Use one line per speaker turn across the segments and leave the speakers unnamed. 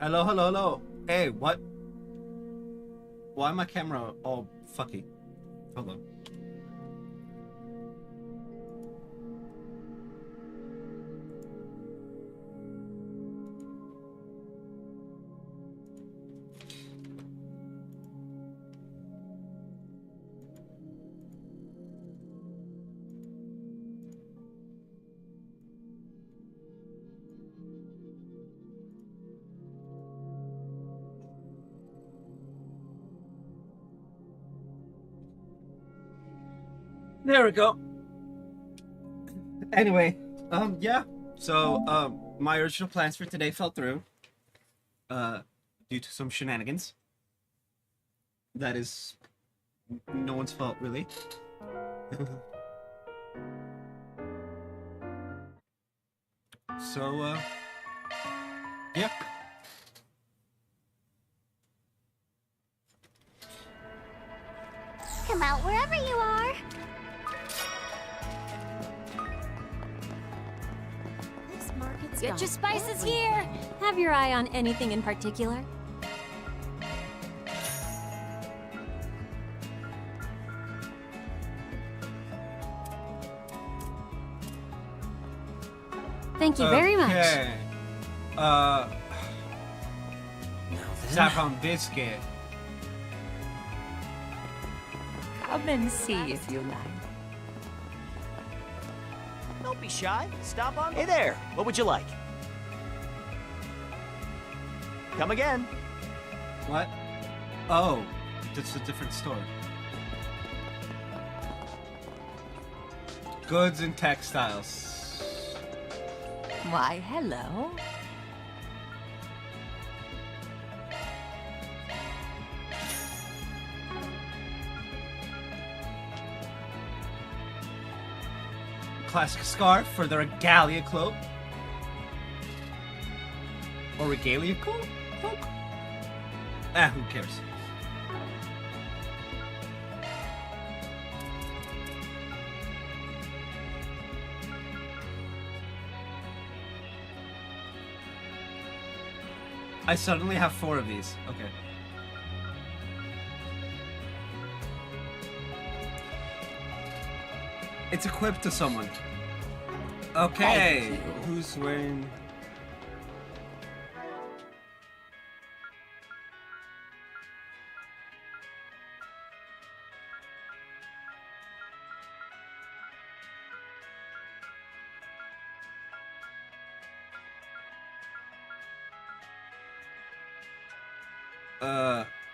Hello, hello, hello. Hey, what? Why my camera all fucky? Hold on. There we go. Anyway, yeah. So, my original plans for today fell through, due to some shenanigans. That is no one's fault, really. So, yeah.
Come out wherever you are. This market's
Get your spices here. Have your eye on anything in particular? Thank you very much.
Okay. Saffron biscuit.
Come and see if you like.
Don't be shy. Stop on. Hey there. What would you like? Come again.
What? Oh, that's a different store. Goods and textiles.
Why, hello.
Classic scarf for the regalia cloak. Or regalia cloak? Ah, who cares? I suddenly have 4 of these. Okay. It's equipped to someone. Okay. Who's wearing...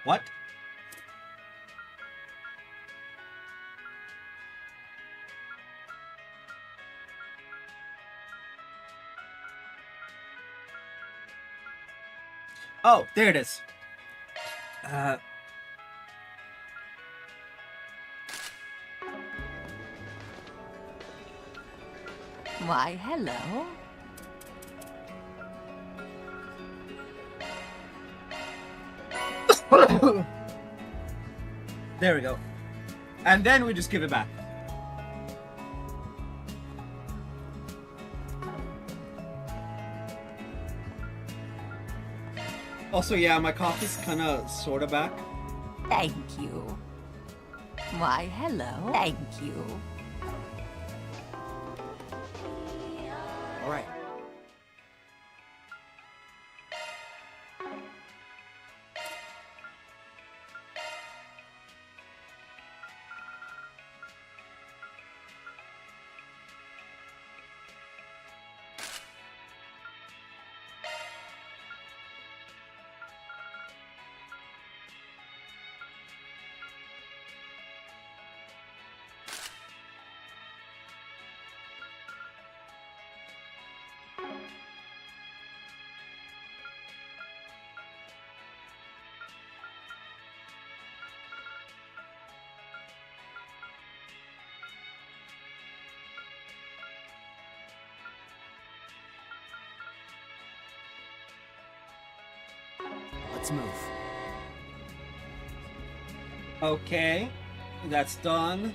what? Oh, there it is.
Why, hello.
There we go. And then we just give it back. Also, yeah, my cough is kind of sort of back.
Thank you. Why, hello. Thank you.
All right. Let's move.
Okay, that's done.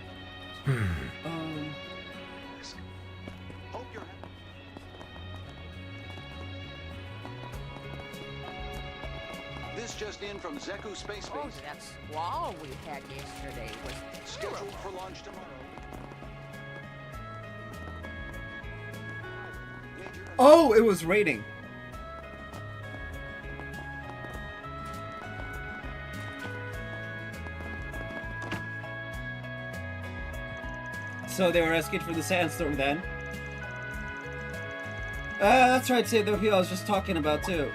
Hope you're This just in from Zeku Space
Oh,
Base.
that squall we had yesterday was
Scheduled for launch tomorrow.
Oh, it was raining. So they were rescued from the sandstorm then. That's right, Sid. The people I was just talking about too.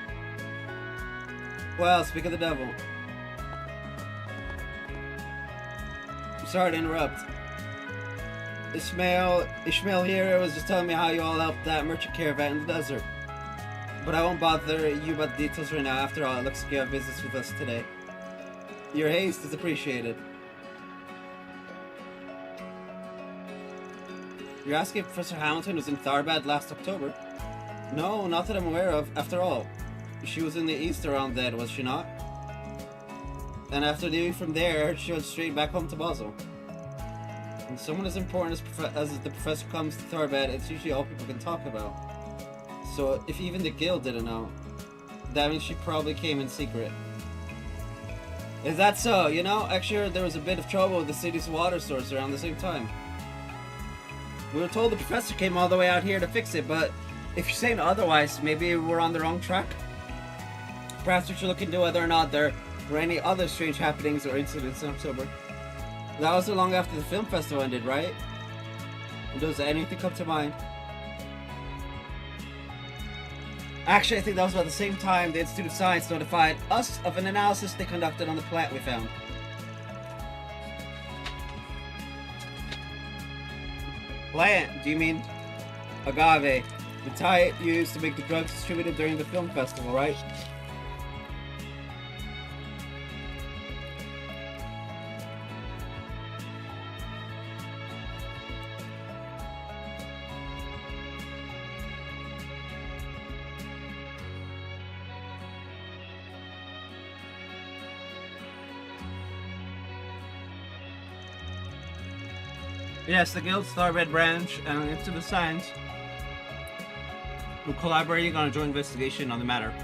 Well, speak of the devil. I'm sorry to interrupt. Ishmael here was just telling me how you all helped that merchant caravan in the desert. But I won't bother you about the details right now. After all, it looks like you have business with us today. Your haste is appreciated. You're asking if Professor Hamilton was in Tharbad last October? No, not that I'm aware of. After all, she was in the east around then, was she not? And after leaving from there, she went straight back home to Basel. When someone as important as the professor comes to Tharbad, it's usually all people can talk about. So if even the guild didn't know, that means she probably came in secret. Is that so? You know, actually there was a bit of trouble with the city's water source around the same time. We were told the professor came all the way out here to fix it, but if you're saying otherwise, maybe we're on the wrong track? Perhaps we should look into whether or not there were any other strange happenings or incidents in October. That wasn't long after the film festival ended, right? Does anything come to mind? Actually, I think that was about the same time the Institute of Science notified us of an analysis they conducted on the plant we found. Plant? Do you mean agave? The type used to make the drugs distributed during the film festival, right? Yes, the Guild's Tharbad branch and the Institute of Science were collaborating on a joint investigation on the matter.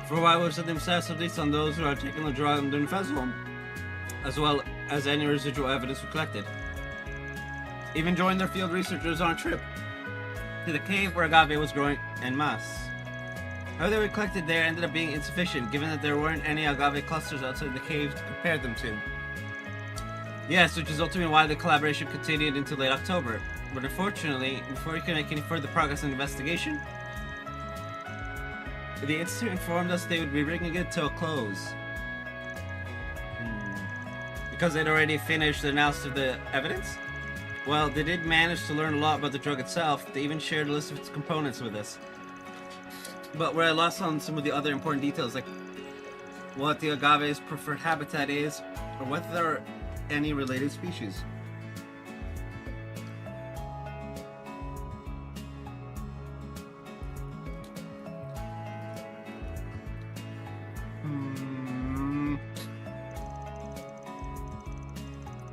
For a while, we've set themselves at least on those who are taking the drug during the festival, as well as any residual evidence we collected. Even joined their field researchers on a trip to the cave where agave was growing en masse. However, we collected there ended up being insufficient, given that there weren't any agave clusters outside the cave to compare them to. Yes, which is ultimately why the collaboration continued into late October. But unfortunately, before we could make any further progress in the investigation, the Institute informed us they would be bringing it to a close. Because they'd already finished the analysis of the evidence? Well, they did manage to learn a lot about the drug itself. They even shared a list of its components with us. But we're at a loss on some of the other important details, like what the agave's preferred habitat is, or whether there are any related species.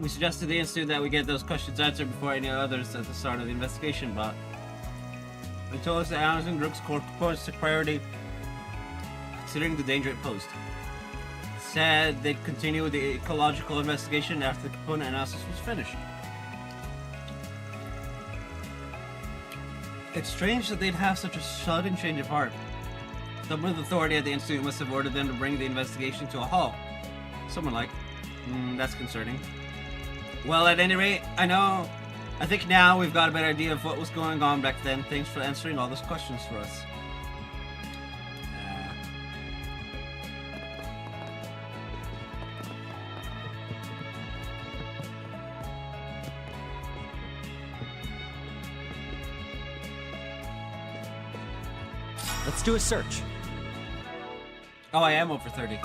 We suggested the Institute that we get those questions answered before any others at the start of the investigation, but It told us that Amazon Group's core proposed took priority considering the danger it posed. Said they'd continue with the ecological investigation after the component analysis was finished. It's strange that they'd have such a sudden change of heart. Someone with authority at the Institute must have ordered them to bring the investigation to a halt. Someone like, that's concerning. Well, at any rate, I think now we've got a better idea of what was going on back then. Thanks for answering all those questions for us.
Let's do a search.
Oh, I am over 30.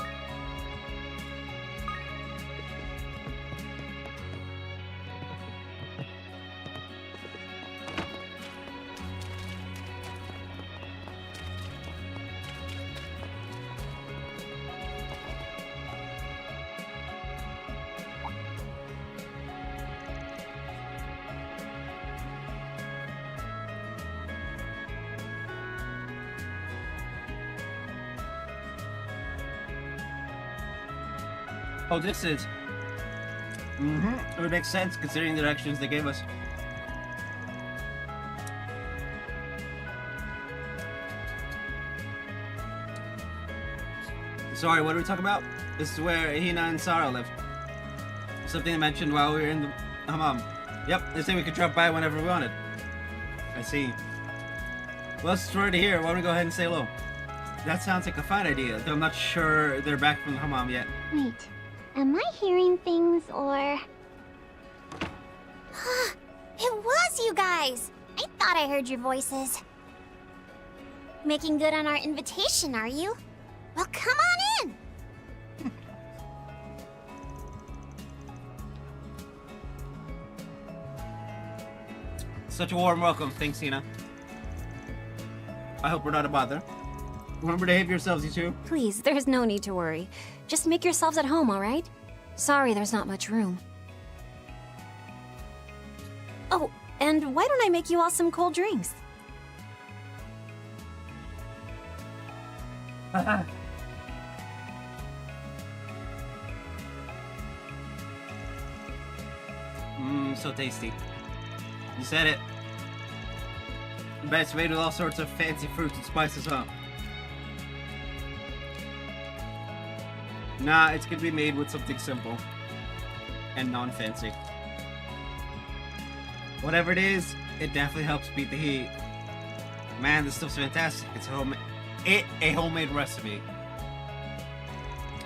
Oh, this is... It would make sense considering the directions they gave us. Sorry, what are we talking about? This is where Hina and Sarah live. Something they mentioned while we were in the hammam. Yep, they said we could drop by whenever we wanted. I see. Well, it's already here. Why don't we go ahead and say hello? That sounds like a fine idea, though I'm not sure they're back from the hammam yet.
Wait, am I hearing things or...
It was you guys! I thought I heard your voices. Making good on our invitation, are you? Well, come on in!
Such a warm welcome. Thanks, Hina. I hope we're not a bother. Remember to behave yourselves, you two.
Please, there's no need to worry. Just make yourselves at home, all right? Sorry there's not much room. Oh, and why don't I make you all some cold drinks?
So tasty. You said it. Best made with all sorts of fancy fruits and spices, huh? Nah, it's gonna be made with something simple and non-fancy. Whatever it is, it definitely helps beat the heat. Man, this stuff's fantastic. It's a homemade recipe.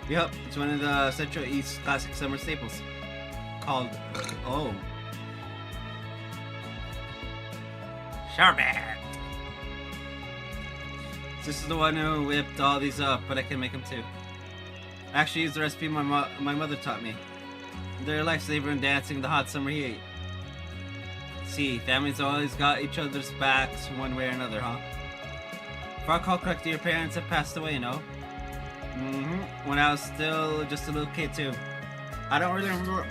Yep, it's one of the Central East classic summer staples. Called Sherbet. This is the one who whipped all these up, but I can make them too. I actually used the recipe my mother taught me. They're a lifesaver in dancing the hot summer heat. See, families always got each other's backs one way or another, huh? If I recall correctly, your parents have passed away, no? When I was still just a little kid too. I don't really remember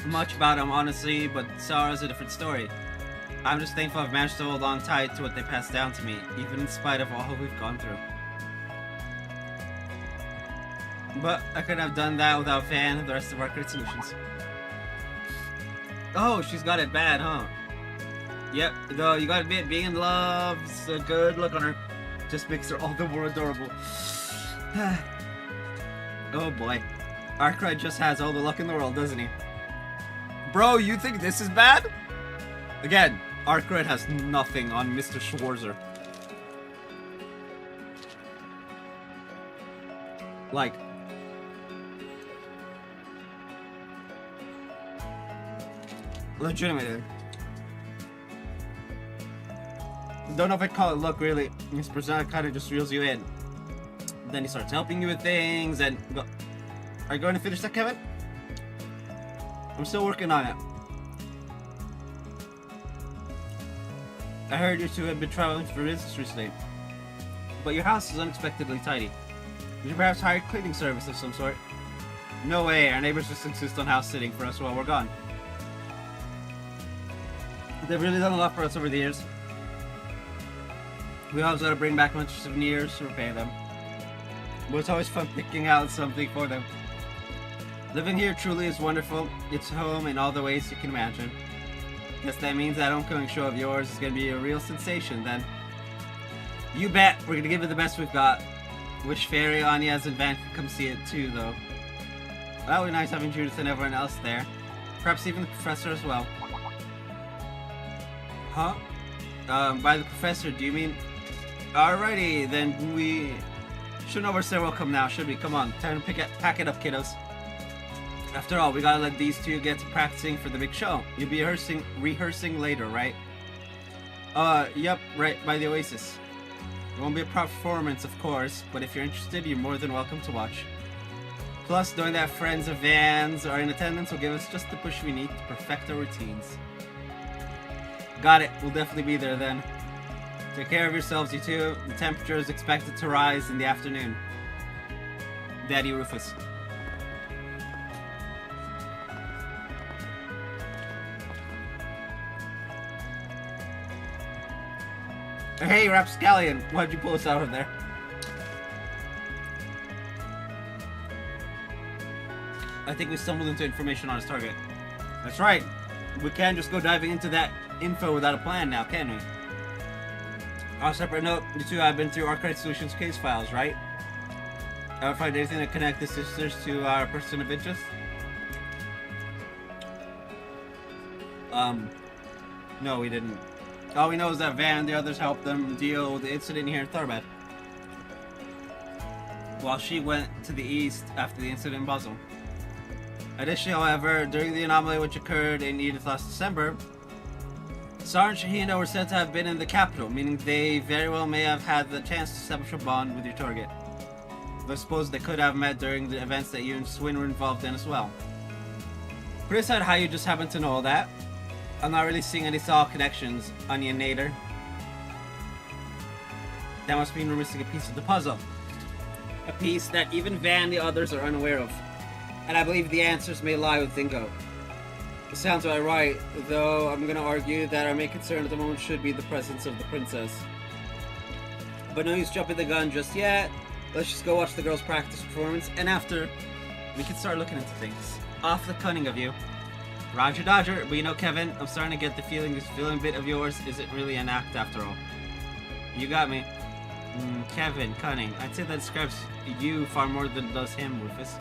much about them, honestly, but Sarah's a different story. I'm just thankful I've managed to hold on tight to what they passed down to me, even in spite of all we've gone through. But I couldn't have done that without Van and the rest of our great solutions. Oh, she's got it bad, huh? Yep, though you gotta admit, being in love's a good look on her. Just makes her all the more adorable. Oh boy. Arkwright just has all the luck in the world, doesn't he? Bro, you think this is bad? Again, Arkwright has nothing on Mr. Schwarzer. Like... legitimately. Don't know if I'd call it luck, really. His persona kind of just reels you in. Then he starts helping you with things, and... Are you going to finish that, Kevin? I'm still working on it. I heard you two have been traveling for business recently. But your house is unexpectedly tidy. Would you perhaps hire a cleaning service of some sort? No way, our neighbors just insist on house sitting for us while we're gone. They've really done a lot for us over the years. We always gotta bring back a bunch of souvenirs to repay them. But it's always fun picking out something for them. Living here truly is wonderful. It's home in all the ways you can imagine. Guess that means that homecoming show of yours is gonna be a real sensation then. You bet, we're gonna give it the best we've got. Wish Fairy, Anya's, and Van could come see it too, though. That would be nice having Judith and everyone else there. Perhaps even the professor as well. Huh? By the professor, do you mean? Alrighty, then we shouldn't overstay welcome now, should we? Come on, time to pack it up, kiddos. After all, we gotta let these two get to practicing for the big show. You'll be rehearsing later, right? Yep, right by the Oasis. It won't be a performance, of course, but if you're interested, you're more than welcome to watch. Plus, knowing that friends of Van's are in attendance will give us just the push we need to perfect our routines. Got it, we'll definitely be there then. Take care of yourselves, you two. The temperature is expected to rise in the afternoon. Daddy Rufus. Hey, Rapscallion, why'd you pull us out of there? I think we stumbled into information on his target. That's right. We can't just go diving into that info without a plan now, can we? On a separate note, you two have been through Arcade Solutions case files, right? Ever find anything to connect the sisters to our person of interest? No, we didn't. All we know is that Van and the others helped them deal with the incident here in Tharbad. While she went to the east after the incident in Basel. Additionally, however, during the anomaly which occurred in Edith last December, Sar and Shahina were said to have been in the capital, meaning they very well may have had the chance to establish a bond with your target. Though I suppose they could have met during the events that you and Swin were involved in as well. Put aside how you just happen to know all that, I'm not really seeing any solid connections, Onion Nader. That must mean we're missing a piece of the puzzle. A piece that even Van and the others are unaware of. And I believe the answers may lie with Dingo. It sounds about right, though I'm gonna argue that our main concern at the moment should be the presence of the princess. But no use jumping the gun just yet. Let's just go watch the girls' practice performance, and after, we can start looking into things. Off the cunning of you. Roger Dodger, but you know, Kevin, I'm starting to get the feeling this villain bit of yours isn't really an act after all. You got me. Kevin, cunning. I'd say that describes you far more than it does him, Rufus.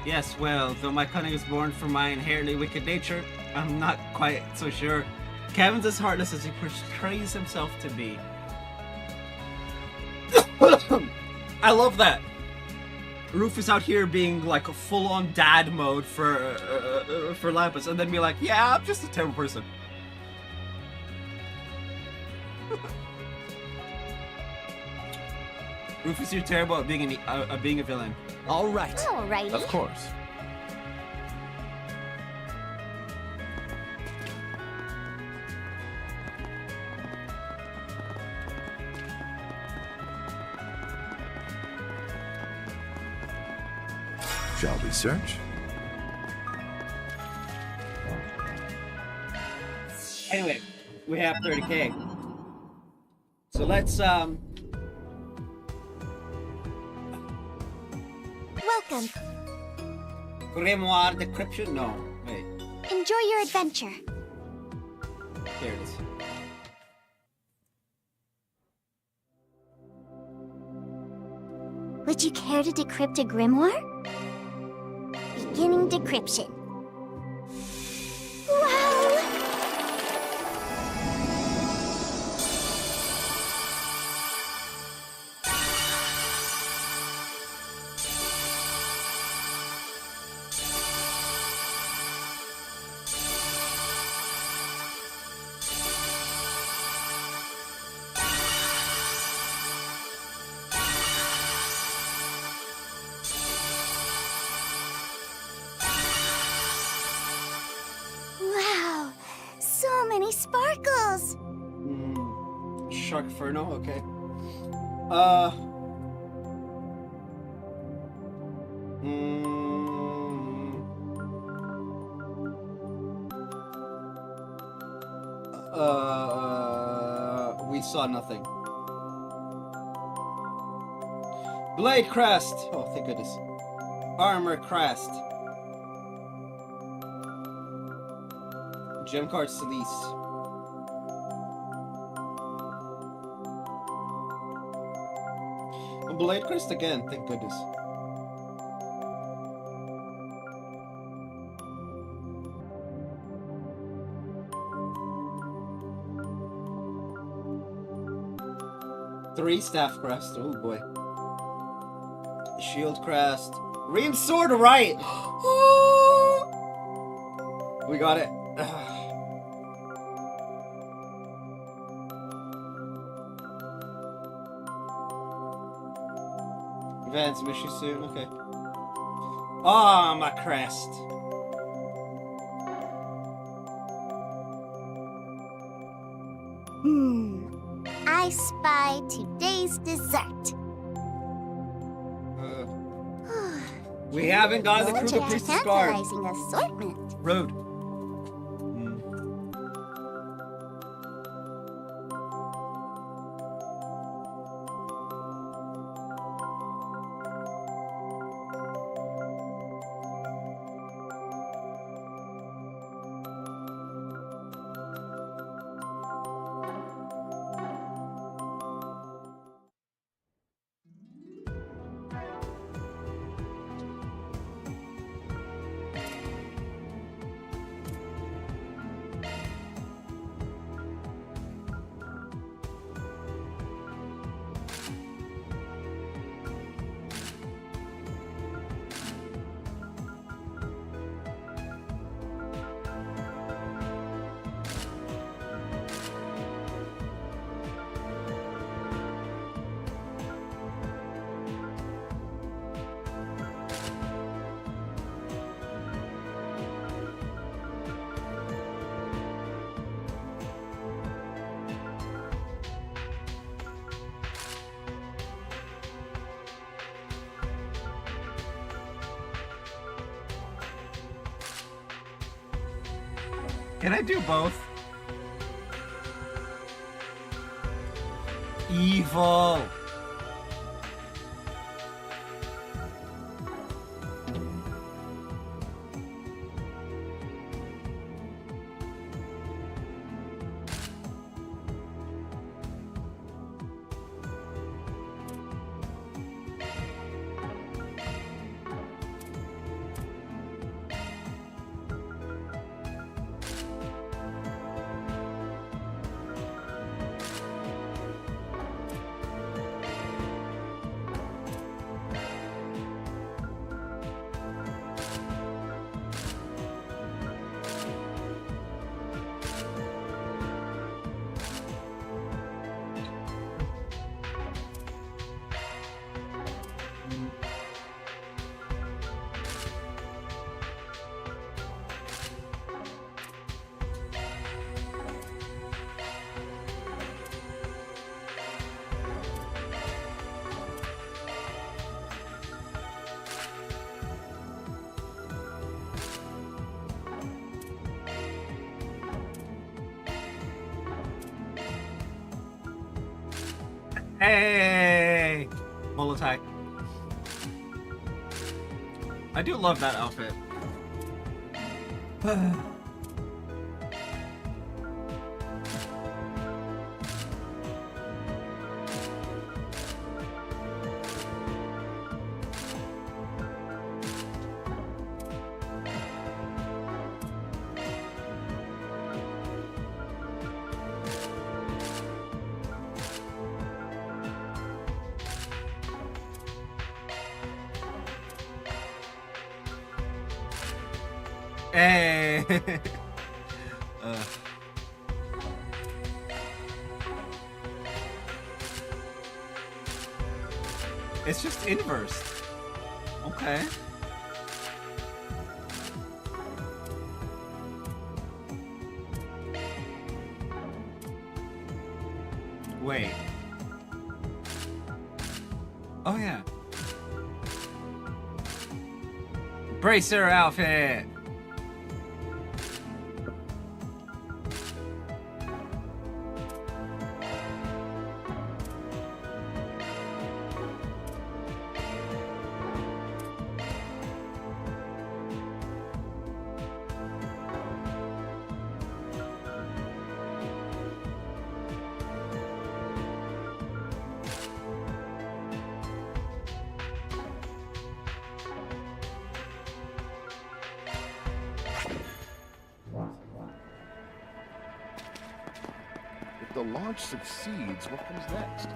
Yes, well, though my cunning is born from my inherently wicked nature, I'm not quite so sure Kevin's as heartless as he portrays himself to be. I love that. Rufus out here being like a full-on dad mode for Lampus, and then be like, yeah, I'm just a terrible person. Rufus, you're terrible at being a villain.
All right.
Alrighty.
Of course.
Shall we search?
Anyway, we have 30k. So let's
Welcome.
Grimoire decryption? No, wait.
Enjoy your adventure.
Here it is.
Would you care to decrypt a grimoire? Beginning decryption. Wow! Wow! So many sparkles!
Sharkferno, okay. We saw nothing. Blade crest. Oh, thank goodness. Armor crest. Gem card Celeste. A blade crest again, thank goodness. Three staff crest. Oh boy. Shield crest. Ream sword right. We got it. Advanced mission suit. Okay. Ah, my crest.
I spy today's dessert.
We haven't gotten the
Such
Kruger
a
Priestess card.
tantalizing assortment.
Road. Can I do both? Evil. Hey! Molotai. I do love that outfit. Hey! It's just inverse. Okay. Wait. Oh yeah. Bracer outfit.
the launch succeeds, what comes next?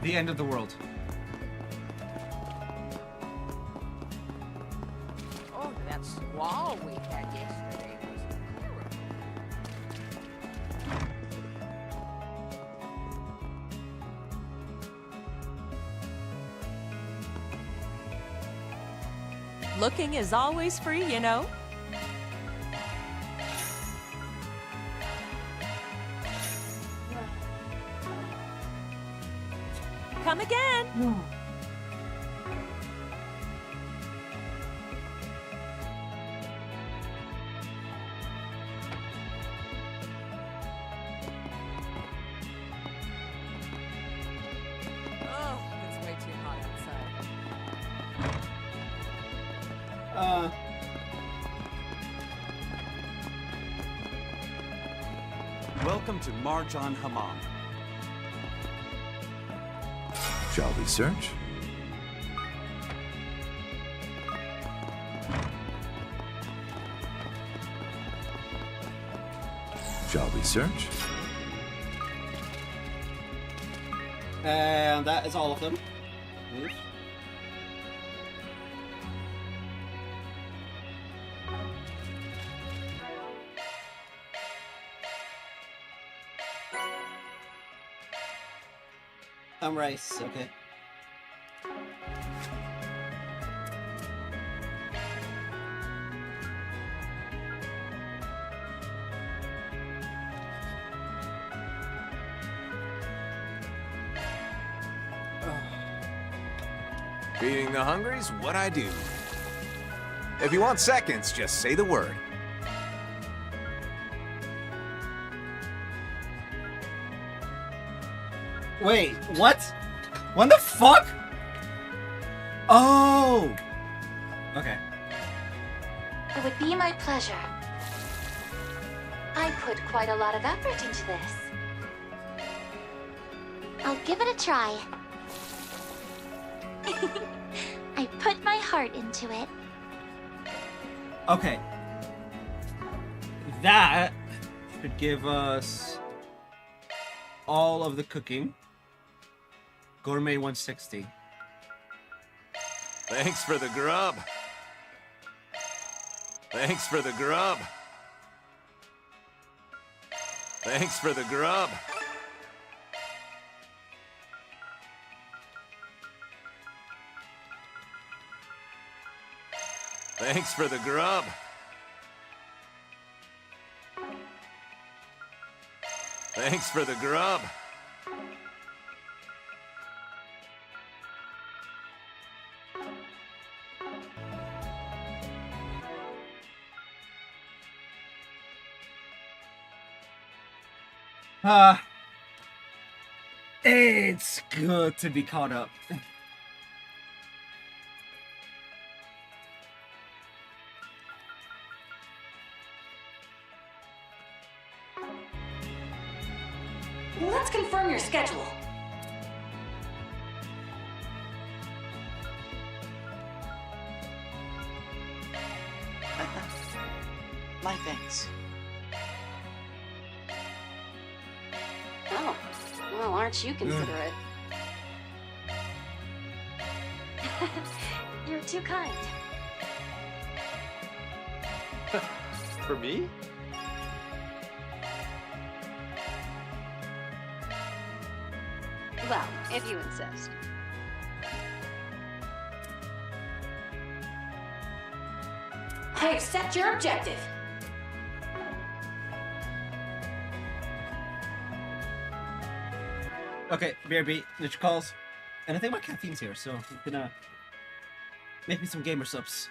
The end of the world.
Oh, that squall we had yesterday was terrible.
Looking is always free, you know. Come again.
Oh, it's way too hot outside.
Welcome to Marjan Hammam.
Shall we search? Shall we search?
And that is all of them. Move. Rice, okay.
Feeding the hungry's what I do. If you want seconds, just say the word.
Wait, what? When the fuck? Oh! Okay.
It would be my pleasure. I put quite a lot of effort into this.
I'll give it a try. I put my heart into it.
Okay. That should give us all of the cooking. Gourmet 160.
Thanks for the grub. Thanks for the grub. Thanks for the grub. Thanks for the grub. Thanks for the grub.
It's good to be caught up.
Let's confirm your schedule.
My thanks.
Oh, well, aren't you considerate? You're too kind.
For me?
Well, if you insist. I accept your objective.
Okay, BRB, Niche calls. And I think my caffeine's here, so I'm gonna make me some gamer subs.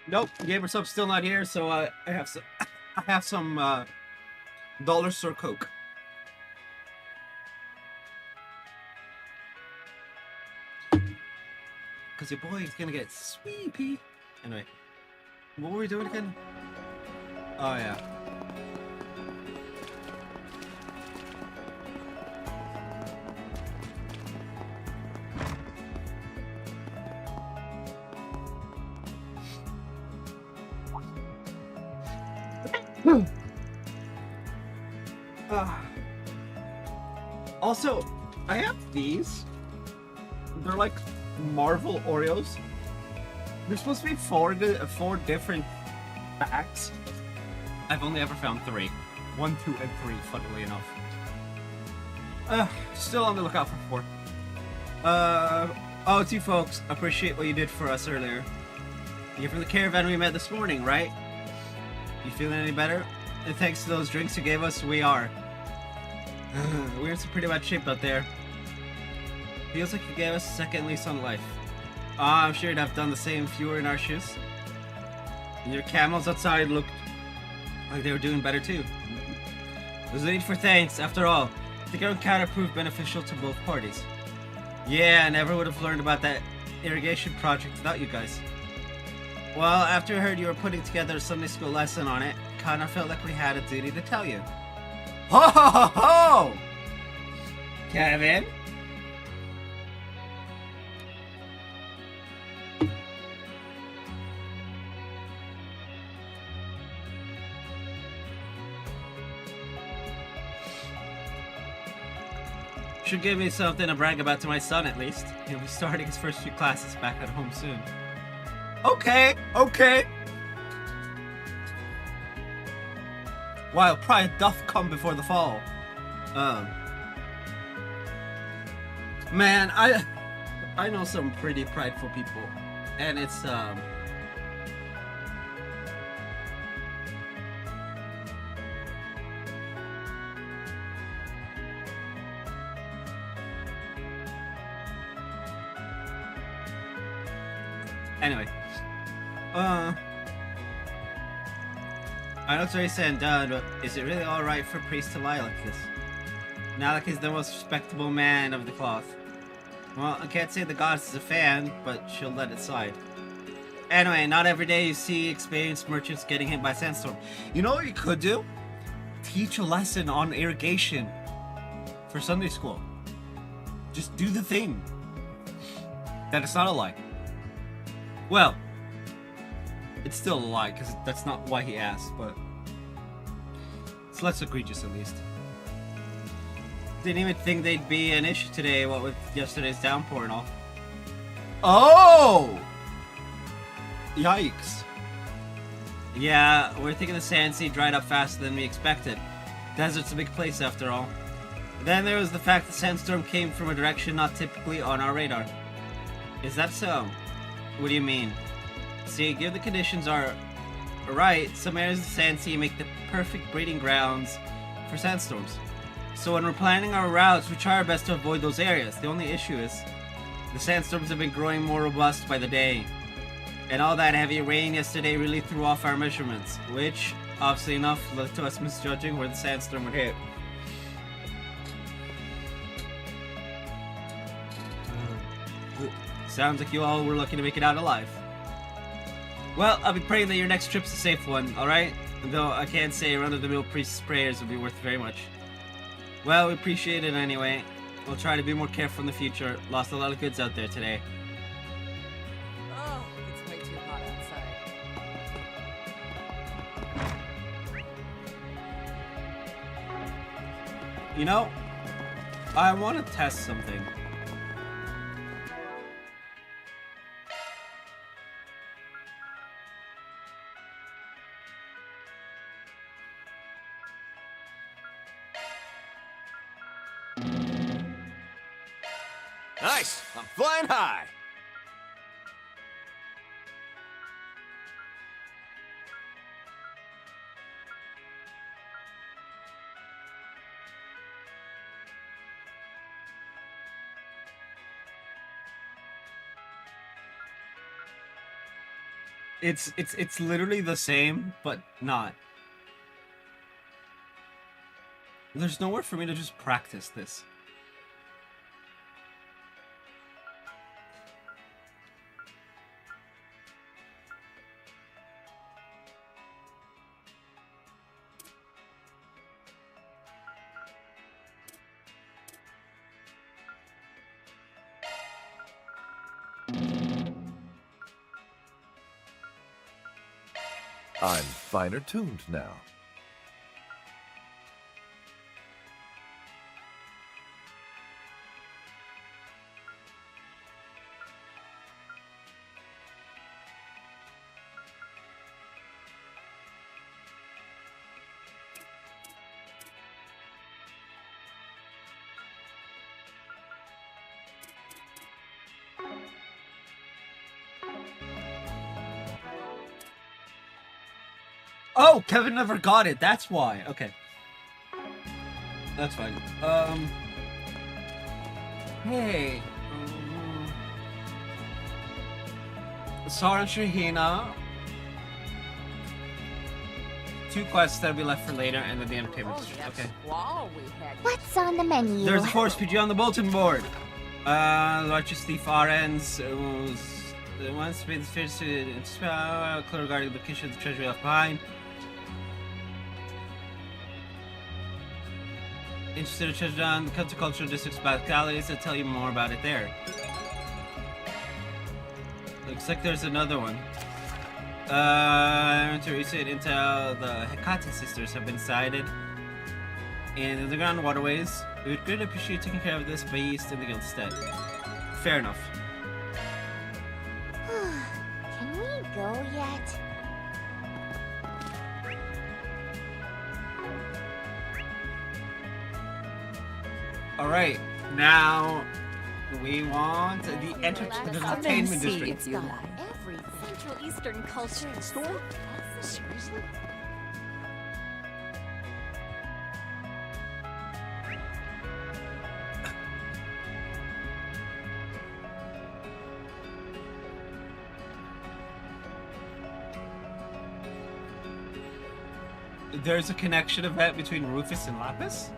Nope, Gamer Sub's still not here, so I have some, I have some dollar store Coke. Cause your boy is gonna get sleepy. Anyway, what were we doing again? Oh yeah. Also, I have these. They're like Marvel Oreos. There's supposed to be four different packs. I've only ever found 3. 1, 2, and 3, funnily enough. Still on the lookout for 4. Oh, to you folks, appreciate what you did for us earlier. You're from the caravan we met this morning, right? You feeling any better? And thanks to those drinks you gave us, we are. We're in some pretty bad shape out there. Feels like you gave us a second lease on life. I'm sure you'd have done the same if you were in our shoes. And your camels outside looked like they were doing better too. There's no need for thanks, after all. I think our encounter proved beneficial to both parties. Yeah, I never would have learned about that irrigation project without you guys. Well, after I heard you were putting together a Sunday school lesson on it, kinda felt like we had a duty to tell you. Ho ho ho ho! Kevin? Should give me something to brag about to my son, at least. He'll be starting his first few classes back at home soon. Okay, okay. While pride doth come before the fall. Man, I know some pretty prideful people, and it's anyway. I know it's very said and done, but is it really alright for a priest to lie like this? Not like he's the most respectable man of the cloth. Well, I can't say the goddess is a fan, but she'll let it slide. Anyway, not every day you see experienced merchants getting hit by a sandstorm. You know what you could do? Teach a lesson on irrigation for Sunday school. Just do the thing. That it's not a lie. Well, it's still a lie, because that's not why he asked, but it's less egregious at least. Didn't even think they'd be an issue today, what with yesterday's downpour and all. Oh! Yikes. Yeah, we're thinking the sand sea dried up faster than we expected. Desert's a big place after all. Then there was the fact the sandstorm came from a direction not typically on our radar. Is that so? What do you mean? See, given the conditions are right, some areas of the sand sea make the perfect breeding grounds for sandstorms. So when we're planning our routes, we try our best to avoid those areas. The only issue is the sandstorms have been growing more robust by the day. And all that heavy rain yesterday really threw off our measurements, which, obviously enough, led to us misjudging where the sandstorm would hit. Sounds like you all were lucky to make it out alive. Well, I'll be praying that your next trip's a safe one, alright? Though I can't say run-of-the-mill priest's prayers will be worth very much. Well, we appreciate it anyway. We'll try to be more careful in the future. Lost a lot of goods out there today.
Oh, it's way too hot outside.
You know, I want to test something.
Nice! I'm flying high!
It's literally the same, but not. There's nowhere for me to just practice this.
I'm finer tuned now.
Oh, Kevin never got it. That's why. Okay. That's fine. Hey. Sarah and Shahina. 2 quests that'll be left for later, and then the entertainment district. Okay.
What's on the menu?
There's a force PG on the bulletin board. Largest thief RNs the once been finished clear regarding the location of the treasure left behind. Interested in treasure on the cultural district's back alleys. I'll tell you more about it there. Looks like there's another one. To recent intel, the Hecate sisters have been sighted in underground waterways. We would greatly appreciate taking care of this beast in the guild stead. Fair enough.
Can we go yet?
Alright, now we want the entertainment district.
It's got every Central Eastern culture in store.
Seriously?
There's a connection event between Rufus and Lapis?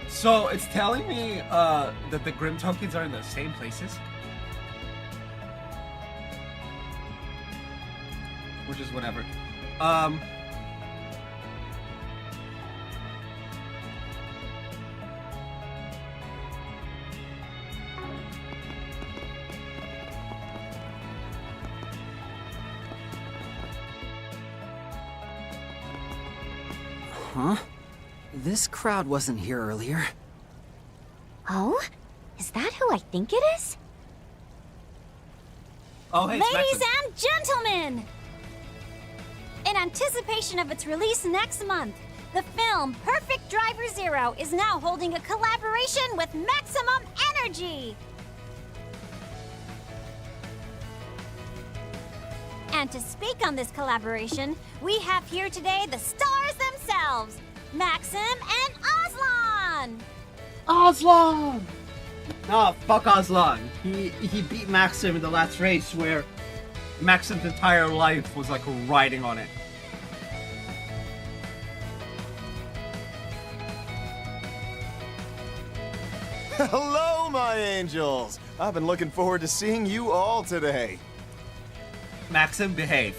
So it's telling me that the Grim tokens are in the same places, which is whatever.
Huh? This crowd wasn't here earlier.
Oh? Is that who I think it is?
Oh, hey,
Ladies and gentlemen! In anticipation of its release next month, the film Perfect Driver Zero is now holding a collaboration with Maximum Energy! And to speak on this collaboration, we have here today the stars themselves, Maxim and Aslan!
Aslan! No, fuck Aslan. He beat Maxim in the last race where Maxim's entire life was like riding on it.
Hello, my angels! I've been looking forward to seeing you all today.
Maxim, behave.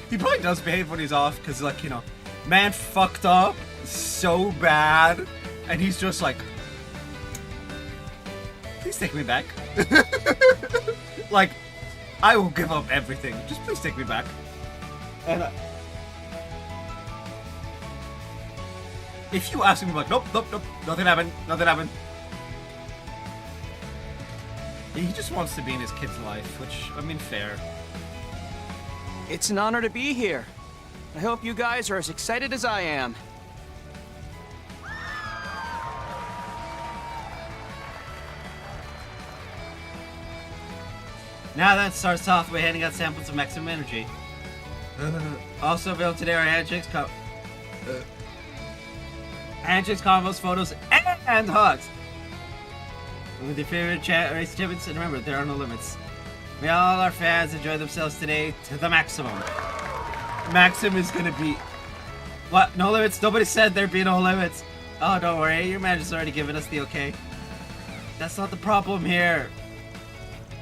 He probably does behave when he's off, because, like, you know, man fucked up so bad, and he's just like, please take me back. Like, I will give up everything. Just please take me back. And if you ask me, like, nope, nothing happened. He just wants to be in his kid's life, which, I mean, fair.
It's an honor to be here. I hope you guys are as excited as I am.
Now that starts off by handing out samples of maximum energy. Also available today are handshakes, combos, photos, and hugs. With your favorite chat race achievements, and remember, there are no limits. May all our fans enjoy themselves today to the maximum. Maxim is gonna be... What? No limits? Nobody said there'd be no limits. Oh, don't worry, your manager's already given us the okay. That's not the problem here.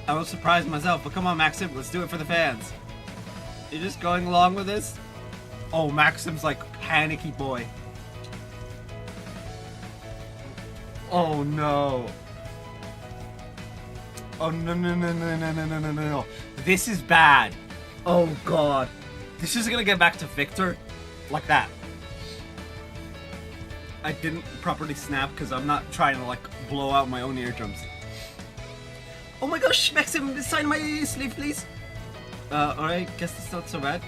I was surprised myself, but come on, Maxim, let's do it for the fans. You're just going along with this? Oh, Maxim's like panicky boy. Oh no. Oh no. This is bad. Oh god. This is gonna get back to Victor like that. I didn't properly snap because I'm not trying to like blow out my own eardrums. Oh my gosh, Maxim, sign my sleeve, please. Alright, guess that's not so bad.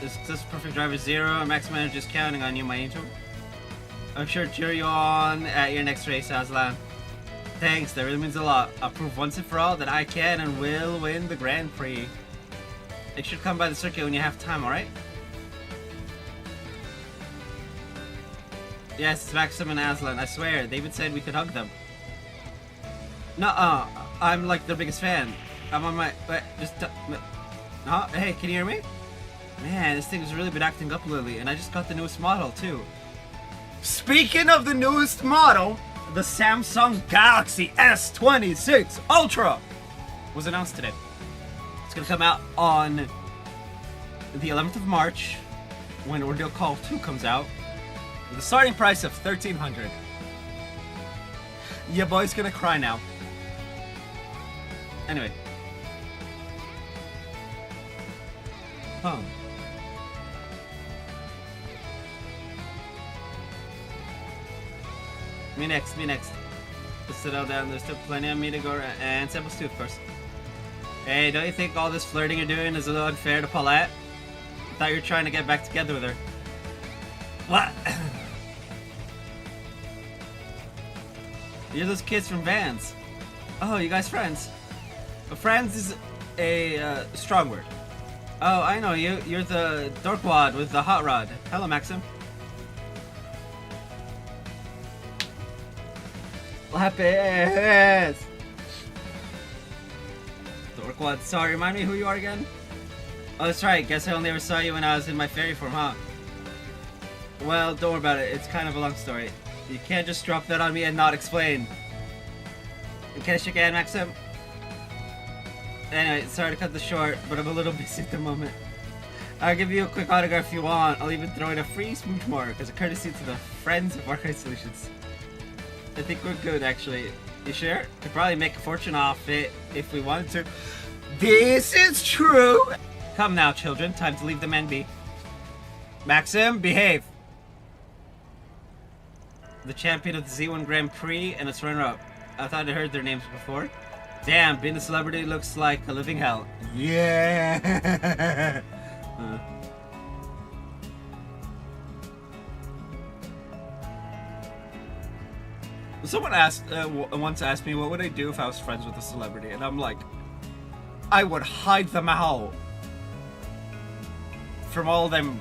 This perfect driver 0, Max Manager's counting on you, my angel. I'm sure to cheer you on at your next race, Aslan. Thanks, that really means a lot. I'll prove once and for all that I can and will win the Grand Prix. You should come by the circuit when you have time, alright? Yes, it's Maxim and Aslan, I swear. David said we could hug them. Nuh-uh. I'm like their biggest fan. I'm on my... Huh? Hey, can you hear me? Man, this thing has really been acting up lately, and I just got the newest model, too. Speaking of the newest model, the Samsung Galaxy S26 Ultra was announced today. It's gonna come out on the 11th of March, when Ordeal Call 2 comes out, with a starting price of $1,300. Yeah, boy's gonna cry now. Anyway. Huh. Me next. Just settle down, there's still plenty of me to go around. And samples too, of course. Hey, don't you think all this flirting you're doing is a little unfair to Paulette? I thought you were trying to get back together with her. What? You're those kids from Vans. Oh, you guys friends? Well, friends is a strong word. Oh, I know you. You're the dorkwad with the hot rod. Hello, Maxim. Lapis! Dorkwad, sorry, remind me who you are again? Oh, that's right. Guess I only ever saw you when I was in my fairy form, huh? Well, don't worry about it. It's kind of a long story. You can't just drop that on me and not explain. Can I shake your hand, Maxim? Anyway, sorry to cut this short, but I'm a little busy at the moment. I'll give you a quick autograph if you want. I'll even throw in a free smooch mark as a courtesy to the friends of Arcade Solutions. I think we're good, actually. You sure? Could probably make a fortune off it if we wanted to. This is true! Come now, children. Time to leave the men be. Maxim, behave! The champion of the Z1 Grand Prix and its runner-up. I thought I heard their names before. Damn, being a celebrity looks like a living hell. Yeah! Someone once asked me what would I do if I was friends with a celebrity, and I'm like, I would hide them out from all them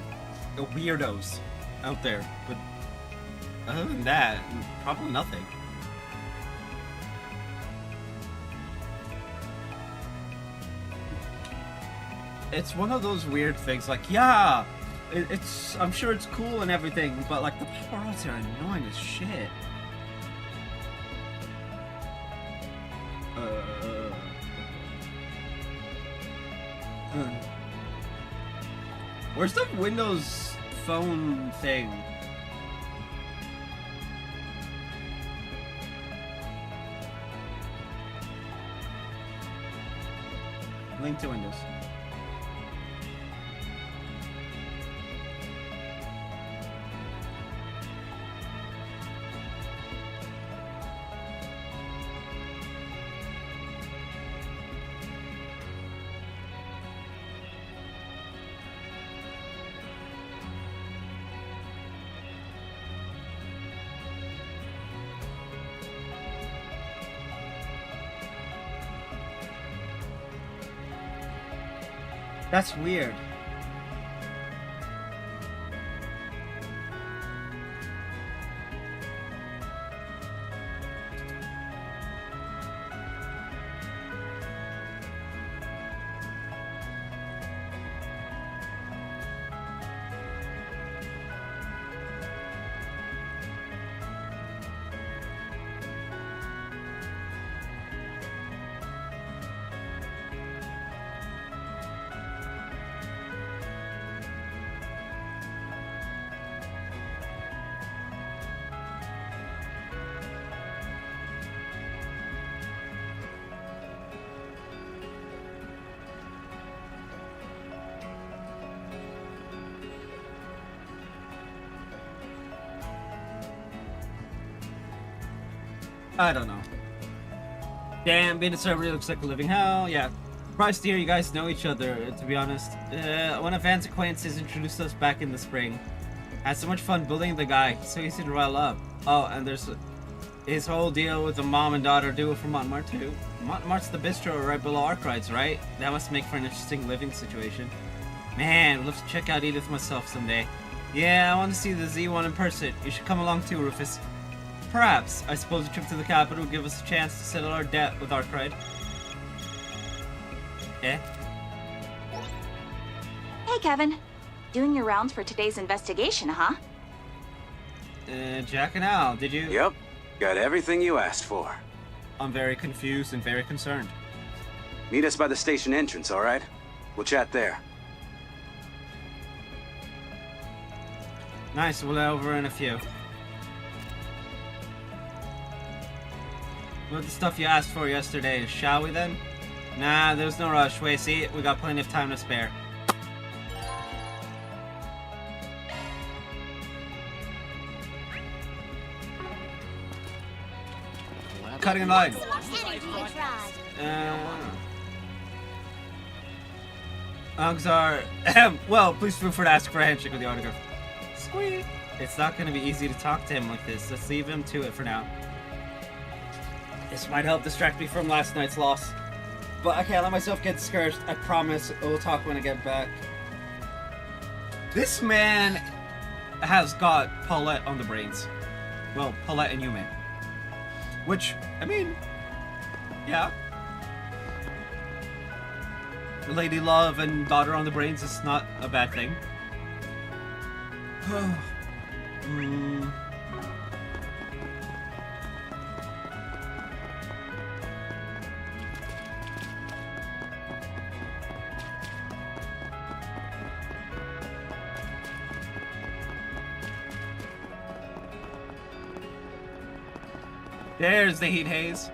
weirdos out there. But other than that, probably nothing. It's one of those weird things, like, yeah, I'm sure it's cool and everything, but like the paparazzi are annoying as shit. Where's the Windows phone thing? Link to Windows. That's weird. I don't know. Damn, being a server looks like a living hell. Yeah. Surprised to hear you guys know each other, to be honest. One of Van's acquaintances introduced us back in the spring. Had so much fun bullying the guy. He's so easy to rile up. Oh, and there's his whole deal with the mom and daughter duo from Montmartre too. Montmartre's the bistro right below Arkwright's, right? That must make for an interesting living situation. Man, I'd love to check out Edith myself someday. Yeah, I want to see the Z1 in person. You should come along too, Rufus. Perhaps. I suppose a trip to the capital would give us a chance to settle our debt with Arkwright. Eh?
Hey, Kevin. Doing your rounds for today's investigation, huh?
Jack and Al, did you?
Yep. Got everything you asked for.
I'm very confused and very concerned.
Meet us by the station entrance, all right? We'll chat there.
Nice, we'll over in a few. With the stuff you asked for yesterday, shall we then? Nah, there's no rush. Wait, see? We got plenty of time to spare. Cutting in line. Angzar. Well, please feel free to ask for a handshake with the autograph. Sweet. It's not going to be easy to talk to him like this. Let's leave him to it for now. This might help distract me from last night's loss. But I can't let myself get discouraged. I promise we'll talk when I get back. This man has got Paulette on the brains. Well, Paulette and Yume. Which, I mean, yeah. Lady Love and daughter on the brains is not a bad thing. There's the heat haze.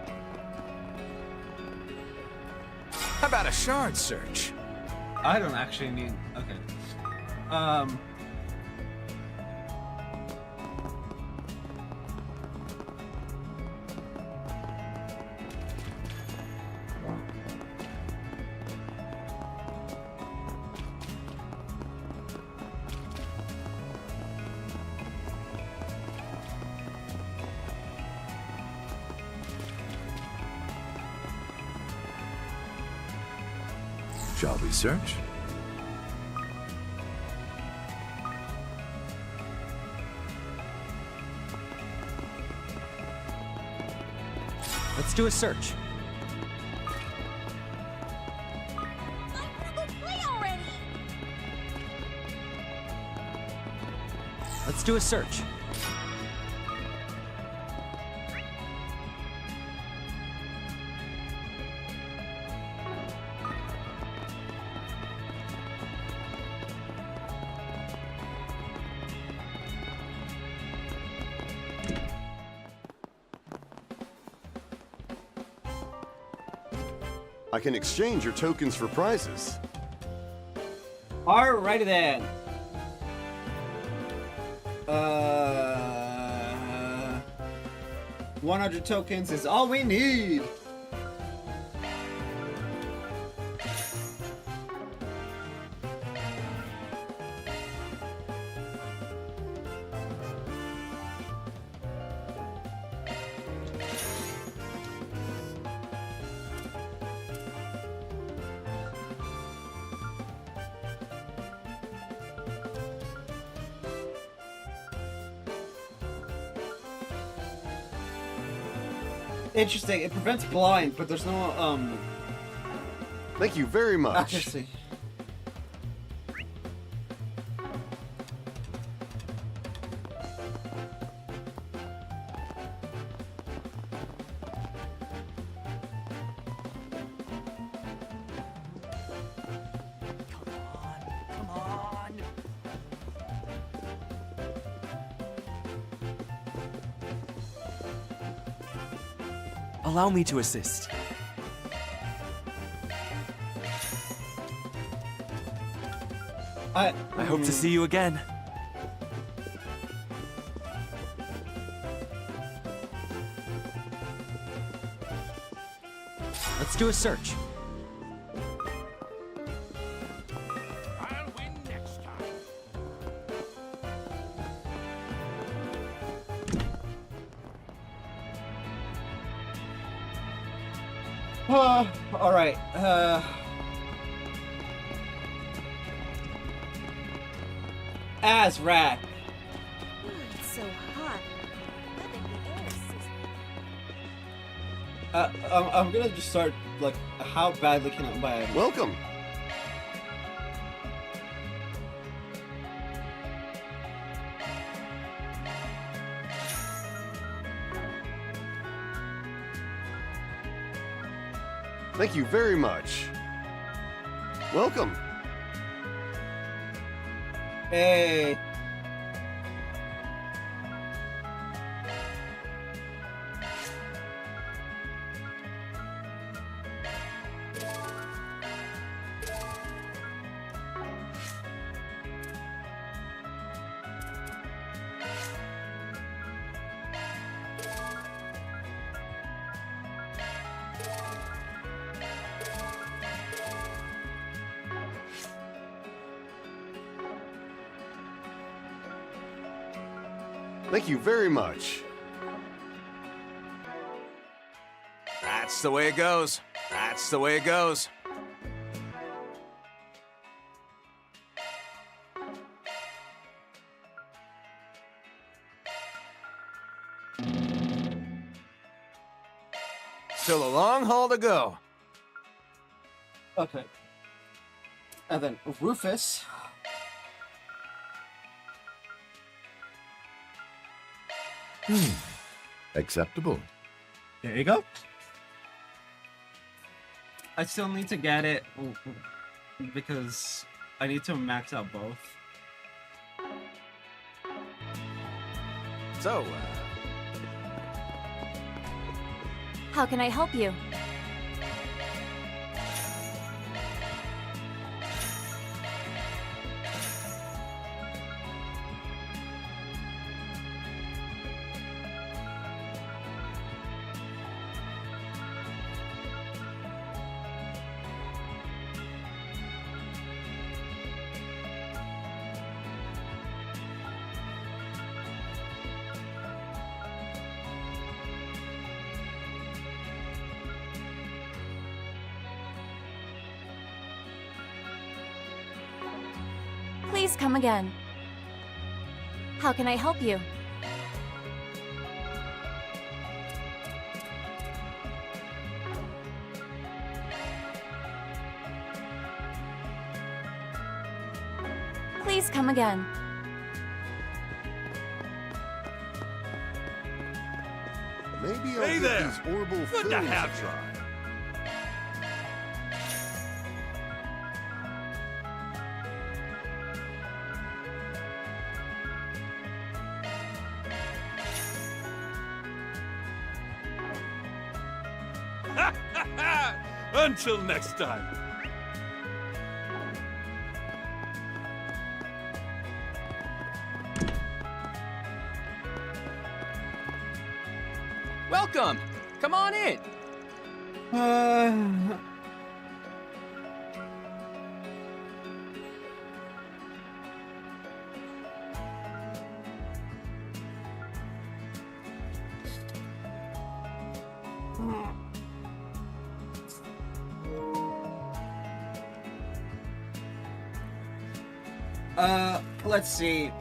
How about a shard search?
I don't actually need... Okay.
Shall we search?
Let's do a search. Let's do a search.
I can exchange your tokens for prizes.
Alrighty then. 100 tokens is all we need. Interesting. It prevents blind, but there's no
Thank you very much.
accuracy.
Come on.
Allow me to assist.
I
hope to see you again. Let's do a search.
I'll win next time.
Alright, Azrak.
It's so hot. I think the air is sizzling.
I'm gonna just start, like, how badly can I buy it?
Welcome. Thank you very much. Welcome.
Hey.
Thank you very much.
That's the way it goes. That's the way it goes. Still a long haul to go.
Okay. And then Rufus.
Acceptable.
There you go. I still need to get it because I need to max out both.
So,
How can I help you? Please come again. How can I help you? Please come again.
Maybe I'll
Hey
give
there.
these orbital
Good
films
to
a
have you.
try.
Until next time.
Welcome! Come on in!
Let's see.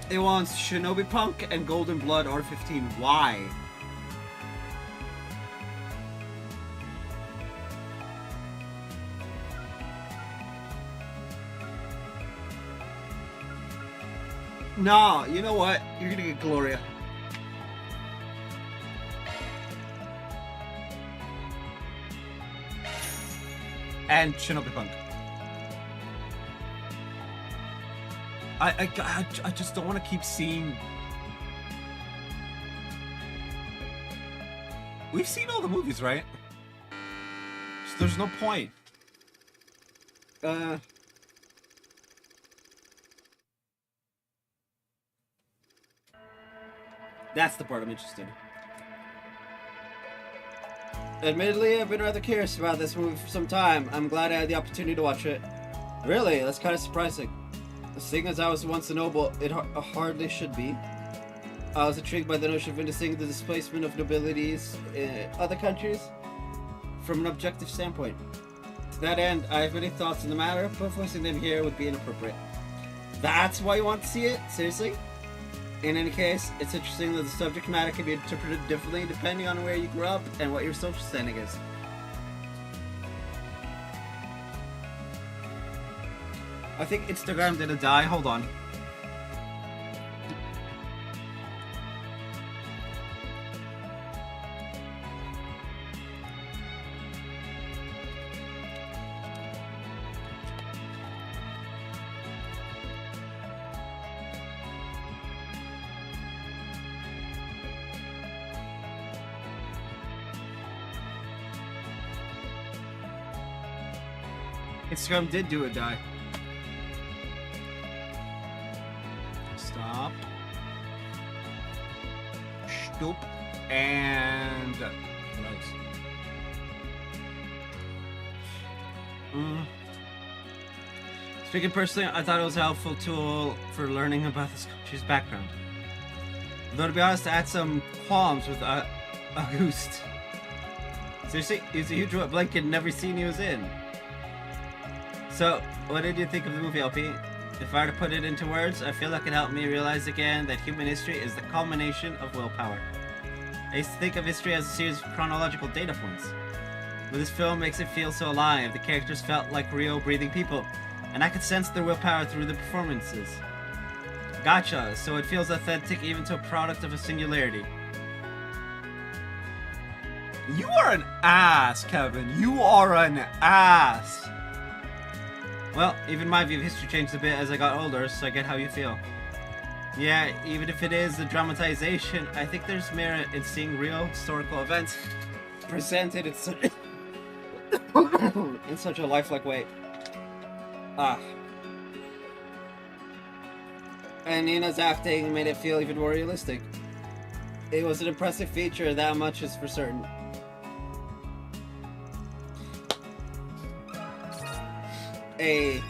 It wants Shinobi Punk and Golden Blood R15. Why? Nah, you know what? You're gonna get Gloria. And Shinobi Punk. I just don't want to keep seeing. We've seen all the movies, right? So there's no point. That's the part I'm interested in. Admittedly, I've been rather curious about this movie for some time. I'm glad I had the opportunity to watch it. Really? That's kind of surprising. Seeing as I was once a noble, it hardly should be. I was intrigued by the notion of witnessing the displacement of nobilities in other countries from an objective standpoint. To that end, I have many thoughts on the matter, but voicing them here would be inappropriate. That's why you want to see it? Seriously? In any case, it's interesting that the subject matter can be interpreted differently depending on where you grew up and what your social standing is. I think Instagram did a die. Hold on. Instagram did do a die. Stop. Stoop. And... Nice. Speaking personally, I thought it was a helpful tool for learning about this country's background. Though to be honest, I had some qualms with Auguste. Seriously, he was a huge blanket in every scene he was in. So, what did you think of the movie, LP? If I were to put it into words, I feel like it helped me realize again that human history is the culmination of willpower. I used to think of history as a series of chronological data points. But this film makes it feel so alive. The characters felt like real, breathing people, and I could sense their willpower through the performances. Gotcha, so it feels authentic even to a product of a singularity. You are an ass, Kevin. You are an ass. Well, even my view of history changed a bit as I got older, so I get how you feel. Yeah, even if it is a dramatization, I think there's merit in seeing real historical events presented in such, in such a lifelike way. And Nina's acting made it feel even more realistic. It was an impressive feature, that much is for certain. A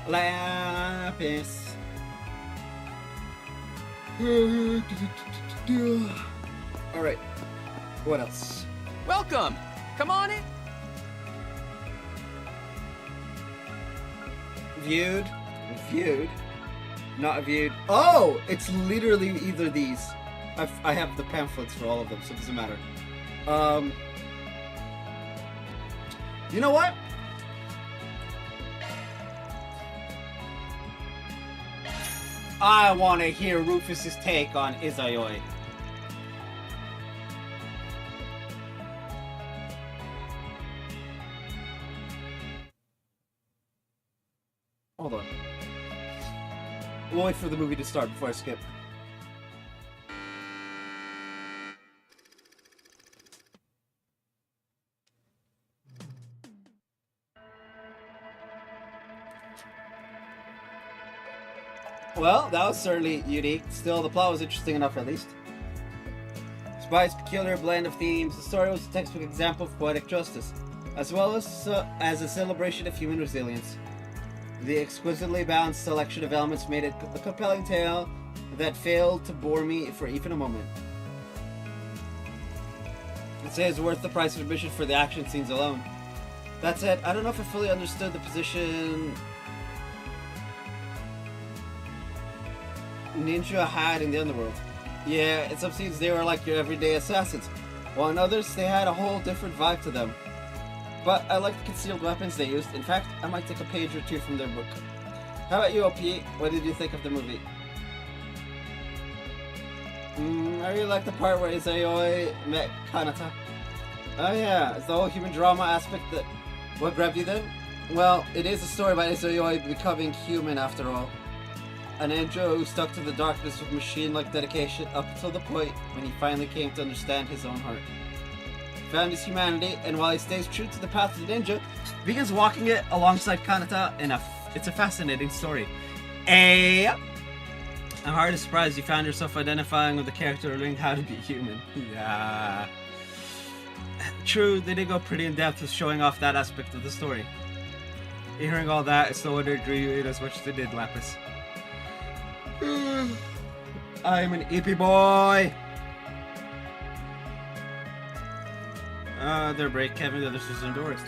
lapis. All right. What else?
Welcome. Come on in.
Viewed. Not viewed. Oh, it's literally either these. I have the pamphlets for all of them, so it doesn't matter. You know what? I want to hear Rufus's take on Izayoi. Hold on. We'll wait for the movie to start before I skip. Well, that was certainly unique. Still, the plot was interesting enough at least. Despite its peculiar blend of themes, the story was a textbook example of poetic justice, as well as a celebration of human resilience. The exquisitely balanced selection of elements made it a compelling tale that failed to bore me for even a moment. I'd say it's worth the price of admission for the action scenes alone. That said, I don't know if I fully understood the position ninja had in the underworld. Yeah, in some scenes they were like your everyday assassins, while in others they had a whole different vibe to them. But I like the concealed weapons they used. In fact, I might take a page or two from their book. How about you, OP? What did you think of the movie? I really like the part where Izayoi met Kanata. Oh yeah, it's the whole human drama aspect that... What grabbed you then? Well, it is a story about Izayoi becoming human after all. An ninja who stuck to the darkness with machine-like dedication up until the point when he finally came to understand his own heart. He found his humanity, and while he stays true to the path of the ninja, he begins walking it alongside Kanata, and it's a fascinating story. I'm hardly surprised you found yourself identifying with the character learning how to be human. Yeah. True, they did go pretty in depth with showing off that aspect of the story. Hearing all that, it's no wonder it drew you in as much as they did, Lapis. I'm an EP boy! Their break, Kevin, the other was indoors.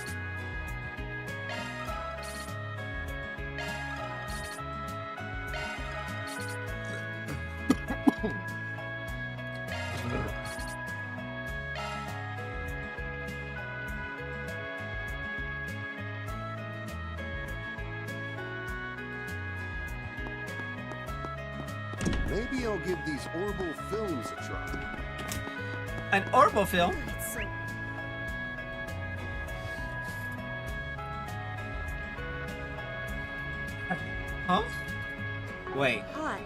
Maybe I'll give these orbital films a try.
An orbital film? Huh? Wait.
Hot.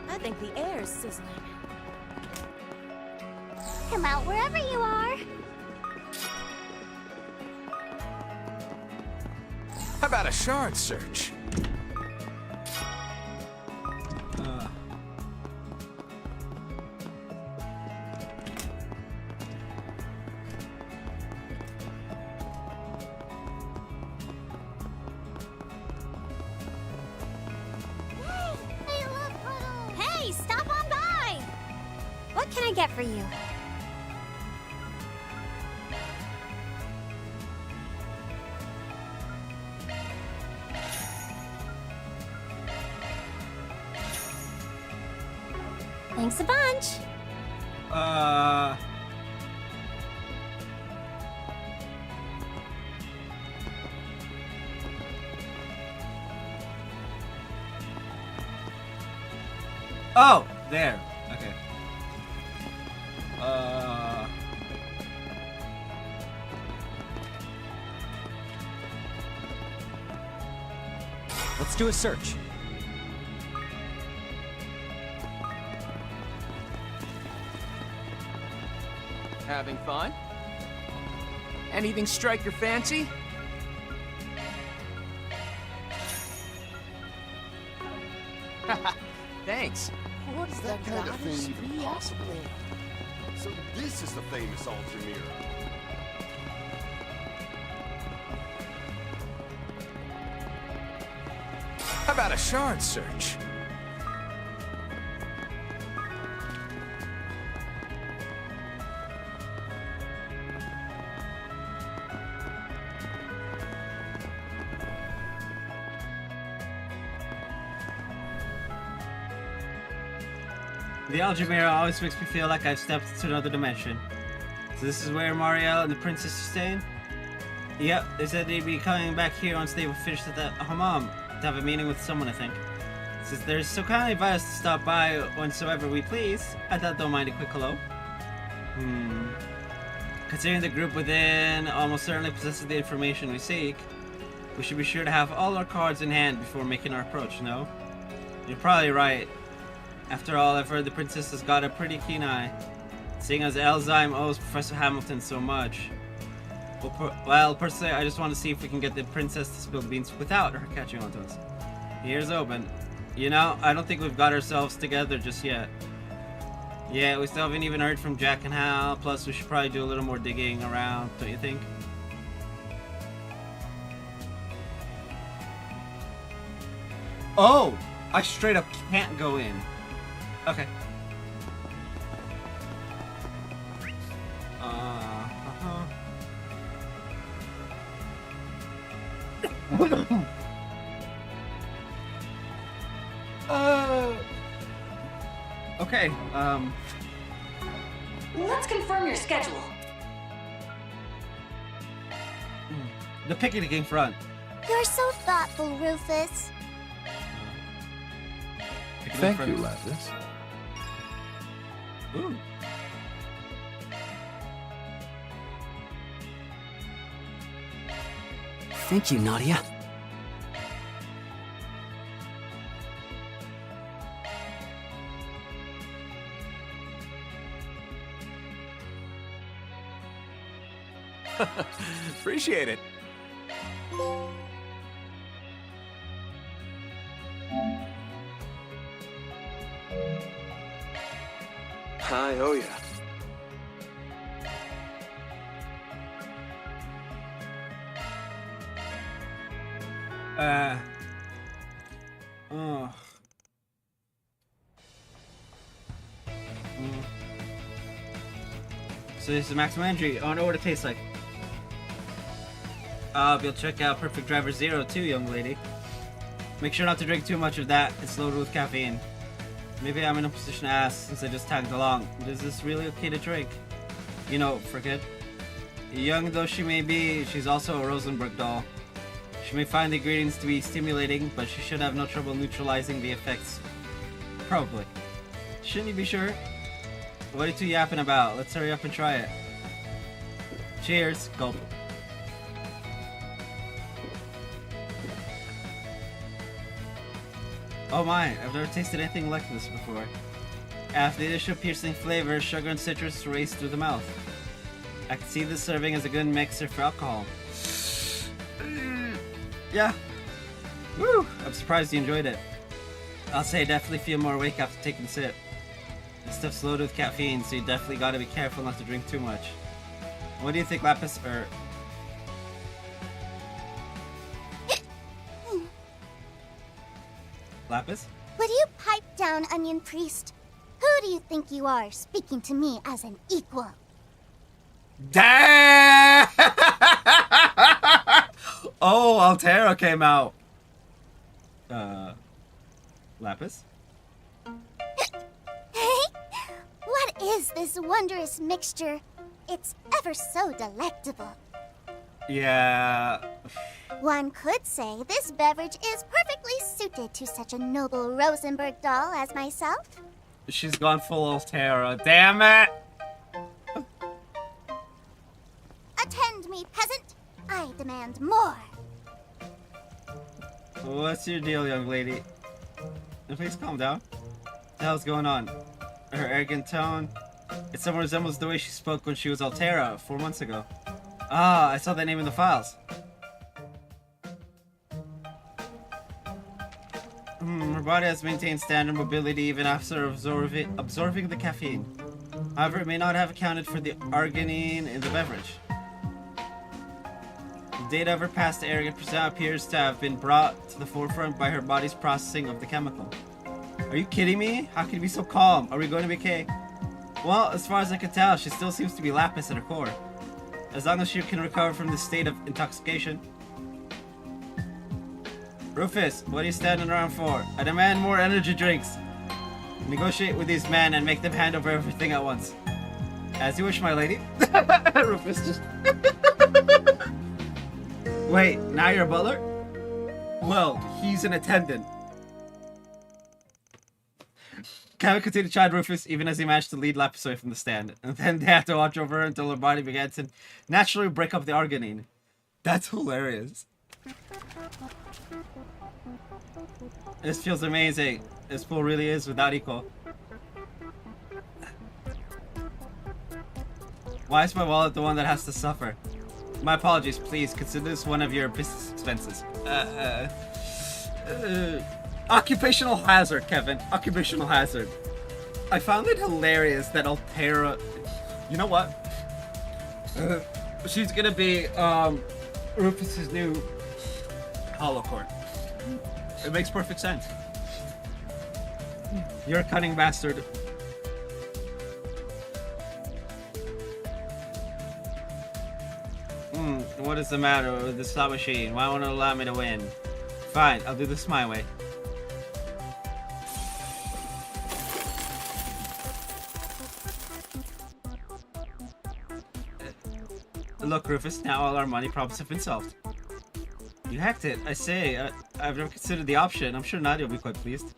I think the air's sizzling.
Come out wherever you are.
How about a shard search?
Hey, stop on by!
What can I get for you?
Thanks a bunch.
Oh, there. Okay.
Let's do a search.
Having fun? Anything strike your fancy? Thanks.
What is that kind of thing even possible? So this is the famous Zemuria.
How about a shard search?
The algae mirror always makes me feel like I've stepped into another dimension. So this is where Marielle and the princess are staying? Yep, they said they'd be coming back here once they were finished at the hammam to have a meeting with someone, I think. Since they're so kindly advised to stop by whensoever we please, I thought they'll mind a quick hello. Considering the group within almost certainly possesses the information we seek, We should be sure to have all our cards in hand before making our approach, no? You're probably right. After all, I've heard the princess has got a pretty keen eye, seeing as Elzheim owes Professor Hamilton so much. Well, personally, I just want to see if we can get the princess to spill beans without her catching on to us. The ear's open. You know, I don't think we've got ourselves together just yet. Yeah, we still haven't even heard from Jack and Hal, plus we should probably do a little more digging around, don't you think? Oh! I straight up can't go in. Okay. Okay,
Let's confirm your schedule.
the picnicking front.
You're so thoughtful, Rufus.
Thank you, Lapis.
Ooh.
Thank you, Nadia.
Appreciate it.
I owe ya.
Oh. So this is maximum energy. I wonder what it tastes like. I'll be able to check out Perfect Driver Zero too, young lady. Make sure not to drink too much of that. It's loaded with caffeine. Maybe I'm in a position to ask since I just tagged along. But is this really okay to drink? You know, forget. Young though she may be, she's also a Rosenberg doll. She may find the ingredients to be stimulating, but she should have no trouble neutralizing the effects. Probably. Shouldn't you be sure? What are you two yapping about? Let's hurry up and try it. Cheers. Gulp. Oh my, I've never tasted anything like this before. After the initial piercing flavor, sugar and citrus race through the mouth. I can see this serving as a good mixer for alcohol. Yeah. Woo! I'm surprised you enjoyed it. I'll say I definitely feel more awake after taking a sip. This stuff's loaded with caffeine, so you definitely gotta be careful not to drink too much. What do you think, Lapis? Lapis?
Would you pipe down, Onion Priest? Who do you think you are, speaking to me as an equal?
Damn! Oh, Altera came out. Lapis?
What is this wondrous mixture? It's ever so delectable.
Yeah.
One could say this beverage is perfectly suited to such a noble Rosenberg doll as myself.
She's gone full Altera. Damn it!
Attend me, peasant. I demand more.
What's your deal, young lady? Please calm down. What the hell's going on? Her arrogant tone. It somewhat resembles the way she spoke when she was Altera 4 months ago. Ah, I saw that name in the files. Her body has maintained standard mobility even after absorbing the caffeine. However, it may not have accounted for the arginine in the beverage. The data of her past arrogant persona appears to have been brought to the forefront by her body's processing of the chemical. Are you kidding me? How can you be so calm? Are we going to be okay? Well, as far as I can tell, she still seems to be Lapis at her core. As long as she can recover from this state of intoxication. Rufus, what are you standing around for? I demand more energy drinks. Negotiate with these men and make them hand over everything at once. As you wish, my lady. Rufus just... Wait, now you're a butler? Well, he's an attendant. Kevin continued to chide Rufus even as he managed to lead Lapis away from the stand. And then they had to watch over her until her body began to naturally break up the arginine. That's hilarious. This feels amazing. This pool really is without equal. Why is my wallet the one that has to suffer? My apologies, please consider this one of your business expenses. Occupational hazard, Kevin. Occupational hazard. I found it hilarious that Altera... You know what? She's gonna be Rufus's new holocore. It makes perfect sense. You're a cunning bastard. What is the matter with the slot machine? Why won't it allow me to win? Fine, I'll do this my way. Look, Rufus, now all our money problems have been solved. You hacked it, I say. I've never considered the option. I'm sure Nadia will be quite pleased.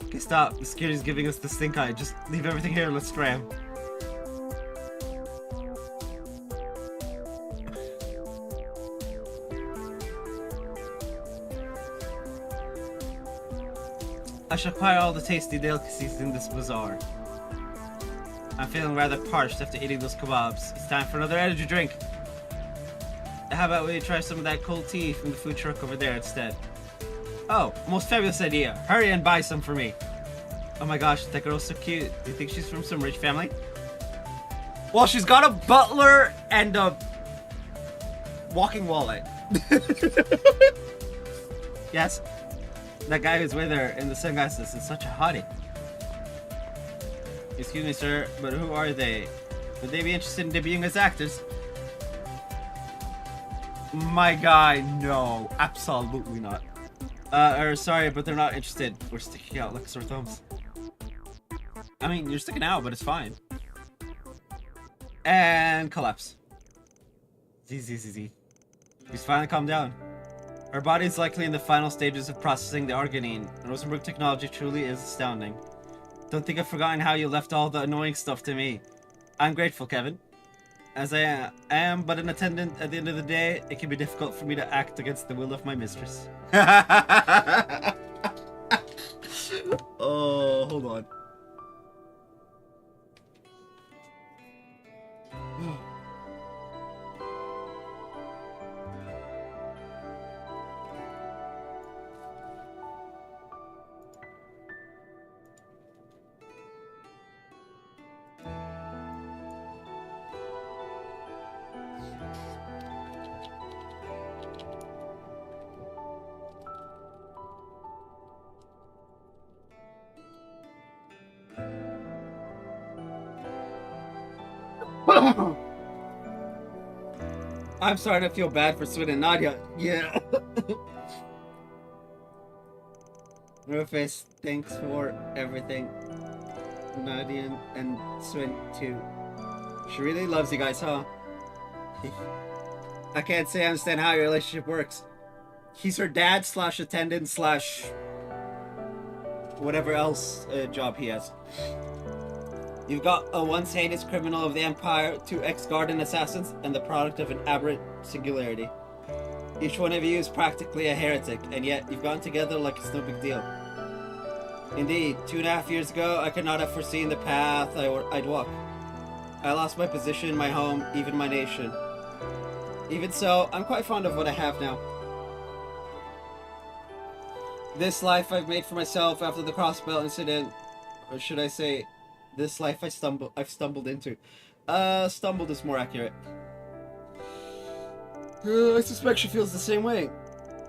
Okay, stop. The security's giving us the stink eye. Just leave everything here and let's scram. I shall acquire all the tasty delicacies in this bazaar. I'm feeling rather parched after eating those kebabs. It's time for another energy drink. How about we try some of that cold tea from the food truck over there instead? Oh, most fabulous idea. Hurry and buy some for me. Oh my gosh, that girl's so cute. Do you think she's from some rich family? Well, she's got a butler and a walking wallet. Yes. That guy who's with her in the sunglasses is such a hottie. Excuse me, sir, but who are they? Would they be interested in debuting as actors? My guy, no. Absolutely not. Sorry, but they're not interested. We're sticking out like sore thumbs. I mean, you're sticking out, but it's fine. And collapse. Z. He's finally calmed down. Our body is likely in the final stages of processing the arginine. Rosenberg technology truly is astounding. Don't think I've forgotten how you left all the annoying stuff to me. I'm grateful, Kevin. As I am but an attendant at the end of the day, it can be difficult for me to act against the will of my mistress. Oh, hold on. I'm starting to feel bad for Swin and Nadia. Yeah. Rufus, thanks for everything. Nadia and Swin too. She really loves you guys, huh? I can't say I understand how your relationship works. He's her dad / attendant / whatever else job he has. You've got a once heinous criminal of the Empire, 2 ex-Garden assassins, and the product of an aberrant singularity. Each one of you is practically a heretic, and yet you've gotten together like it's no big deal. Indeed, 2.5 years ago, I could not have foreseen the path I'd walk. I lost my position, my home, even my nation. Even so, I'm quite fond of what I have now. This life I've made for myself after the crossbelt incident, or should I say, this life I've stumbled into. Stumbled is more accurate. I suspect she feels the same way.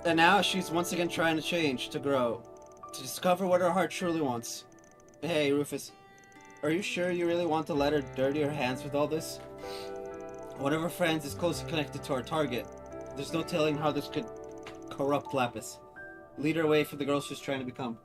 And now she's once again trying to change, to grow, to discover what her heart truly wants. Hey, Rufus, are you sure you really want to let her dirty her hands with all this? One of her friends is closely connected to our target. There's no telling how this could corrupt Lapis. Lead her away for the girl she's trying to become.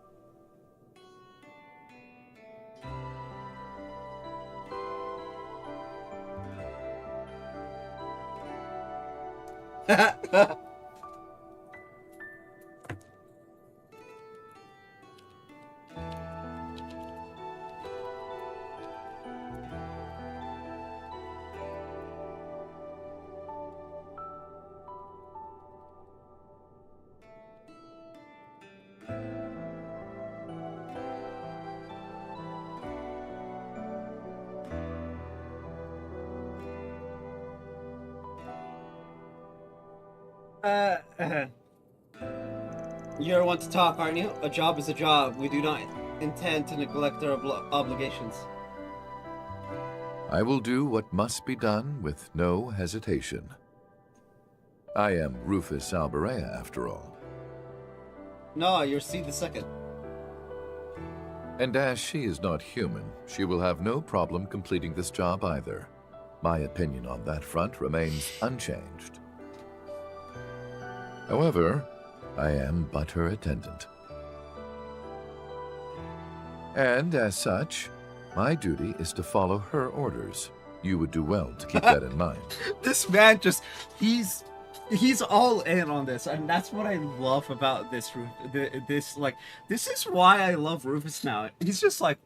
You're one to talk, aren't you? A job is a job. We do not intend to neglect our obligations.
I will do what must be done with no hesitation. I am Rufus Alberea, after all.
No, you're C the second.
And as she is not human, she will have no problem completing this job either. My opinion on that front remains unchanged. However, I am but her attendant. And as such, my duty is to follow her orders. You would do well to keep that in mind.
This man just, he's all in on this, and that's what I love about this this is why I love Rufus now. He's just like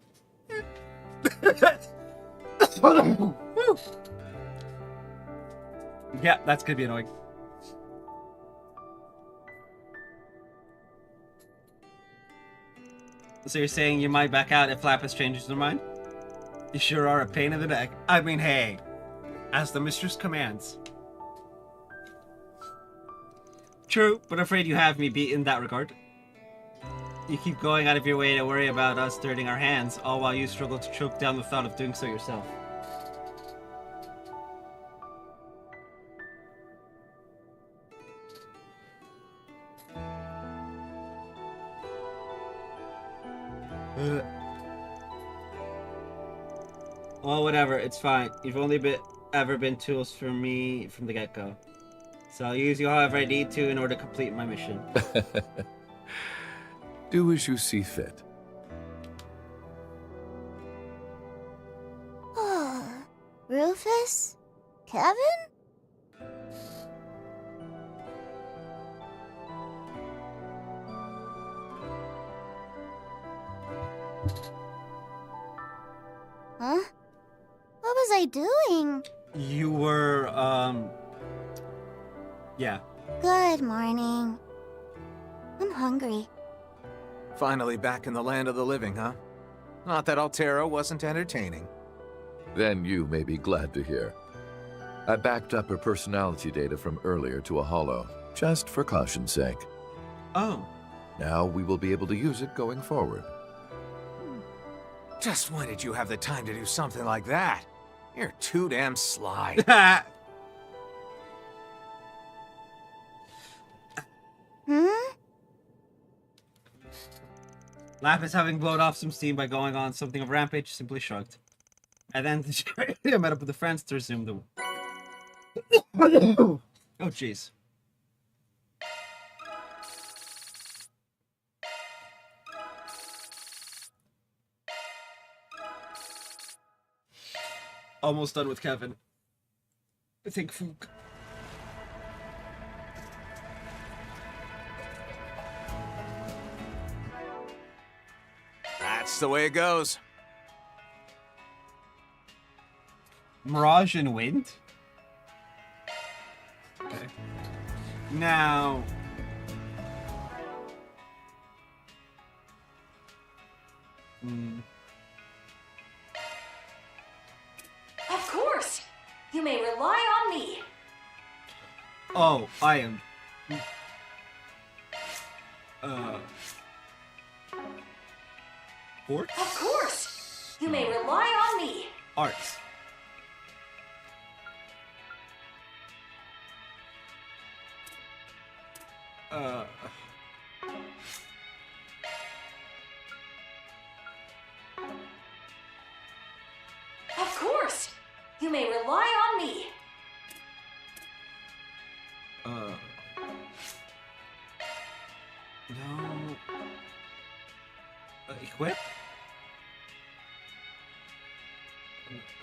yeah, that's gonna be annoying. So you're saying you might back out if Lapis changes their mind? You sure are a pain in the neck. I mean, hey, as the mistress commands. True, but afraid you have me beat in that regard. You keep going out of your way to worry about us dirtying our hands, all while you struggle to choke down the thought of doing so yourself. Well, whatever, it's fine. You've only ever been tools for me from the get-go. So I'll use you however I need to in order to complete my mission.
Do as you see fit.
Rufus? Kevin? Huh? What was I doing?
You were, yeah.
Good morning. I'm hungry.
Finally back in the land of the living, huh? Not that Altera wasn't entertaining.
Then you may be glad to hear. I backed up her personality data from earlier to a holo, just for caution's sake.
Oh.
Now we will be able to use it going forward.
Just when did you have the time to do something like that? You're too damn sly.
Lapis, having blown off some steam by going on something of rampage, simply shrugged. And then I met up with the friends to resume the... Oh, jeez. Almost done with Kevin. I think Fook.
That's the way it goes.
Mirage and wind? Okay. Now...
Of course! You may rely on me.
Oh, I am... Sports?
Of course! You may rely on me.
Arts.
Of course! You may rely on me.
No... equip?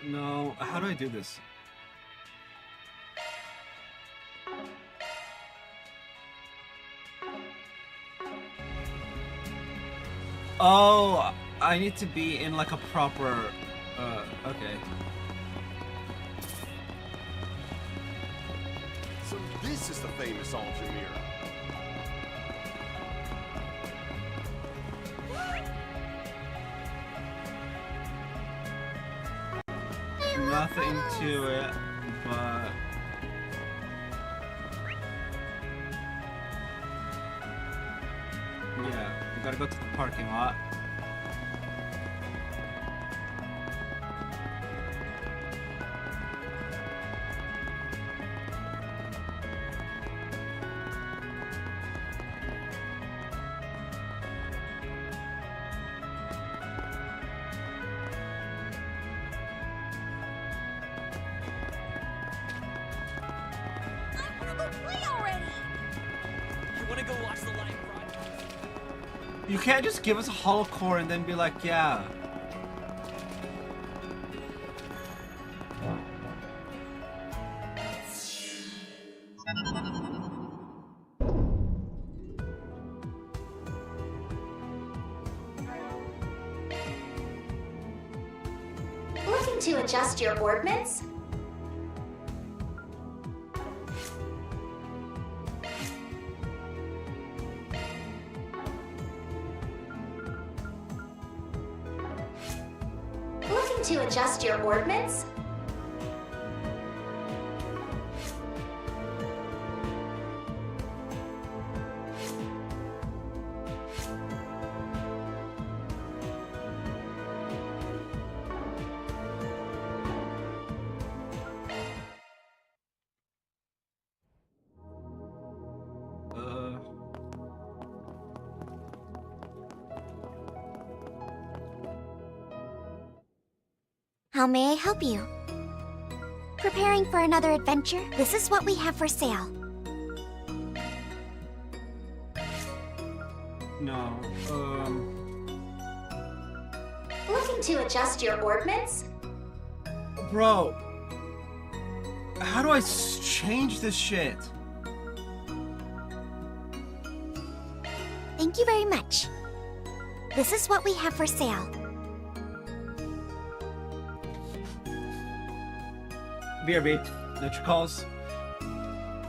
No, how do I do this? Oh, I need to be in like a proper, okay.
So this is the famous Zemuria.
Nothing to it, but... Yeah, we gotta go to the parking lot. You can't just give us a hollow core and then be like, yeah.
Looking to adjust your ordnance? Looking to adjust your ordnance? How may I help you? Preparing for another adventure? This is what we have for sale.
No,
Looking to adjust your ordnance?
Bro. How do I change this shit?
Thank you very much. This is what we have for sale.
BRB, that's your calls.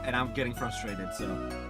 And I'm getting frustrated, so.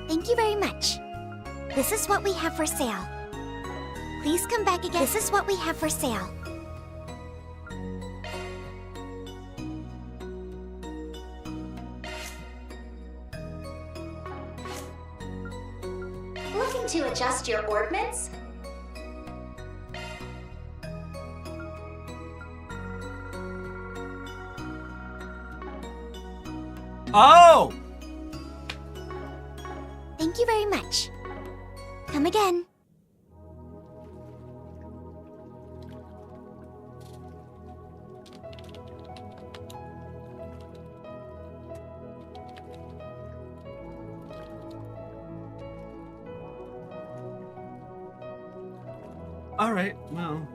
Thank you very much. This is what we have for sale. Please come back again. This is what we have for sale.
Looking to adjust your ordnance?
Oh!
Thank you very much. Come again.
Alright, well.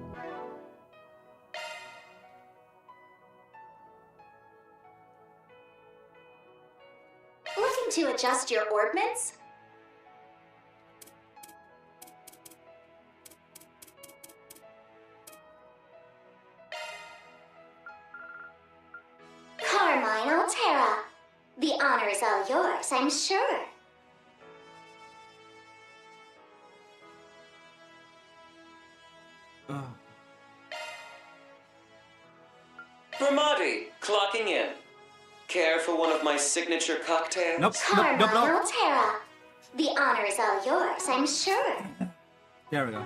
Looking to adjust your ordnance? Carmine Altera. The honor is all yours, I'm sure.
Bramati, clocking in. Care for one of my signature cocktails?
Nope,
Carmine Altera. The honor is all yours, I'm sure.
There we go.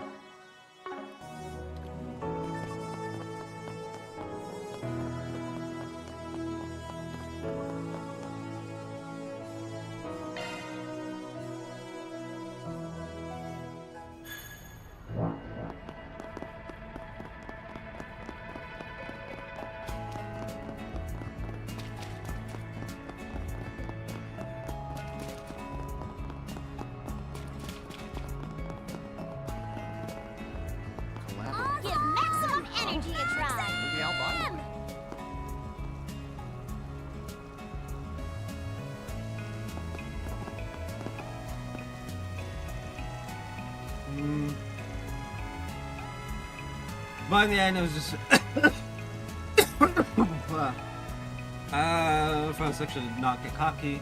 Give maximum energy a try.
By the end, it was just. From section did not get cocky.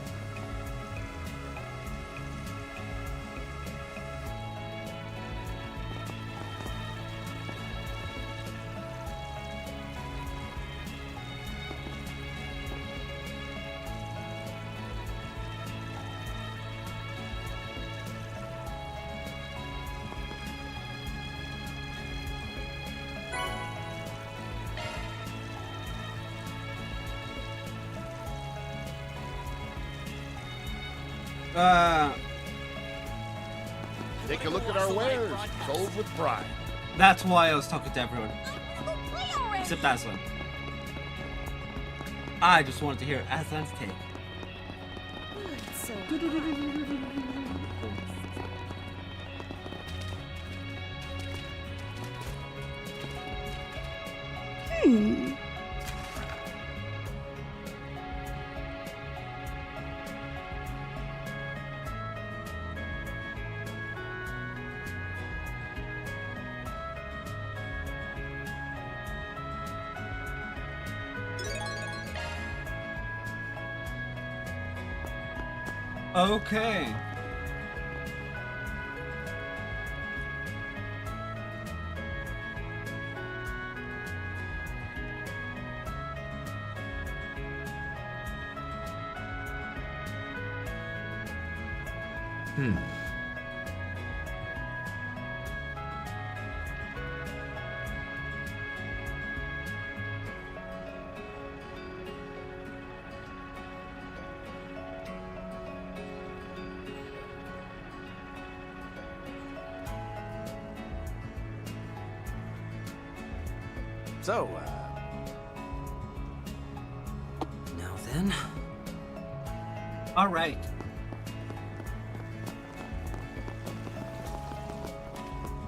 Take a look at our wares, sold with pride.
That's why I was talking to everyone. Except Aslan. I just wanted to hear Aslan's take. Okay.
So,
Now then.
All right.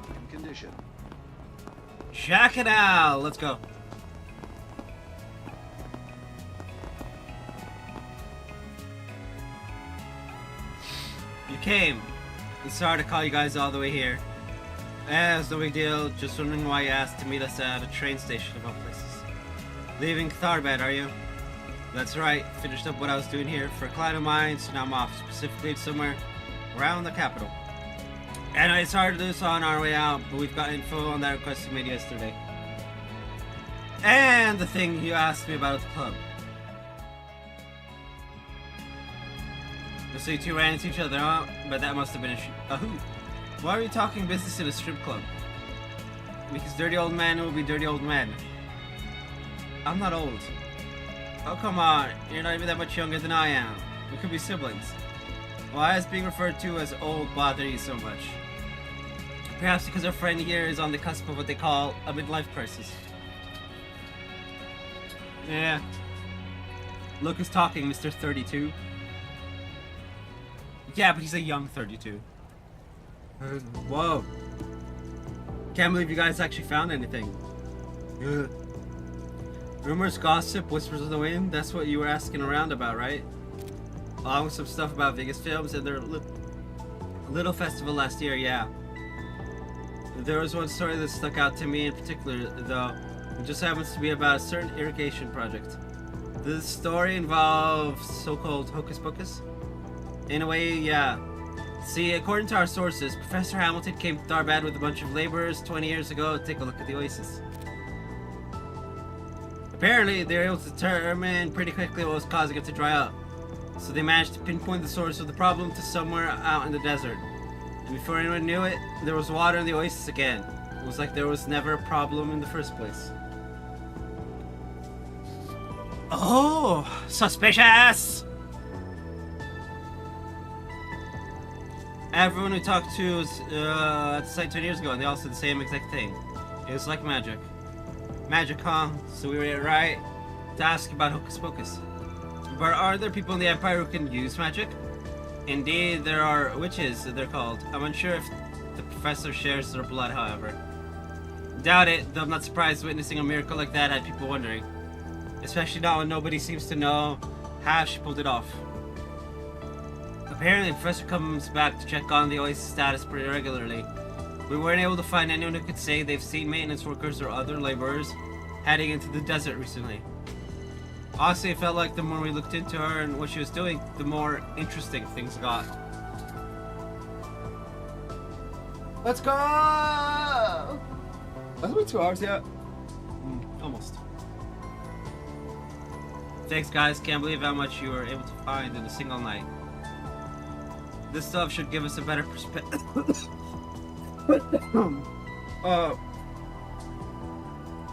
In condition.
Jack and Al, let's go. You came. It's sorry to call you guys all the way here. It's no big deal. Just wondering why you asked to meet us at a train station of all places. Leaving Tharbed, are you? That's right. Finished up what I was doing here for a client of mine, so now I'm off specifically to somewhere around the capital. And it's hard to do so on our way out, but we've got info on that request you made yesterday. And the thing you asked me about at the club. So you two ran into each other, huh? But that must have been a hoot. Why are you talking business in a strip club? Because dirty old men will be dirty old men. I'm not old. Oh, come on. You're not even that much younger than I am. We could be siblings. Why is being referred to as old bother you so much? Perhaps because our friend here is on the cusp of what they call a midlife crisis. Yeah. Look who's talking, Mr. 32. Yeah, but he's a young 32. Whoa. Can't believe you guys actually found anything. Ugh. Rumors, gossip, whispers of the wind, that's what you were asking around about, right? Along with some stuff about Vegas films and their little festival last year, yeah. There was one story that stuck out to me in particular, though. It just happens to be about a certain irrigation project. This story involves so-called hocus pocus. In a way, yeah. See, according to our sources, Professor Hamilton came to Darbad with a bunch of laborers 20 years ago to take a look at the oasis. Apparently, they were able to determine pretty quickly what was causing it to dry up. So they managed to pinpoint the source of the problem to somewhere out in the desert. And before anyone knew it, there was water in the oasis again. It was like there was never a problem in the first place. Oh, suspicious! Everyone we talked to was at the site 20 years ago, and they all said the same exact thing. It was like magic. Magic, huh? So we were right to ask about hocus pocus. But are there people in the Empire who can use magic? Indeed, there are witches, they're called. I'm unsure if the professor shares their blood, however. Doubt it, though I'm not surprised witnessing a miracle like that had people wondering. Especially now when nobody seems to know how she pulled it off. Apparently, the professor comes back to check on the oasis status pretty regularly. We weren't able to find anyone who could say they've seen maintenance workers or other laborers heading into the desert recently. Honestly, it felt like the more we looked into her and what she was doing, the more interesting things got. Let's go! Has it been 2 hours yet? Almost. Thanks, guys. Can't believe how much you were able to find in a single night. This stuff should give us a better perspective.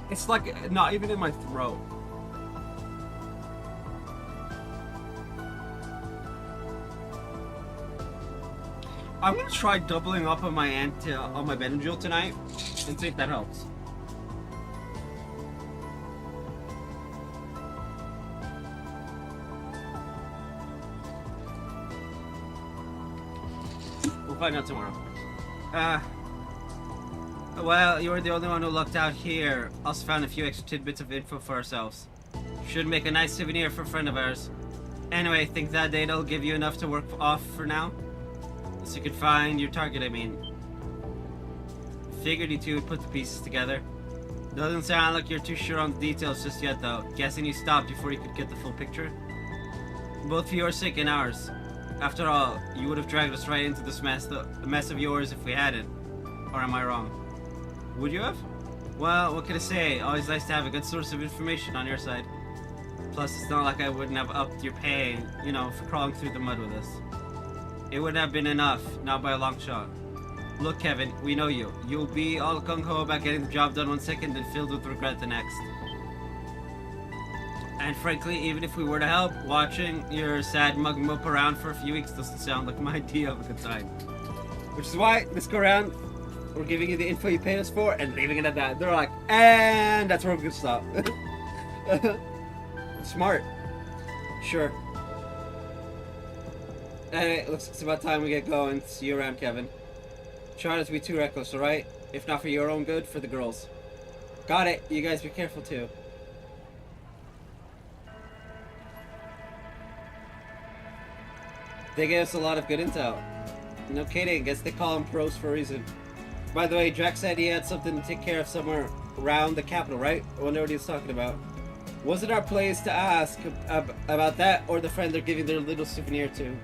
It's like not even in my throat. I'm gonna try doubling up on my on my Benadryl tonight and see if that helps. We'll find out tomorrow. Well, you were the only one who lucked out here. Also found a few extra tidbits of info for ourselves. Should make a nice souvenir for a friend of ours. Anyway, think that data'll give you enough to work off for now? So you could find your target, I mean. Figured you two would put the pieces together. Doesn't sound like you're too sure on the details just yet, though. Guessing you stopped before you could get the full picture? Both for your sake and ours. After all, you would have dragged us right into this mess, the mess of yours, if we hadn't. Or am I wrong? Would you have? Well, what can I say? Always nice to have a good source of information on your side. Plus, it's not like I wouldn't have upped your pay, you know, for crawling through the mud with us. It wouldn't have been enough, not by a long shot. Look, Kevin, we know you. You'll be all gung-ho about getting the job done one second and filled with regret the next. And frankly, even if we were to help, watching your sad mug mope around for a few weeks doesn't sound like my idea of a good time. Which is why, this go around, we're giving you the info you paid us for and leaving it at that. They're like, and that's where we're gonna stop. Smart. Sure. Anyway, looks like it's about time we get going. See you around, Kevin. Try not to be too reckless, alright? If not for your own good, for the girls. Got it. You guys be careful too. They gave us a lot of good intel. No kidding, guess they call them pros for a reason. By the way, Drax said he had something to take care of somewhere around the capital, right? I wonder what he was talking about. Was it our place to ask about that, or the friend they're giving their little souvenir to?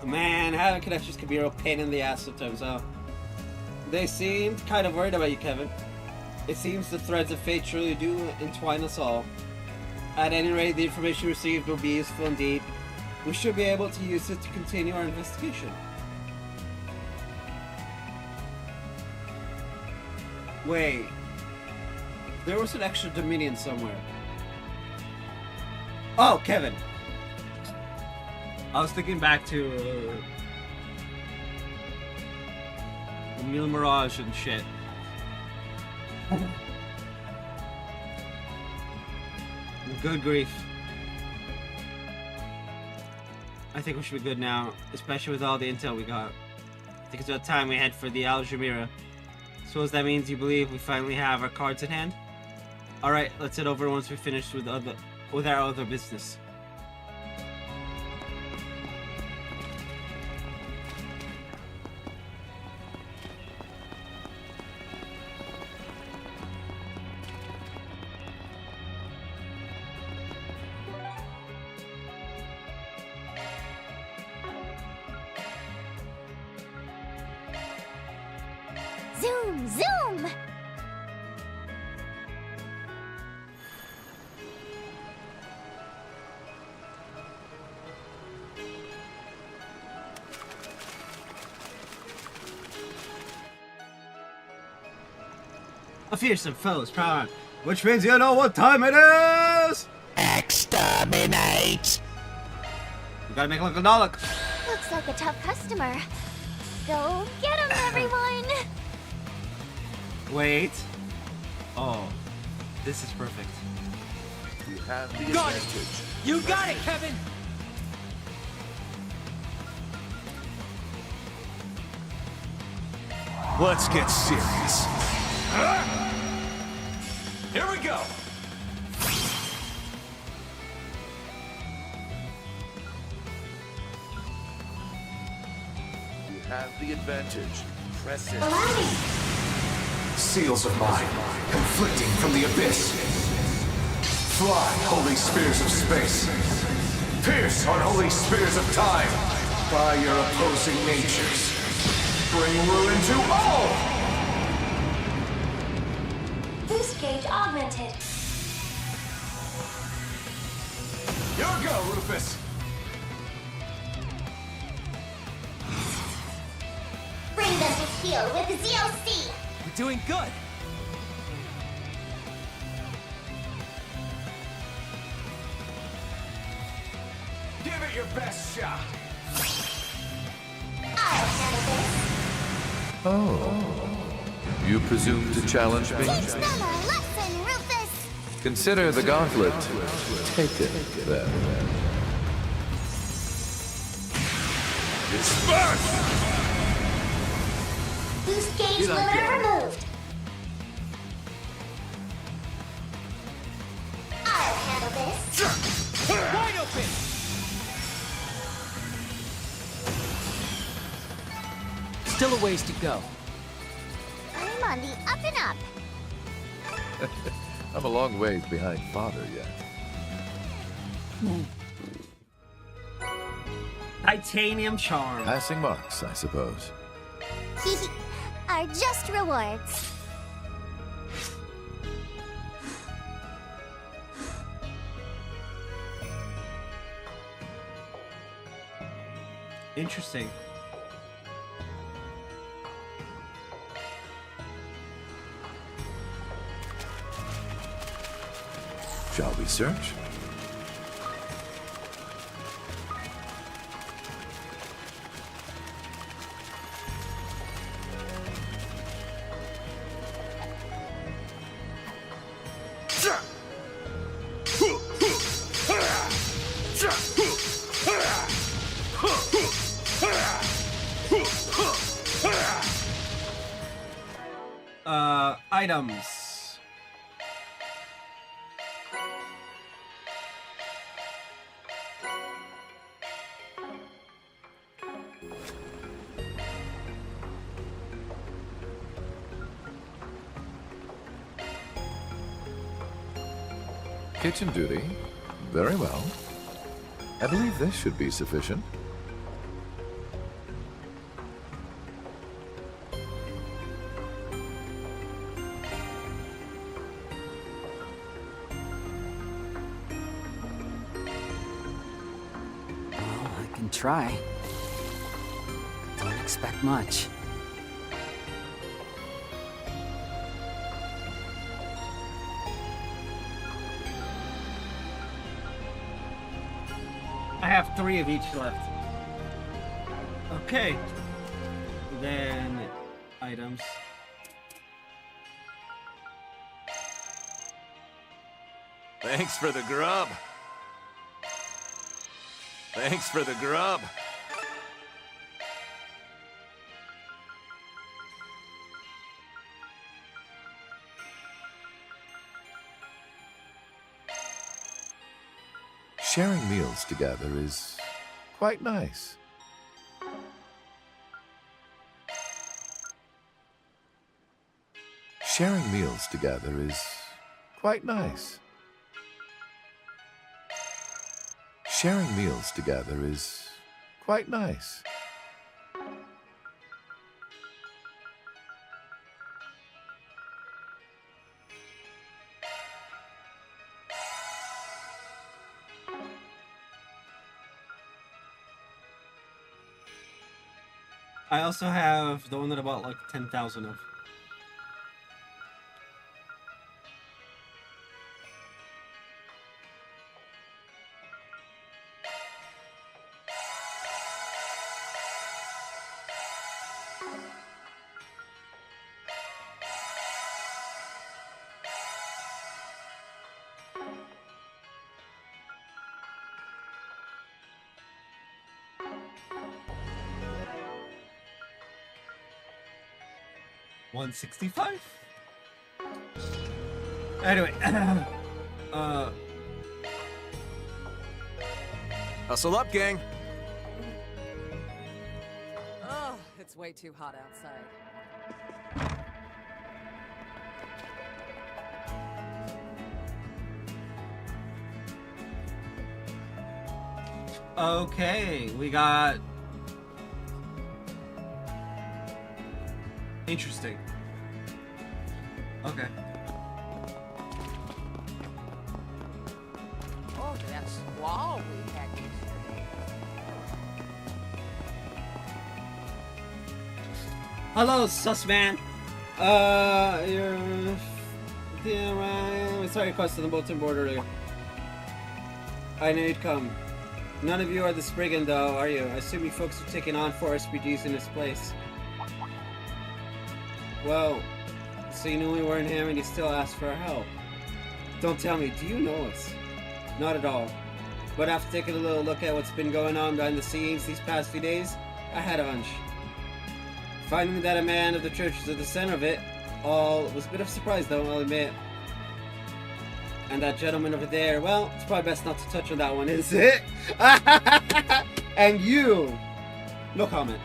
Man, having connections can be a real pain in the ass sometimes, huh? They seemed kind of worried about you, Kevin. It seems the threads of fate truly do entwine us all. At any rate, the information received will be useful indeed. We should be able to use it to continue our investigation. Wait. There was an extra Dominion somewhere. Oh, Kevin! I was thinking back to Emil Mirage and shit. Good grief. I think we should be good now, especially with all the intel we got. I think it's about time we head for the Zemuria. Suppose that means you believe we finally have our cards in hand? Alright, let's head over once we're finished with our other business.
Zoom, zoom!
A fearsome foe's power, which means you know what time it is! Exterminate! You gotta make it look a Dalek.
Looks like a tough customer. Go get him, everyone!
Wait. Oh, this is perfect.
You have the
Got it.
advantage.
You got it, Kevin!
Let's get serious. Here we go.
You have the advantage. Press it.
Seals of mine, conflicting from the abyss. Fly, holy spears of space. Pierce, unholy spears of time. By your opposing natures. Bring ruin to all!
Boost gauge augmented.
Your go, Rufus.
Bring them to heel with ZOC.
We're doing good.
Give it your best shot.
I'll handle this.
Oh. You presume to challenge me?
Teach them a lesson, Rufus!
Consider the gauntlet. Take it, then.
Disperse!
Boost gauge limiter removed. I'll handle this.
Wide open! Still a ways to go.
I'm on the up and up.
I'm a long ways behind Father yet.
Titanium charm.
Passing marks, I suppose.
Are just rewards.
Interesting.
Shall we search?
Items.
Kitchen duty. Very well. I believe this should be sufficient.
can try. Don't expect much.
I have 3 of each left. Okay. Then items.
Thanks for the grub. Thanks for the grub.
Sharing meals together is quite nice. Sharing meals together is quite nice. Sharing meals together is quite nice.
I also have the one that I bought like 10,000 of. $165. Anyway,
Hustle up, gang.
Oh, it's way too hot outside.
okay, we got interesting. Okay.
Oh, that squall we had yesterday.
Hello, Sussman. You're... Yeah, right. We saw your quest on the bulletin board earlier. I know you'd come. None of you are the Spriggan, though, are you? I assume you folks are taking on 4 SPGs in this place. Well, so you knew we weren't him and you still asked for our help. Don't tell me, do you know us? Not at all. But after taking a little look at what's been going on behind the scenes these past few days, I had a hunch. Finding that a man of the church was at the center of it all was a bit of a surprise, though, I'll admit. And that gentleman over there, well, it's probably best not to touch on that one, is it? And you! No comment.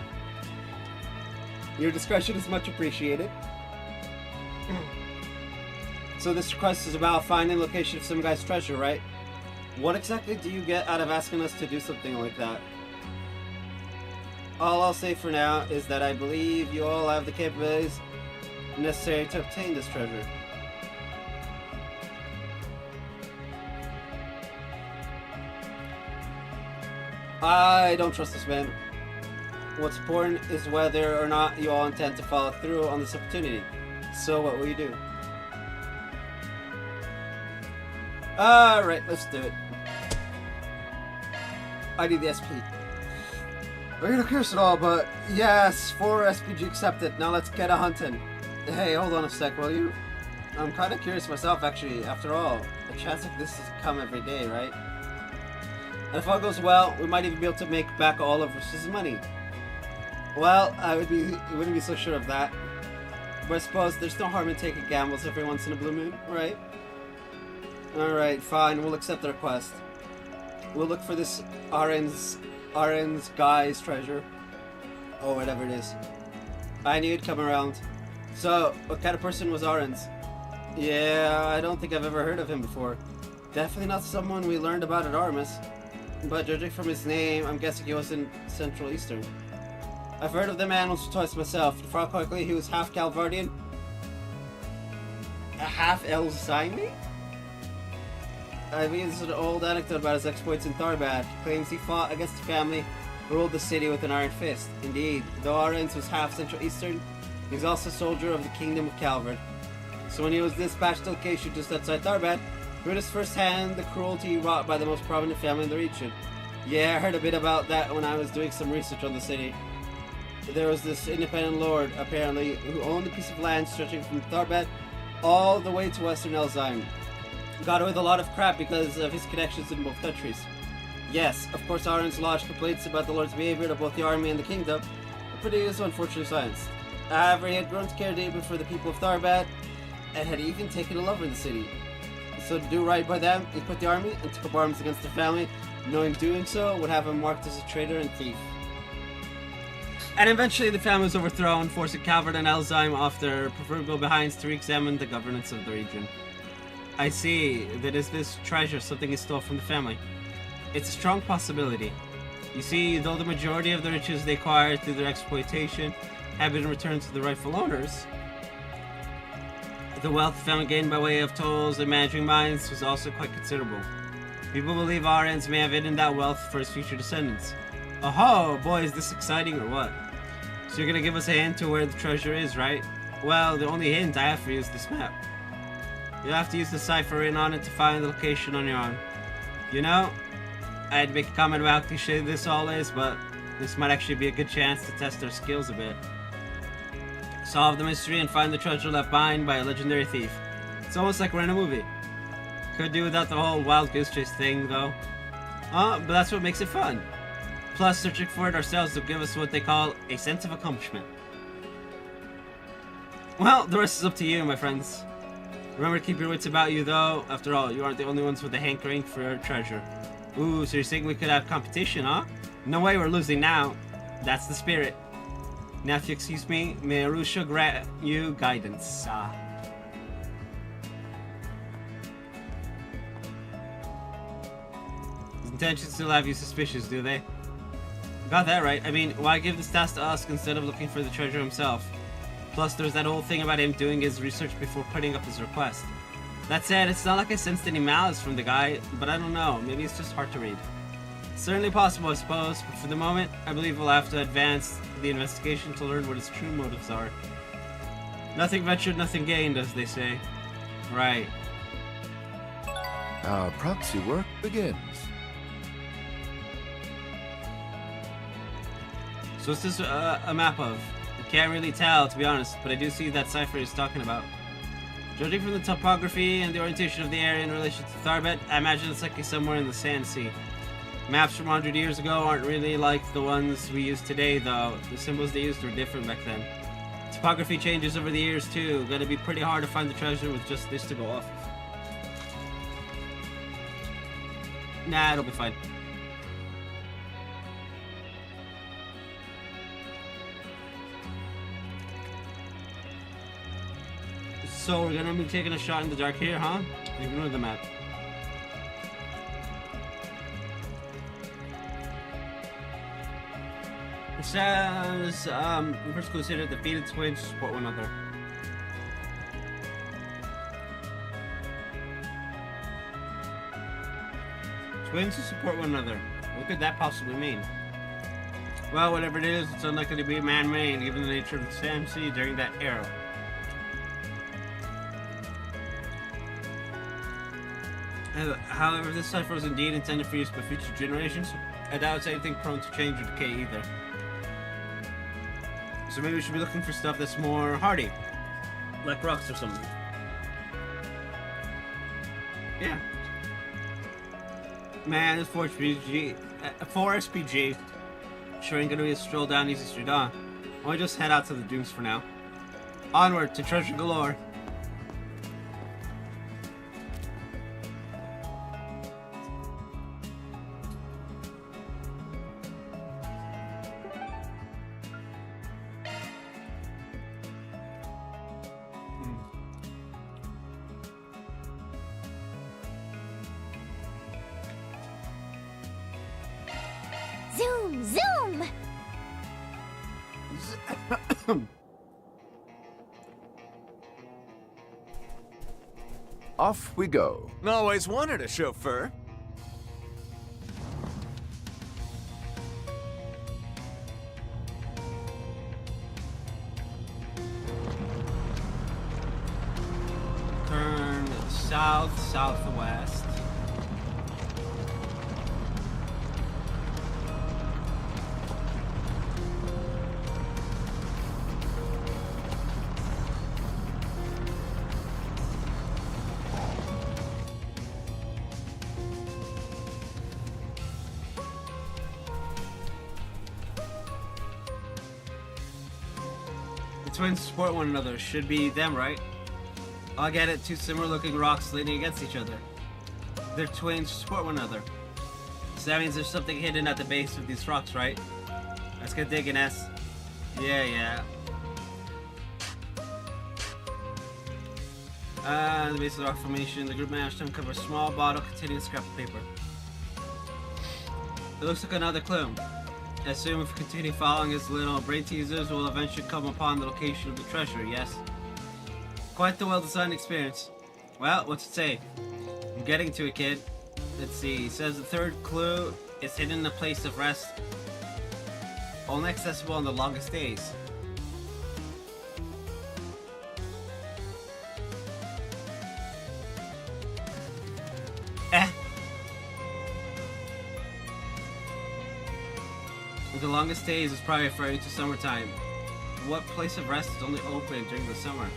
Your discretion is much appreciated. So this quest is about finding the location of some guy's treasure, right? What exactly do you get out of asking us to do something like that? All I'll say for now is that I believe you all have the capabilities necessary to obtain this treasure. I don't trust this man. What's important is whether or not you all intend to follow through on this opportunity. So what will you do? Alright, let's do it. I need the SP. We're gonna curse it all, but yes, 4 SPG accepted. Now let's get a hunting. Hey, hold on a sec, will you? I'm kind of curious myself, actually. After all, a chance like this has come every day, right? And if all goes well, we might even be able to make back all of Russ's money. Well, I wouldn't be so sure of that. But I suppose there's no harm in taking gambles every once in a blue moon, right? Alright, fine, we'll accept the request. We'll look for this Aren's guy's treasure. Or whatever it is. I knew it'd come around. So, what kind of person was Aren's? Yeah, I don't think I've ever heard of him before. Definitely not someone we learned about at Artemis. But judging from his name, I'm guessing he was in Central Eastern. I've heard of the man once or twice myself. To recall correctly, he was half Calvardian, a half Elzimi? I mean, this is an old anecdote about his exploits in Tharbad. He claims he fought against the family who ruled the city with an iron fist. Indeed, though Arends was half Central Eastern, he was also a soldier of the Kingdom of Calvard. So when he was dispatched to a location just outside Tharbad, he witnessed firsthand the cruelty wrought by the most prominent family in the region. Yeah, I heard a bit about that when I was doing some research on the city. There was this independent lord, apparently, who owned a piece of land stretching from Tharbad all the way to western Elzheim. Got away with a lot of crap because of his connections in both countries. Yes, of course Arends lodged complaints about the lord's behavior to both the army and the kingdom, but it is unfortunately silenced. However, he had grown to care deeply for the people of Tharbad, and had even taken a lover in the city. So to do right by them, he quit the army and took up arms against the family, knowing doing so would have him marked as a traitor and thief. And eventually the family was overthrown, forcing Calvard and Elzheim off their proverbial behinds to re-examine the governance of the region. I see. That is this treasure something he stole from the family. It's a strong possibility. You see, though the majority of the riches they acquired through their exploitation have been returned to the rightful owners, the wealth the family gained by way of tolls and managing mines was also quite considerable. People believe Arends may have hidden that wealth for his future descendants. Oh, boy, is this exciting or what? So you're gonna give us a hint to where the treasure is, right? Well, the only hint I have for you is this map. You'll have to use the cipher written on it to find the location on your own. You know, I'd make a comment about how cliche this all is, but this might actually be a good chance to test our skills a bit. Solve the mystery and find the treasure left behind by a legendary thief. It's almost like we're in a movie. Could do without the whole wild goose chase thing, though. But that's what makes it fun. Plus, searching for it ourselves will give us what they call a sense of accomplishment. Well, the rest is up to you, my friends. Remember to keep your wits about you, though. After all, you aren't the only ones with a hankering for your treasure. Ooh, so you're saying we could have competition, huh? No way we're losing now. That's the spirit. Now, if you excuse me, may Arusha grant you guidance. His intentions still have you suspicious, do they? Got that right. I mean, why give this task to us instead of looking for the treasure himself? Plus, there's that whole thing about him doing his research before putting up his request. That said, it's not like I sensed any malice from the guy, but I don't know. Maybe it's just hard to read. It's certainly possible, I suppose, but for the moment, I believe we'll have to advance the investigation to learn what his true motives are. Nothing ventured, nothing gained, as they say. Right.
Our proxy work begins.
So what's this a map of? I can't really tell, to be honest, but I do see that cipher he's talking about. Judging from the topography and the orientation of the area in relation to Tharbad, I imagine it's likely somewhere in the Sand Sea. Maps from 100 years ago aren't really like the ones we use today, though. The symbols they used were different back then. Topography changes over the years, too. Gonna be pretty hard to find the treasure with just this to go off of. Nah, it'll be fine. So we're gonna be taking a shot in the dark here, huh? Ignore the map. It says, we first consider defeated twins to support one another. Twins to support one another. What could that possibly mean? Well, whatever it is, it's unlikely to be man-made given the nature of the Sand Sea during that era. However, this cipher was indeed intended for use by future generations. I doubt it's anything prone to change or decay either. So maybe we should be looking for stuff that's more hardy. Like rocks or something. Yeah. Man, this 4SPG sure ain't gonna be a stroll down easy street, huh? Why don't we just head out to the dunes for now? Onward to treasure galore.
Zoom, zoom!
Off we go.
Always wanted a chauffeur.
southwest. The twins support one another. Should be them, right? I'll get it. Two similar looking rocks leaning against each other. They're twins support one another. So that means there's something hidden at the base of these rocks, right? Let's get digging, S. Yeah. The base of the rock formation, the group managed to uncover a small bottle containing a scrap of paper. It looks like another clue. I assume if we continue following his little brain teasers, we'll eventually come upon the location of the treasure, yes? Quite the well-designed experience. Well, what's it say? I'm getting to it, kid. Let's see. It says the third clue is hidden in a place of rest, only accessible on the longest days. The longest days is probably referring to summertime. What place of rest is only open during the summer?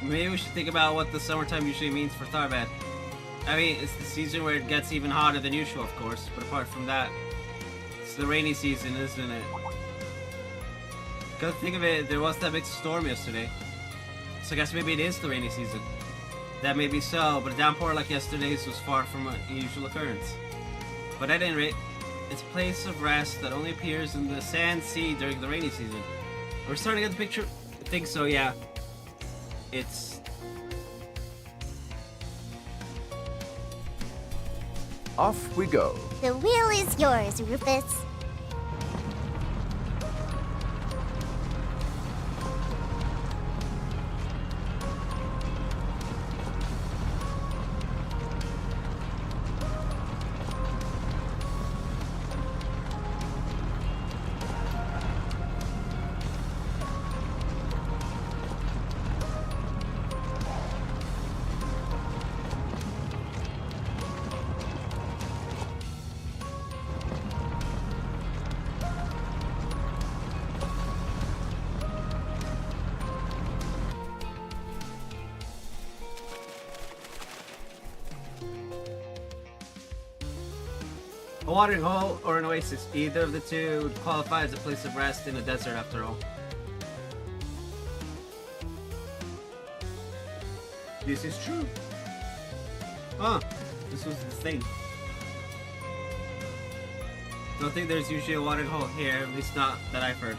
Maybe we should think about what the summertime usually means for Tharbad. I mean, it's the season where it gets even hotter than usual, of course, but apart from that, it's the rainy season, isn't it? Come to think of it, there was that big storm yesterday. So I guess maybe it is the rainy season. That may be so, but a downpour like yesterday's was far from an unusual occurrence. But at any rate, it's a place of rest that only appears in the sand sea during the rainy season. We're starting to get the picture? I think so, yeah. It's...
Off we go.
The wheel is yours, Rufus.
A watering hole or an oasis, either of the two would qualify as a place of rest in a desert after all. This is true. Huh, this was the thing. Don't think there's usually a watering hole here, at least not that I've heard.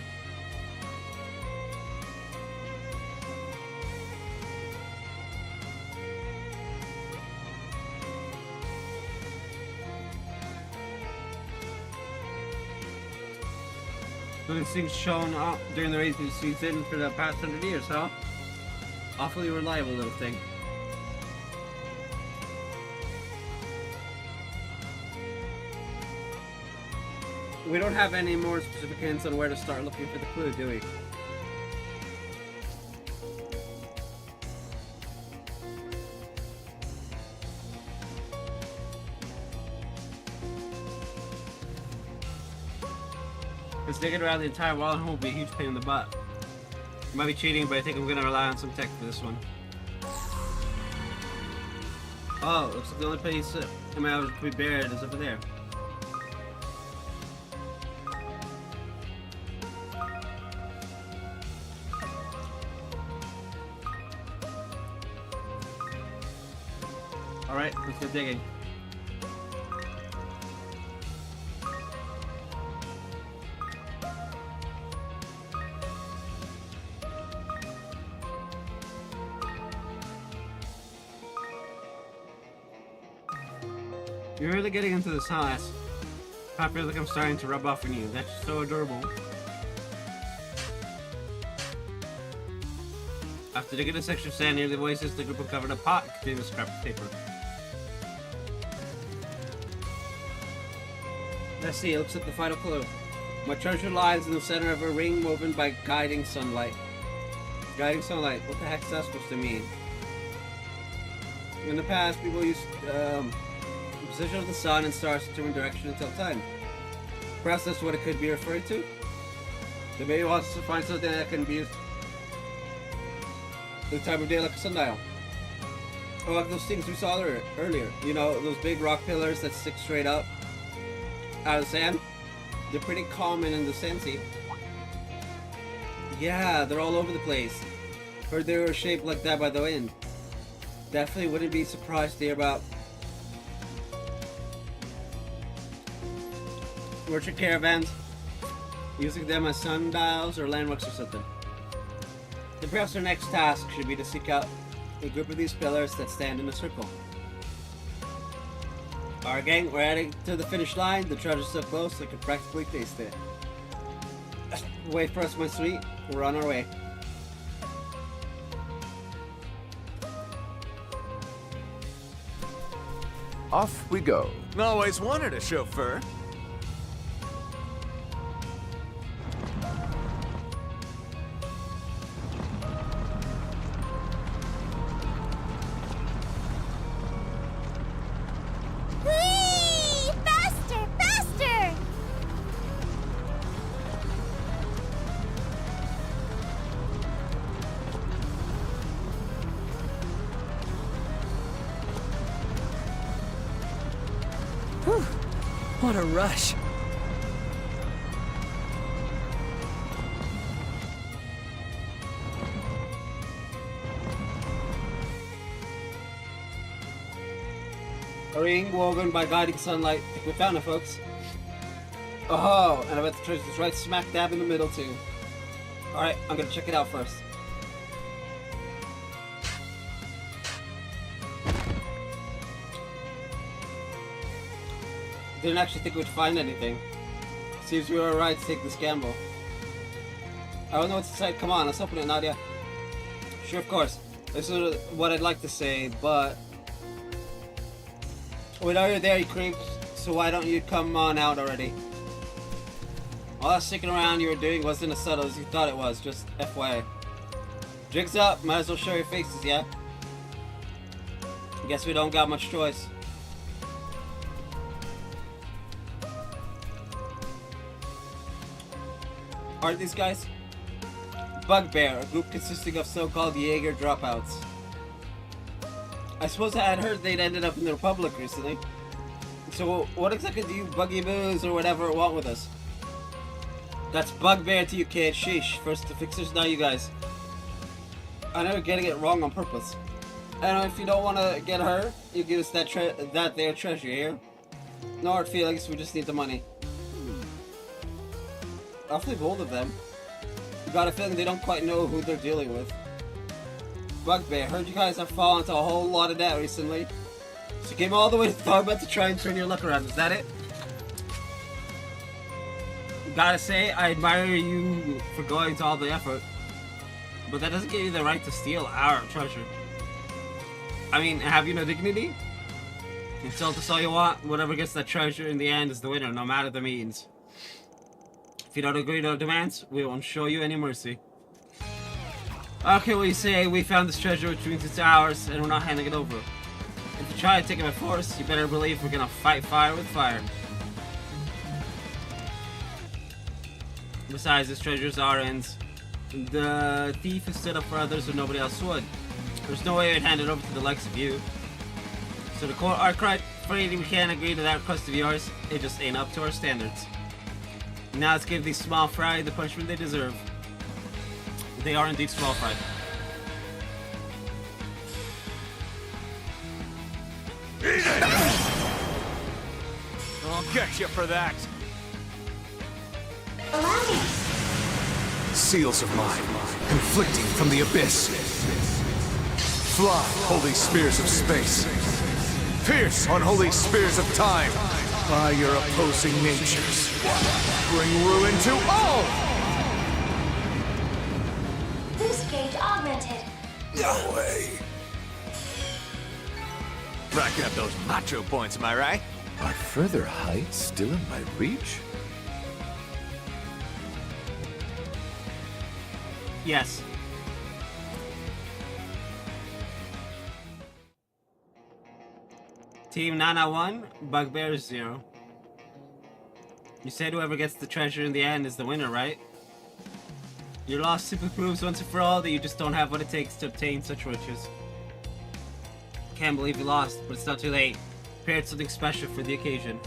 So this thing's shown up during the rainy season for the past 100 years, huh? Awfully reliable little thing. We don't have any more specific hints on where to start looking for the clue, do we? Because digging around the entire wall and hole would be a huge pain in the butt. It might be cheating, but I think I'm going to rely on some tech for this one. Oh, looks like the only place in my house could be buried is over there. Alright, let's go digging. You're really getting into this, huh, ass? I feel like I'm starting to rub off on you. That's so adorable. After digging this extra sand near the oasis, the group uncovered a pot containing a scrap of paper. Let's see, it looks like the final clue. My treasure lies in the center of a ring woven by guiding sunlight. Guiding sunlight, what the heck's that supposed to mean? In the past, people used the position of the sun and stars to determine direction and tell time. Perhaps that's what it could be referring to. They maybe wants to find something that can be used the time of day like a sundial. Or like those things we saw earlier. You know, those big rock pillars that stick straight up out of the sand. They're pretty common in the sand sea. Yeah, they're all over the place. Heard they were shaped like that by the wind. Definitely wouldn't be surprised to hear about merchant caravans using them as sundials or landmarks or something. Then perhaps our next task should be to seek out a group of these pillars that stand in a circle. Alright gang, we're heading to the finish line. The treasure's so close I can practically taste it. Wait for us, my sweet. We're on our way.
Off we go.
Always wanted a chauffeur.
Whee! Faster, faster!
Whew. What a rush.
Hurrying, woven by guiding sunlight. I think we found it, folks. Oh, and I bet the treasure's right smack dab in the middle, too. Alright, I'm gonna check it out first. Didn't actually think we'd find anything. Seems we were right to take this gamble. I don't know what's inside. Come on, let's open it, Nadia. Sure, of course. This is what I'd like to say, but we know you're there, you creeps, so why don't you come on out already? All that sticking around you were doing wasn't as subtle as you thought it was, just FYI. Jigs up, might as well show your faces, yeah? Guess we don't got much choice. Aren't these guys? Bugbear, a group consisting of so-called Jaeger dropouts. I suppose I had heard they'd ended up in the Republic recently. So what exactly do you buggy boos or whatever want with us? That's Bugbear to you, kid. Sheesh. First the fixers, now you guys. I know you're getting it wrong on purpose. I know if you don't want to get her, you give us that there treasure here. No hard feelings, we just need the money. Awfully bold of them. Got a feeling they don't quite know who they're dealing with. Bugbear, heard you guys have fallen into a whole lot of debt recently. So you came all the way to Thorbat to try and turn your luck around, is that it? Gotta say, I admire you for going to all the effort. But that doesn't give you the right to steal our treasure. I mean, have you no dignity? Insult us all you want, whatever gets that treasure in the end is the winner, no matter the means. If you don't agree to our demands, we won't show you any mercy. Okay, well you say we found this treasure, which means it's ours, and we're not handing it over. If you try to take it by force, you better believe we're gonna fight fire with fire. Besides, this treasure's our ends. The thief has stood up for others when nobody else would. There's no way we'd hand it over to the likes of you. So the court are quite afraid we can't agree to that request of yours. It just ain't up to our standards. Now let's give these small fry the punishment they deserve. They are indeed small fry.
Eat it! I'll get you for that.
Seals of mine, conflicting from the abyss. Fly, holy spears of space. Pierce, unholy spears of time. By your opposing natures. Bring ruin to all!
Boost gauge augmented.
No way.
Racking up those macho points, am I right?
Are further heights still in my reach?
Yes. Team Nana 1, Bugbear 0. You said whoever gets the treasure in the end is the winner, right? Your loss simply proves once and for all that you just don't have what it takes to obtain such riches. Can't believe you lost, but it's not too late. Prepared something special for the occasion.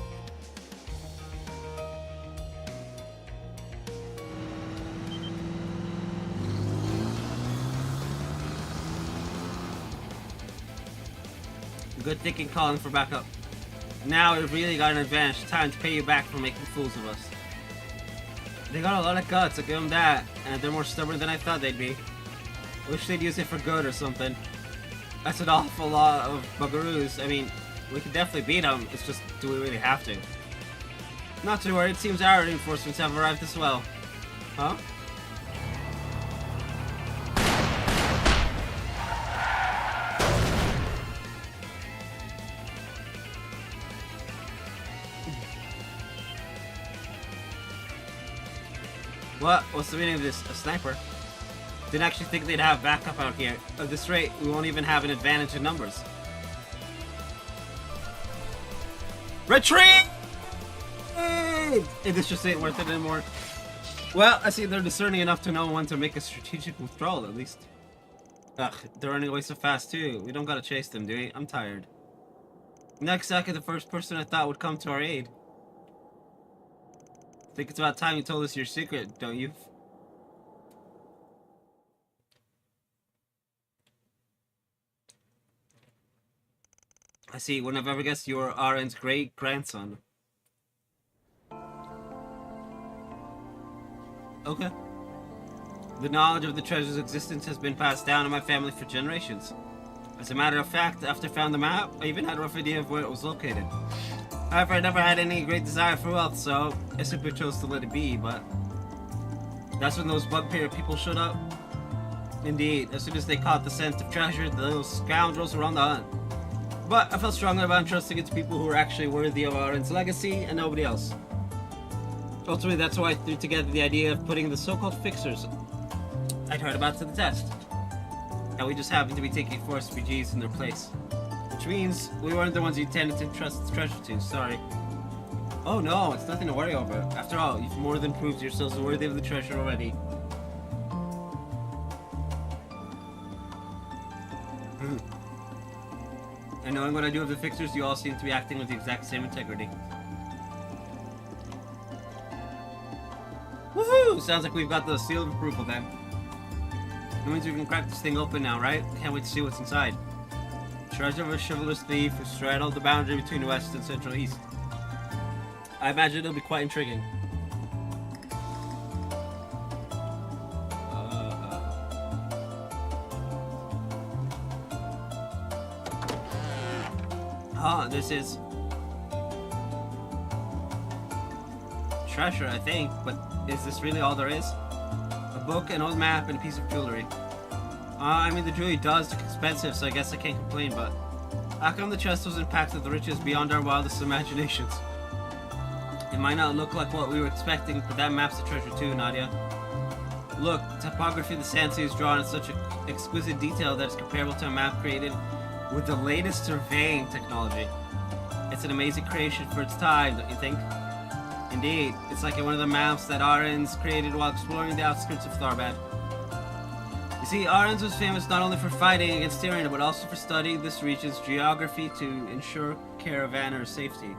Good thinking calling for backup. Now we've really got an advantage. Time to pay you back for making fools of us. They got a lot of guts, I'll give them that. And they're more stubborn than I thought they'd be. Wish they'd use it for good or something. That's an awful lot of bugaroos. I mean, we could definitely beat them. It's just, do we really have to? Not too worried. It seems our reinforcements have arrived as well. Huh? What? What's the meaning of this? A sniper? Didn't actually think they'd have backup out here. At this rate, we won't even have an advantage in numbers. Retreat! This just ain't worth it anymore. Well, I see they're discerning enough to know when to make a strategic withdrawal, at least. Ugh, they're running away so fast too. We don't gotta chase them, do we? I'm tired. Next second, the first person I thought would come to our aid. Think it's about time you told us your secret, don't you? I see. Wouldn't have ever guessed you were Aren's great-grandson. Okay. The knowledge of the treasure's existence has been passed down in my family for generations. As a matter of fact, after I found the map, I even had a rough idea of where it was located. However, I never had any great desire for wealth, so I simply chose to let it be, but... That's when those bugbear people showed up. Indeed, as soon as they caught the scent of treasure, those scoundrels were on the hunt. But I felt strongly about entrusting it to people who were actually worthy of Aren's legacy and nobody else. Ultimately, that's why I threw together the idea of putting the so-called fixers I'd heard about to the test. And we just happened to be taking 4 SPGs in their place. Which means we weren't the ones you intended to entrust the treasure to, sorry. Oh no, it's nothing to worry over. After all, you've more than proved yourselves worthy of the treasure already. And knowing what I do of the fixers, you all seem to be acting with the exact same integrity. Woohoo! Sounds like we've got the seal of approval then. That means we can crack this thing open now, right? Can't wait to see what's inside. Treasure of a chivalrous thief who straddled the boundary between the West and Central East. I imagine it'll be quite intriguing. This is treasure, I think, but is this really all there is? A book, an old map, and a piece of jewelry. I mean, the jewelry does look expensive, so I guess I can't complain, but how come the chest wasn't packed with riches beyond our wildest imaginations? It might not look like what we were expecting, but that map's a treasure too, Nadia. Look, topography of the Sand Sea is drawn in such exquisite detail that it's comparable to a map created with the latest surveying technology. It's an amazing creation for its time, don't you think? Indeed, it's like one of the maps that Aren's created while exploring the outskirts of Tharbad. You see, Aren's was famous not only for fighting against Tyranny, but also for studying this region's geography to ensure caravanner safety.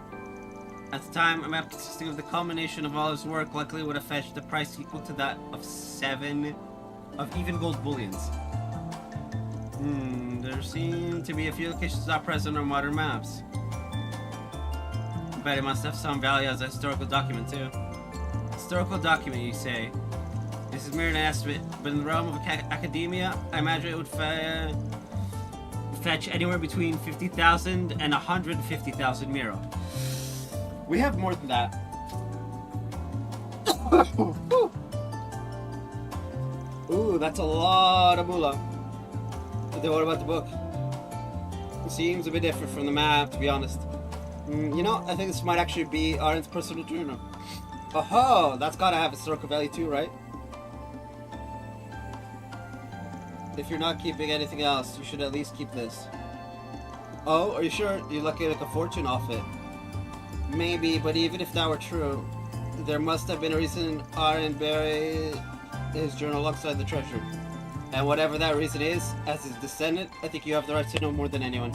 At the time, a map consisting of the culmination of all his work likely would have fetched a price equal to that of 7 of even gold bullions. There seem to be a few locations not present on modern maps. I bet it must have some value as a historical document too. Historical document, you say? This is merely an estimate, but in the realm of academia, I imagine it would fetch anywhere between 50,000 and 150,000 miro. We have more than that. Ooh, that's a lot of moolah. But then what about the book? It seems a bit different from the map, to be honest. You know, I think this might actually be Aren's personal journal. Oh, that's gotta have historical value too, right? If you're not keeping anything else, you should at least keep this. Oh, are you sure? You're lucky to make a fortune off it. Maybe, but even if that were true, there must have been a reason Aaron buried his journal alongside the treasure. And whatever that reason is, as his descendant, I think you have the right to know more than anyone.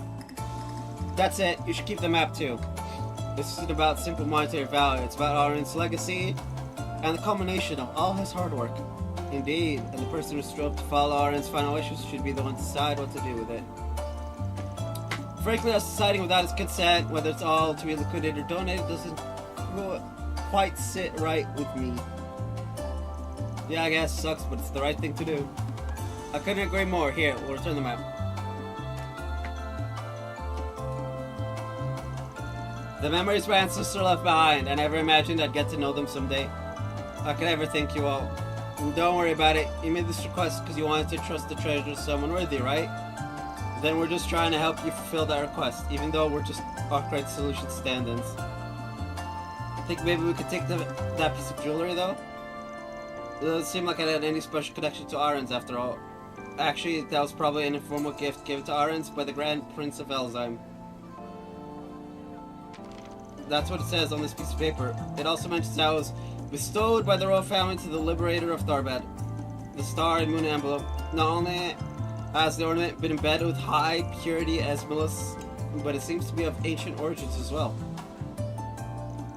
That's it. You should keep the map too. This isn't about simple monetary value. It's about Aaron's legacy and the culmination of all his hard work. Indeed, and the person who strove to follow Aaron's final wishes should be the one to decide what to do with it. Frankly, us deciding without his consent, whether it's all to be liquidated or donated, doesn't quite sit right with me. Yeah, I guess it sucks, but it's the right thing to do. I couldn't agree more. Here, we'll return the map. The memories my ancestors left behind, I never imagined I'd get to know them someday. How could I ever thank you all? And don't worry about it. You made this request because you wanted to trust the treasure to someone worthy, right? Then we're just trying to help you fulfill that request, even though we're just Arkwright Solutions stand-ins. Think maybe we could take that piece of jewelry, though? It doesn't seem like it had any special connection to Arends, after all. Actually, that was probably an informal gift given to Arends by the Grand Prince of Elzheim. That's what it says on this piece of paper. It also mentions how it was bestowed by the royal family to the liberator of Tharbad. The star and moon emblem. Not only has the ornament been embedded with high purity Esmolus, but it seems to be of ancient origins as well.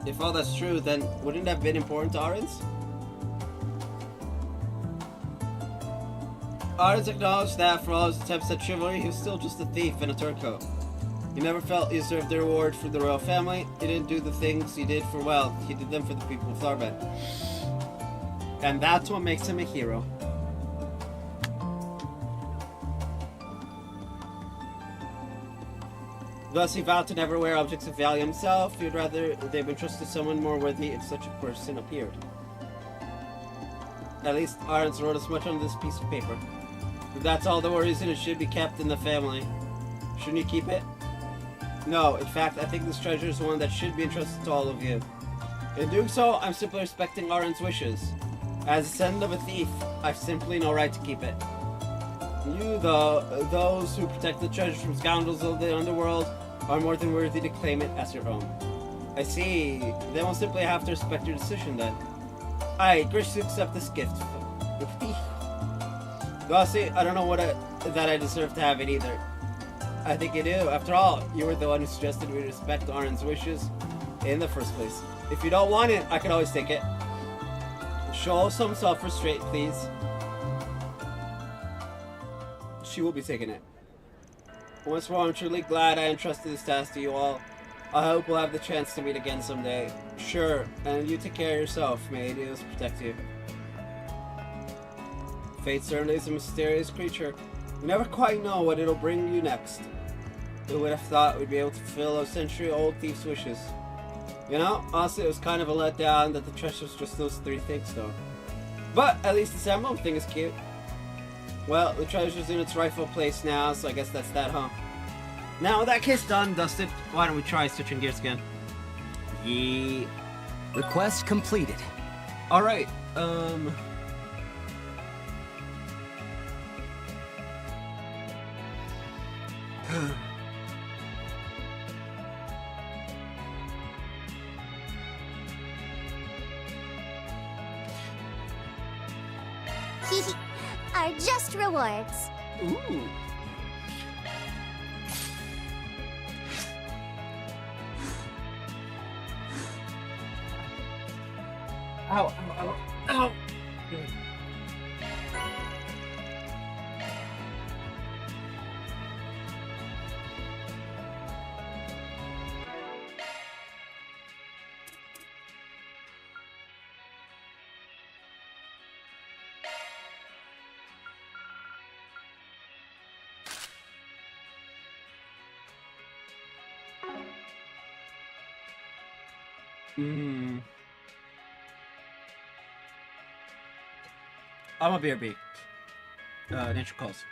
If all that's true, then wouldn't it have been important to Arends? Arends acknowledged that for all his attempts at chivalry, he was still just a thief and a turncoat. He never felt he deserved the reward for the royal family. He didn't do the things he did for wealth. He did them for the people of Tharbad. And that's what makes him a hero. Thus, he vowed to never wear objects of value himself. He'd rather they've entrusted someone more worthy if such a person appeared. At least Arends wrote as much on this piece of paper. If that's all the reason it should be kept in the family, shouldn't you keep it? No, in fact, I think this treasure is one that should be entrusted to all of you. In doing so, I'm simply respecting Arends' wishes. As a descendant of a thief, I've simply no right to keep it. You, those who protect the treasure from scoundrels of the underworld, are more than worthy to claim it as your own. I see. Then we'll simply have to respect your decision then. I graciously accept this gift. Gossi, I don't know that I deserve to have it either. I think you do. After all, you were the one who suggested we respect Arends' wishes in the first place. If you don't want it, I can always take it. Show some self-restraint, please. She will be taking it. Once more, I'm truly glad I entrusted this task to you all. I hope we'll have the chance to meet again someday. Sure, and you take care of yourself. May Adios protect you. Fate certainly is a mysterious creature. You never quite know what it'll bring you next. Who would have thought we'd be able to fulfill a century-old thief's wishes? You know, honestly, it was kind of a letdown that the treasure was just those three things, though. But at least this emblem thing is cute. Well, the treasure's in its rightful place now, so I guess that's that, huh? Now, with that case done, Dusted, why don't we try switching gears again? Yeah.
Request completed.
Alright,
Are just rewards.
Ooh. Ow, ow, ow, ow. I'm a BRB. Nature calls.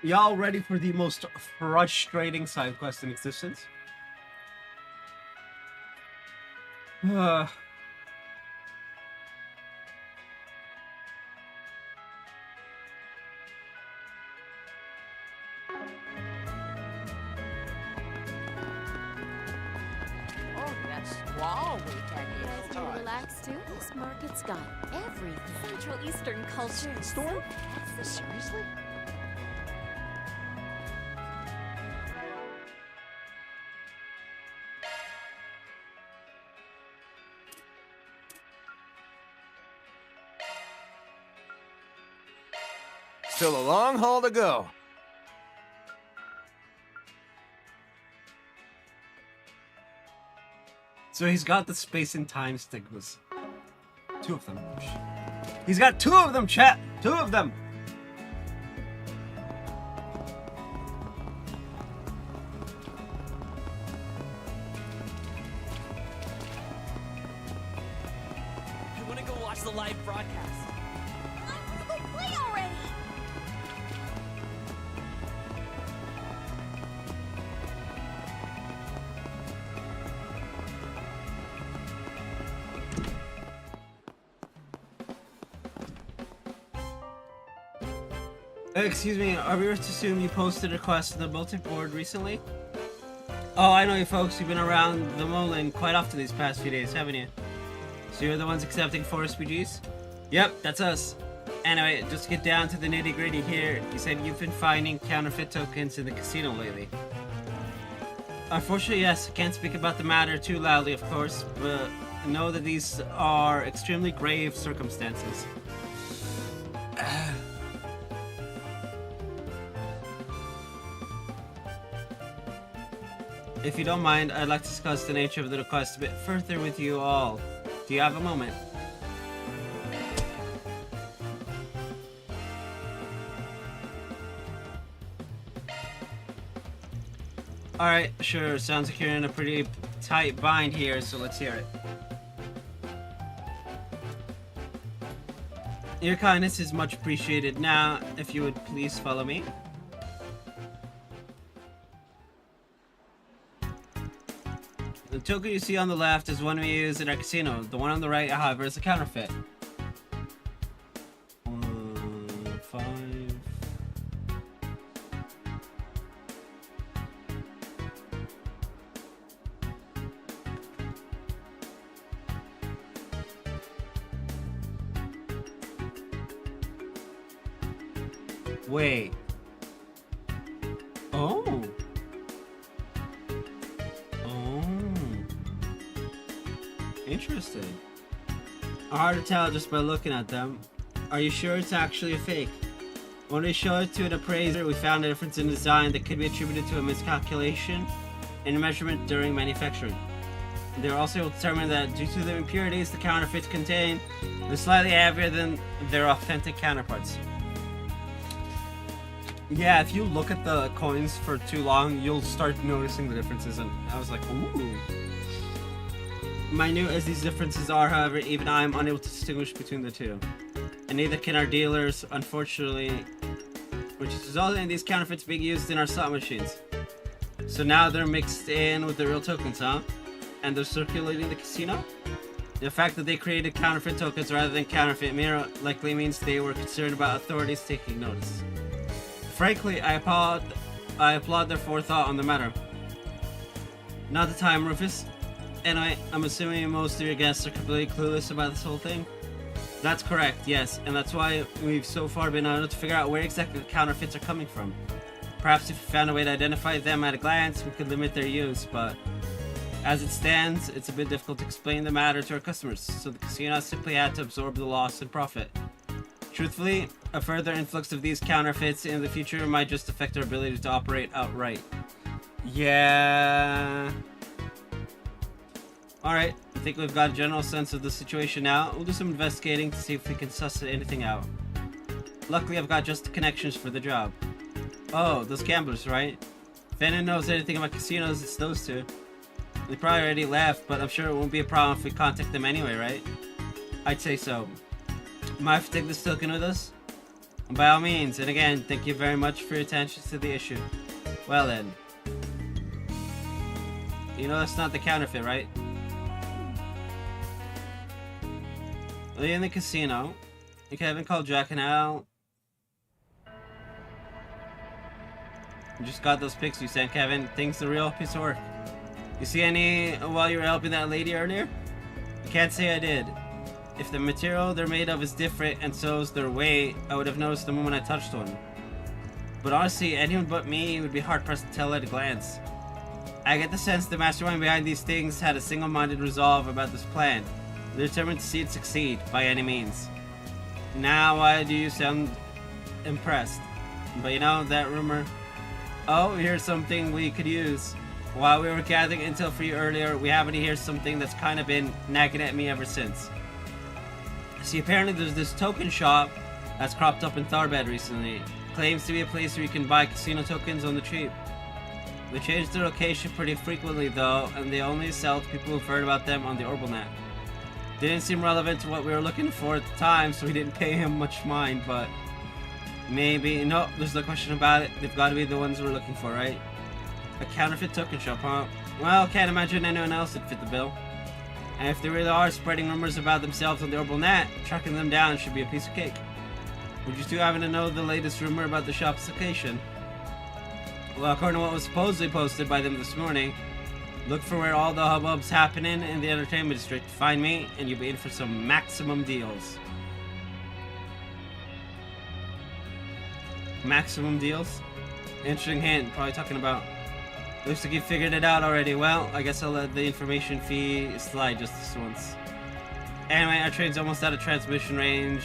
Y'all ready for the most frustrating side quest in existence?
Oh, that squall we had
Guys can relax too. This market's got everything.
Central Eastern culture.
Storm? Seriously?
Still a long haul to go.
So he's got the space and time stigmas. 2 of them. He's got 2 of them, chat! 2 of them!
I want to go watch the live broadcast.
Go play already!
Excuse me, are we to assume you posted a request to the bulletin board recently? Oh, I know you folks. You've been around the Moulin quite often these past few days, haven't you? So you're the ones accepting 4 SPGs? Yep, that's us. Anyway, just to get down to the nitty-gritty here, you said you've been finding counterfeit tokens in the casino lately. Unfortunately, yes, I can't speak about the matter too loudly, of course, but know that these are extremely grave circumstances. If you don't mind, I'd like to discuss the nature of the request a bit further with you all. Do you have a moment? Alright, sure. Sounds like you're in a pretty tight bind here, so let's hear it. Your kindness is much appreciated. Now, if you would please follow me. The token you see on the left is one we use in our casino. The one on the right, however, is a counterfeit. 5. Wait. Oh. Interesting. Hard to tell just by looking at them. Are you sure it's actually a fake? When we showed it to an appraiser, we found a difference in design that could be attributed to a miscalculation in measurement during manufacturing. They were also able to determine that due to the impurities the counterfeits contain, they're slightly heavier than their authentic counterparts. Yeah, if you look at the coins for too long, you'll start noticing the differences, and I was like, ooh. Minute as these differences are, however, even I am unable to distinguish between the two. And neither can our dealers, unfortunately, which is resulting in these counterfeits being used in our slot machines. So now they're mixed in with the real tokens, huh? And they're circulating the casino? The fact that they created counterfeit tokens rather than counterfeit mirror likely means they were concerned about authorities taking notice. Frankly, I applaud their forethought on the matter. Not the time, Rufus. Anyway, I'm assuming most of your guests are completely clueless about this whole thing? That's correct, yes, and that's why we've so far been able to figure out where exactly the counterfeits are coming from. Perhaps if we found a way to identify them at a glance, we could limit their use, but as it stands, it's a bit difficult to explain the matter to our customers, so the casino simply had to absorb the loss and profit. Truthfully, a further influx of these counterfeits in the future might just affect our ability to operate outright. Yeah... Alright, I think we've got a general sense of the situation now. We'll do some investigating to see if we can suss anything out. Luckily, I've got just the connections for the job. Oh, those gamblers, right? If anyone knows anything about casinos, it's those two. They probably already left, but I'm sure it won't be a problem if we contact them anyway, right? I'd say so. Mind if we take this token with us? By all means, and again, thank you very much for your attention to the issue. Well then. You know that's not the counterfeit, right? Are you in the casino? Kevin called Jack and Al. You just got those pics you sent, Kevin. Thing's the real piece of work. You see any while you were helping that lady earlier? I can't say I did. If the material they're made of is different and so is their weight, I would have noticed the moment I touched one. But honestly, anyone but me would be hard-pressed to tell at a glance. I get the sense the mastermind behind these things had a single-minded resolve about this plan. They're determined to see it succeed, by any means. Now, why do you sound impressed? But you know, that rumor... Oh, here's something we could use. While we were gathering intel for you earlier, we happened to hear something that's kind of been nagging at me ever since. See, apparently there's this token shop that's cropped up in Tharbed recently. Claims to be a place where you can buy casino tokens on the cheap. They change their location pretty frequently though, and they only sell to people who've heard about them on the Orbalnet. Didn't seem relevant to what we were looking for at the time, so we didn't pay him much mind, but... Maybe... No, there's no question about it. They've got to be the ones we're looking for, right? A counterfeit token shop, huh? Well, can't imagine anyone else would fit the bill. And if they really are spreading rumors about themselves on the Orbalnet, tracking them down should be a piece of cake. Would you two happen to know the latest rumor about the shop's location? Well, according to what was supposedly posted by them this morning, look for where all the hubbub's happening in the entertainment district. Find me, and you'll be in for some maximum deals. Maximum deals? Interesting hint, probably talking about... Looks like you figured it out already. Well, I guess I'll let the information fee slide just this once. Anyway, our train's almost out of transmission range,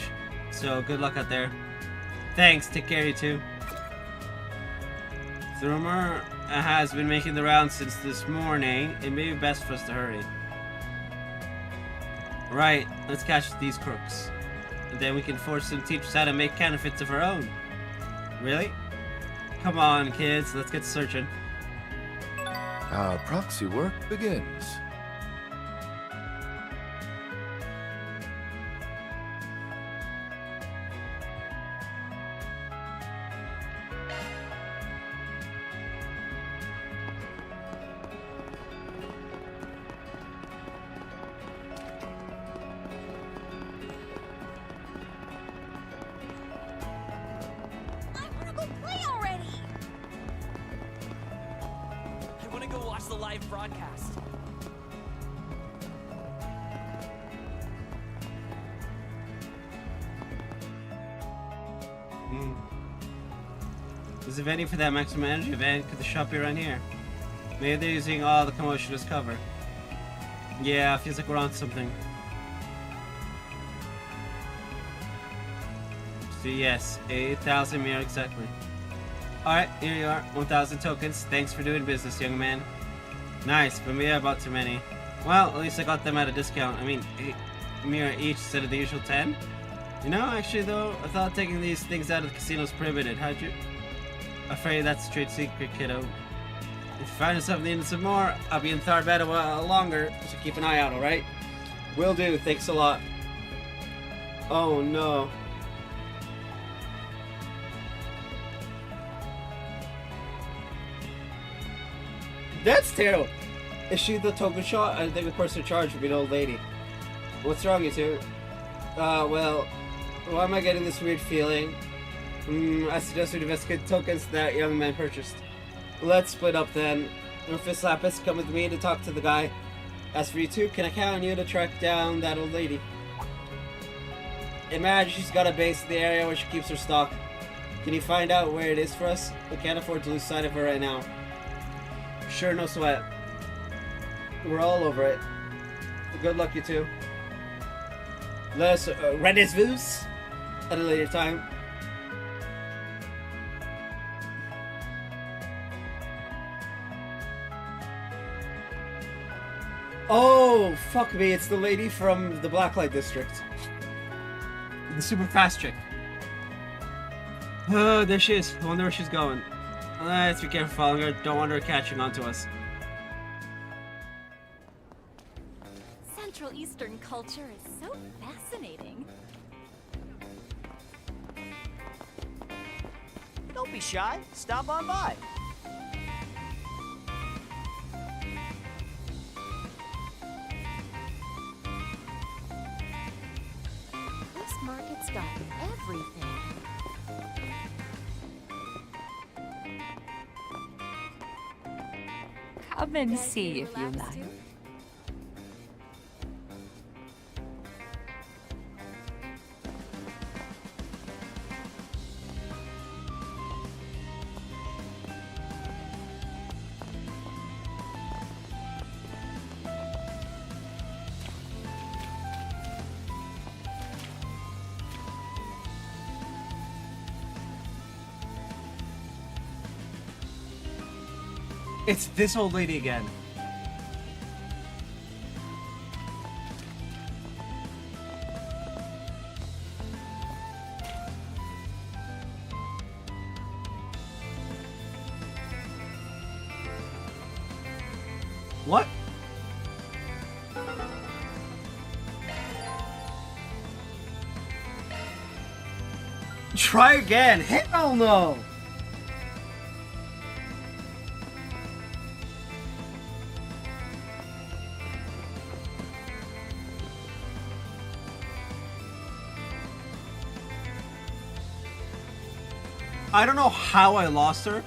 so good luck out there. Thanks, take care you two. The rumor has been making the rounds since this morning. It may be best for us to hurry. Right, let's catch these crooks. And then we can force them to teach us how to make counterfeits of our own. Really? Come on, kids, let's get searching.
Our proxy work begins.
Watch the live broadcast.
There's a venue for that maximum energy event. Could the shop be around here? Maybe they're using all the commotion as cover. Yeah, feels like we're on something. So yes, 8,000 mirror exactly. Alright, here you are. 1,000 tokens. Thanks for doing business, young man. Nice, but we have about too many. Well, at least I got them at a discount. I mean, 8 mirror each instead of the usual 10. You know, actually though, I thought taking these things out of the casino is prohibited. How'd you... Afraid that's a trade secret, kiddo. If you find yourself needing some more, I'll be in Tharbed a while longer, so keep an eye out, alright? Will do, thanks a lot. Oh no. That's terrible. Is she the token shot? I think the person in charge would be an old lady. What's wrong, you two? Well, why am I getting this weird feeling? I suggest we investigate tokens that young man purchased. Let's split up then. Rufus Lapis, come with me to talk to the guy. As for you two, can I count on you to track down that old lady? Imagine she's got a base in the area where she keeps her stock. Can you find out where it is for us? We can't afford to lose sight of her right now. Sure, no sweat. We're all over it. Good luck, you two. Let us rendezvous at a later time. Oh, fuck me, it's the lady from the Blacklight District. The super fast chick. Oh, there she is. I wonder where she's going. Let's be careful following her. Don't want her catching on to us.
Central Eastern culture is so fascinating.
Don't be shy. Stop on by.
This market's got everything.
Come and see if you like.
It's this old lady again. What? Try again. Hell no. I don't know how I lost her.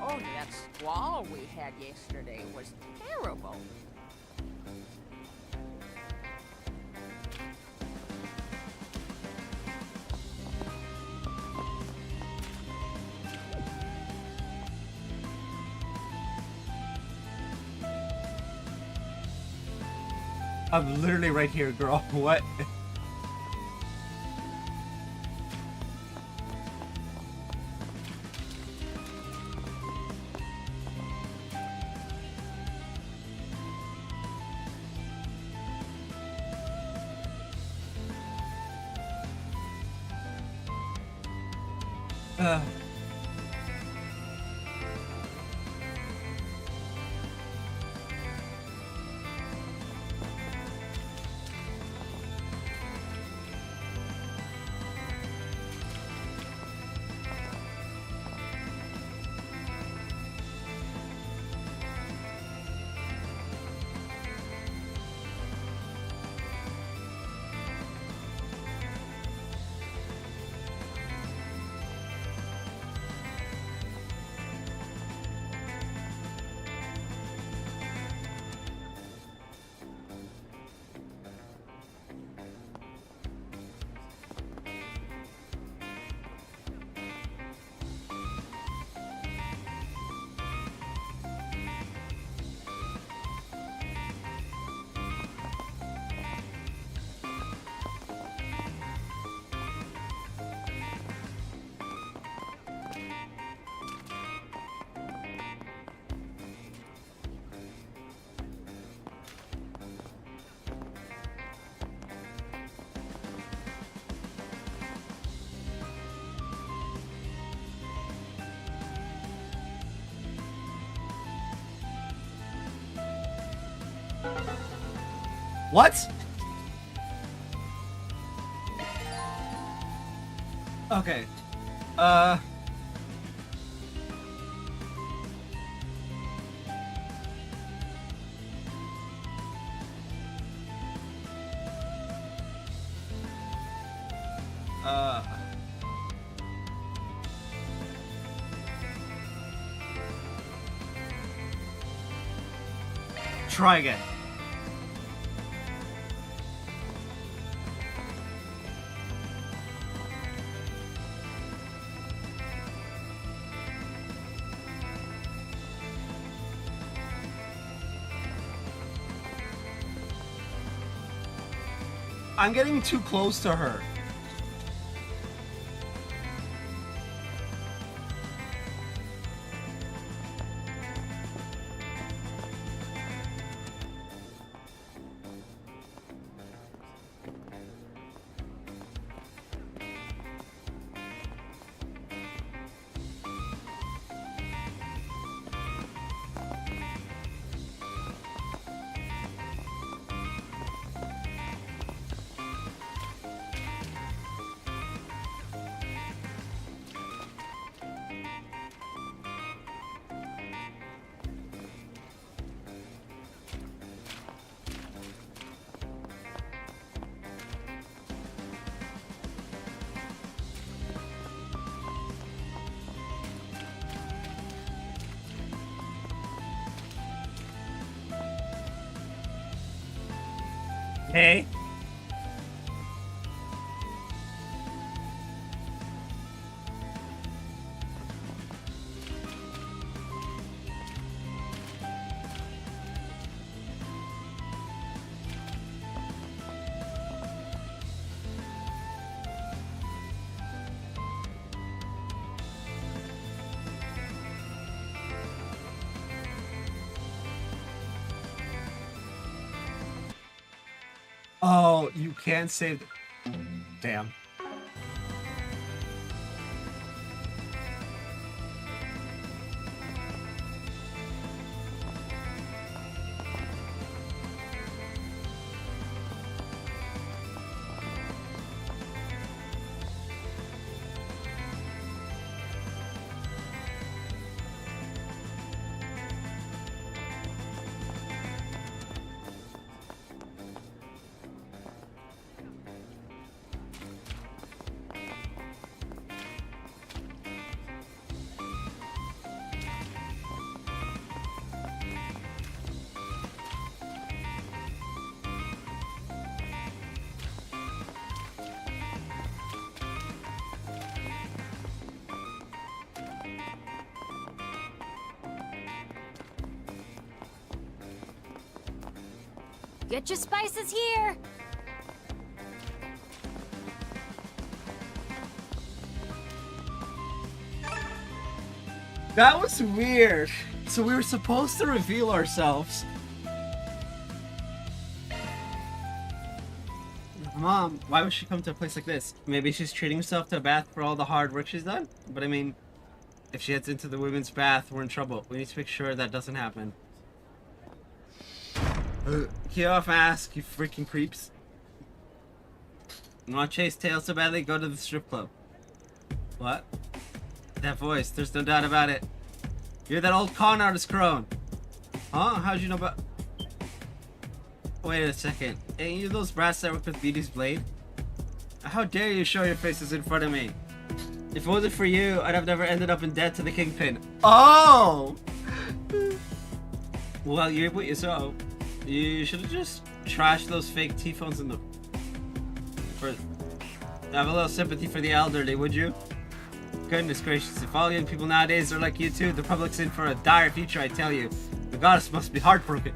Oh, that squall we had yesterday was terrible.
I'm literally right here, girl. What? What? Okay. Try again. I'm getting too close to her. Hey. Oh, you can't save. Damn.
Get your spices here!
That was weird. So we were supposed to reveal ourselves. Mom, why would she come to a place like this? Maybe she's treating herself to a bath for all the hard work she's done? But I mean, if she heads into the women's bath, we're in trouble. We need to make sure that doesn't happen. Get off mask, you freaking creeps. You want to chase tails so badly? Go to the strip club. What? That voice, there's no doubt about it. You're that old con artist crone. Huh? How'd you know about... Wait a second. Ain't you those brats that work with Beauty's Blade? How dare you show your faces in front of me? If it wasn't for you, I'd have never ended up in debt to the Kingpin. Oh! Well, you're what you saw. You should have just trashed those fake T-phones in the... Have a little sympathy for the elderly, would you? Goodness gracious, if all young people nowadays are like you too, the public's in for a dire future, I tell you. The goddess must be heartbroken.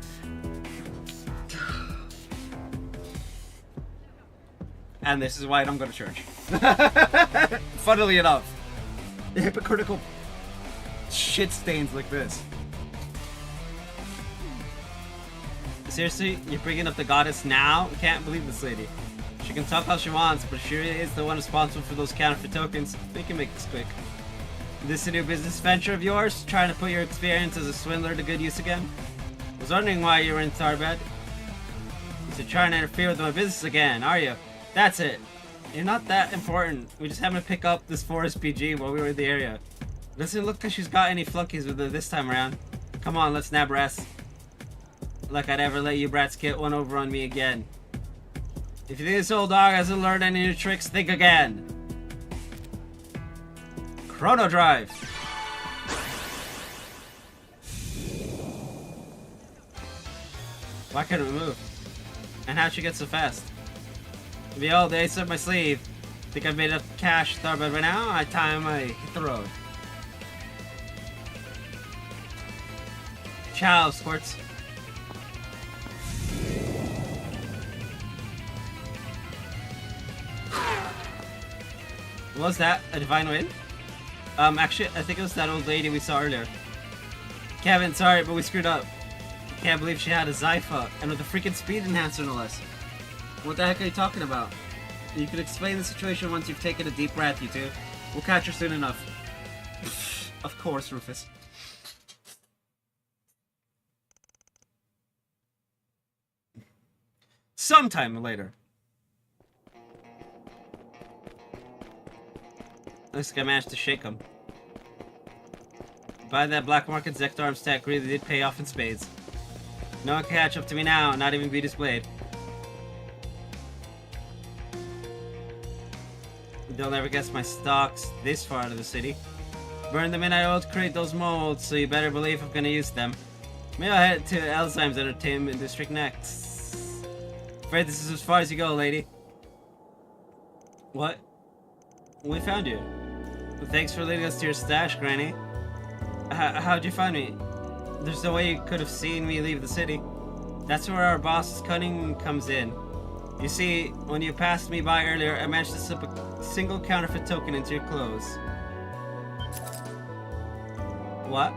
And this is why I don't go to church. Funnily enough. Hypocritical shit stains like this. Seriously? You're bringing up the goddess now? I can't believe this lady. She can talk how she wants, but she really is the one responsible for those counterfeit tokens. We can make this quick. This a new business venture of yours? Trying to put your experience as a swindler to good use again? I was wondering why you were in Tharbed. So trying to interfere with my business again, are you? That's it. You're not that important. We just happened to pick up this forest PG while we were in the area. Doesn't look like she's got any flunkies with her this time around. Come on, let's nab her ass. Like I'd ever let you brats get one over on me again. If you think this old dog hasn't learned any new tricks, think again. Chrono Drive. Why couldn't we move? And how'd she get so fast? Behold, the ace up my sleeve. Think I've made enough cash to Tharbed by now? I hit the road. Ciao, Squirts. What was that? A divine win? Actually, I think it was that old lady we saw earlier. Kevin, sorry, but we screwed up. Can't believe she had a Zypha, and with a freaking speed enhancer no less. What the heck are you talking about? You can explain the situation once you've taken a deep breath, you two. We'll catch her soon enough. Of course, Rufus. Sometime later. Looks like I managed to shake him. Buying that black market Zector arm stack really did pay off in spades. No one can catch up to me now, not even Beauty's Blade. Don't ever guess my stocks this far out of the city. Burn the midnight oil to create those molds, so you better believe I'm gonna use them. Maybe I'll head to Alzheimer's Entertainment District next. Afraid this is as far as you go, lady. What? We found you. Well, thanks for leading us to your stash, Granny. How'd you find me? There's no way you could have seen me leave the city. That's where our boss's cunning comes in. You see, when you passed me by earlier, I managed to slip a single counterfeit token into your clothes. What?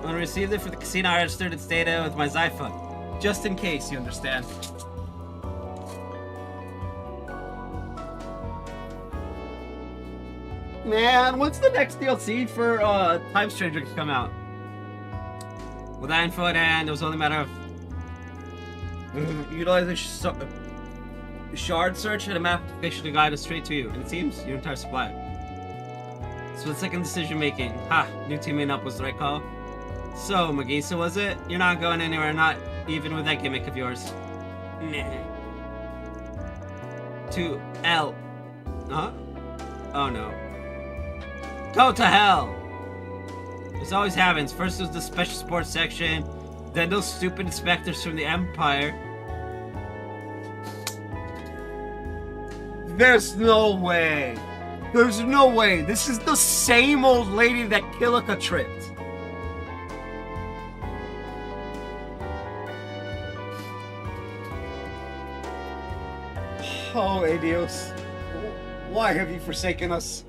When I received it for the casino, I registered its data with my Zypha. Just in case, you understand. Man, what's the next DLC for Time Stranger to come out? With that info at hand, it was only a matter of utilizing shard search and a map application to guide us straight to you. And it seems your entire supply. Split-second decision making. Ha! New teaming up was the right call. So, Magisa, was it? You're not going anywhere, not even with that gimmick of yours. Nah. To L. Huh? Oh no. Go to hell! This always happens. First was the special sports section, then those stupid inspectors from the Empire. There's no way. There's no way. This is the same old lady that Kilika tripped. Oh, Adios. Why have you forsaken us?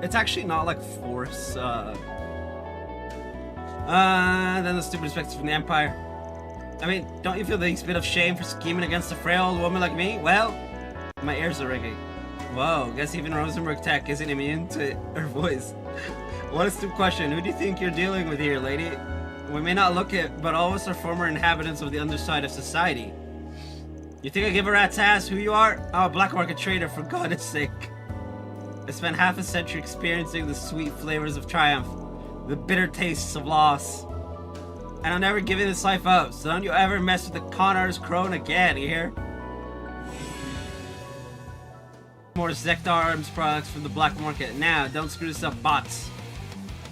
It's actually not like force, then the stupid inspectors from the Empire. I mean, don't you feel the least bit of shame for scheming against a frail old woman like me? Well, my ears are ringing. Whoa, guess even Rosenberg Tech isn't immune to her voice. What a stupid question. Who do you think you're dealing with here, lady? We may not look it, but all of us are former inhabitants of the underside of society. You think I give a rat's ass who you are? I'm a black market trader, for God's sake. I spent half a century experiencing the sweet flavors of triumph, the bitter tastes of loss. And I'm never giving this life up, so don't you ever mess with the con artist crone again, you hear? More Zector Arms products from the black market. Now, don't screw this up, bots.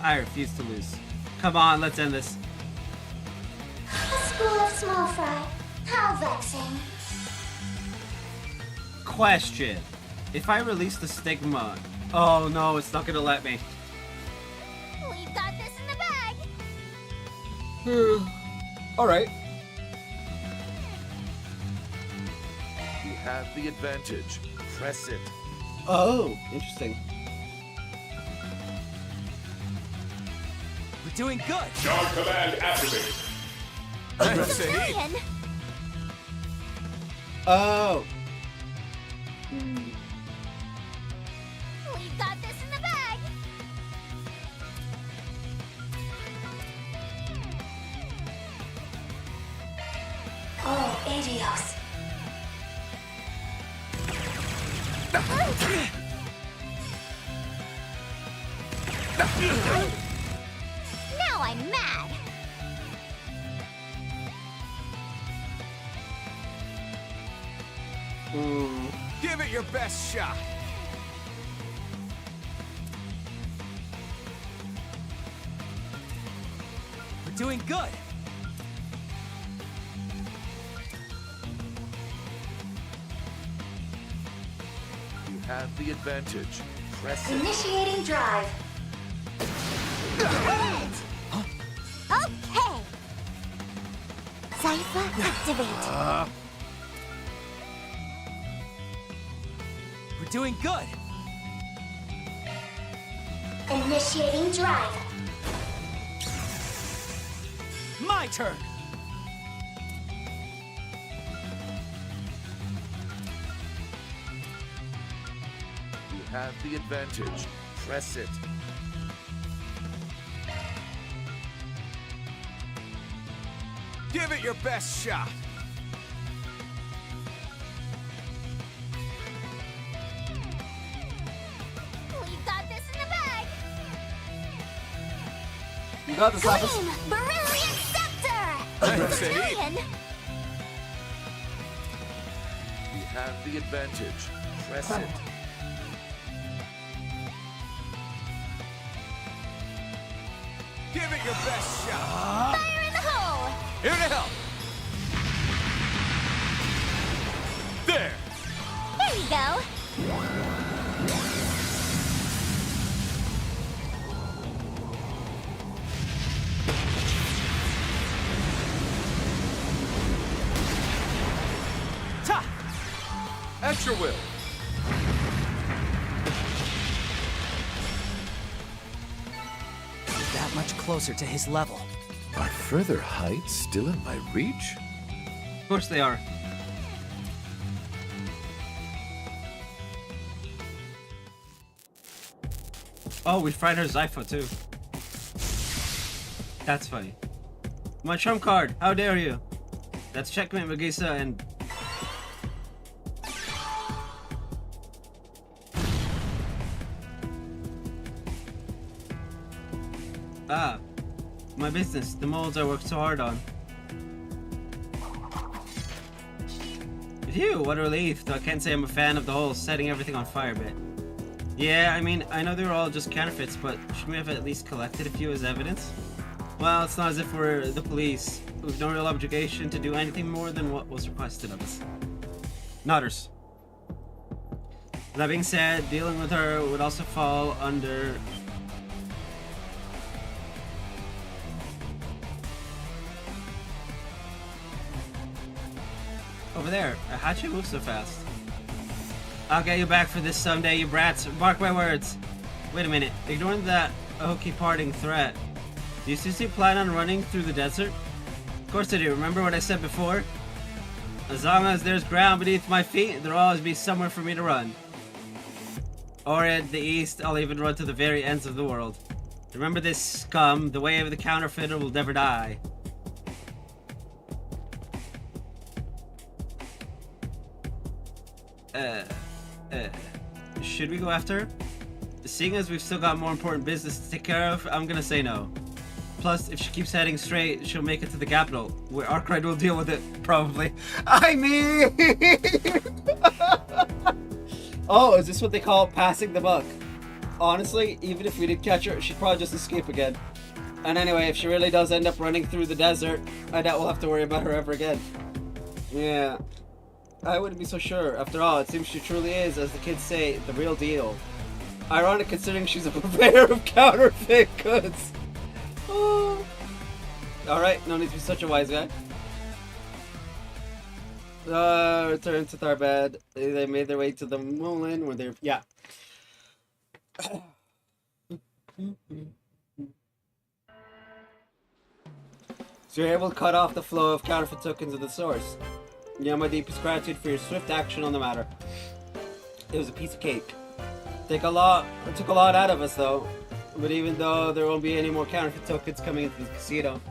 I refuse to lose. Come on, let's end this.
A school of small fry. How vexing.
Question. If I release the stigma... Oh no, it's not gonna let me.
We've got this in the bag.
Alright.
You have the advantage. Press it.
Oh, interesting.
We're doing good.
Charge command activated.
Oh.
We've got this in the bag.
Oh, Adios.
Now I'm mad.
Give it your best shot.
We're doing good.
You have the advantage. Press it.
Initiating drive.
Okay. Zypha activate.
We're doing good.
Initiating drive.
My turn.
You have the advantage. Press it.
Give it your best shot.
We've got this in the bag.
You got this, Lapis.
Gleam, Brilliant Scepter.
Battalion.
You have the advantage. Press it.
Give it your best shot.
Fire in the hole!
Here to help. There.
There you go.
Ta! At your will.
That much closer to his level.
Are further heights still in my reach?
Of course they are. Oh, we fried her Zypha too. That's funny. My trump card, how dare you? That's checkmate, Magisa, and... Ah, my business, the molds I worked so hard on. Phew, what a relief, though I can't say I'm a fan of the whole setting everything on fire bit. Yeah, I mean, I know they were all just counterfeits, but shouldn't we have at least collected a few as evidence? Well, it's not as if we're the police. We've no real obligation to do anything more than what was requested of us. Nodders. That being said, dealing with her would also fall under... Over there. How'd you move so fast? I'll get you back for this someday, you brats. Mark my words. Wait a minute. Ignoring that hokey parting threat, do you seriously plan on running through the desert? Of course I do. Remember what I said before? As long as there's ground beneath my feet, there'll always be somewhere for me to run. Or at the east, I'll even run to the very ends of the world. Remember this, scum. The way of the counterfeiter will never die. Should we go after her? Seeing as we've still got more important business to take care of, I'm gonna say no. Plus, if she keeps heading straight, she'll make it to the capital, where Arkwright will deal with it, probably. I mean... Oh, is this what they call passing the buck? Honestly, even if we did catch her, she'd probably just escape again. And anyway, if she really does end up running through the desert, I doubt we'll have to worry about her ever again. Yeah. I wouldn't be so sure. After all, it seems she truly is, as the kids say, the real deal. Ironic considering she's a purveyor of counterfeit goods. Oh. Alright, no need to be such a wise guy. Return to Tharbad. They made their way to the Mullen where they're... Yeah. So you're able to cut off the flow of counterfeit tokens at the source. You have my deepest gratitude for your swift action on the matter. It was a piece of cake. It took a lot out of us though. But even though there won't be any more counterfeit tokens coming into the casino.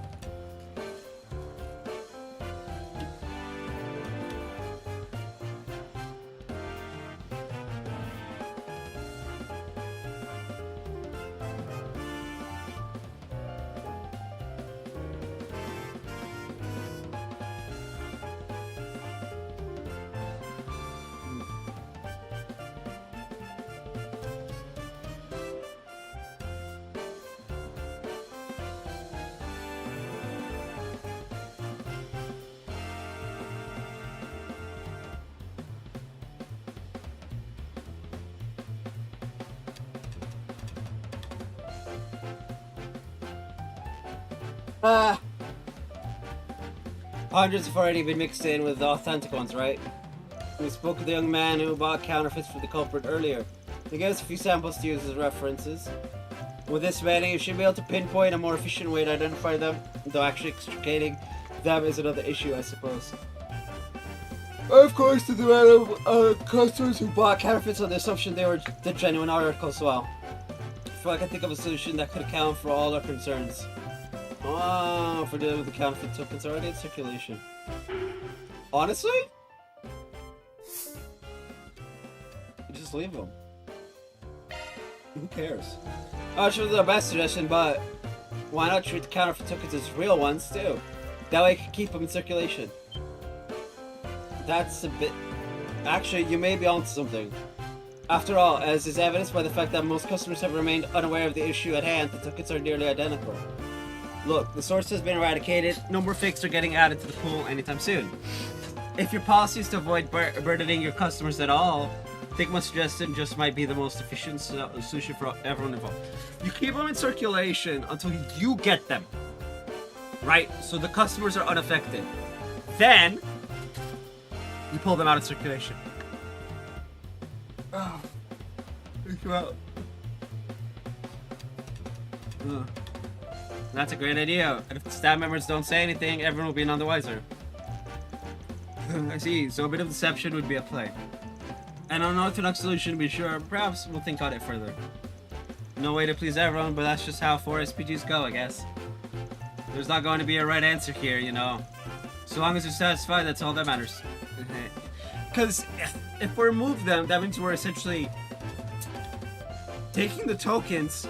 Hundreds have already been mixed in with the authentic ones, right? We spoke with the young man who bought counterfeits for the culprit earlier. He gave us a few samples to use as references. With this many, you should be able to pinpoint a more efficient way to identify them, though actually extricating them is another issue, I suppose. Of course, there's the amount of customers who bought counterfeits on the assumption they were the genuine articles as well. If I can think of a solution that could account for all our concerns. Oh, for dealing with the counterfeit tokens already in circulation. Honestly? Just leave them. Who cares? I'm sure they're the best suggestion, but why not treat the counterfeit tokens as real ones too? That way you can keep them in circulation. That's a bit... Actually, you may be onto something. After all, as is evidenced by the fact that most customers have remained unaware of the issue at hand, the tokens are nearly identical. Look, the source has been eradicated. No more fakes are getting added to the pool anytime soon. If your policy is to avoid burdening your customers at all, I think my suggestion just might be the most efficient solution for everyone involved. You keep them in circulation until you get them. Right? So the customers are unaffected. Then, you pull them out of circulation. Oh. Think about... Ugh. That's a great idea. And if the staff members don't say anything, everyone will be none the wiser. I see. So a bit of deception would be at play. An unorthodox solution to be sure. Perhaps we'll think on it further. No way to please everyone, but that's just how 4 SPGs go, I guess. There's not going to be a right answer here, you know. So long as you're satisfied, that's all that matters. Because if we remove them, that means we're essentially taking the tokens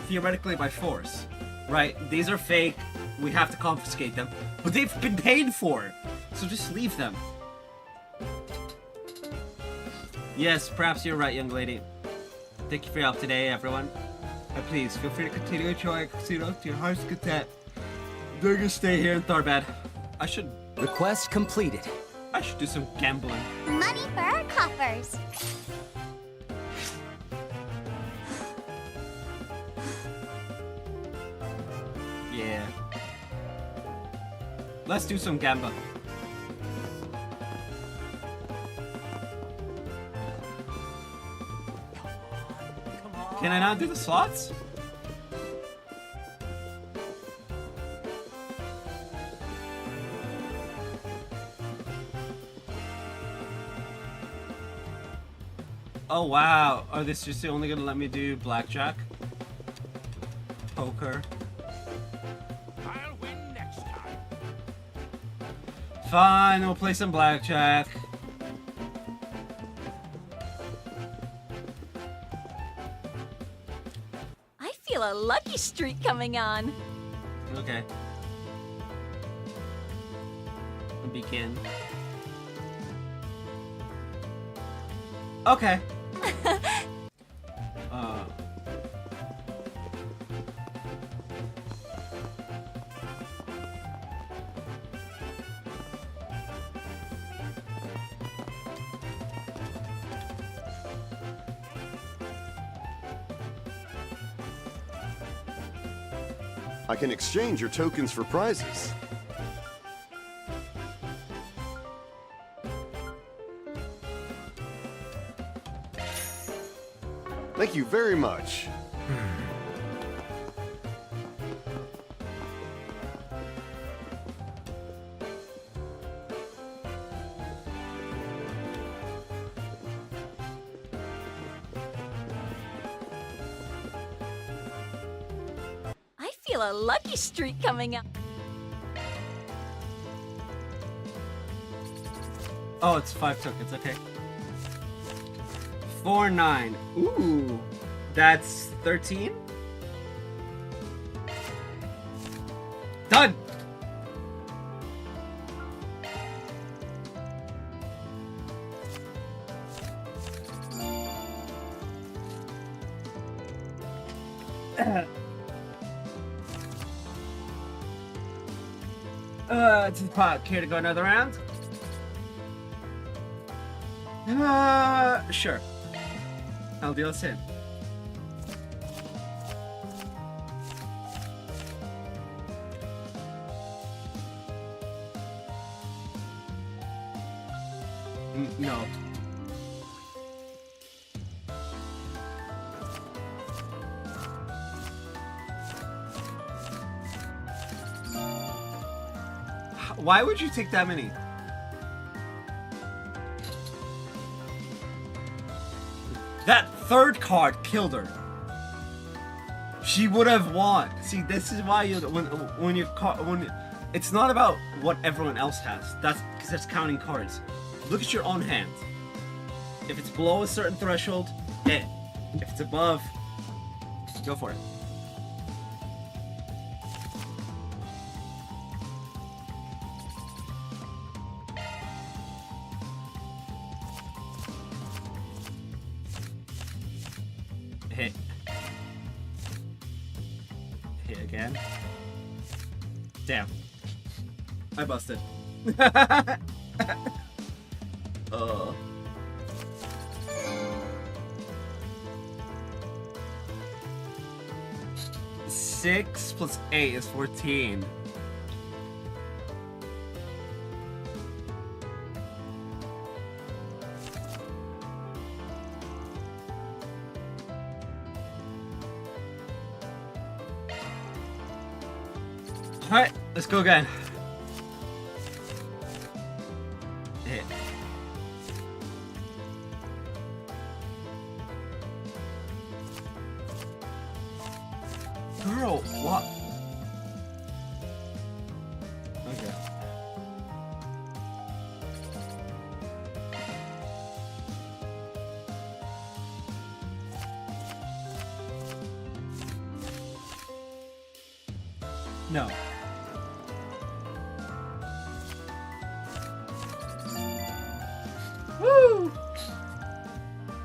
theoretically by force, right? These are fake. We have to confiscate them, but they've been paid for, so just leave them. Yes, perhaps you're right, young lady. Thank you for your help today, everyone. And please feel free to continue enjoying casino to your heart's content. They're gonna stay here in Tharbad. I should.
Request completed.
I should do some gambling.
Money for our coffers.
Yeah. Let's do some gamba. Can I not do the slots? Oh wow, are this just only gonna let me do blackjack? Poker.
I'll win next time.
Fine, we'll play some blackjack.
I feel a lucky streak coming on.
Okay. Begin. Okay.
I can exchange your tokens for prizes. Thank you very much.
I feel a lucky streak coming up.
Oh, it's 5 tokens, okay. 4, 9. Ooh, that's 13? Done! To the pot. Care to go another round? Sure. I'll deal us in. No. Why would you take that many? That third card killed her. She would have won. See, this is why when it's not about what everyone else has. That's because that's counting cards. Look at your own hand. If it's below a certain threshold, hit. If it's above, go for it. Hit. again. Damn. I busted. Oh. 6 plus 8 is 14. Alright, let's go again. Hit. Girl, what? Okay. No. Woo!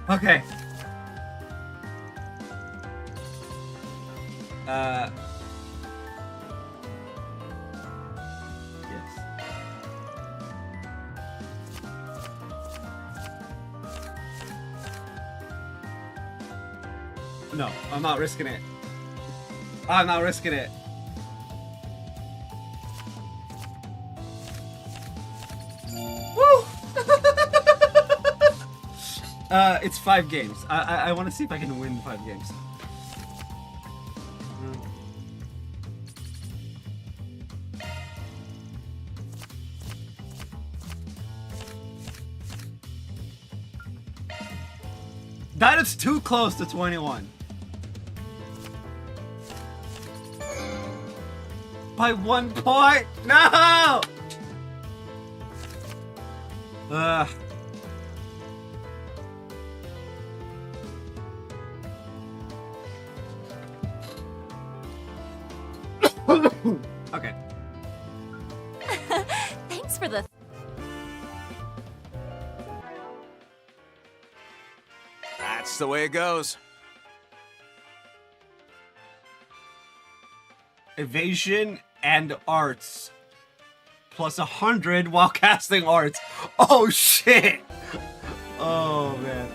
Okay. Yes. No, I'm not risking it. I'm not risking it. Woo! It's 5 games. I want to see if I can win 5 games. That is too close to 21. By 1 point? No! Okay.
Thanks for the...
That's the way it goes.
Evasion and arts. Plus 100 while casting arts. Oh shit! Oh man.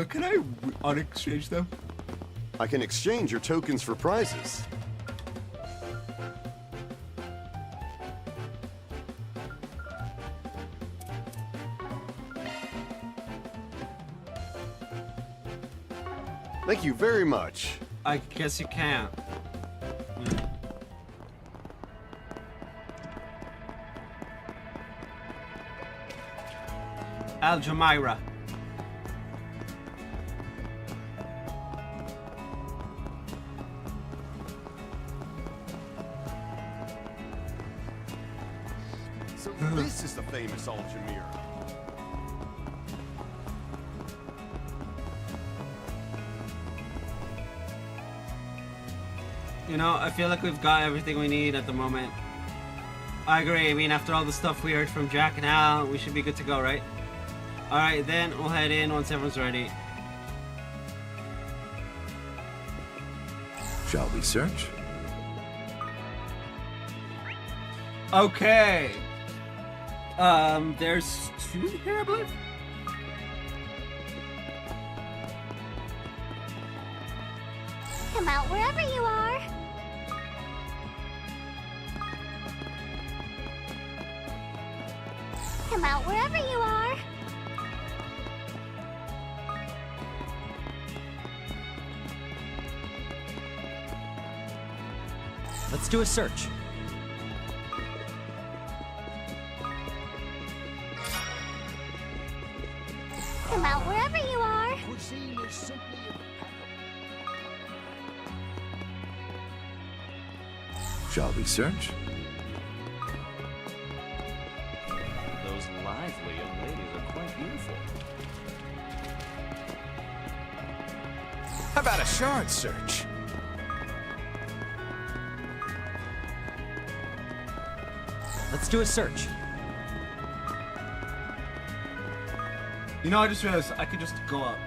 Can I unexchange them?
I can exchange your tokens for prizes. Thank you very much.
I guess you can't. Aljamira.
So this is the famous Zemuria.
You know, I feel like we've got everything we need at the moment. I agree. I mean, after all the stuff we heard from Jack and Al, we should be good to go, right? Alright, then we'll head in once everyone's ready.
Shall we search?
Okay. There's 2 here, I believe.
Come out wherever you are. Come out wherever you are.
Let's do a search.
Come out wherever you are.
Shall we search?
Those lively young ladies are quite beautiful.
How about a shard search?
Let's do a search.
You know, I just realized I could just go up.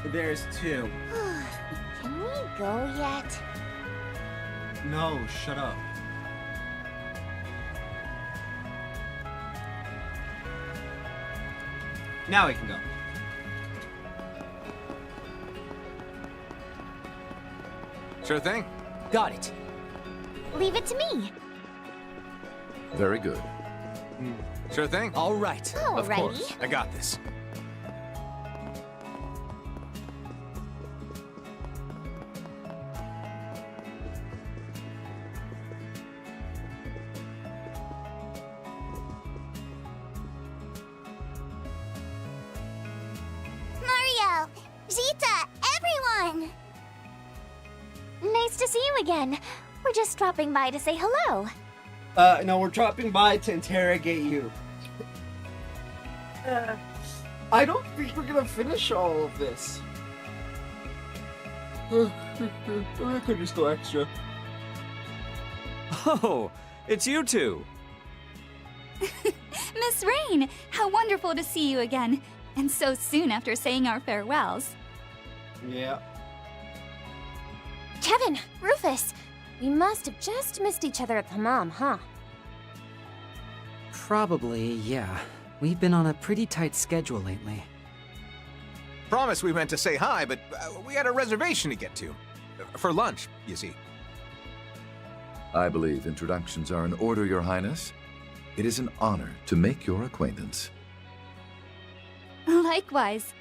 There's two.
Can we go yet?
No, shut up. Now we can go.
Sure thing. Got it.
Leave it to me.
Very good.
Sure thing. All right.
Of course.
I got this.
Mario! Zita! Everyone! Nice to see you again. We're just dropping by to say hello.
No, we're dropping by to interrogate you. I don't think we're gonna finish all of this. I could just go extra.
Oh, it's you two.
Miss Rain, how wonderful to see you again. And so soon after saying our farewells.
Yeah.
Kevin, Rufus, we must have just missed each other at the Hammam, huh?
Probably, yeah. We've been on a pretty tight schedule lately.
Promise we meant to say hi, but we had a reservation to get to. For lunch, you see.
I believe introductions are in order, Your Highness. It is an honor to make your acquaintance.
Likewise.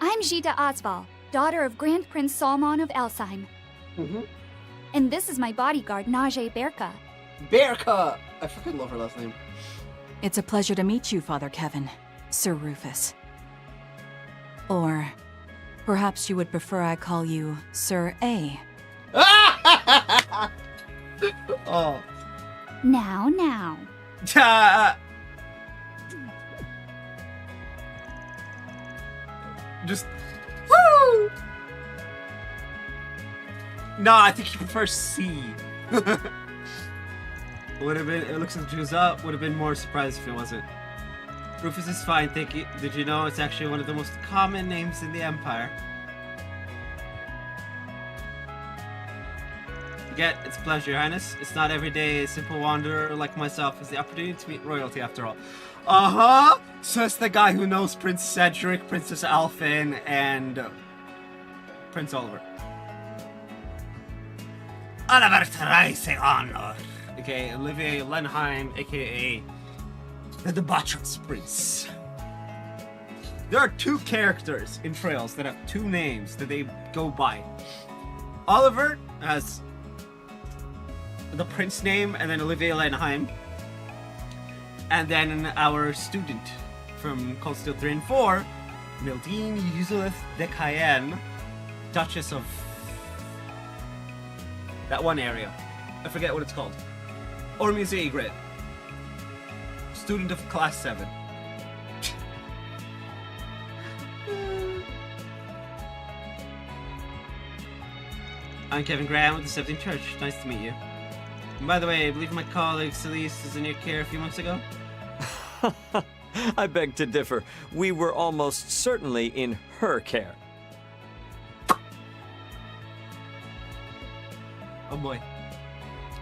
I'm Gita Osval, daughter of Grand Prince Salman of Elsheim. And this is my bodyguard, Najee Berka.
Berka! I freaking love her last name.
It's a pleasure to meet you, Father Kevin, Sir Rufus. Or perhaps you would prefer I call you Sir A.
Oh.
Now.
Just woo! No, I think he prefers C. Would have been. It looks like Jews up. Would have been more surprised if it wasn't. Rufus is fine, thank you. Did you know it's actually one of the most common names in the Empire? Get it's a pleasure, Your Highness. It's not every day a simple wanderer like myself has the opportunity to meet royalty after all. Says the guy who knows Prince Cedric, Princess Alphen, and Prince Oliver. Oliver Terrace honor. Okay, Olivier Lenheim, aka the Debaucherous Prince. There are two characters in Trails that have two names that they go by. Oliver has the prince name, and then Olivier Lenheim. And then our student from Cold Steel 3 and 4, Mildine Yuzulith de Cayenne, Duchess of that one area. I forget what it's called. Or Musée Grid. Student of Class 7. I'm Kevin Graham with the 17th Church. Nice to meet you. And by the way, I believe my colleague Celeste was in your care a few months ago?
I beg to differ. We were almost certainly in her care.
Oh boy.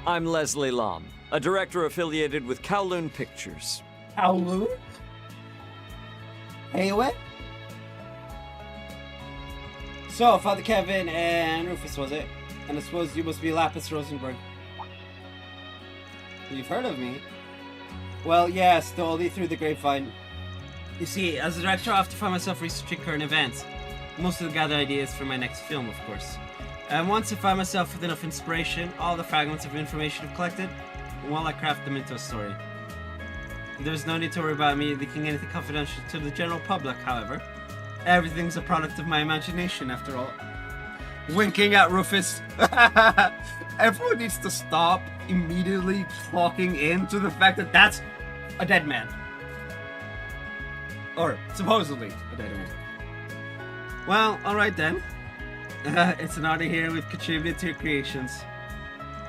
I'm Leslie Lam, a director affiliated with Kowloon Pictures.
Kowloon? Hey, what? So, Father Kevin and Rufus, was it? And I suppose you must be Lapis Rosenberg. You've heard of me? Well, yes, only through the grapevine. You see, as a director, I have to find myself researching current events. Mostly to gather ideas for my next film, of course. And once I find myself with enough inspiration, all the fragments of information I've collected, well, I craft them into a story. There's no need to worry about me leaking anything confidential to the general public, however. Everything's a product of my imagination, after all. Winking at Rufus. Everyone needs to stop immediately clocking into the fact that that's a dead man. Or, supposedly, a dead man. Well, alright then. It's an honor here we've contributed to your creations.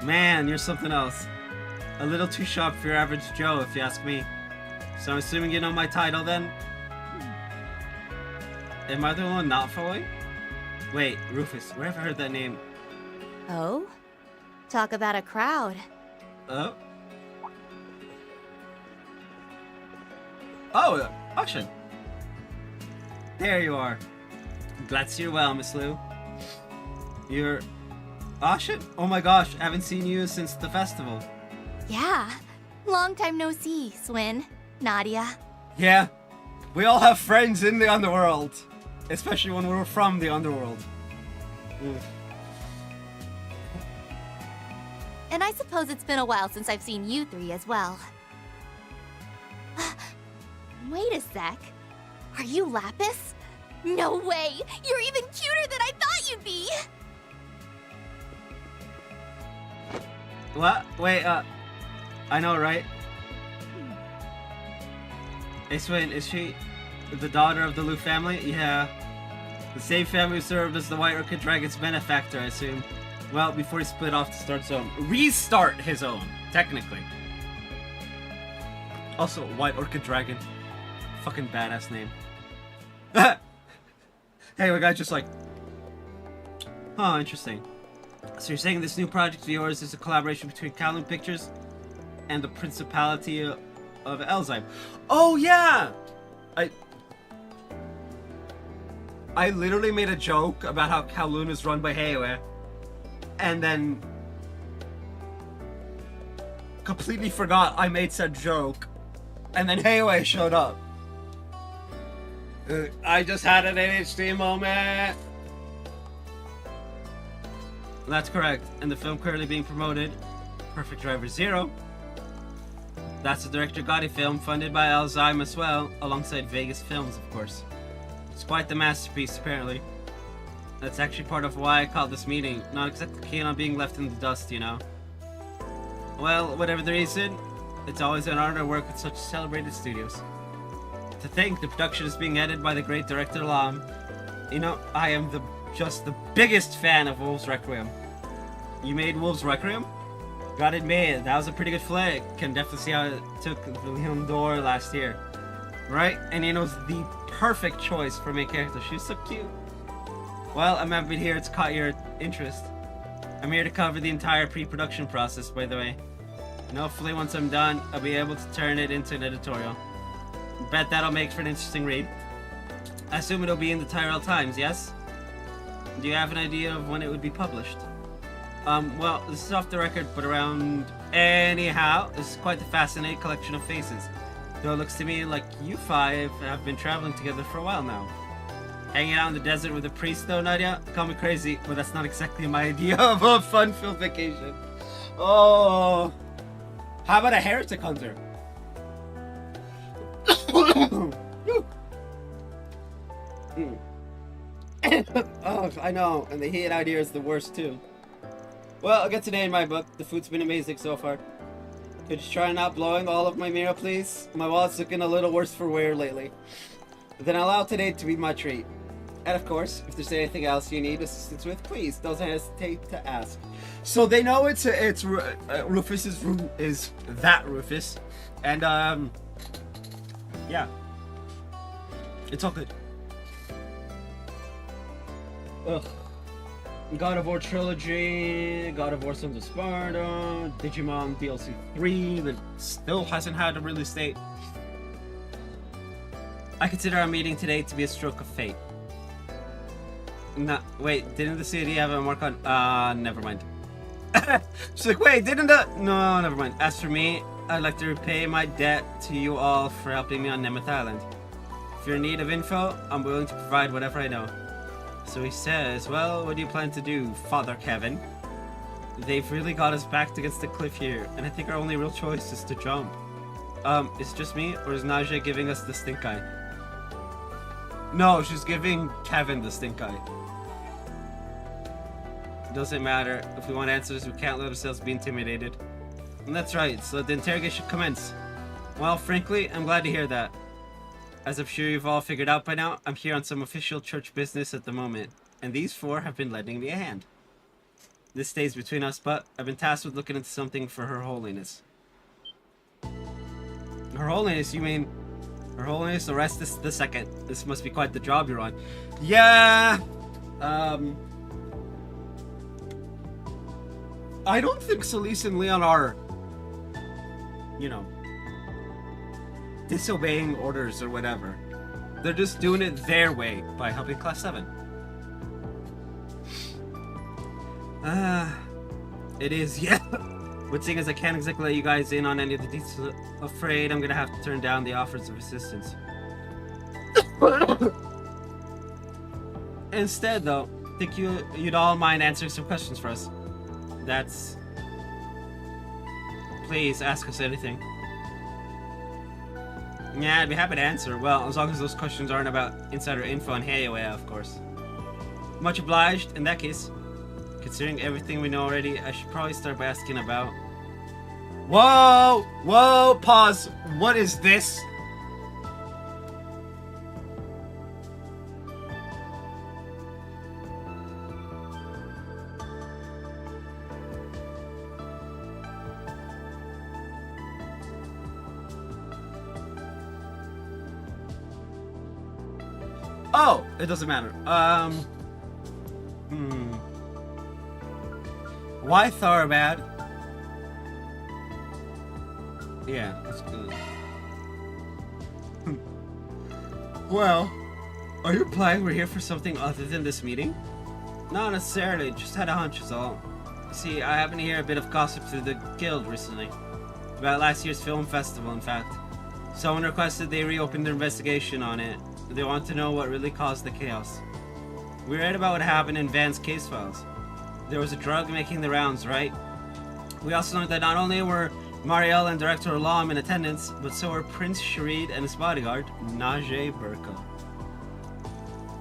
Man, you're something else. A little too sharp for your average Joe, if you ask me. So I'm assuming you know my title then? Am I the one not following? Wait, Rufus, where have I heard that name?
Oh? Talk about a crowd.
Oh? Oh, Ashen. There you are. Glad to see you well, Miss Lou. You're... Ashen? Oh my gosh, I haven't seen you since the festival.
Yeah. Long time no see, Swin. Nadia.
Yeah, we all have friends in the underworld. Especially when we're from the underworld.
And I suppose it's been a while since I've seen you three as well. Wait a sec. Are you Lapis? No way! You're even cuter than I thought you'd be!
What? Wait, I know, right? Is she the daughter of the Lu family? Yeah. The same family who served as the White Orchid Dragon's benefactor, I assume. Well, before he split off to start his own. Restart his own, technically. Also, White Orchid Dragon. Fucking badass name. Hey, we got just like... Huh, interesting. So you're saying this new project of yours is a collaboration between Kowloon Pictures and the Principality of Elzheim. Oh, yeah! I literally made a joke about how Kowloon is run by Heiwe, and then completely forgot I made said joke, and then Heiwe showed up. I just had an ADHD moment. That's correct, and the film currently being promoted, Perfect Driver Zero. That's the Director Gotti film, funded by Elzheim as well, alongside Vegas Films, of course. It's quite the masterpiece, apparently. That's actually part of why I called this meeting. Not exactly keen on being left in the dust, you know. Well, whatever the reason, it's always an honor to work with such celebrated studios. To think the production is being edited by the great director Lam. You know, I am just the biggest fan of Wolves Requiem. You made Wolves Requiem? Gotta admit, that was a pretty good flick. Can definitely see how it took the Leon d'Or last year. Right? And you know, it's the perfect choice for main character. She's so cute. Well, I'm happy to hear it's caught your interest. I'm here to cover the entire pre-production process, by the way. And hopefully once I'm done, I'll be able to turn it into an editorial. Bet that'll make for an interesting read. I assume it'll be in the Tyrell Times, yes? Do you have an idea of when it would be published? Well, this is off the record, but around... Anyhow, this is quite the fascinating collection of faces. Though it looks to me like you five have been traveling together for a while now. Hanging out in the desert with a priest, though, Nadia? Call me crazy, but that's not exactly my idea of a fun-filled vacation. Oh... How about a heretic hunter? Oh, I know, and the heat out here is the worst, too. Well, I'll get today in my book. The food's been amazing so far. Could you try not blowing all of my meal, please? My wallet's looking a little worse for wear lately. Then allow today to be my treat. And of course, if there's anything else you need assistance with, please don't hesitate to ask. So they know it's Rufus is that Rufus, and yeah, it's all good. Ugh. God of War Trilogy, God of War Sons of Sparta, Digimon DLC 3 that still hasn't had a release date. I consider our meeting today to be a stroke of fate. No, wait, didn't the city have a mark on? Never mind. She's like, wait, didn't the... No, never mind. As for me, I'd like to repay my debt to you all for helping me on Nemeth Island. If you're in need of info, I'm willing to provide whatever I know. So he says, well, what do you plan to do, Father Kevin? They've really got us backed against the cliff here, and I think our only real choice is to jump. Is it just me, or is Najee giving us the stink eye? No, she's giving Kevin the stink eye. Doesn't matter. If we want answers, we can't let ourselves be intimidated. And that's right, so the interrogation commence. Well, frankly, I'm glad to hear that. As I'm sure you've all figured out by now, I'm here on some official church business at the moment, and these four have been lending me a hand. This stays between us, but I've been tasked with looking into something for Her Holiness. Her Holiness, you mean... Her Holiness Orestes the Second. This must be quite the job you're on. Yeah... I don't think Celise and Leon are... you know... disobeying orders or whatever. They're just doing it their way by helping Class 7. It is, yeah. But seeing as I can't exactly let you guys in on any of the details, afraid I'm gonna have to turn down the offers of assistance. Instead, though, think you'd all mind answering some questions for us. That's... Please, ask us anything. Yeah, I'd be happy to answer. Well, as long as those questions aren't about insider info on Heiwa, of course. Much obliged. In that case, considering everything we know already, I should probably start by asking about... Whoa! Whoa! Pause! What is this? Oh! It doesn't matter. Why Tharbad? Yeah, that's good. Well, are you implying we're here for something other than this meeting? Not necessarily, just had a hunch is all. See, I happened to hear a bit of gossip through the guild recently. About last year's film festival, in fact. Someone requested they reopen their investigation on it. They want to know what really caused the chaos. We read about what happened in Van's case files. There was a drug making the rounds, right? We also learned that not only were Marielle and Director Alam in attendance, but so were Prince Sharid and his bodyguard, Najee Burka.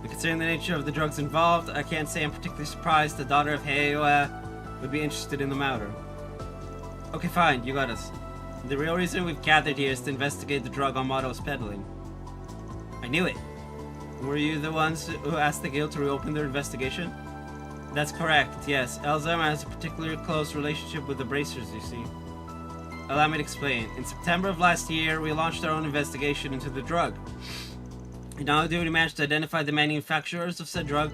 But considering the nature of the drugs involved, I can't say I'm particularly surprised the daughter of Heiwa would be interested in the matter. Okay, fine, you got us. The real reason we've gathered here is to investigate the drug Amado was peddling. I knew it. Were you the ones who asked the guild to reopen their investigation? That's correct, yes. Elzheimer has a particularly close relationship with the Bracers, you see. Allow me to explain. In September of last year, we launched our own investigation into the drug. And not only did we manage to identify the manufacturers of said drug,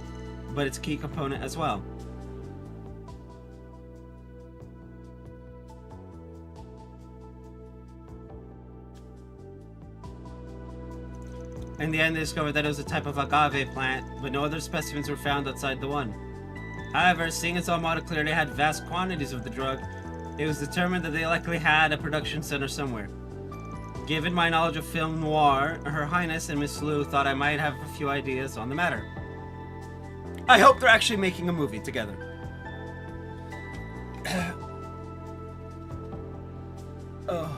but its key component as well. In the end, they discovered that it was a type of agave plant, but no other specimens were found outside the one. However, seeing as Armada clearly had vast quantities of the drug, it was determined that they likely had a production center somewhere. Given my knowledge of film noir, Her Highness and Miss Liu thought I might have a few ideas on the matter. I hope they're actually making a movie together. Oh.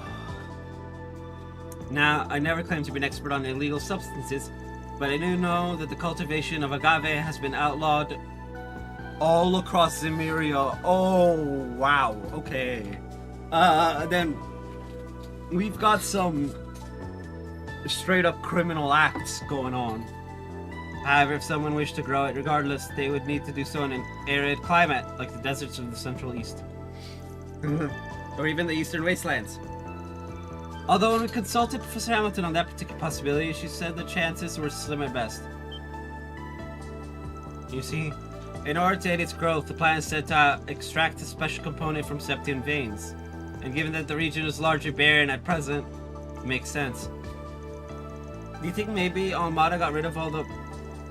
Now, I never claimed to be an expert on illegal substances, but I do know that the cultivation of agave has been outlawed all across Zemuria. Oh, wow. Okay. Then we've got some straight up criminal acts going on. However, if someone wished to grow it regardless, they would need to do so in an arid climate, like the deserts of the Central East. Or even the Eastern Wastelands. Although when we consulted Professor Hamilton on that particular possibility, she said the chances were slim at best. You see, in order to aid its growth, the plan is set to extract a special component from septian veins. And given that the region is largely barren at present, it makes sense. Do you think maybe Almada got rid of all the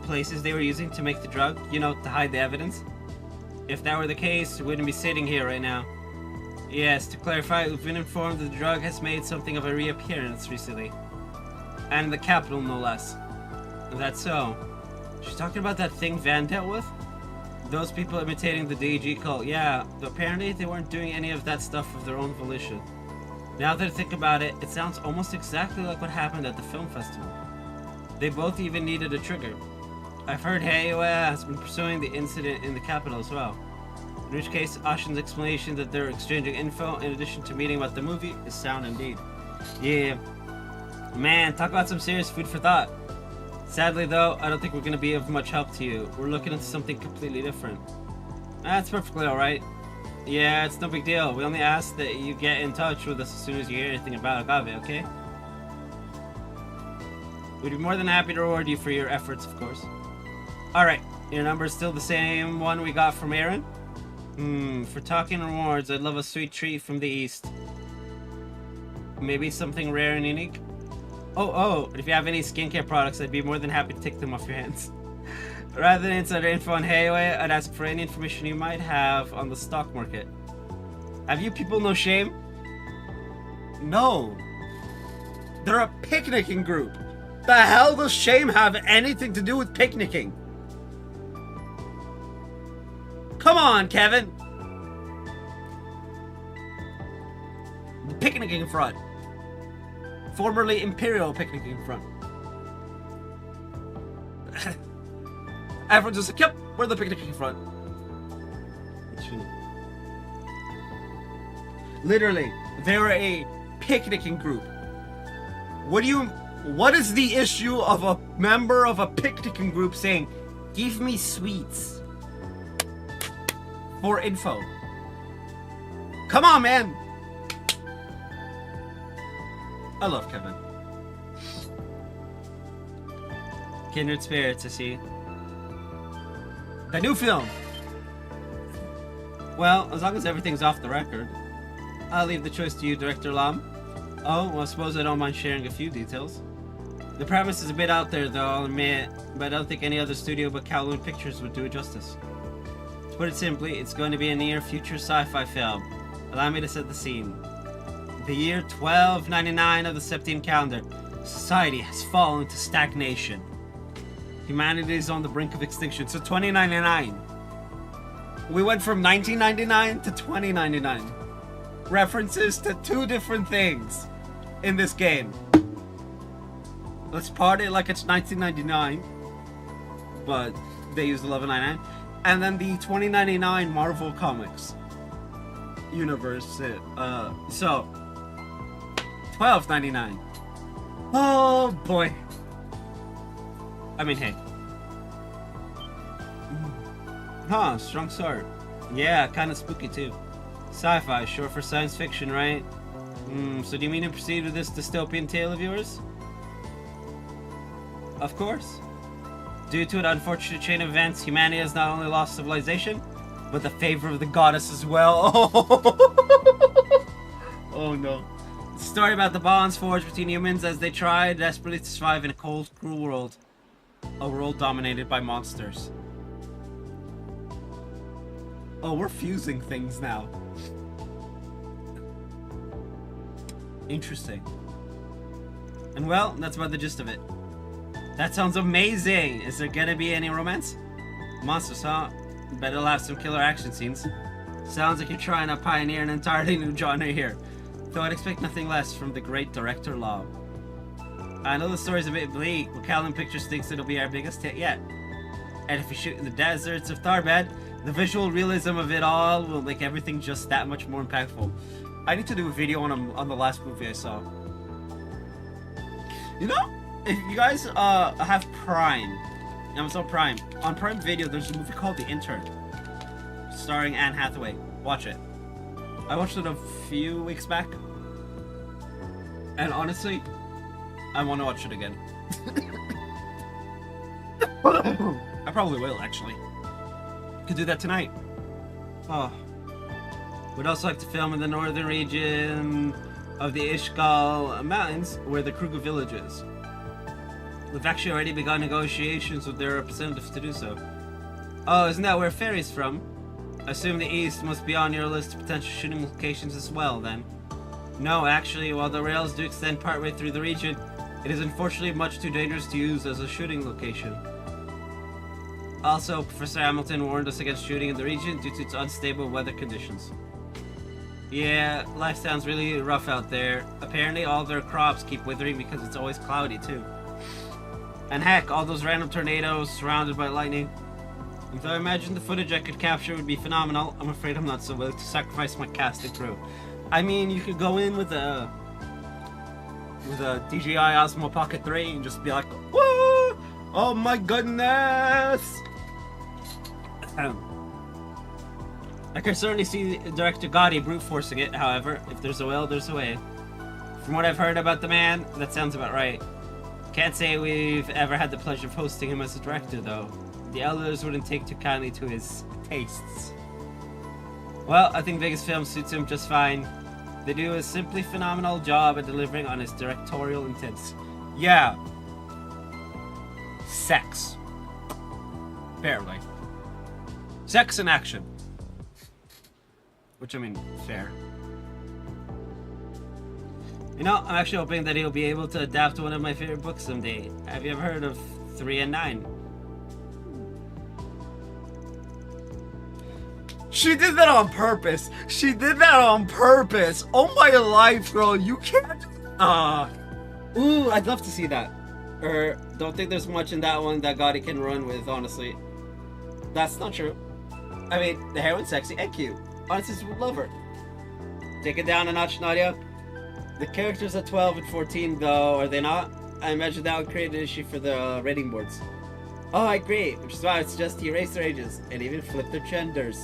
places they were using to make the drug, you know, to hide the evidence? If that were the case, we wouldn't be sitting here right now. Yes, to clarify, we've been informed that the drug has made something of a reappearance recently. And in the capital, no less. That's so. She's talking about that thing Van dealt with? Those people imitating the DG cult, yeah, apparently they weren't doing any of that stuff of their own volition. Now that I think about it, it sounds almost exactly like what happened at the film festival. They both even needed a trigger. I've heard Heiwa has been pursuing the incident in the capital as well. In which case, Ashin's explanation that they're exchanging info in addition to meeting about the movie is sound indeed. Yeah. Man, talk about some serious food for thought. Sadly though, I don't think we're going to be of much help to you. We're looking into something completely different. That's perfectly alright. Yeah, it's no big deal. We only ask that you get in touch with us as soon as you hear anything about agave, okay? We'd be more than happy to reward you for your efforts, of course. Alright, your number's still the same one we got from Aaron? For talking rewards, I'd love a sweet treat from the east. Maybe something rare and unique? Oh, if you have any skincare products, I'd be more than happy to take them off your hands. Rather than insider info on Hayway, I'd ask for any information you might have on the stock market. Have you people no shame? No. They're a picnicking group. The hell does shame have anything to do with picnicking? Come on, Kevin. The picnicking front. Formerly Imperial picnicking front. Everyone's just like, yep, we're the picnicking front. Literally, they're a picnicking group. What is the issue of a member of a picnicking group saying, give me sweets for info? Come on, man. I love Kevin. Kindred Spirits, I see. The new film. Well, as long as everything's off the record, I'll leave the choice to you, Director Lam. Oh, well, I suppose I don't mind sharing a few details. The premise is a bit out there, though, I'll admit, but I don't think any other studio but Kowloon Pictures would do it justice. To put it simply, it's going to be a near-future sci-fi film. Allow me to set the scene. The year 1299 of the Septine calendar, society has fallen to stagnation. Humanity is on the brink of extinction. So 2099. We went from 1999 to 2099. References to two different things in this game. Let's party like it's 1999, but they used 1199. And then the 2099 Marvel Comics universe. So 1299. Oh boy. I mean, hey. Huh, strong start. Yeah, kind of spooky too. Sci-fi, short for science fiction, right? So do you mean to proceed with this dystopian tale of yours? Of course. Due to an unfortunate chain of events, humanity has not only lost civilization, but the favor of the goddess as well. Oh no. It's a story about the bonds forged between humans as they try desperately to survive in a cold, cruel world. A world dominated by monsters. Oh, we're fusing things now. Interesting. And well, that's about the gist of it. That sounds amazing! Is there gonna be any romance? Monsters, huh? Bet it'll have some killer action scenes. Sounds like you're trying to pioneer an entirely new genre here. Though I'd expect nothing less from the great director Law. I know the story's a bit bleak, but Kowloon Pictures thinks it'll be our biggest hit yet. And if we shoot in the deserts of Tharbad, the visual realism of it all will make everything just that much more impactful. I need to do a video on the last movie I saw. You know, if you guys have Prime, Amazon Prime, on Prime Video there's a movie called The Intern, starring Anne Hathaway. Watch it. I watched it a few weeks back, and honestly, I want to watch it again. I probably will, actually. Could do that tonight. Oh. We'd also like to film in the northern region of the Ishgal Mountains, where the Kruger village is. We've actually already begun negotiations with their representatives to do so. Oh, isn't that where Ferry's from? I assume the east must be on your list of potential shooting locations as well, then. No, actually, while the rails do extend partway through the region, it is unfortunately much too dangerous to use as a shooting location. Also, Professor Hamilton warned us against shooting in the region due to its unstable weather conditions. Yeah, life sounds really rough out there. Apparently all their crops keep withering because it's always cloudy too. And heck, all those random tornadoes surrounded by lightning. If I imagine the footage I could capture would be phenomenal, I'm afraid I'm not so willing to sacrifice my cast and crew. I mean, you could go in with a DJI Osmo Pocket 3 and just be like, whoa! Oh my goodness! I can certainly see Director Gotti brute forcing it, however. If there's a will, there's a way. From what I've heard about the man, that sounds about right. Can't say we've ever had the pleasure of hosting him as a director, though. The elders wouldn't take too kindly to his tastes. Well, I think Vegas film suits him just fine. They do a simply phenomenal job at delivering on his directorial intents. Yeah. Sex. Barely. Sex and action. Which, I mean, fair. You know, I'm actually hoping that he'll be able to adapt one of my favorite books someday. Have you ever heard of 3 and 9? She did that on purpose. She did that on purpose. Oh my life, girl. You can't. Ooh, I'd love to see that. Don't think there's much in that one that Gotti can run with, honestly. That's not true. I mean, the heroine's sexy and cute. Honestly, would love her. Take it down a notch, Nadia. The characters are 12 and 14, though, are they not? I imagine that would create an issue for the rating boards. Oh, I agree, which is why I suggest you erase their ages and even flip their genders.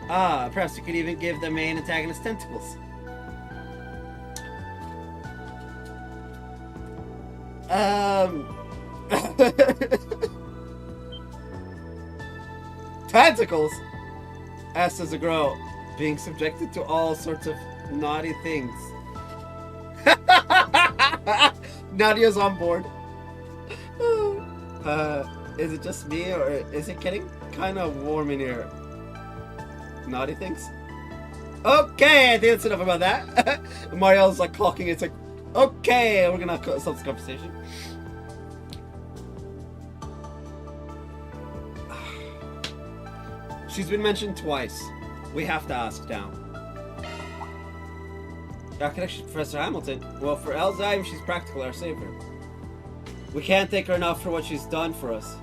Perhaps you could even give the main antagonist tentacles. Tentacles? Asked as a girl, being subjected to all sorts of naughty things. Nadia's on board. Is it just me, or is it getting kind of warm in here? Naughty things? Okay, I think that's enough about that. Mario's like clocking, it's like, okay, we're gonna stop this conversation. She's been mentioned twice. We have to ask now. Our connection to Professor Hamilton? Well, for Elzheim, she's practically our savior. We can't thank her enough for what she's done for us.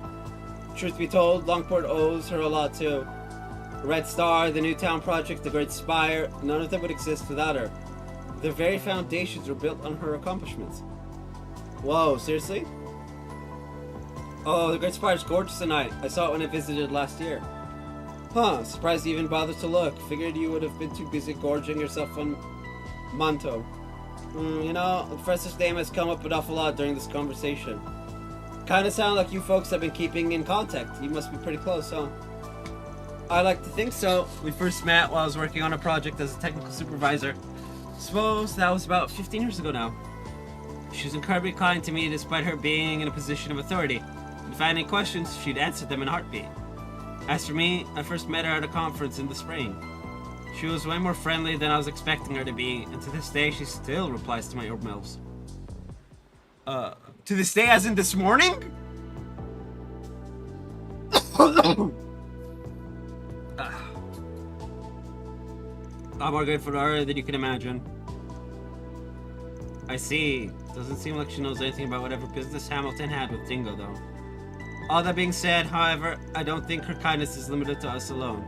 Truth be told, Longport owes her a lot too. Red Star, the Newtown Project, the Great Spire, none of them would exist without her. Their very foundations were built on her accomplishments. Whoa, seriously? Oh, the Great Spire's gorgeous tonight. I saw it when I visited last year. Huh, surprised you even bothered to look. Figured you would have been too busy gorging yourself on Manto. You know, the professor's name has come up an awful lot during this conversation. Kinda sound like you folks have been keeping in contact. You must be pretty close, huh? I like to think so. We first met while I was working on a project as a technical supervisor. Suppose that was about 15 years ago now. She was incredibly kind to me despite her being in a position of authority. If I had any questions, she'd answer them in a heartbeat. As for me, I first met her at a conference in the spring. She was way more friendly than I was expecting her to be, and to this day she still replies to my emails. To this day as in this morning? I'm more good for her than you can imagine. I see. Doesn't seem like she knows anything about whatever business Hamilton had with Dingo, though. All that being said, however, I don't think her kindness is limited to us alone.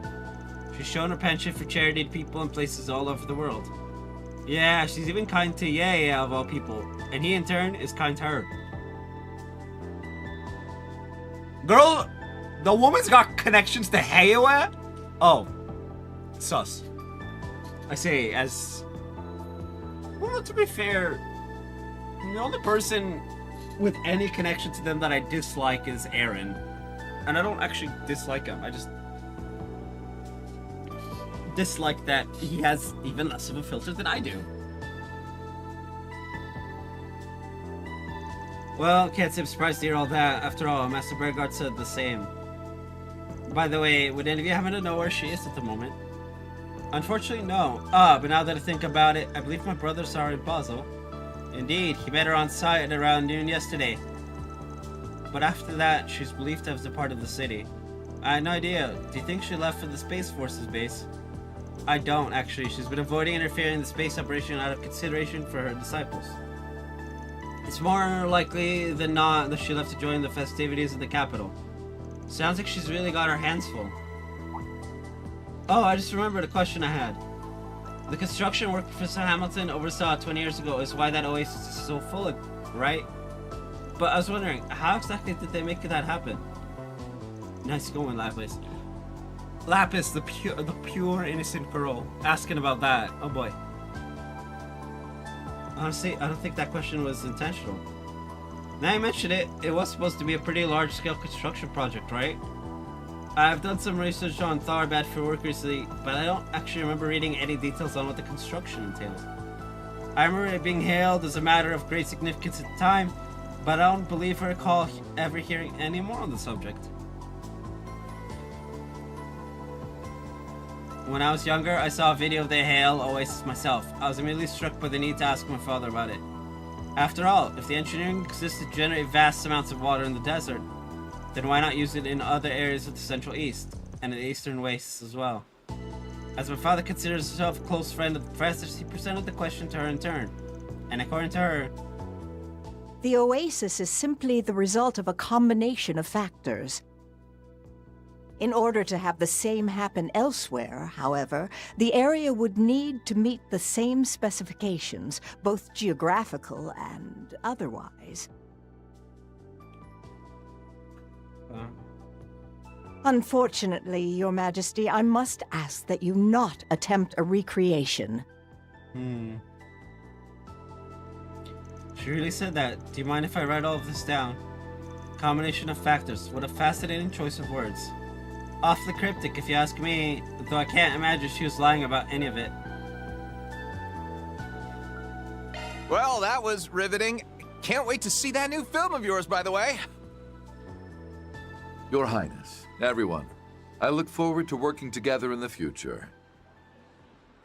She's shown her penchant for charity to people in places all over the world. Yeah, she's even kind to Ye of all people, and he in turn is kind to her. Girl, the woman's got connections to Heiwa? Oh, sus. I say, as... Well, to be fair, the only person with any connection to them that I dislike is Aaron. And I don't actually dislike him, I just dislike that he has even less of a filter than I do. Well, can't say I'm surprised to hear all that. After all, Master Bergard said the same. By the way, would any of you happen to know where she is at the moment? Unfortunately, no. But now that I think about it, I believe my brother saw her in Basel. Indeed, he met her on site at around noon yesterday. But after that, she's believed to have departed the city. I had no idea. Do you think she left for the Space Force's base? I don't, actually. She's been avoiding interfering in the space operation out of consideration for her disciples. It's more likely than not that she left to join the festivities in the capital. Sounds like she's really got her hands full. Oh, I just remembered a question I had. The construction work Professor Hamilton oversaw 20 years ago is why that oasis is so full, right? But I was wondering, how exactly did they make that happen? Nice going, Lapis. Lapis, the pure innocent girl, asking about that. Oh boy. Honestly, I don't think that question was intentional. Now you mention it, it was supposed to be a pretty large-scale construction project, right? I've done some research on Tharbad for work recently, but I don't actually remember reading any details on what the construction entails. I remember it being hailed as a matter of great significance at the time, but I don't believe I recall ever hearing any more on the subject. When I was younger, I saw a video of the Hail Oasis myself. I was immediately struck by the need to ask my father about it. After all, if the engineering exists to generate vast amounts of water in the desert, then why not use it in other areas of the Central East, and in the Eastern Wastes as well? As my father considers himself a close friend of the professors, he presented the question to her in turn. And according to her,
the oasis is simply the result of a combination of factors. In order to have the same happen elsewhere, however, the area would need to meet the same specifications, both geographical and otherwise. Unfortunately, Your Majesty, I must ask that you not attempt a recreation.
She really said that. Do you mind if I write all of this down? Combination of factors. What a fascinating choice of words. Awfully cryptic, if you ask me, though I can't imagine she was lying about any of it.
Well, that was riveting. Can't wait to see that new film of yours, by the way.
Your Highness, everyone, I look forward to working together in the future.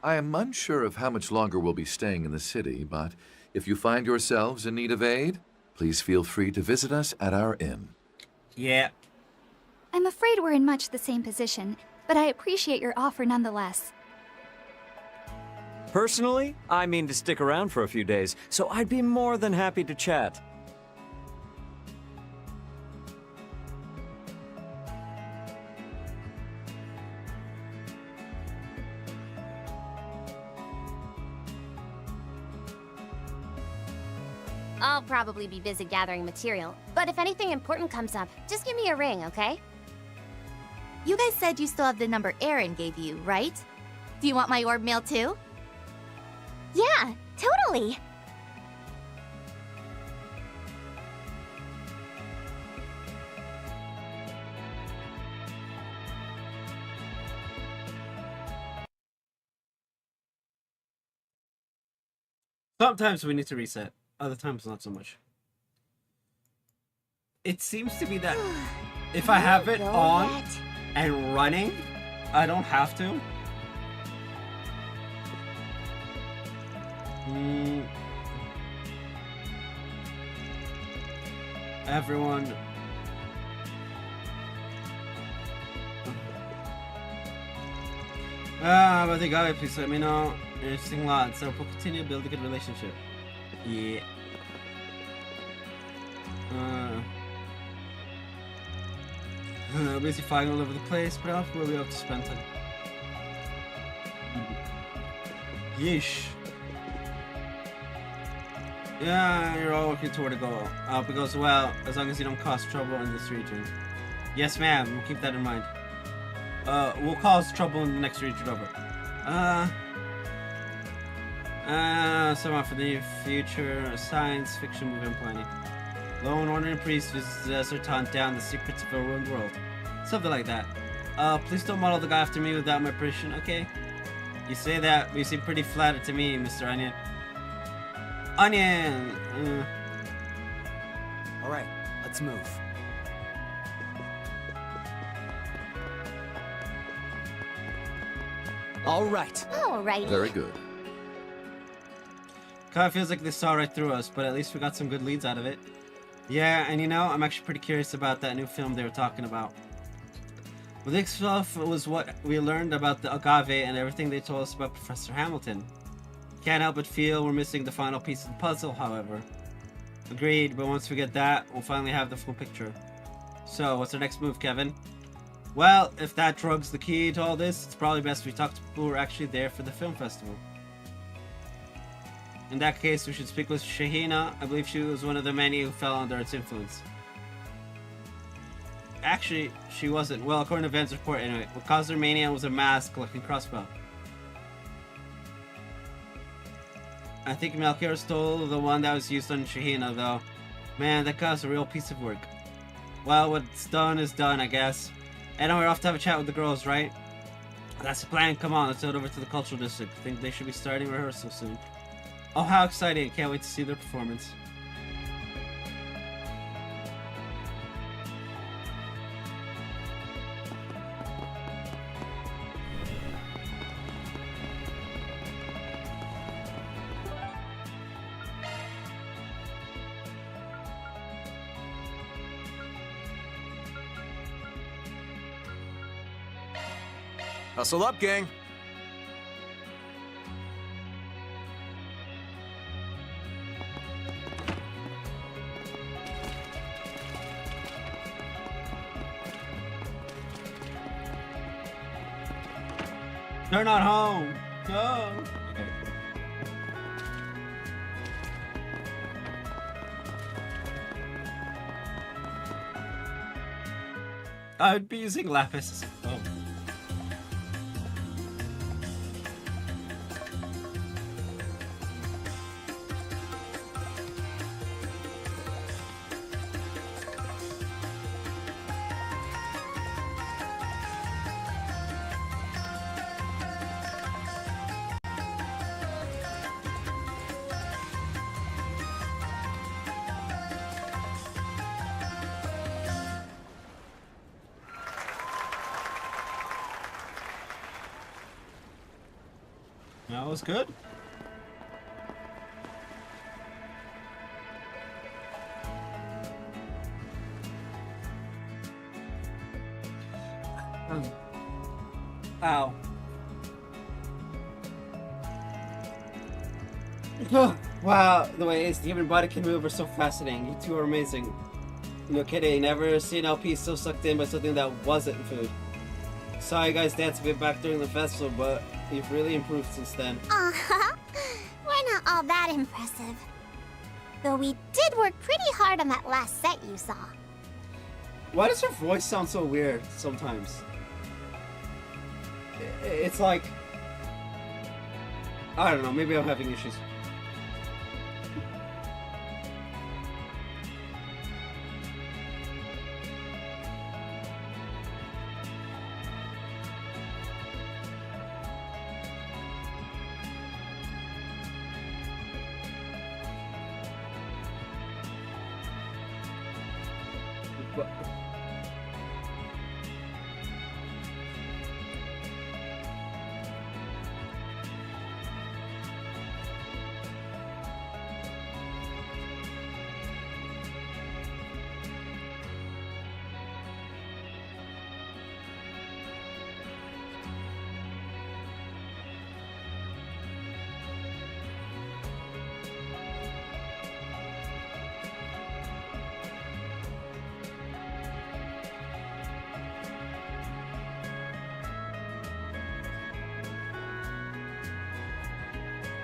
I am unsure of how much longer we'll be staying in the city, but if you find yourselves in need of aid, please feel free to visit us at our inn.
Yeah.
I'm afraid we're in much the same position, but I appreciate your offer nonetheless.
Personally, I mean to stick around for a few days, so I'd be more than happy to chat.
I'll probably be busy gathering material, but if anything important comes up, just give me a ring, okay? You guys said you still have the number Aaron gave you, right? Do you want my orb mail too?
Yeah, totally.
Sometimes we need to reset. Other times, not so much. It seems to be that if I have it on and running, I don't have to. Everyone. But the guy, please let me know. Interesting lot, so we'll continue to build a good relationship. Yeah. Busy flying all over the place, but after we'll be able to spend time. Yeesh. Yeah, you're all working toward a goal. I hope it goes well, as long as you don't cause trouble in this region. Yes, ma'am. We'll keep that in mind. We'll cause trouble in the next region over. Someone for the future science fiction movie I'm planning. Lone wandering priest visits the desert to hunt down the secrets of a ruined world. Something like that. Please don't model the guy after me without my permission, okay? You say that, but you seem pretty flattered to me, Mr. Onion. Onion!
Alright, let's move.
Alright.
Alrighty.
Very good.
Kinda feels like they saw right through us, but at least we got some good leads out of it. Yeah, and you know, I'm actually pretty curious about that new film they were talking about. Well, this stuff was what we learned about the agave and everything they told us about Professor Hamilton. Can't help but feel we're missing the final piece of the puzzle, however. Agreed, but once we get that, we'll finally have the full picture. So, what's our next move, Kevin? Well, if that drug's the key to all this, it's probably best we talk to people who are actually there for the film festival. In that case, we should speak with Shahina. I believe she was one of the many who fell under its influence. Actually, she wasn't. Well, according to Van's report, anyway. What caused her mania was a mask-looking crossbow. I think Melchior stole the one that was used on Shahina, though. Man, that guy's a real piece of work. Well, what's done is done, I guess. And we're off to have a chat with the girls, right? That's the plan. Come on, let's head over to the cultural district. I think they should be starting rehearsal soon. Oh, how exciting. Can't wait to see their performance.
Hustle up, gang.
They're not home. No. Okay. I would be using lapis. Oh. That was good. Ow. Wow, the ways the human body can move are so fascinating. You two are amazing. No kidding, never seen LP so sucked in by something that wasn't food. Saw you guys dance a bit back during the festival, but you've really improved since then.
We're not all that impressive. Though we did work pretty hard on that last set you saw.
Why does her voice sound so weird sometimes? It's like... I don't know, maybe I'm having issues.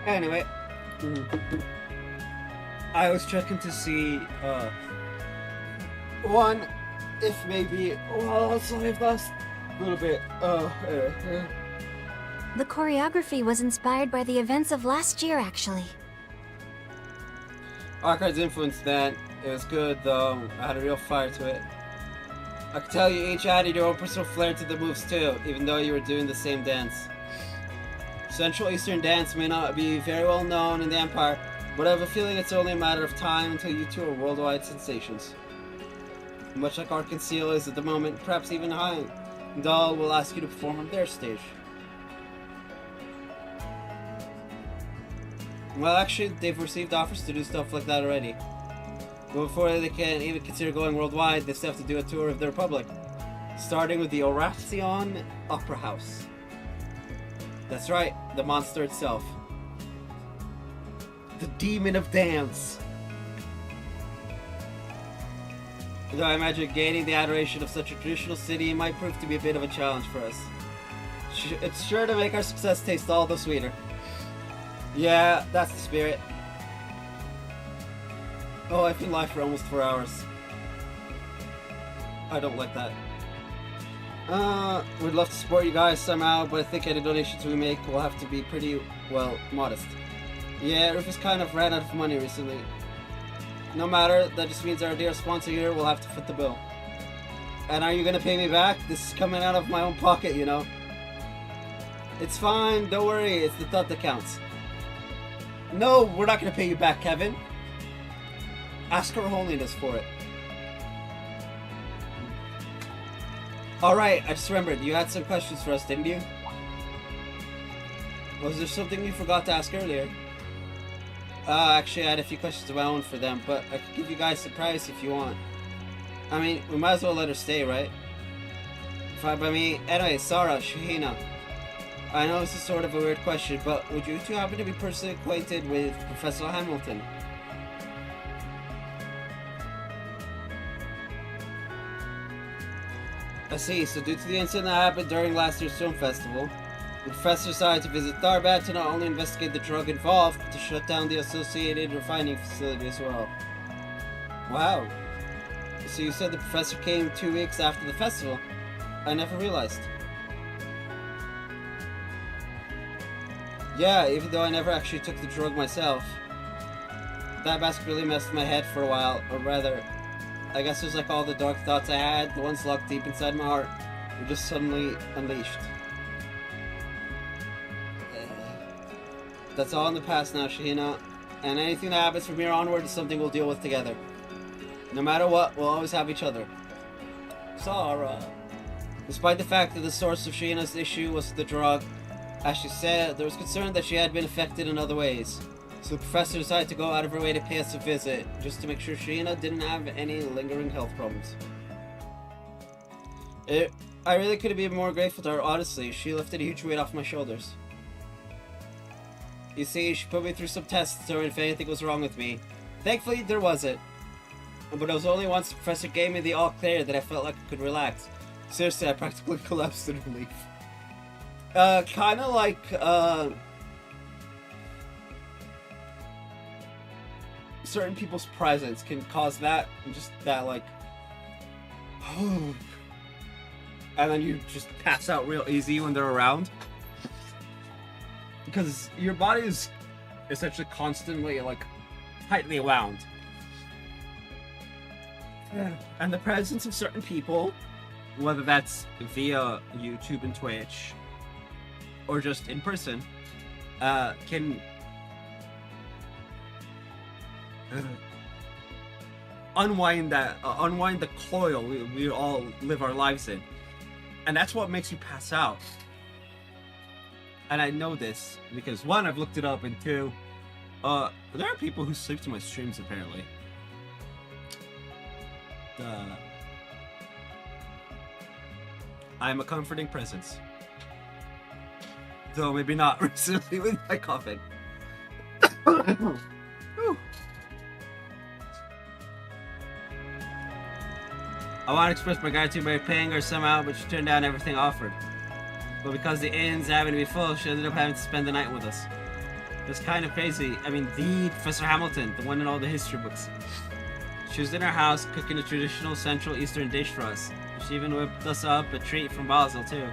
Anyway, I was checking to see, one, if maybe, well, so I've lost a little bit,
The choreography was inspired by the events of last year, actually.
Archive's influenced that. It was good, though. I had a real fire to it. I could tell you each added your own personal flair to the moves, too, even though you were doing the same dance. Central Eastern dance may not be very well known in the Empire, but I have a feeling it's only a matter of time until you two are worldwide sensations. Much like Arkansas is at the moment, perhaps even Heimdall will ask you to perform on their stage. Well, actually, they've received offers to do stuff like that already. But before they can even consider going worldwide, they still have to do a tour of the Republic, starting with the Oration Opera House. That's right, the monster itself. The demon of dance. Though I imagine gaining the adoration of such a traditional city might prove to be a bit of a challenge for us. It's sure to make our success taste all the sweeter. Yeah, that's the spirit. Oh, I've been live for almost 4 hours. I don't like that. We'd love to support you guys somehow, but I think any donations we make will have to be pretty, well, modest. Yeah, Rufus kind of ran out of money recently. No matter, that just means our dear sponsor here will have to foot the bill. And are you gonna pay me back? This is coming out of my own pocket, you know. It's fine, don't worry, it's the thought that counts. No, we're not gonna pay you back, Kevin. Ask Her Holiness for it. Alright, I just remembered, you had some questions for us, didn't you? Was there something you forgot to ask earlier? Actually, I had a few questions of my own for them, but I could give you guys a surprise if you want. I mean, we might as well let her stay, right? Fine by me. Anyway, Sarah, Shahina. I know this is sort of a weird question, but would you two happen to be personally acquainted with Professor Hamilton? I see, so due to the incident that happened during last year's film festival, the professor decided to visit Tharbad to not only investigate the drug involved, but to shut down the associated refining facility as well. Wow. So you said the professor came 2 weeks after the festival? I never realized. Yeah, even though I never actually took the drug myself. That mask really messed with my head for a while, or rather, I guess it was like all the dark thoughts I had, the ones locked deep inside my heart, were just suddenly unleashed. That's all in the past now, Shahina, and anything that happens from here onward is something we'll deal with together. No matter what, we'll always have each other. Sarah. Despite the fact that the source of Shahina's issue was the drug, as she said, there was concern that she had been affected in other ways. So the professor decided to go out of her way to pay us a visit, just to make sure Shahina didn't have any lingering health problems. I really couldn't be more grateful to her, honestly. She lifted a huge weight off my shoulders. You see, she put me through some tests to determine if anything was wrong with me. Thankfully, there wasn't. But it was only once the professor gave me the all clear that I felt like I could relax. Seriously, I practically collapsed in relief. Kinda like, certain people's presence can cause that, just that, like, and then you just pass out real easy when they're around. Because your body is essentially constantly, like, tightly wound. And the presence of certain people, whether that's via YouTube and Twitch, or just in person, can unwind the coil we all live our lives in. And that's what makes you pass out. And I know this because, one, I've looked it up, and two, there are people who sleep to my streams, apparently. I'm a comforting presence. Though maybe not recently with my coffin. I want to express my gratitude by paying her somehow, but she turned down everything offered. But because the inn's happened to be full, she ended up having to spend the night with us. It was kind of crazy. I mean, the Professor Hamilton, the one in all the history books. She was in our house cooking a traditional Central Eastern dish for us. She even whipped us up a treat from Basel, too.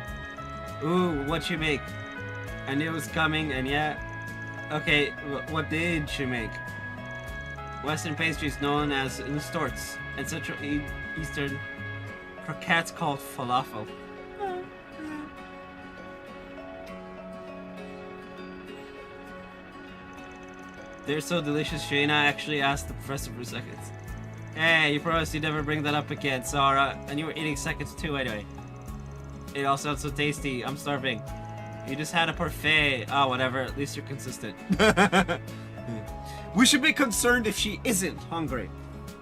Ooh, what'd she make? I knew it was coming, and yeah. Okay, what did she make? Western pastries known as storts, and Central Eastern croquettes called falafel. They're so delicious, Shayna actually asked the professor for seconds. Hey, you promised you'd never bring that up again, Sarah. And you were eating seconds too, anyway. It all sounds so tasty. I'm starving. You just had a parfait. Oh, whatever. At least you're consistent. We should be concerned if she isn't hungry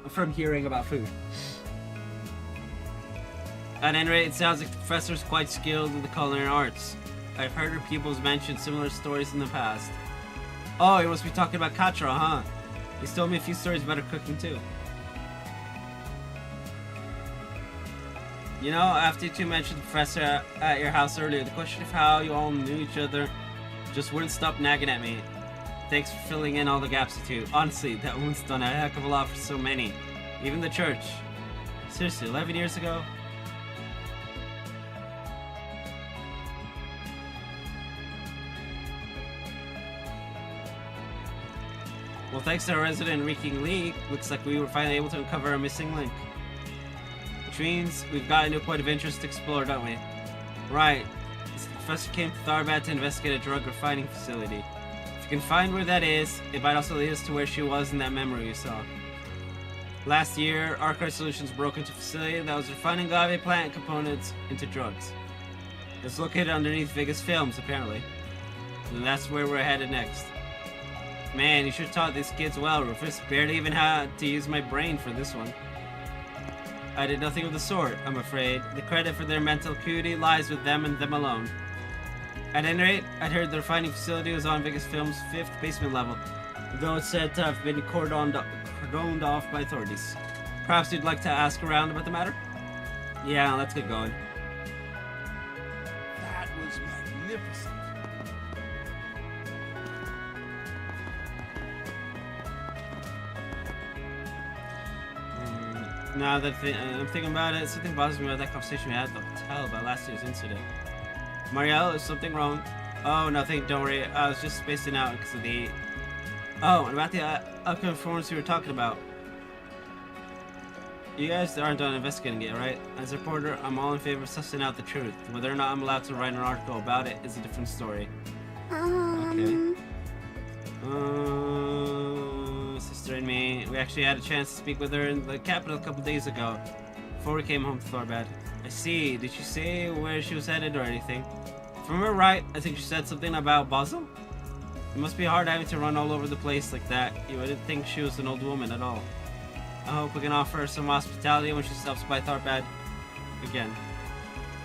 from hearing about food. At any rate, it sounds like the professor's quite skilled in the culinary arts. I've heard her pupils mention similar stories in the past. Oh, you must be talking about Katra, huh? He's told me a few stories about her cooking, too. You know, after you two mentioned the professor at your house earlier, the question of how you all knew each other just wouldn't stop nagging at me. Thanks for filling in all the gaps, you two. Honestly, that woman's done a heck of a lot for so many. Even the church. Seriously, 11 years ago? Well, thanks to our resident reeking leak, looks like we were finally able to uncover a missing link. Which means we've got a new point of interest to explore, don't we? Right. The professor came to Tharbad to investigate a drug refining facility. If you can find where that is, it might also lead us to where she was in that memory you saw. Last year, Archive Solutions broke into a facility that was refining agave plant components into drugs. It's located underneath Vegas Films, apparently. And that's where we're headed next. Man, you should have taught these kids well, Rufus. Barely even had to use my brain for this one. I did nothing of the sort, I'm afraid. The credit for their mental acuity lies with them and them alone. At any rate, I'd heard the refining facility was on Vegas Films' 5th basement level, though it's said to have been cordoned off by authorities. Perhaps you'd like to ask around about the matter? Yeah, let's get going.
That was magnificent.
Now that I'm thinking about it, something bothers me about that conversation we had at the hotel about last year's incident. Marielle, is something wrong? Oh, nothing, don't worry. I was just spacing out because of the... Oh, and about the upcoming performance we were talking about. You guys aren't done investigating it, right? As a reporter, I'm all in favor of sussing out the truth. Whether or not I'm allowed to write an article about it is a different story. Okay. Sister and me, we actually had a chance to speak with her in the capital a couple days ago, before we came home to Tharbad. I see. Did she say where she was headed or anything? If I remember right, I think she said something about Basel? It must be hard having to run all over the place like that. You wouldn't think she was an old woman at all. I hope we can offer her some hospitality when she stops by Tharbad again.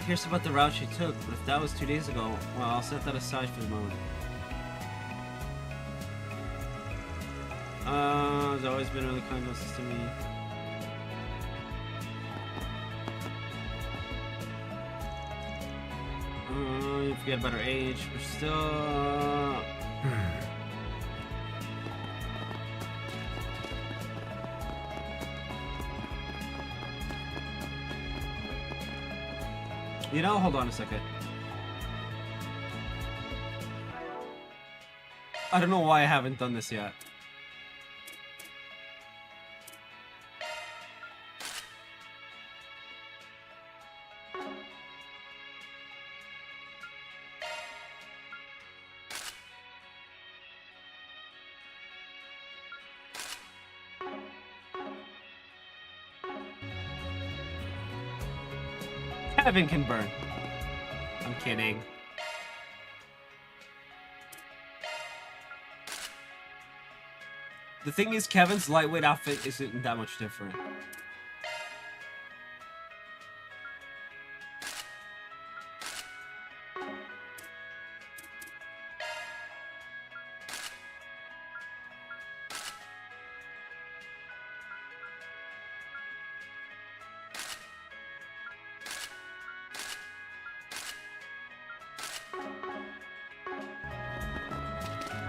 Here's about the route she took, but if that was 2 days ago, well, I'll set that aside for the moment. Has always been really kind to me. You forget about her age, but still... You know, hold on a second. I don't know why I haven't done this yet. Kevin can burn. I'm kidding. The thing is, Kevin's lightweight outfit isn't that much different.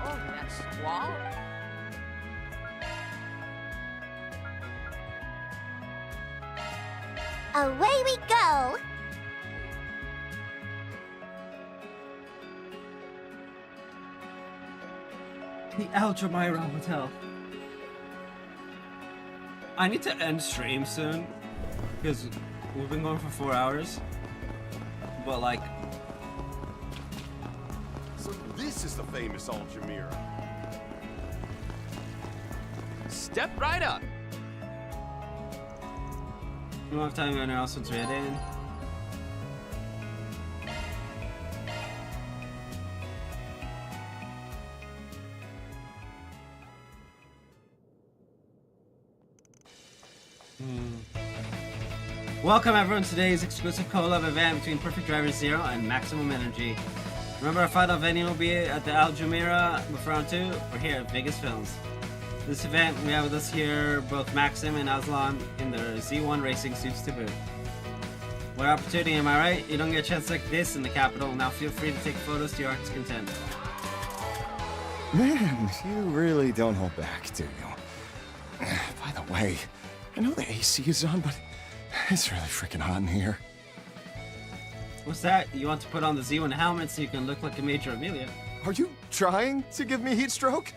Oh, that's wow.
Away we go!
The Altamira Hotel. I need to end stream soon, because we've been going for 4 hours. But like...
So this is the famous Altamira.
Step right up.
We don't have time anywhere else since we're in. Welcome everyone to today's exclusive collab event between Perfect Driver Zero and Maximum Energy. Remember our final venue will be at the Altamira with round 2. We're here at Vegas Films. This event, we have with us here both Maxim and Aslan in their Z1 racing suits to boot. What opportunity, am I right? You don't get a chance like this in the capital. Now feel free to take photos to your heart's content.
Man, you really don't hold back, do you? By the way, I know the AC is on, but it's really freaking hot in here.
What's that? You want to put on the Z1 helmet so you can look like a Major Amelia?
Are you trying to give me heat stroke?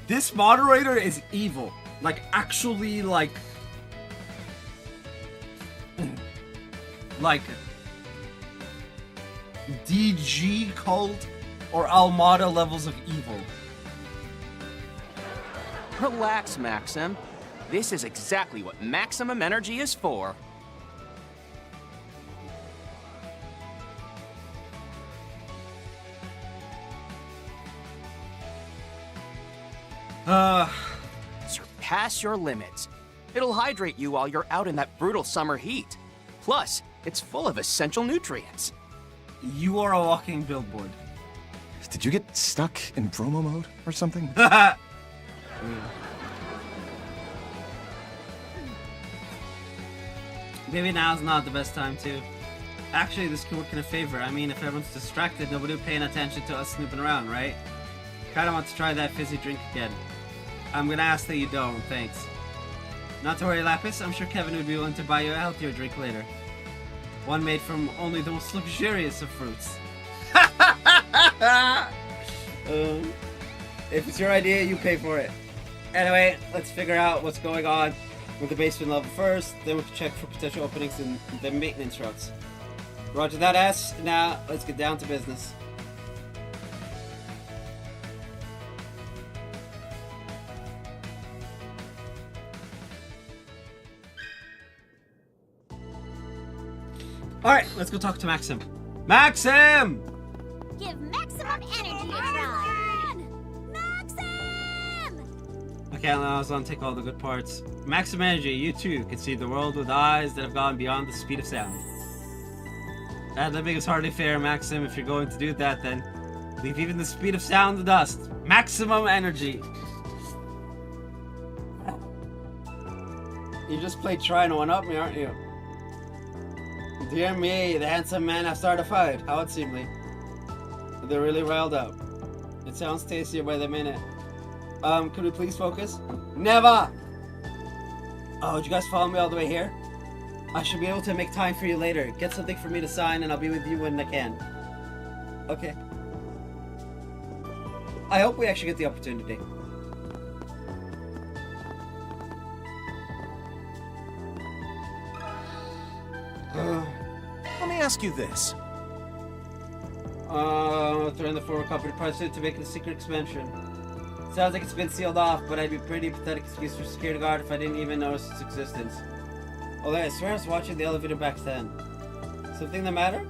This moderator is evil. Like, actually, like... like... DG cult or Almada levels of evil.
Relax, Maxim. This is exactly what maximum energy is for. Surpass your limits. It'll hydrate you while you're out in that brutal summer heat. Plus, it's full of essential nutrients.
You are a walking billboard.
Did you get stuck in promo mode or something?
Maybe now's not the best time to. Actually, this could work in a favor. I mean, if everyone's distracted, nobody will be paying attention to us snooping around, right? Kinda want to try that fizzy drink again. I'm gonna ask that you don't, thanks. Not to worry, Lapis. I'm sure Kevin would be willing to buy you a healthier drink later. One made from only the most luxurious of fruits. If it's your idea, you pay for it. Anyway, let's figure out what's going on with the basement level first, then we can check for potential openings in the maintenance routes. Roger that, ass. Now, let's get down to business. Alright, let's go talk to Maxim. Maxim!
Give maximum energy a try. Maxim!
Okay, I was gonna take all the good parts. Maximum energy, you too can see the world with eyes that have gone beyond the speed of sound. Ad-libbing is hardly fair, Maxim. If you're going to do that, then leave even the speed of sound to dust. Maximum energy. You just played trying to one-up me, aren't you? Dear me, the handsome man have started a fight. How unseemly. They're really riled up. It sounds tastier by the minute. Could we please focus? Never! Oh, did you guys follow me all the way here? I should be able to make time for you later. Get something for me to sign and I'll be with you when I can. Okay. I hope we actually get the opportunity.
Let me ask you this.
Threaten the former company president to make it a secret expansion. Sounds like it's been sealed off, but I'd be pretty pathetic excuse for security guard if I didn't even notice its existence. Although I swear I was watching the elevator back then. Something the matter?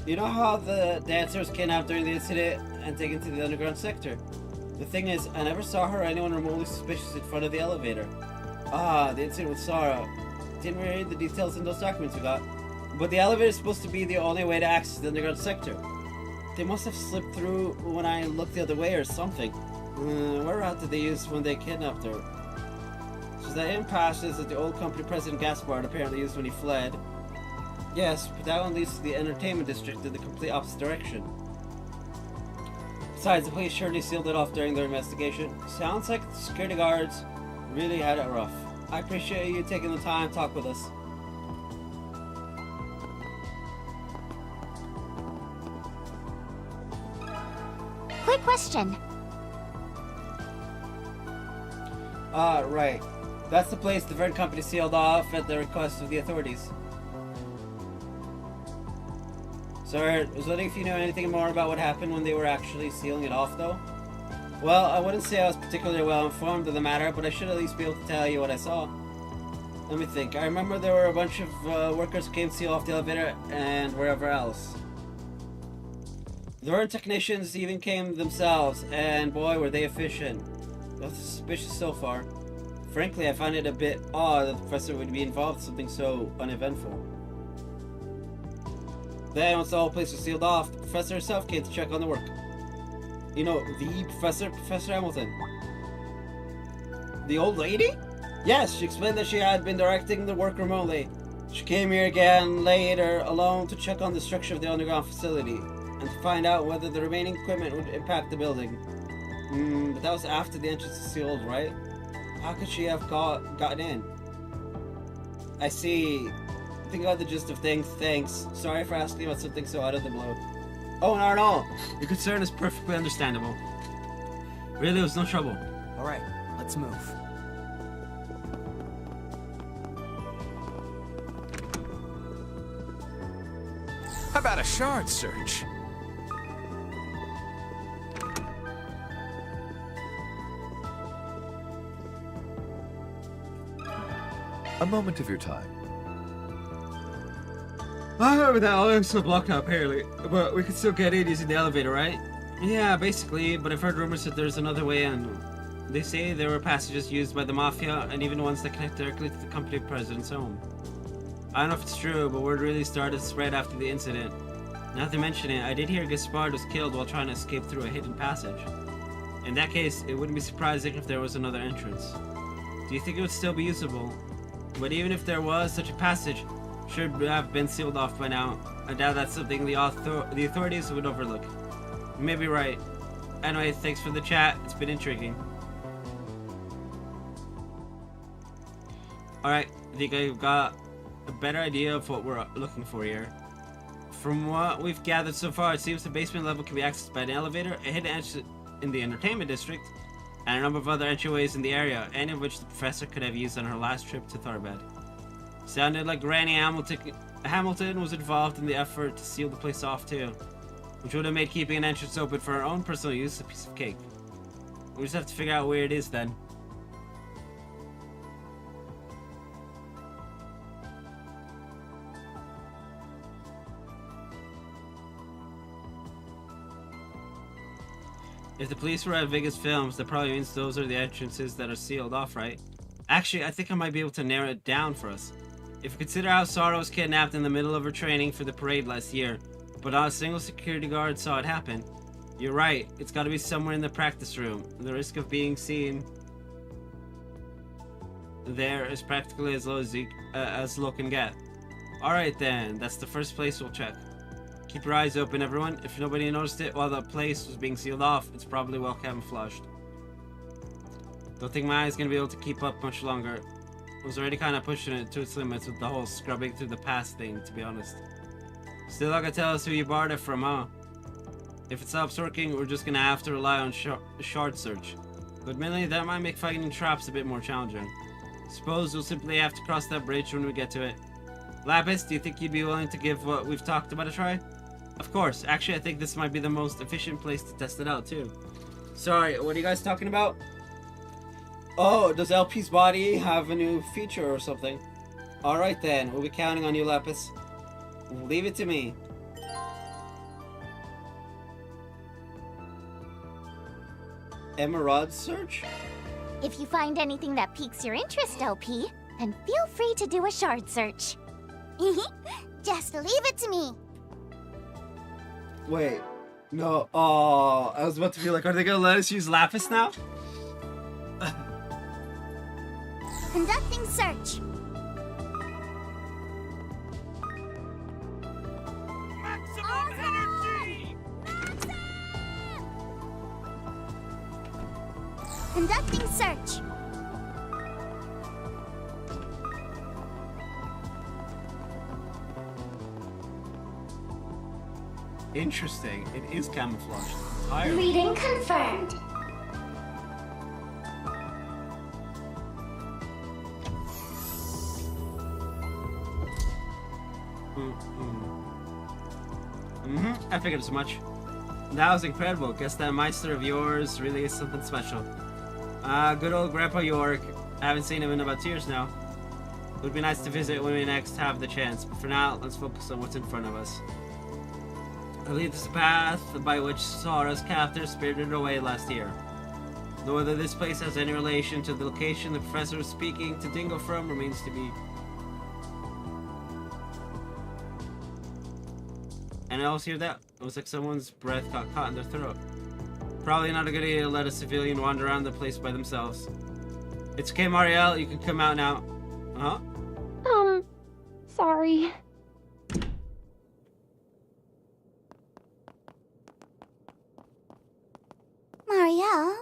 You know how the dancer was kidnapped during the incident and taken to the underground sector? The thing is, I never saw her or anyone remotely suspicious in front of the elevator. Ah, the incident with Sarah. Didn't read the details in those documents we got. But the elevator is supposed to be the only way to access the underground sector. They must have slipped through when I looked the other way or something. What route did they use when they kidnapped her? So that impasse is that the old company president Gaspard apparently used when he fled. Yes, but that one leads to the entertainment district in the complete opposite direction. Besides, the police surely sealed it off during their investigation. Sounds like the security guards really had it rough. I appreciate you taking the time to talk with us.
Quick question.
Right. That's the place the Vern Company sealed off at the request of the authorities. Sorry, I was wondering if you knew anything more about what happened when they were actually sealing it off, though? Well, I wouldn't say I was particularly well informed of the matter, but I should at least be able to tell you what I saw. Let me think. I remember there were a bunch of workers who came to seal off the elevator and wherever else. The Vern technicians even came themselves, and boy, were they efficient. Nothing suspicious so far. Frankly, I find it a bit odd that the professor would be involved in something so uneventful. Then, once the whole place was sealed off, the professor herself came to check on the work. You know, the professor, Professor Hamilton. The old lady? Yes, she explained that she had been directing the work remotely. She came here again later, alone, to check on the structure of the underground facility, and to find out whether the remaining equipment would impact the building. But that was after the entrance was sealed, right? How could she have gotten in? I see. I think I got the gist of things, thanks. Sorry for asking about something so out of the blue. Oh, no. Your concern is perfectly understandable. Really, it was no trouble.
All right, let's move.
How about a shard search?
A moment of your time.
I remember that. I'm still blocked now, apparently. But we could still get in using the elevator, right? Yeah, basically. But I've heard rumors that there's another way in. They say there were passages used by the Mafia, and even ones that connect directly to the company president's home. I don't know if it's true, but word really started to spread after the incident. Now to mention it, I did hear Gaspard was killed while trying to escape through a hidden passage. In that case, it wouldn't be surprising if there was another entrance. Do you think it would still be usable? But even if there was such a passage, should have been sealed off by now. I doubt that's something the authorities would overlook. You may be right. Anyway, thanks for the chat. It's been intriguing. Alright, I think I've got a better idea of what we're looking for here. From what we've gathered so far, it seems the basement level can be accessed by an elevator, a hidden entrance in the entertainment district, and a number of other entryways in the area, any of which the professor could have used on her last trip to Tharbad. Sounded like Granny Hamilton was involved in the effort to seal the place off too, which would have made keeping an entrance open for her own personal use a piece of cake. We just have to figure out where it is then. If the police were at Vegas Films, that probably means those are the entrances that are sealed off, right? Actually, I think I might be able to narrow it down for us. If you consider how Sarah was kidnapped in the middle of her training for the parade last year, but not a single security guard saw it happen, you're right, it's gotta be somewhere in the practice room. The risk of being seen there is practically as low as low can get. Alright then, that's the first place we'll check. Keep your eyes open, everyone. If nobody noticed it while the place was being sealed off, it's probably well camouflaged. Don't think my eye's gonna be able to keep up much longer. I was already kind of pushing it to its limits with the whole scrubbing through the past thing, to be honest. Still not gonna tell us who you borrowed it from, huh? If it stops working, we're just gonna have to rely on shard search. But admittedly, that might make finding traps a bit more challenging. Suppose we'll simply have to cross that bridge when we get to it. Lapis, do you think you'd be willing to give what we've talked about a try? Of course. Actually, I think this might be the most efficient place to test it out, too. Sorry, what are you guys talking about? Oh, does LP's body have a new feature or something? Alright then, we'll be counting on you, Lapis. Leave it to me. Emerald search?
If you find anything that piques your interest, LP, then feel free to do a shard search. Just leave it to me.
Wait. No. Oh, I was about to be like, are they gonna let us use Lapis now?
Conducting search.
Maximum energy!
Conducting search.
Interesting. It is camouflaged.
Reading confirmed.
I figured as much. That was incredible. Guess that Meister of yours really is something special. Good old Grandpa York. I haven't seen him in about 2 years now. It would be nice to visit when we next have the chance, but for now, let's focus on what's in front of us. I believe this is the path by which Sara's captor spirited her away last year. Though whether this place has any relation to the location the professor was speaking to Dingo from remains to be. And I also hear that. It was like someone's breath got caught in their throat. Probably not a good idea to let a civilian wander around the place by themselves. It's okay, Marielle. You can come out now. Huh?
Sorry.
Marielle?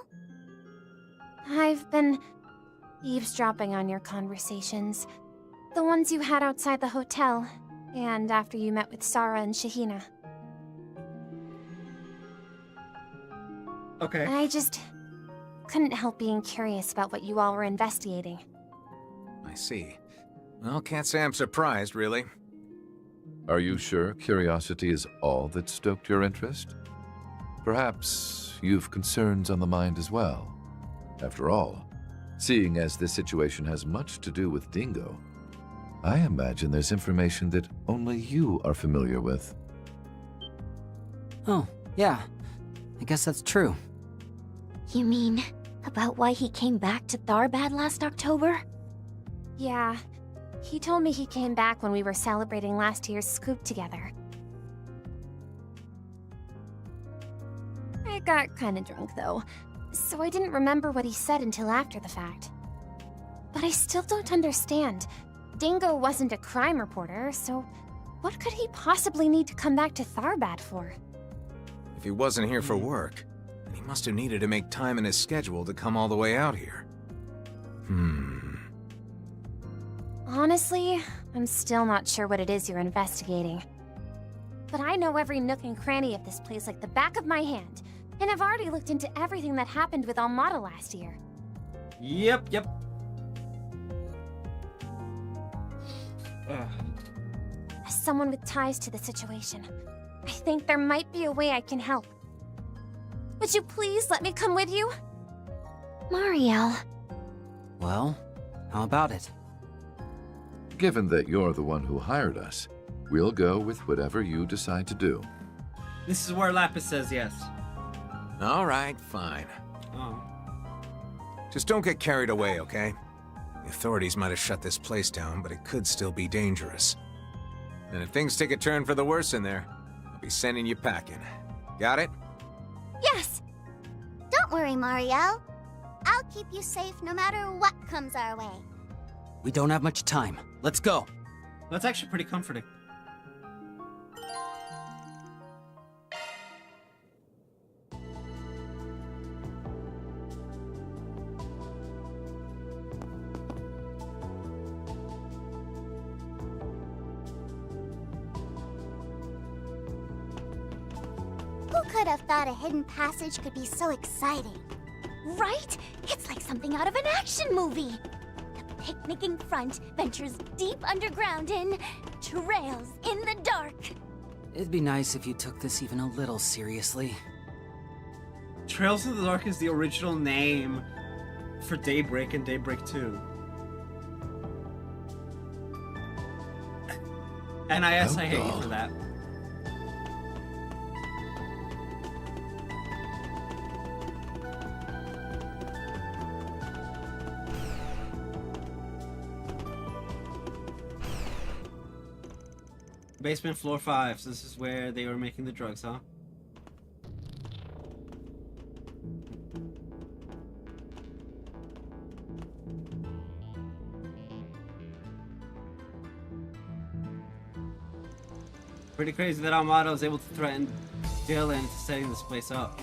I've been eavesdropping on your conversations. The ones you had outside the hotel, and after you met with Sarah and Shahina.
Okay.
I just couldn't help being curious about what you all were investigating.
I see. Well, can't say I'm surprised, really.
Are you sure curiosity is all that stoked your interest? Perhaps you've concerns on the mind as well. After all, seeing as this situation has much to do with Dingo, I imagine there's information that only you are familiar with.
Oh, yeah. I guess that's true.
You mean about why he came back to Tharbad last October?
Yeah. He told me he came back when we were celebrating last year's scoop together. I got kinda drunk though, so I didn't remember what he said until after the fact. But I still don't understand. Dingo wasn't a crime reporter, so what could he possibly need to come back to Tharbad for?
If he wasn't here for work, then he must have needed to make time in his schedule to come all the way out here.
Honestly, I'm still not sure what it is you're investigating. But I know every nook and cranny of this place like the back of my hand, and I've already looked into everything that happened with Almada last year.
Yep.
As someone with ties to the situation, I think there might be a way I can help. Would you please let me come with you?
Mariel.
Well, how about it?
Given that you're the one who hired us, we'll go with whatever you decide to do.
This is where Lapis says yes.
All right, fine.
Oh.
Just don't get carried away, okay? The authorities might have shut this place down, but it could still be dangerous. And if things take a turn for the worse in there, I'll be sending you packing. Got it?
Yes!
Don't worry, Mariel. I'll keep you safe no matter what comes our way.
We don't have much time. Let's go.
That's actually pretty comforting.
Who could have thought a hidden passage could be so exciting?
Right? It's like something out of an action movie. The picnicking front ventures deep underground in trails in the dark.
It'd be nice if you took this even a little seriously.
Trails in the Dark is the original name for Daybreak and Daybreak 2. NIS, I hate you for that. Basement floor 5, so this is where they were making the drugs, huh? Pretty crazy that Almada was able to threaten Dylan into setting this place up.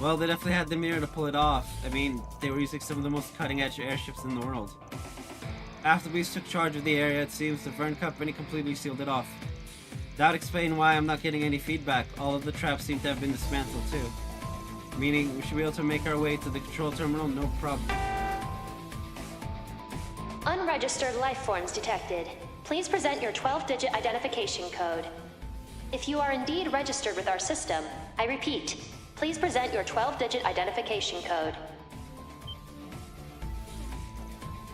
Well, they definitely had the mirror to pull it off. I mean, they were using some of the most cutting-edge airships in the world. After we took charge of the area, it seems the Vern Company completely sealed it off. That would explain why I'm not getting any feedback. All of the traps seem to have been dismantled too. Meaning, we should be able to make our way to the control terminal, no problem.
Unregistered life forms detected. Please present your 12-digit identification code. If you are indeed registered with our system, I repeat, please present your 12-digit identification code.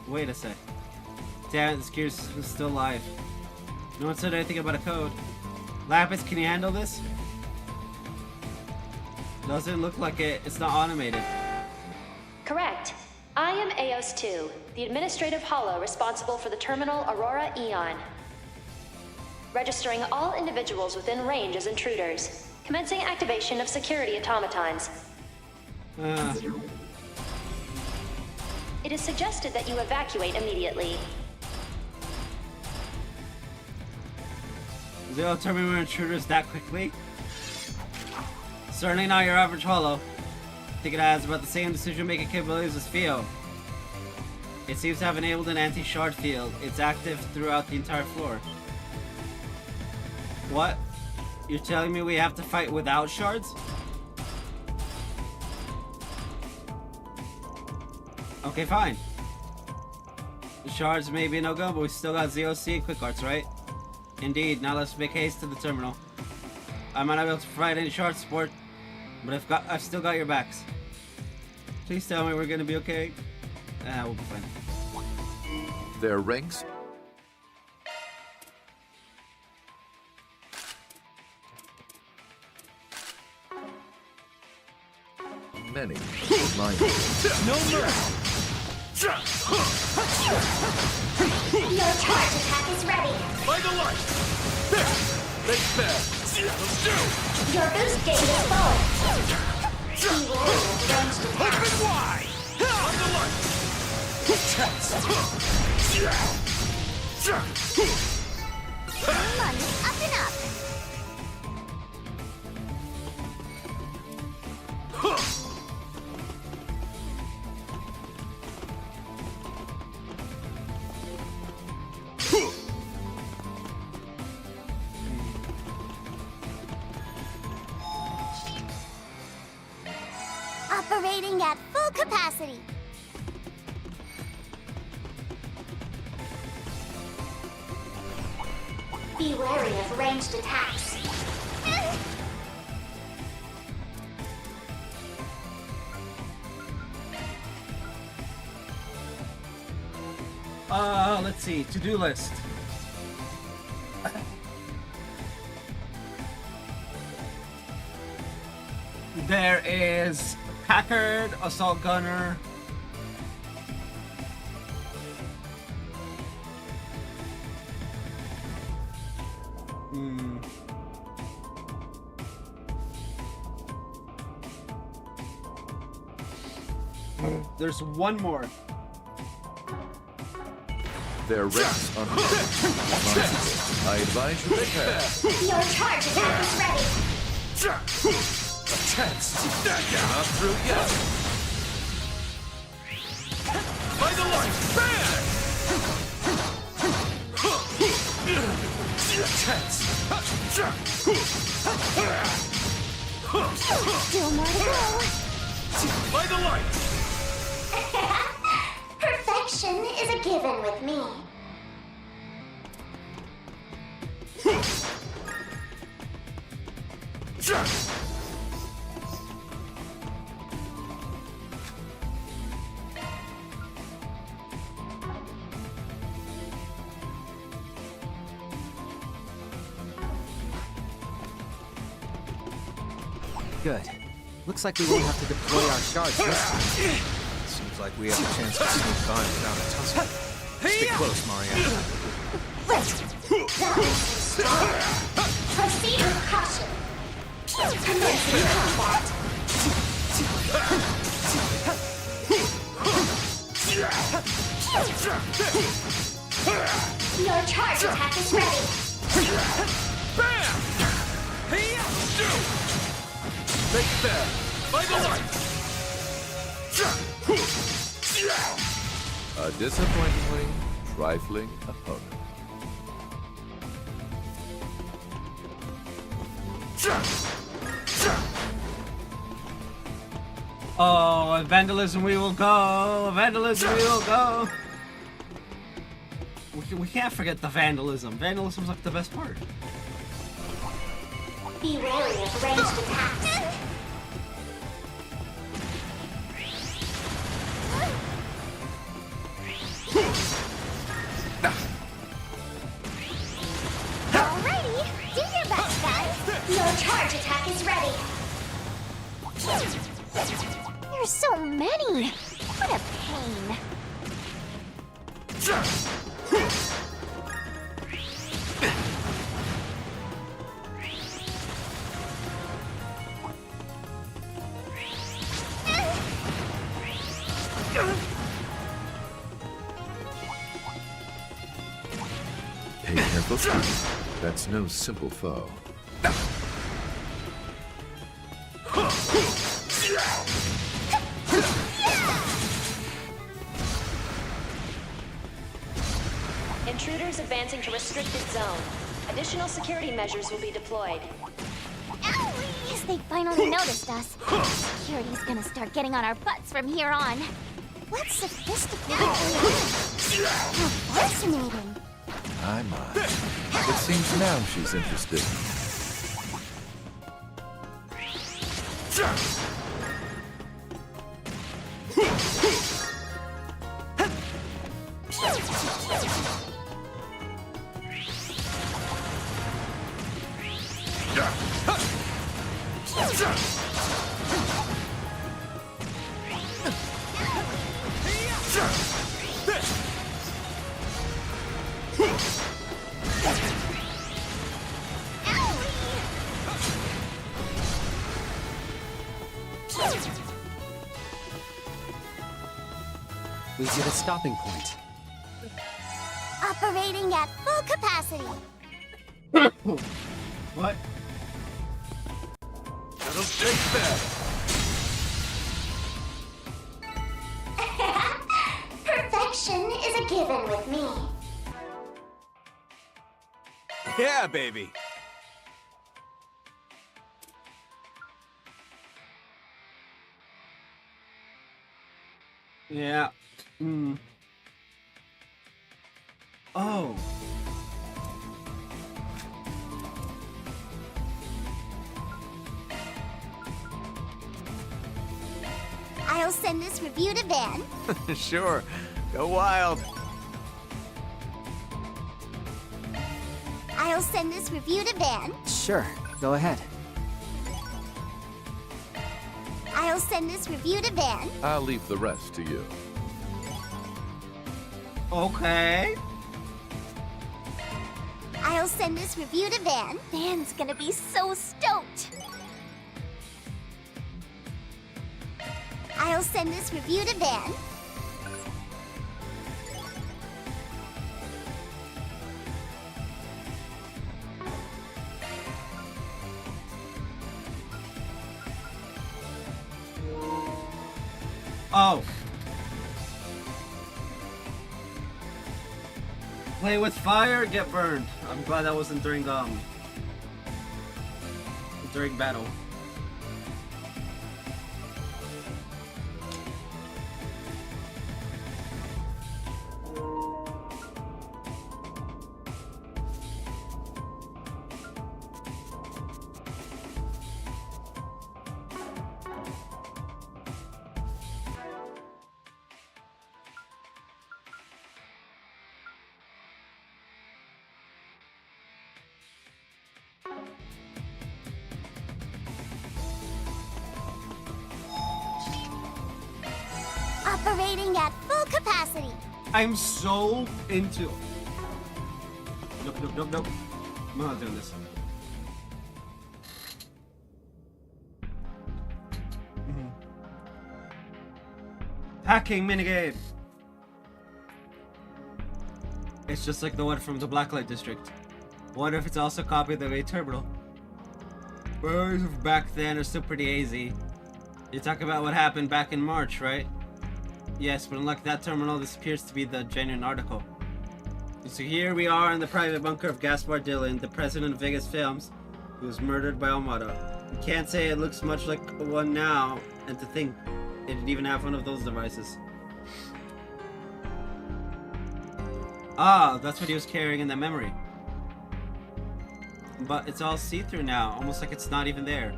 Wait a sec. Damn it, the security system is still live. No one said anything about a code. Lapis, can you handle this? Doesn't look like it. It's not automated.
Correct. I am Eos 2, the administrative hollow responsible for the terminal Aurora Eon. Registering all individuals within range as intruders. Commencing activation of security automatons. It is suggested that you evacuate immediately.
They'll tell me we're intruders that quickly? Certainly not your average hollow. I think it has about the same decision-making capabilities as Theo. It seems to have enabled an anti-shard field. It's active throughout the entire floor. What? You're telling me we have to fight without shards? Okay, fine. The shards may be no go, but we still got ZOC and quick arts, right? Indeed. Now let's make haste to the terminal. I might not be able to provide any shard support, but I've still got your backs. Please tell me we're gonna be okay. We'll be fine.
Their ranks. Many remind me.
No mercy!
Your charge attack is ready.
By the light! There! They fell! Let's do!
Your boost gauge is full. Ranged attack.
Open wide! By the light!
Money up and up. Operating at full capacity. Be wary of ranged attacks.
Let's see. To-do list. There is Packard, Assault Gunner. There's one more.
Their ranks are I advise you prepare.
Your charge attack is ready.
A chance! Not through yet! By the light! Bang! A chance!
Still more to go.
By the light!
Perfection is a given with me.
Good. Looks like we won't have to deploy our shards this time.
Seems like we have a chance to sneak by without a tussle. Stick close, Mariana.
Proceed with caution. Commencing combat. Your charge attack is ready.
Bam! Take that! By the light!
A disappointingly trifling opponent.
Oh, and vandalism we will go! Vandalism we will go! We can't forget the vandalism. Vandalism's like the best part.
Be wary of ranged attacks. Alrighty, do your best, guys. Your charge attack is ready.
There's so many. What a pain.
Pay careful student. That's no simple foe.
Intruders advancing to restricted zone. Additional security measures will be deployed.
Guess they finally noticed us. Security's gonna start getting on our butts from here on.
What sophisticated AI. How fascinating.
My, my. It seems now she's interested.
We've hit a stopping point.
Operating at full capacity.
What?
That'll take that.
Perfection is a given with me.
Yeah, baby.
Yeah. Oh.
I'll send this review to Van.
Sure. Go wild.
I'll send this review to Van.
Sure, go ahead.
I'll send this review to Van.
I'll leave the rest to you.
Okay.
I'll send this review to Van.
Van's gonna be so stoked.
I'll send this review to Van.
Oh. Play with fire, get burned. I'm glad that wasn't during battle.
Operating at full capacity.
I'm so into. Nope. I'm not doing this. Hacking minigame. It's just like the one from the Blacklight District. Wonder if it's also copied of the main terminal. Memories of back then are still pretty easy. You talk about what happened back in March, right? Yes, but unlike that terminal, this appears to be the genuine article. So here we are in the private bunker of Gaspar Dillon, the president of Vegas Films, who was murdered by Almada. You can't say it looks much like one now, and to think it didn't even have one of those devices. Ah, that's what he was carrying in that memory. But it's all see-through now, almost like it's not even there.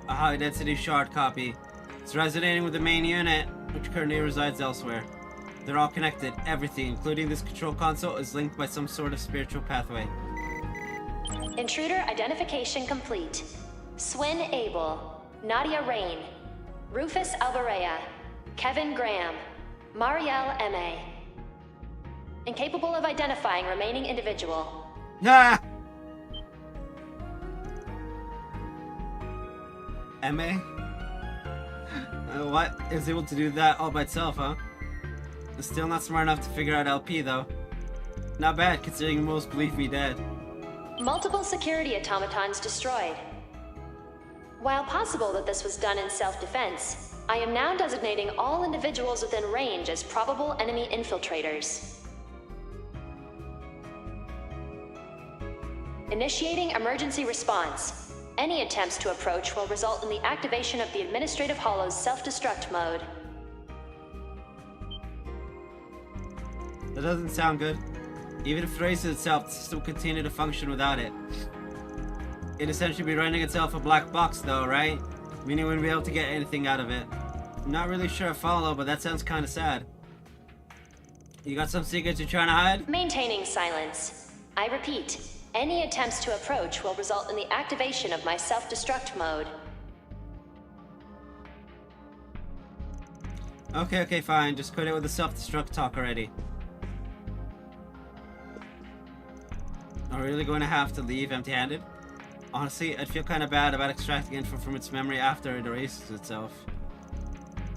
A high-density shard copy. It's resonating with the main unit, which currently resides elsewhere. They're all connected. Everything, including this control console, is linked by some sort of spiritual pathway.
Intruder identification complete. Swin Abel, Nadia Rain, Rufus Alvarez, Kevin Graham, Marielle M.A. Incapable of identifying remaining individual.
Ah! M.A.? What? Is able to do that all by itself, huh? Still not smart enough to figure out LP, though. Not bad, considering most believe me dead.
Multiple security automatons destroyed. While possible that this was done in self-defense, I am now designating all individuals within range as probable enemy infiltrators. Initiating emergency response. Any attempts to approach will result in the activation of the Administrative Hollow's self-destruct mode.
That doesn't sound good. Even if it raises itself, the system will continue to function without it. It'd essentially be running itself a black box though, right? Meaning we wouldn't be able to get anything out of it. I'm not really sure I follow, but that sounds kind of sad. You got some secrets you're trying to hide?
Maintaining silence. I repeat, any attempts to approach will result in the activation of my self-destruct mode.
Okay, fine. Just quit it with the self-destruct talk already. Are we really going to have to leave empty-handed? Honestly, I'd feel kind of bad about extracting info from its memory after it erases itself.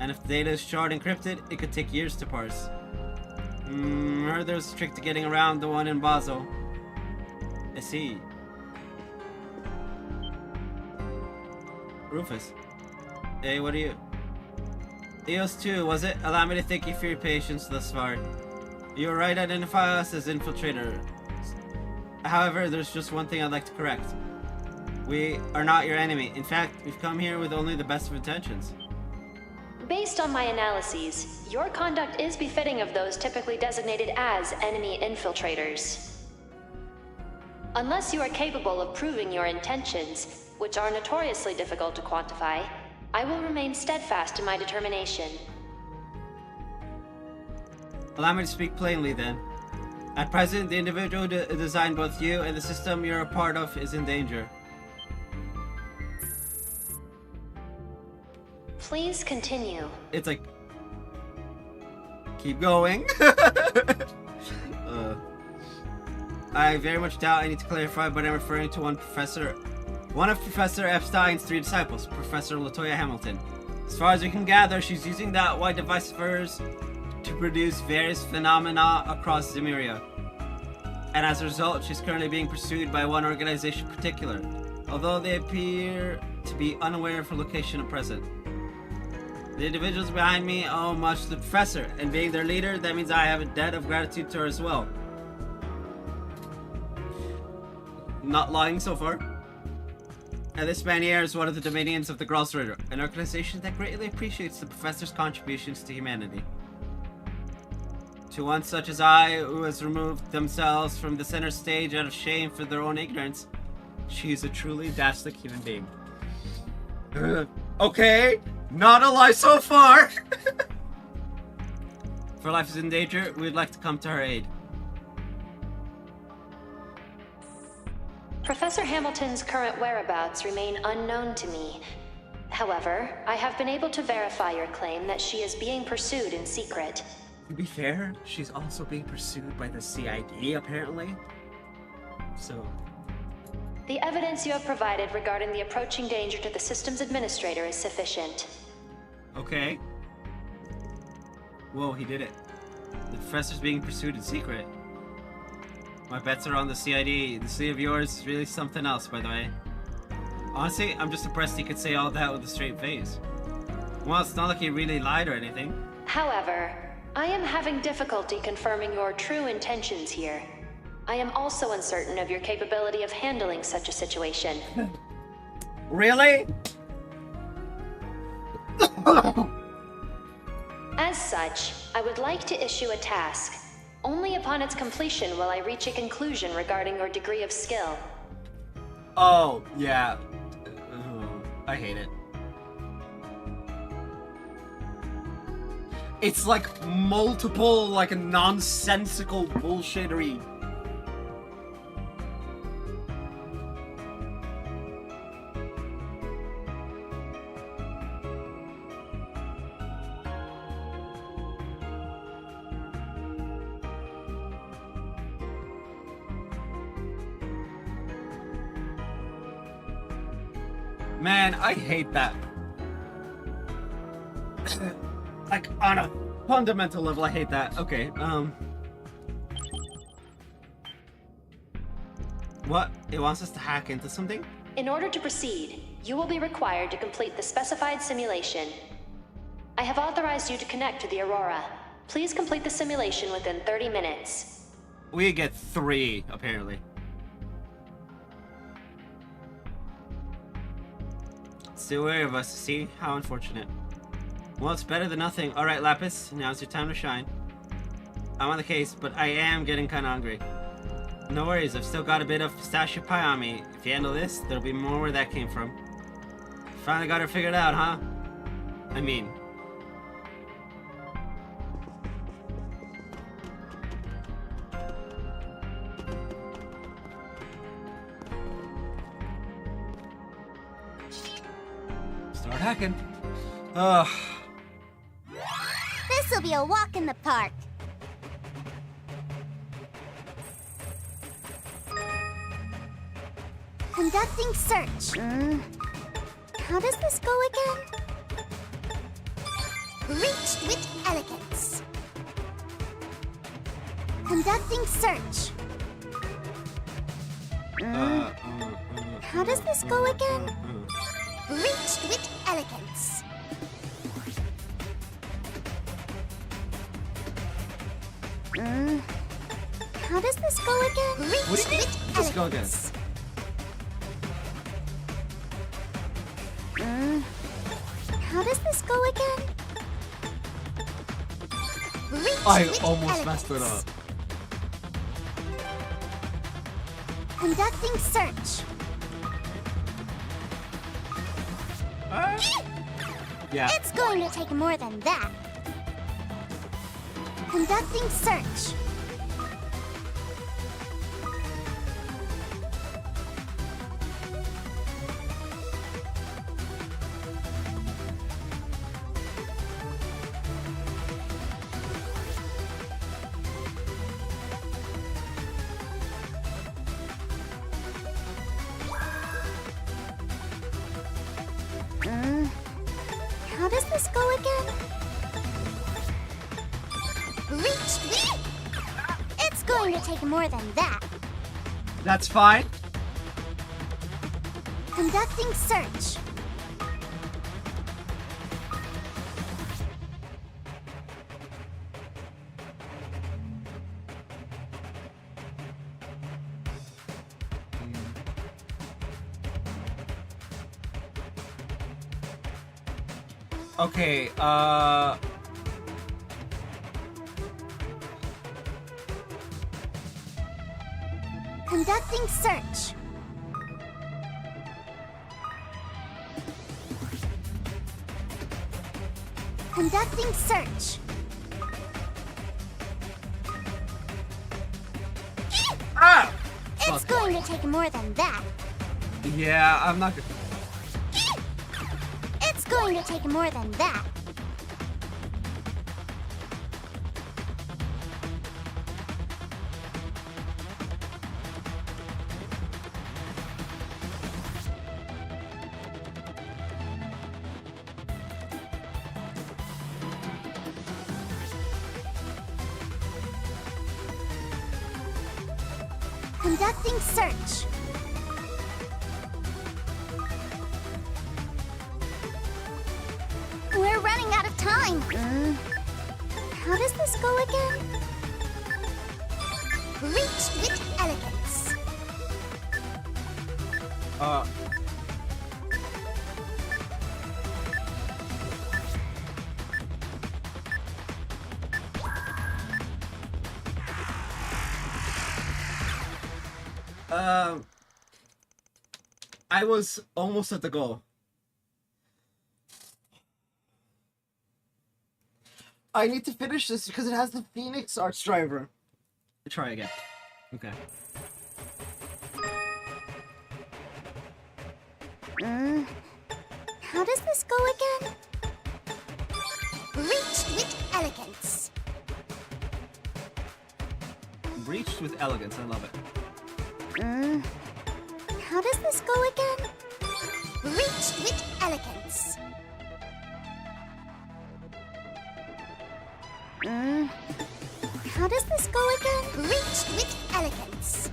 And if the data is shard encrypted, it could take years to parse. Heard there's a trick to getting around the one in Basel. I see. Rufus. Hey, what are you? EOS 2, was it? Allow me to thank you for your patience thus far. You're right, identify us as infiltrator. However, there's just one thing I'd like to correct. We are not your enemy. In fact, we've come here with only the best of intentions.
Based on my analyses, your conduct is befitting of those typically designated as enemy infiltrators. Unless you are capable of proving your intentions, which are notoriously difficult to quantify, I will remain steadfast in my determination.
Allow me to speak plainly then. At present, the individual who designed both you and the system you're a part of is in danger.
Please continue.
It's like... Keep going. I very much doubt I need to clarify, but I'm referring to one of Professor Epstein's 3 disciples, Professor Latoya Hamilton. As far as we can gather, she's using that white device of hers to produce various phenomena across Zemuria. And as a result, she's currently being pursued by one organization in particular, although they appear to be unaware of her location at present. The individuals behind me owe much to the professor, and being their leader, that means I have a debt of gratitude to her as well. Not lying so far. And this man here is one of the dominions of the Grossritter, an organization that greatly appreciates the professor's contributions to humanity. To one such as I, who has removed themselves from the center stage out of shame for their own ignorance, she is a truly fantastic human being. Okay, not a lie so far! If her life is in danger, we'd like to come to her aid.
Professor Hamilton's current whereabouts remain unknown to me. However, I have been able to verify your claim that she is being pursued in secret.
To be fair, she's also being pursued by the CID, apparently. So...
The evidence you have provided regarding the approaching danger to the system's administrator is sufficient.
Okay. Whoa, he did it. The professor's being pursued in secret. My bets are on the CID. The city of yours is really something else, by the way. Honestly, I'm just impressed he could say all that with a straight face. Well, it's not like he really lied or anything.
However, I am having difficulty confirming your true intentions here. I am also uncertain of your capability of handling such a situation.
Really?
As such, I would like to issue a task. Only upon its completion will I reach a conclusion regarding your degree of skill.
Oh, yeah. I hate it. It's like multiple, like nonsensical bullshittery. Man, I hate that. Like, on a fundamental level, I hate that. Okay, What? It wants us to hack into something?
In order to proceed, you will be required to complete the specified simulation. I have authorized you to connect to the Aurora. Please complete the simulation within 30 minutes.
We get 3, apparently. Still wary of us. See? How unfortunate. Well, it's better than nothing. Alright, Lapis, now's your time to shine. I'm on the case, but I am getting kinda hungry. No worries, I've still got a bit of pistachio pie on me. If you handle this, there'll be more where that came from. Finally got her figured out, huh? I mean... Start hacking. Ugh.
This'll be a walk in the park. Conducting search. How does this go again? Reached with elegance. Conducting search. How does this go again? Reached with elegance. How does this go again? Reached
What do you mean?
with
Let's go again.
elegance. How does this go again? Reached
I
with
almost messed it
elegance.
up.
Conducting search.
Yeah.
It's going to take more than that. Conducting search. How does this go again? Reached. It's going to take more than that.
That's fine.
Conducting search.
Okay,
Conducting search. Conducting search.
Ah!
It's going to take more than that.
Yeah, I'm not gonna...
It's going to take more than that. Conducting search. We're running out of time. How does this go again? Reached with elegance.
I was almost at the goal. I need to finish this because it has the Phoenix Arch driver. Try again. Okay.
How does this go again? Reached with elegance.
Breached with elegance. I love it.
How does this go again? Reached with elegance. How does this go again? Reached with elegance.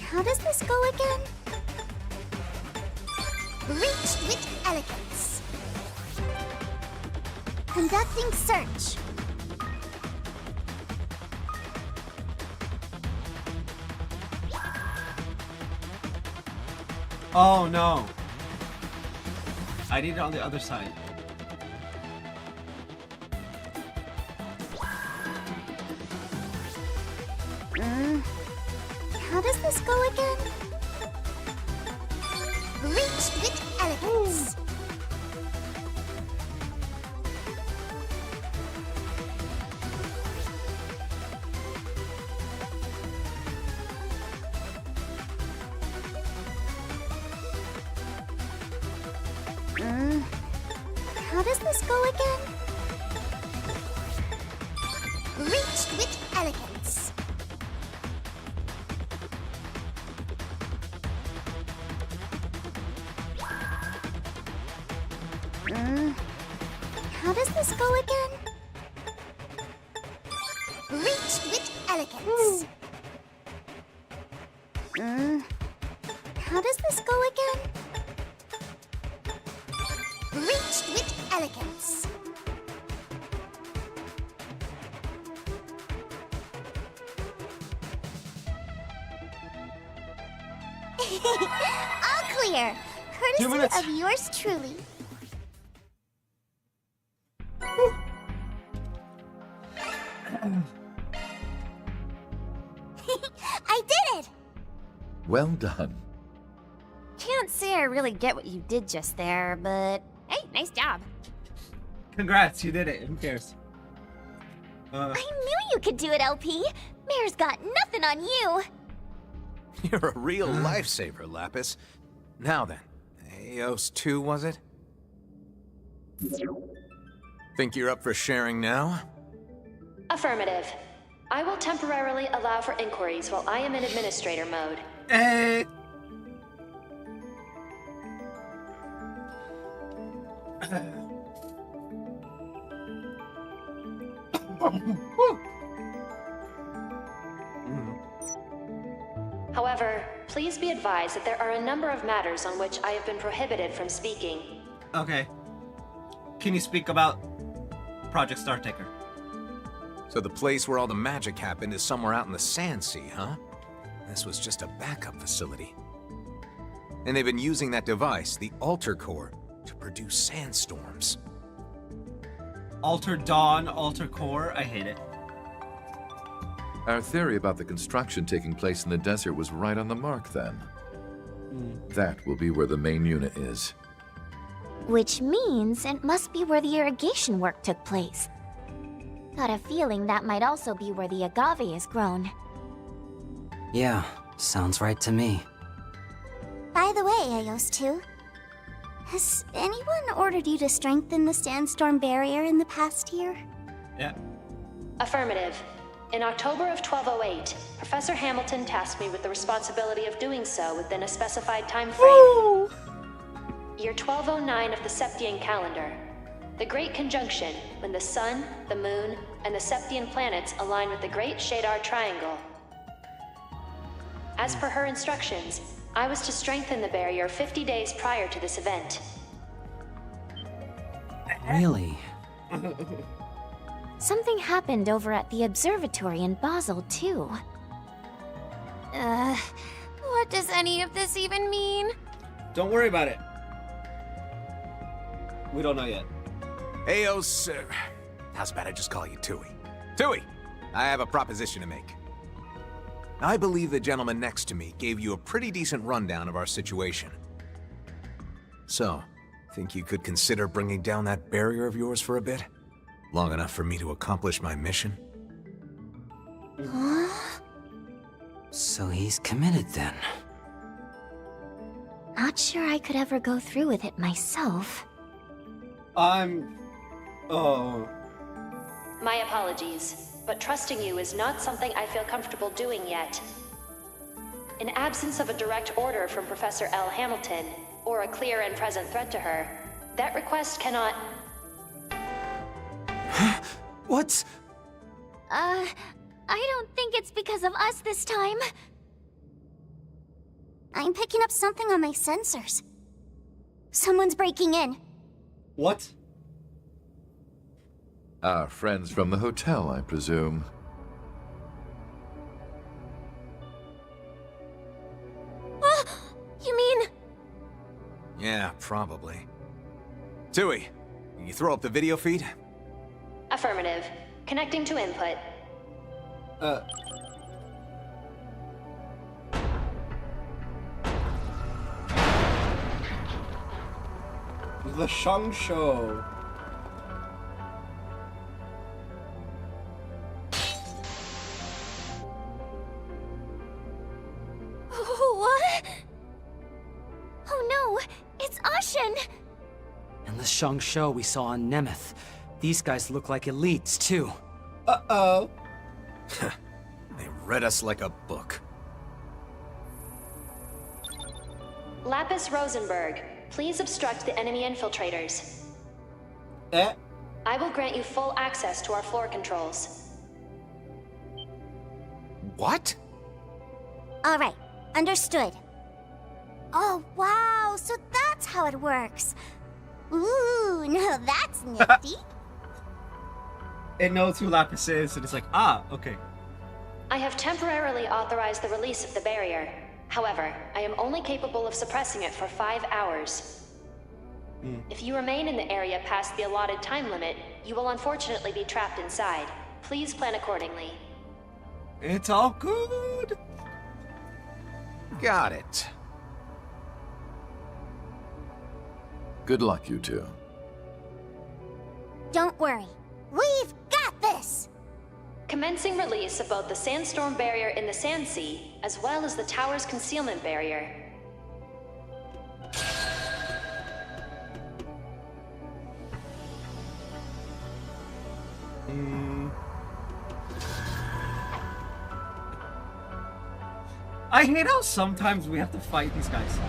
How does this go again? Reached with elegance. Conducting search.
Oh no. I need it on the other side.
How does this go again? Reach with elegance. How does this go again? Reach with elegance. How does this go again? Reach with elegance. How does this go again? Reach with elegance. All clear. Courtesy of yours truly. I did it!
Well done.
Can't say I really get what you did just there, but hey, nice job.
Congrats, you did it. Who cares?
I knew you could do it, LP. Mayor's got nothing on you.
You're a real lifesaver, Lapis. Now then, Eos 2, was it? Think you're up for sharing now?
Affirmative. I will temporarily allow for inquiries while I am in administrator mode.
Hey.
However, please be advised that there are a number of matters on which I have been prohibited from speaking.
Okay. Can you speak about Project Startaker?
So the place where all the magic happened is somewhere out in the Sand Sea, huh? This was just a backup facility. And they've been using that device, the Alter Core, to produce sandstorms.
Alter Dawn, Alter Core, I hate it.
Our theory about the construction taking place in the desert was right on the mark then. That will be where the main unit is.
Which means it must be where the irrigation work took place. Got a feeling that might also be where the agave is grown.
Yeah, sounds right to me.
By the way, Eos 2, has anyone ordered you to strengthen the sandstorm barrier in the past year?
Yeah.
Affirmative. In October of 1208, Professor Hamilton tasked me with the responsibility of doing so within a specified time frame. Year 1209 of the Septian calendar. The Great Conjunction, when the Sun, the Moon, and the Septian planets align with the Great Shadar Triangle. As per her instructions, I was to strengthen the barrier 50 days prior to this event.
Really?
Something happened over at the observatory in Basel, too.
What does any of this even mean?
Don't worry about it. We don't know yet.
Eos, how's about I just call you Tui? Tui, I have a proposition to make. I believe the gentleman next to me gave you a pretty decent rundown of our situation. So, think you could consider bringing down that barrier of yours for a bit? Long enough for me to accomplish my mission?
So he's committed then.
Not sure I could ever go through with it myself.
Oh.
My apologies, but trusting you is not something I feel comfortable doing yet. In absence of a direct order from Professor L. Hamilton, or a clear and present threat to her, that request cannot...
What?
I don't think it's because of us this time.
I'm picking up something on my sensors. Someone's breaking in.
What?
Our friends from the hotel, I presume.
You mean...
Yeah, probably. Tui, can you throw up the video feed?
Affirmative. Connecting to input.
The Shang Show.
What? Oh no, it's Ashen!
And the Shang Show we saw on Nemeth. These guys look like elites, too.
Uh-oh.
They read us like a book.
Lapis Rosenberg, please obstruct the enemy infiltrators.
Eh?
I will grant you full access to our floor controls.
What?
All right, understood. Oh, wow, so that's how it works. Ooh, now that's nifty.
It knows who Lapis is, and it's like, ah, okay.
I have temporarily authorized the release of the barrier. However, I am only capable of suppressing it for 5 hours. If you remain in the area past the allotted time limit, you will unfortunately be trapped inside. Please plan accordingly.
It's all good.
Got it.
Good luck, you two.
Don't worry, we've got this!
Commencing release of both the sandstorm barrier in the Sand Sea, as well as the tower's concealment barrier.
I hate how sometimes we have to fight these guys.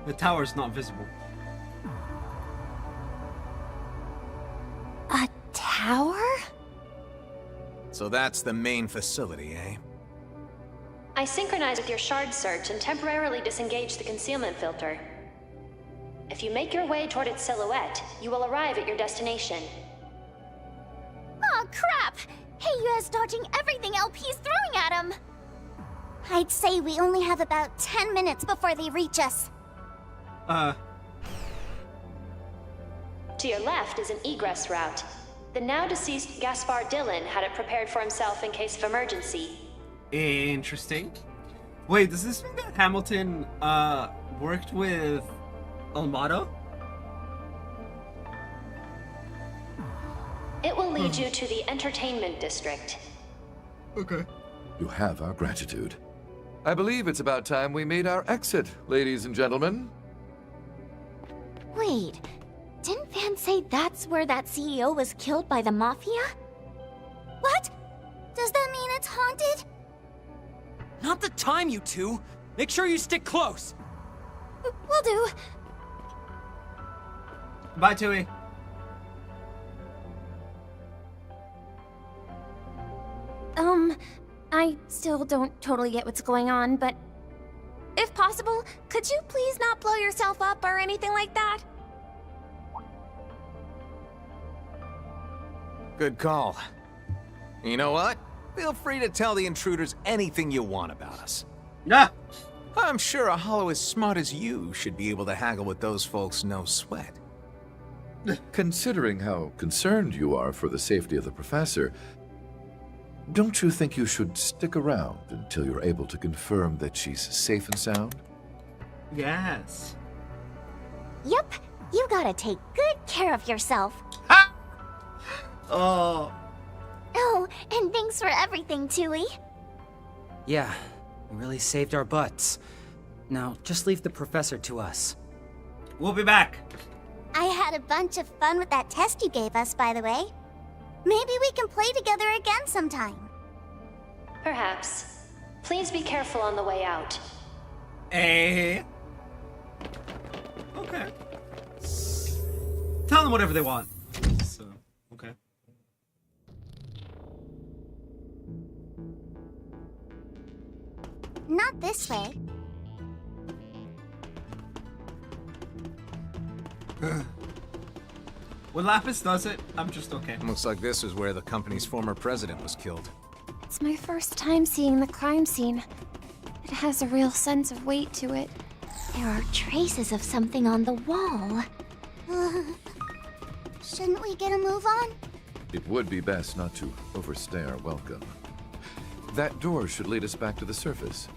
The tower is not visible.
A tower?
So that's the main facility, eh?
I synchronize with your shard search and temporarily disengage the concealment filter. If you make your way toward its silhouette, you will arrive at your destination.
Aw, crap! Hey, you guys dodging everything LP's throwing at him!
I'd say we only have about 10 minutes before they reach us.
To your left is an egress route. The now deceased Gaspar Dillon had it prepared for himself in case of emergency.
Interesting. Wait, does this mean that Hamilton, worked with Almado?
It will lead you to the entertainment district.
Okay.
You have our gratitude. I believe it's about time we made our exit, ladies and gentlemen.
Wait, didn't Van say that's where that CEO was killed by the Mafia?
What? Does that mean it's haunted?
Not the time, you two! Make sure you stick close!
Will do.
Bye, Tui.
I still don't totally get what's going on, but if possible, could you please not blow yourself up or anything like that?
Good call. You know what? Feel free to tell the intruders anything you want about us.
Yeah.
I'm sure a hollow as smart as you should be able to haggle with those folks no sweat.
Considering how concerned you are for the safety of the professor, don't you think you should stick around until you're able to confirm that she's safe and sound?
Yes.
Yep, you gotta take good care of yourself.
Oh.
Oh, and thanks for everything, Tui.
Yeah, we really saved our butts. Now, just leave the professor to us.
We'll be back.
I had a bunch of fun with that test you gave us, by the way. Maybe we can play together again sometime.
Perhaps. Please be careful on the way out.
Okay. Tell them whatever they want. So, okay.
Not this way.
When Lapis does it, I'm just okay.
Looks like this is where the company's former president was killed.
It's my first time seeing the crime scene. It has a real sense of weight to it.
There are traces of something on the wall.
Shouldn't we get a move on?
It would be best not to overstay our welcome. That door should lead us back to the surface.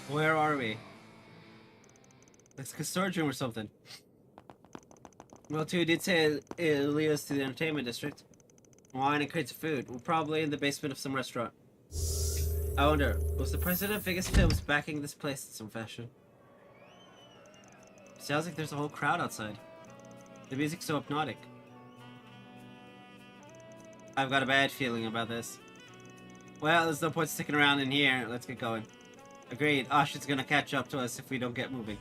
Where are we? It's a storage room or something. Well, too, did say it'll lead us to the entertainment district. Wine and crates of food. We're probably in the basement of some restaurant. I wonder, was the president of Vegas Films backing this place in some fashion? Sounds like there's a whole crowd outside. The music's so hypnotic. I've got a bad feeling about this. Well, there's no point sticking around in here. Let's get going. Agreed. Ash's gonna catch up to us if we don't get moving.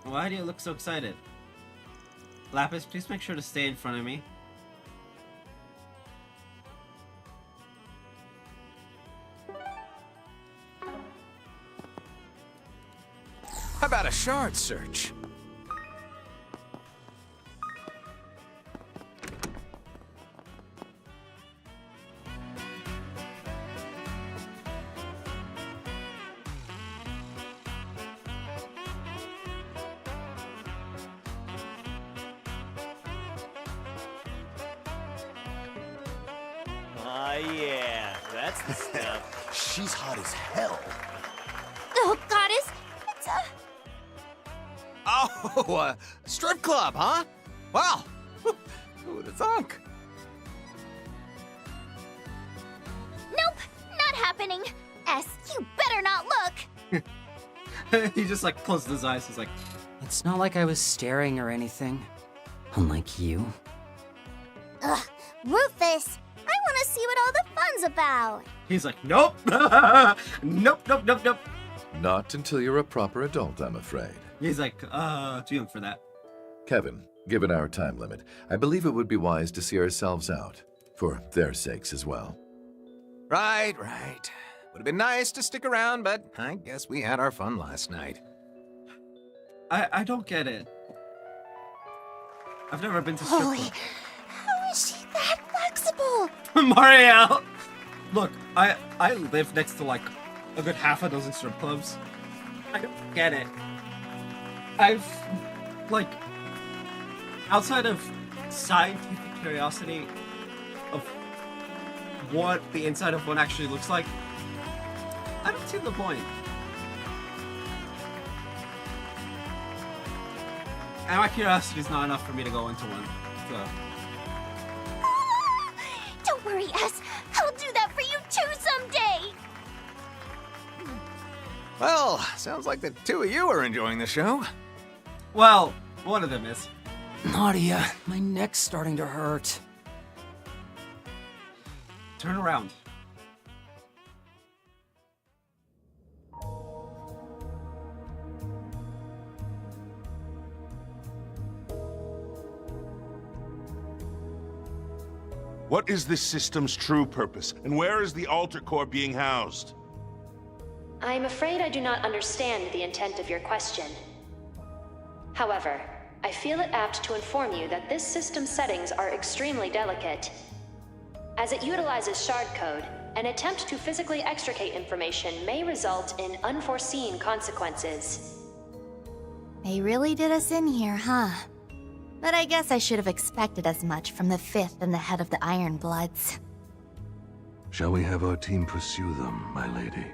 Why do you look so excited? Lapis, please make sure to stay in front of me.
How about a shard search?
Yeah, that's the stuff.
She's hot as hell.
Oh, goddess! It's a...
Oh, a strip club, huh? Wow. Who would have thunk?
Nope, not happening. S, you better not look.
He just like closed his eyes. He's like,
It's not like I was staring or anything. Unlike you.
Ugh, Rufus, I want to see what all the fun's about.
he's like, nope, nope, nope, nope, nope.
Not until you're a proper adult, I'm afraid.
He's like, too young for that.
Kevin, given our time limit, I believe it would be wise to see ourselves out. For their sakes as well.
Right. Would have been nice to stick around, but I guess we had our fun last night.
I don't get it. I've never been to strip
Holy,
club.
how is she that flexible?
Marielle! Look, I live next to like a good half a dozen strip clubs. I don't get it. I've, like, outside of scientific curiosity of what the inside of one actually looks like, I don't see the point. And my curiosity is not enough for me to go into one, so.
Don't worry, S. I'll do that for you too someday.
Well, sounds like the two of you are enjoying the show.
Well, one of them is.
Nadia, my neck's starting to hurt.
Turn around.
What is this system's true purpose, and where is the altar core being housed?
I'm afraid I do not understand the intent of your question. However, I feel it apt to inform you that this system's settings are extremely delicate. As it utilizes shard code, an attempt to physically extricate information may result in unforeseen consequences.
They really did us in here, huh? But I guess I should have expected as much from the Fifth and the head of the Iron Bloods.
Shall we have our team pursue them, my lady?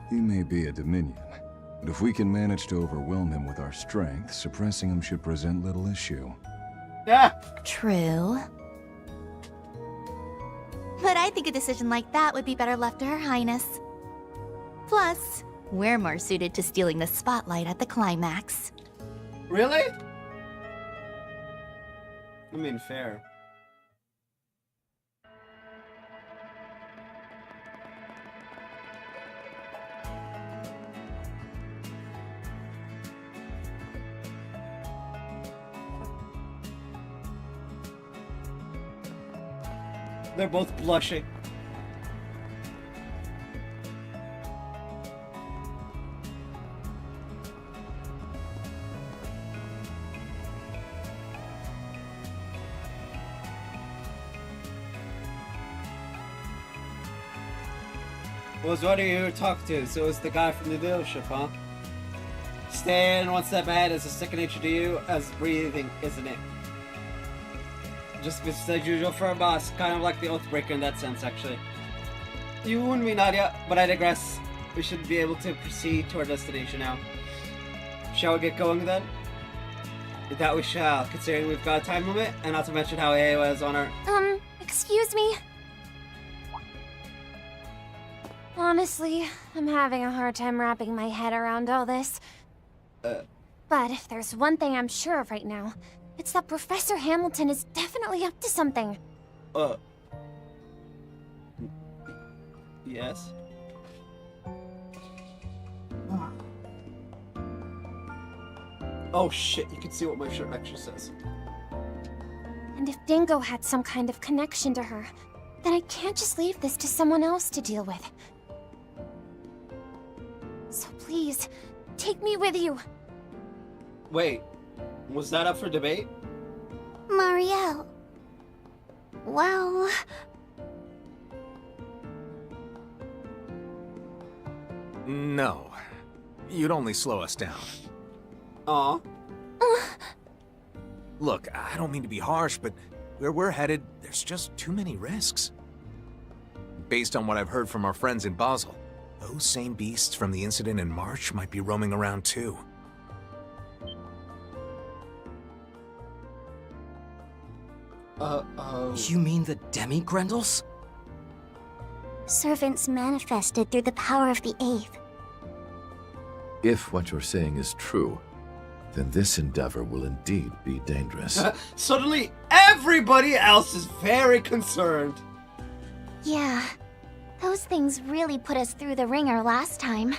He may be a Dominion, but if we can manage to overwhelm him with our strength, suppressing him should present little issue.
Yeah.
True. But I think a decision like that would be better left to Her Highness. Plus, we're more suited to stealing the spotlight at the climax.
Really? I mean, fair. They're both blushing. Was what are you talking to? So it's the guy from the dealership, huh? Staying one step ahead is a second nature to you as breathing, isn't it? Just business as usual for a boss, kind of like the Oathbreaker in that sense, actually. You wound me, Nadia, but I digress. We should be able to proceed to our destination now. Shall we get going then? That we shall, considering we've got a time limit, and not to mention how AOA is on our...
Excuse me? Honestly, I'm having a hard time wrapping my head around all this. But if there's one thing I'm sure of right now, it's that Professor Hamilton is definitely up to something.
Yes? Oh shit, you can see what my shirt actually says.
And if Dingo had some kind of connection to her, then I can't just leave this to someone else to deal with. So please, take me with you.
Wait, was that up for debate?
Marielle. Well...
No. You'd only slow us down.
Aw.
Look, I don't mean to be harsh, but where we're headed, there's just too many risks. Based on what I've heard from our friends in Basel, those same beasts from the incident in March might be roaming around too.
You mean the Demi-Grendels?
Servants manifested through the power of the Eighth.
If what you're saying is true, then this endeavor will indeed be dangerous.
Suddenly, everybody else is very concerned.
Yeah, those things really put us through the ringer last time.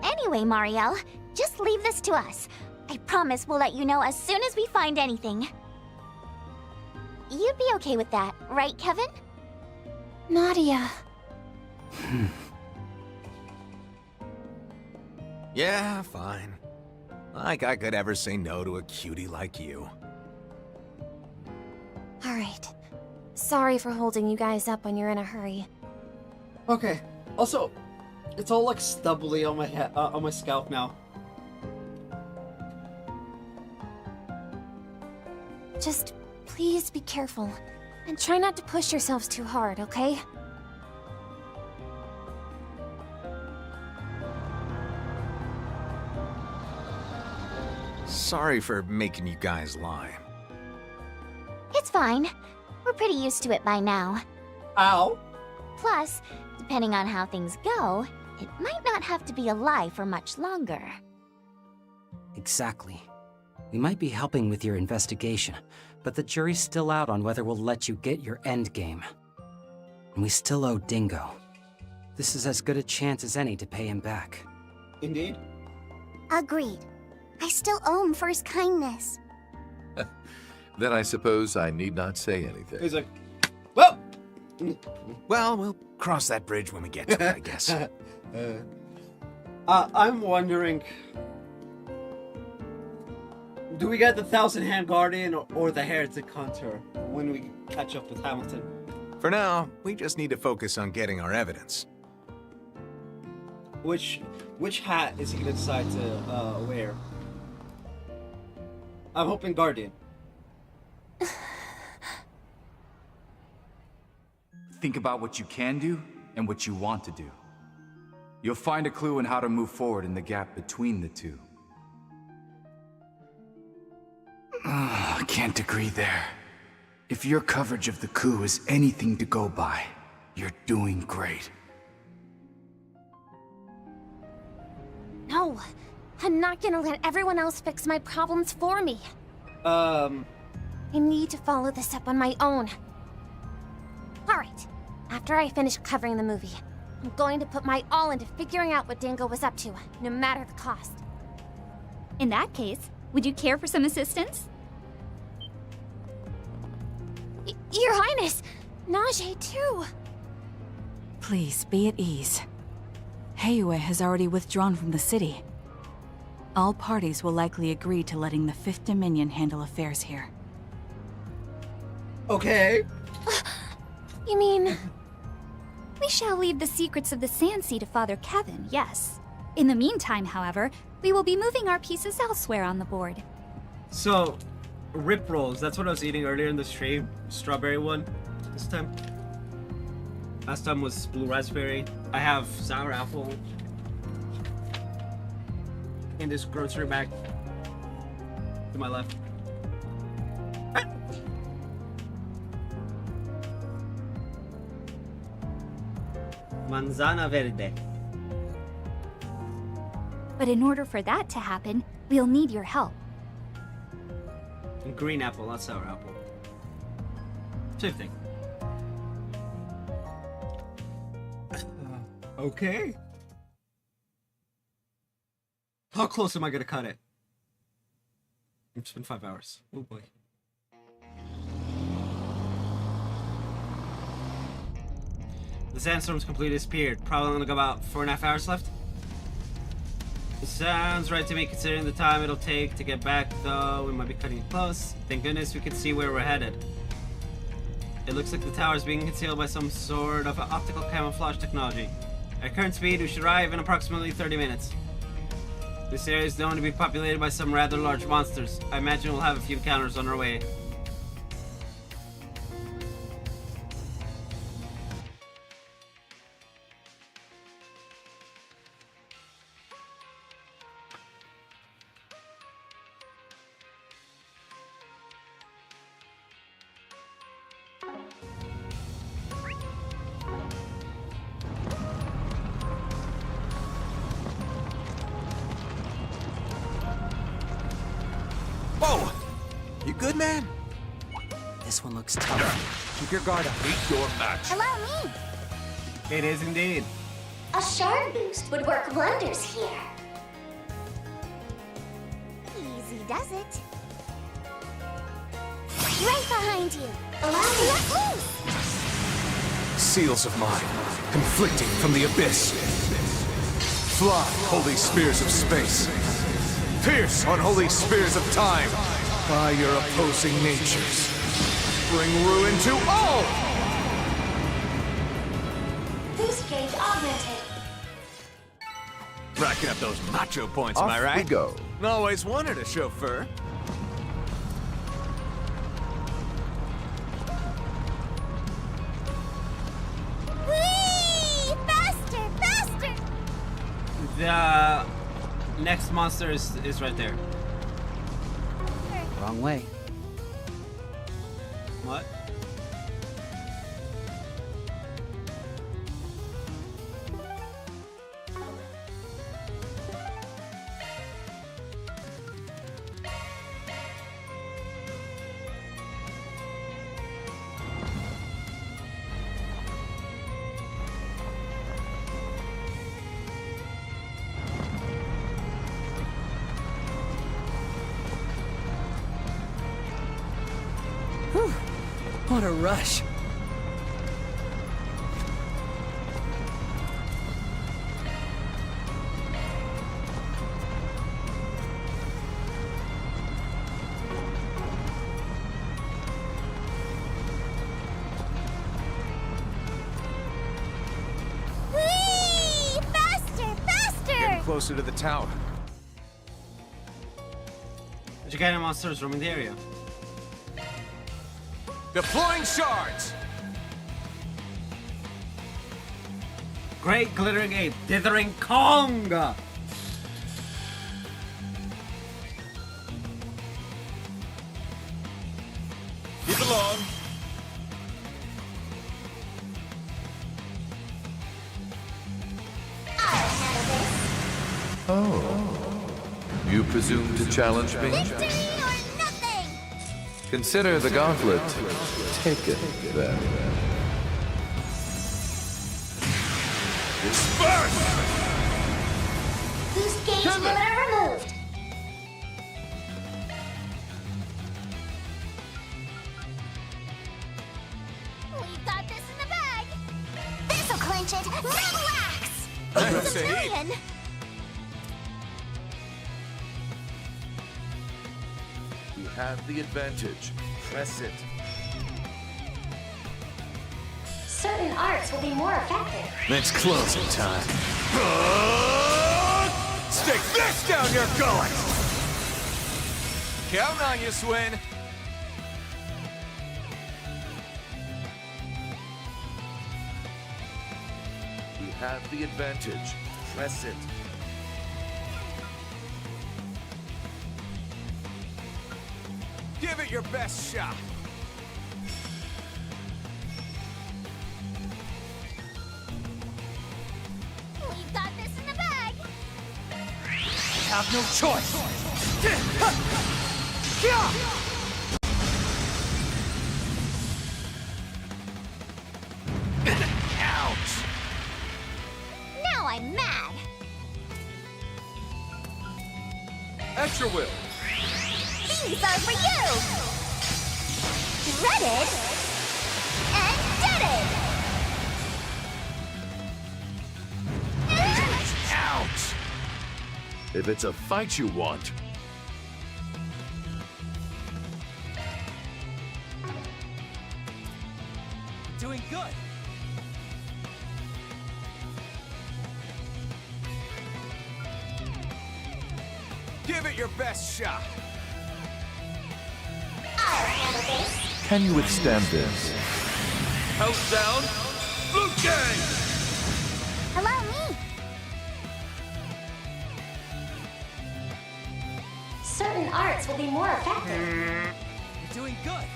Anyway, Marielle, just leave this to us. I promise we'll let you know as soon as we find anything. You'd be okay with that, right, Kevin?
Nadia.
Yeah, fine. Like I could ever say no to a cutie like you.
Alright. Sorry for holding you guys up when you're in a hurry.
Okay. Also, it's all like stubbly on my head, on my scalp now.
Just please be careful. And try not to push yourselves too hard, okay?
Sorry for making you guys lie.
It's fine. We're pretty used to it by now.
Ow.
Plus, depending on how things go, it might not have to be a lie for much longer.
Exactly. We might be helping with your investigation, but the jury's still out on whether we'll let you get your endgame. And we still owe Dingo. This is as good a chance as any to pay him back.
Indeed.
Agreed. I still owe him for his kindness.
Then I suppose I need not say anything.
He's like, well!
Well, we'll cross that bridge when we get to it, I guess.
I'm wondering... Do we get the Thousand Hand Guardian or the Heretic Hunter when we catch up with Hamilton?
For now, we just need to focus on getting our evidence.
Which hat is he gonna decide to wear? I'm hoping Guardian.
Think about what you can do and what you want to do. You'll find a clue in how to move forward in the gap between the two. I can't agree there. If your coverage of the coup is anything to go by, you're doing great.
No! I'm not gonna let everyone else fix my problems for me. I need to follow this up on my own. Alright, after I finish covering the movie, I'm going to put my all into figuring out what Dingo was up to, no matter the cost.
In that case, would you care for some assistance?
Your Highness! Najee, too!
Please, be at ease. Heiyue has already withdrawn from the city. All parties will likely agree to letting the Fifth Dominion handle affairs here.
Okay.
You mean...
We shall leave the secrets of the Sand Sea to Father Kevin, yes. In the meantime, however, we will be moving our pieces elsewhere on the board.
So, rip rolls, that's what I was eating earlier in the stream. Strawberry one this time. Last time was blue raspberry. I have sour apple in this grocery bag to my left. Manzana verde.
But in order for that to happen, we'll need your help.
Green apple, not sour apple. Same thing. Okay. How close am I gonna cut it? It's been 5 hours. Oh boy. The sandstorm's completely disappeared. Probably only got about 4.5 hours left. It sounds right to me considering the time it'll take to get back, though we might be cutting it close. Thank goodness we can see where we're headed. It looks like the tower is being concealed by some sort of optical camouflage technology. At current speed, we should arrive in approximately 30 minutes. This area is known to be populated by some rather large monsters. I imagine we'll have a few encounters on our way.
Whoa! You good, man?
This one looks tough.
Keep your guard up. Meet your match.
Hello, me.
It is indeed.
A shard boost would work wonders here. Easy does it. Right behind you. Allow me up close.
Seals of mine, conflicting from the abyss. Fly, holy spears of space. Pierce, unholy spears of time. By your opposing natures. Bring ruin to all!
Boost gauge augmented.
Racking up those macho points,
Off
am I right?
we go.
Always wanted a chauffeur.
Whee! Faster, faster!
The next monster is right there.
Wrong way.
What?
What a rush.
Whee! Faster, faster!
Getting closer to the tower.
Gigantic monsters roaming the area.
Deploying shards!
Great glittering ape, dithering Kong!
Keep it long.
Oh. presume to challenge me?
Victory or nothing!
Consider the gauntlet taken, then.
Disperse!
Boost gauge limiter removed.
We've got this in the bag!
This'll clinch it. Relax!
That's a heat.
Million.
We have the advantage. Press it.
Certain arts will be more effective.
It's closing time.
Stick this down your gullet! Count on you, Swin.
We have the advantage. Press it.
Give it your best shot.
We've got this in the bag!
Have no choice.
Ouch!
Now I'm mad!
At your will.
These are for you! Dreaded and deaded!
Ouch!
If it's a fight you want,
Doing good.
Give it your best shot.
I'll handle this.
can you withstand this?
House down. Blue Gang!
Allow me.
Certain arts will be more effective.
You're doing good.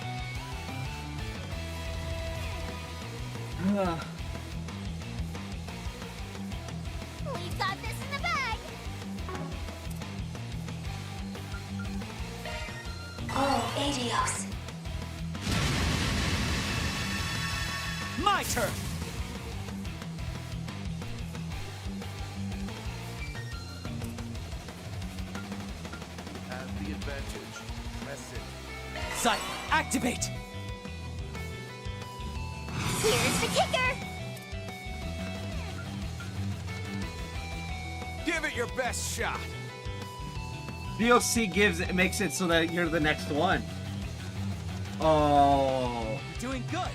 We've got this in the bag!
Oh, adios.
My turn.
Have the advantage. Press it.
Sight, activate.
Here's the kicker!
Give it your best shot.
DLC makes it so that you're the next one. Oh.
You're doing good.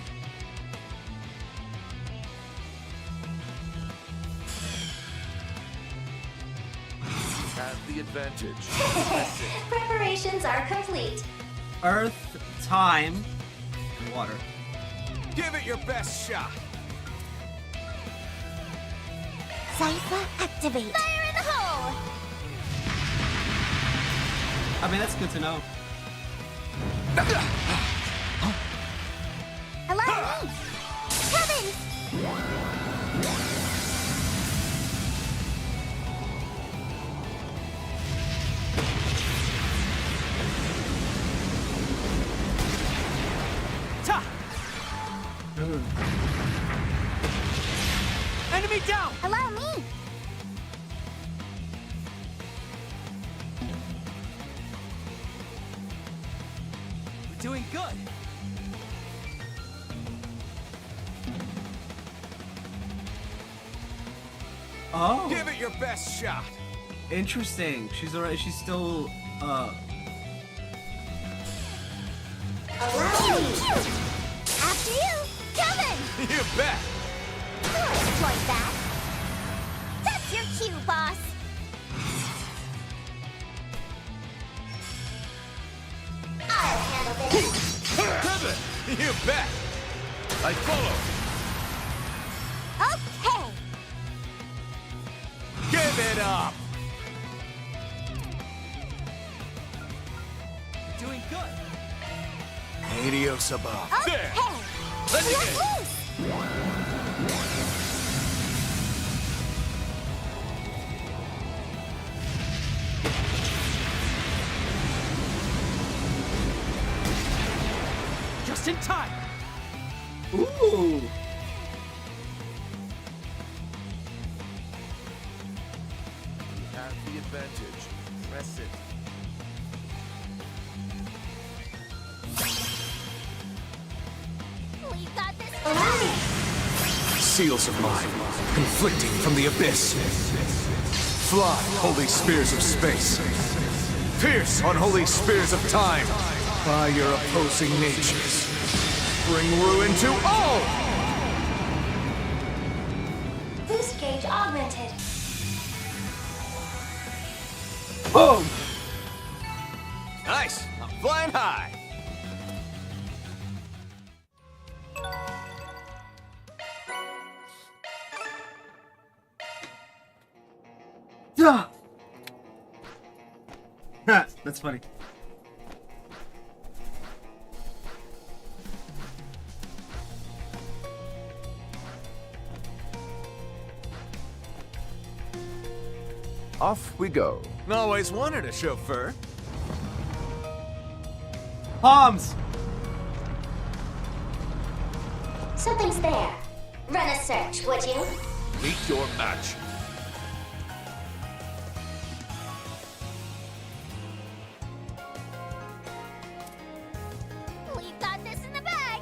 Have the advantage.
Preparations are complete.
Earth, time, and water.
Give it your best shot.
Cypher activate.
Fire in the hole!
I mean, that's good to know.
Allow me. Kevin!
Ta! Enemy down!
Allow me.
We're doing good.
Oh.
Give it your best shot.
Interesting. She's already. She's still.
Allow me.
After you, Kevin!
You bet.
I'll exploit that! That's your cue, boss!
I'll handle this.
Kevin, you bet. I follow.
Okay!
Give it up.
You're doing good.
Adios above.
Okay!
There. Let me
Let
in.
loose!
time!
Ooh.
You have the advantage. Press it.
We got this.
Seals of mine, conflicting from the abyss. Fly, holy spears of space. Pierce, unholy spears of time. By your opposing natures. Bring ruin to all!
Boost gauge augmented.
Boom!
Nice! I'm flying high!
Duh! That's funny.
Off we go.
Always wanted a chauffeur.
Palms!
Something's there. Run a search, would you?
Meet your match.
We got this in the bag.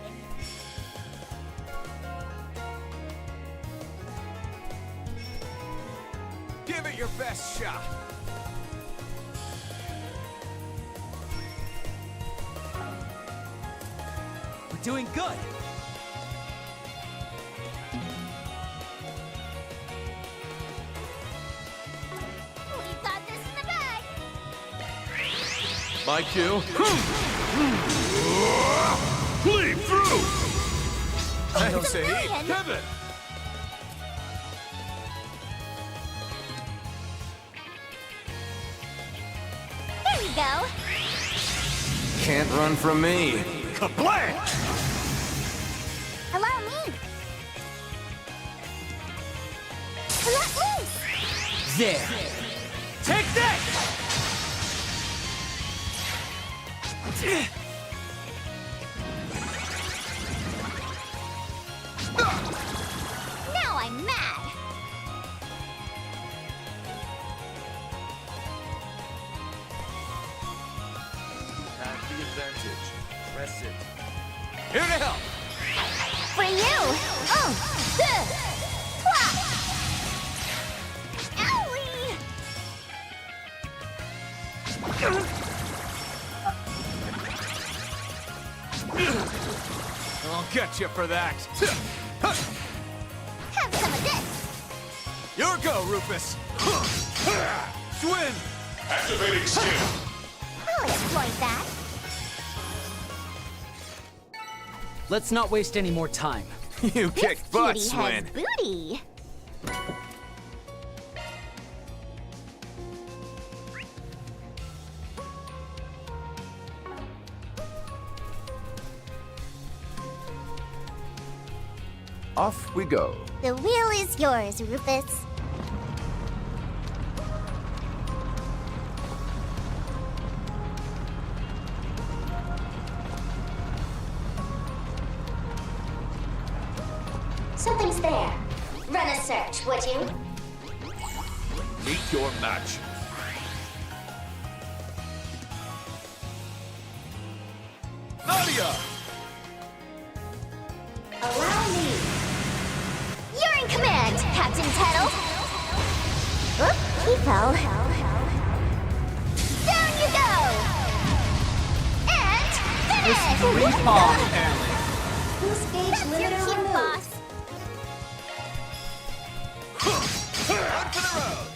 Give it your best shot.
We're doing good.
We got this in the bag.
My cue.
Bleed through!
I don't say
Million.
Pivot.
There you go.
Can't run from me.
Kablam!
Allow me. Let loose.
There. Take that!
Now I'm mad.
Have the advantage. Press it.
Here to help.
For you. Owie.
I'll get you for that.
Have some of this.
Your go, Rufus. Swim.
Activating skill.
I'll exploit that.
Let's not waste any more time.
You kick butt,
Cutie
Swin.
has booty.
Off we go.
The wheel is yours, Rufus. Something's there. Run a search, would you?
Meet your match.
Nadia!
Allow me.
You're in command, Captain Tettle.
Oop, he fell.
Down you go. And
This
finish.
three palm apparently.
Boost gauge
That's your
limiter
cue,
removed.
boss.
Run for the road.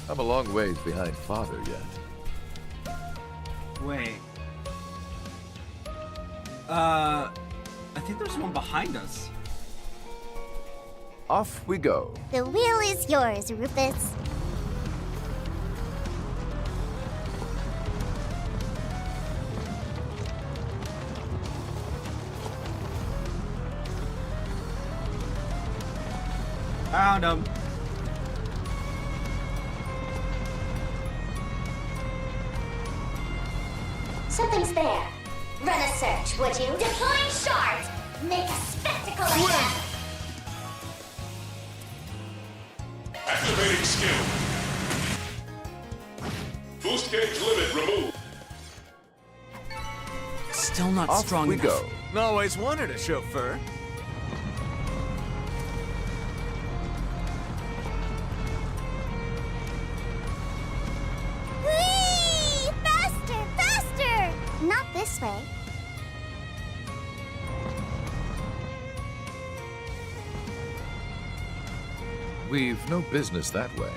I'm a long ways behind Father yet.
Wait. I think there's one behind us.
Off we go.
The wheel is yours, Rufus.
Found him.
Something's there. Run a search, would you? Deploying shards! Make a spectacle of them!
Activating skill. Boost gauge limit removed.
Still not
Off
strong
we
enough.
go. Always wanted a chauffeur.
Whee! Faster, faster! Not this way.
We've no business that way.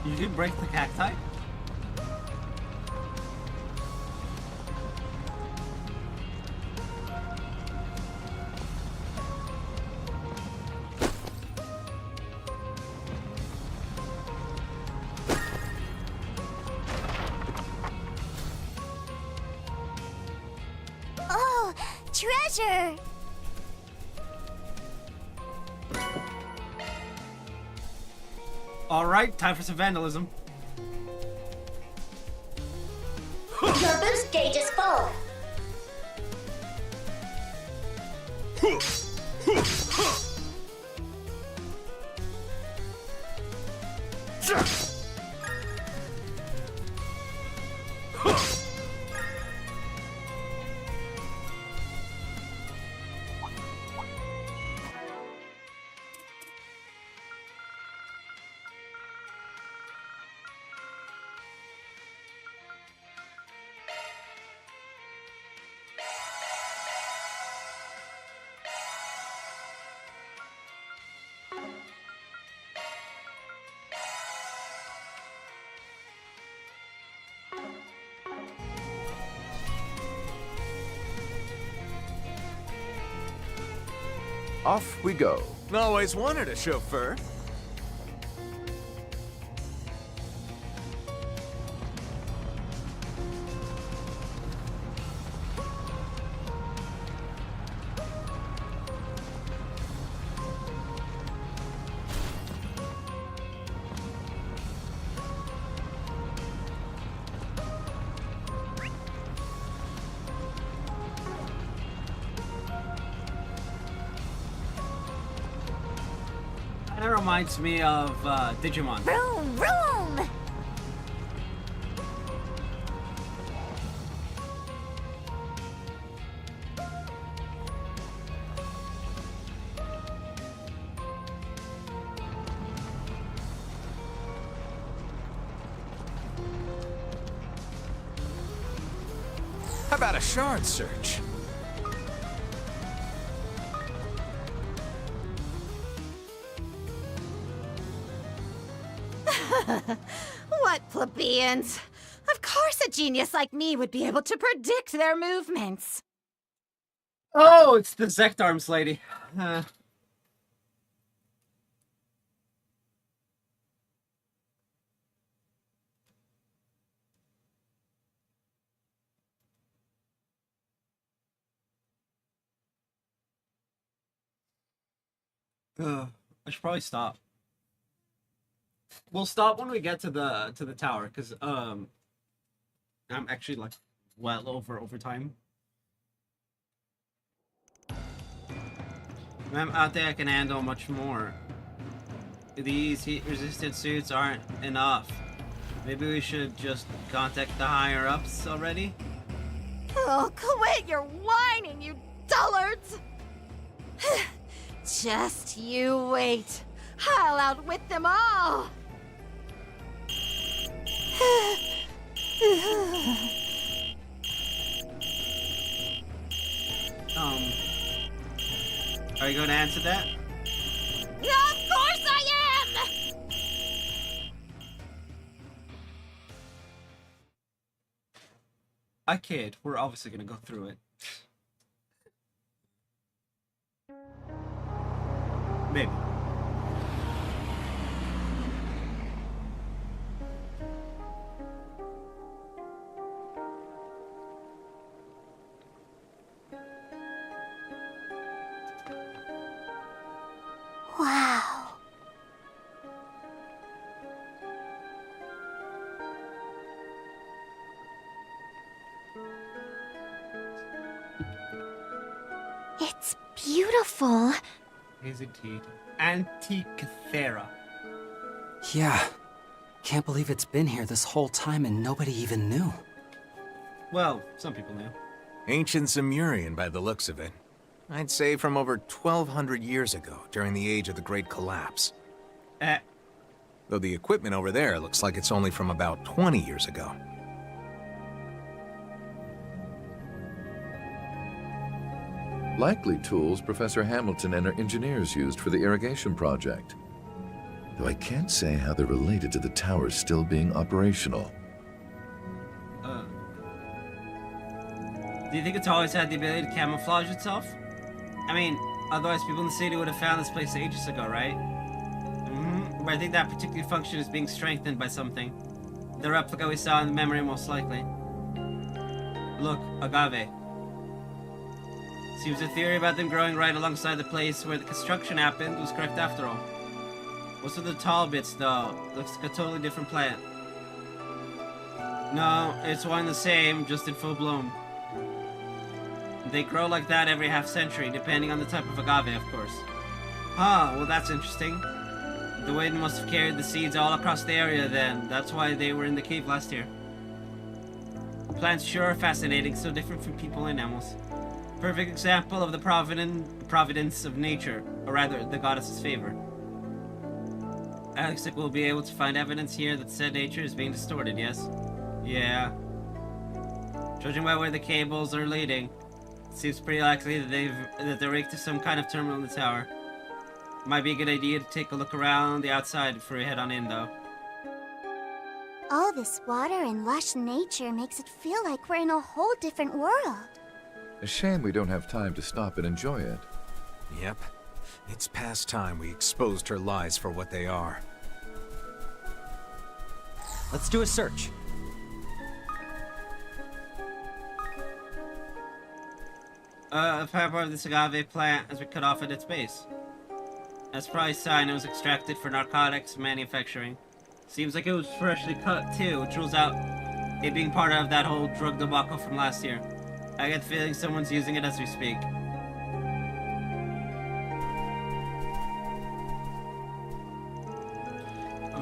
Did you break the cacti?
Oh, treasure!
Alright, time for some vandalism.
Your boost gauge is full.
Off we go.
Always wanted a chauffeur.
That reminds me of Digimon.
Vroom, vroom!
How about a shard search?
What plebeians? Of course a genius like me would be able to predict their movements.
Oh, it's the Zectarms lady. I should probably stop. We'll stop when we get to the tower, because I'm actually like well over time. When I'm out there, I can handle much more. These heat-resistant suits aren't enough. Maybe we should just contact the higher-ups already?
Oh, quit your whining, you dullards! Just you wait. I'll outwit them all!
Are you going to answer that?
Of course I am!
I kid. We're obviously going to go through it. Maybe.
Wow.
It's beautiful.
Is indeed. Antikythera.
Yeah. Can't believe it's been here this whole time and nobody even knew.
Well, some people knew.
Ancient Zemurian by the looks of it. I'd say from over 1,200 years ago, during the age of the Great Collapse. Though the equipment over there looks like it's only from about 20 years ago.
Likely tools Professor Hamilton and her engineers used for the irrigation project. Though I can't say how they're related to the towers still being operational.
Do you think it's always had the ability to camouflage itself? I mean, otherwise people in the city would have found this place ages ago, right? But I think that particular function is being strengthened by something. The replica we saw in the memory, most likely. Look, agave. Seems the theory about them growing right alongside the place where the construction happened was correct after all. Most of the tall bits, though, looks like a totally different plant. No, it's one and the same, just in full bloom. They grow like that every half-century, depending on the type of agave, of course. Huh, well that's interesting. The wind must have carried the seeds all across the area then. That's why they were in the cave last year. Plants sure are fascinating, so different from people and animals. Perfect example of the providence of nature, or rather, the goddess's favor. Alex will be able to find evidence here that said nature is being distorted, yes? Yeah. Judging by where the cables are leading, it seems pretty likely that they're rigged to some kind of terminal in the tower. Might be a good idea to take a look around the outside before we head on in, though.
All this water and lush nature makes it feel like we're in a whole different world.
A shame we don't have time to stop and enjoy it.
Yep. It's past time we exposed her lies for what they are.
Let's do a search.
A part of this agave plant has been cut off at its base. That's probably a sign it was extracted for narcotics manufacturing. Seems like it was freshly cut too, which rules out it being part of that whole drug debacle from last year. I get the feeling someone's using it as we speak.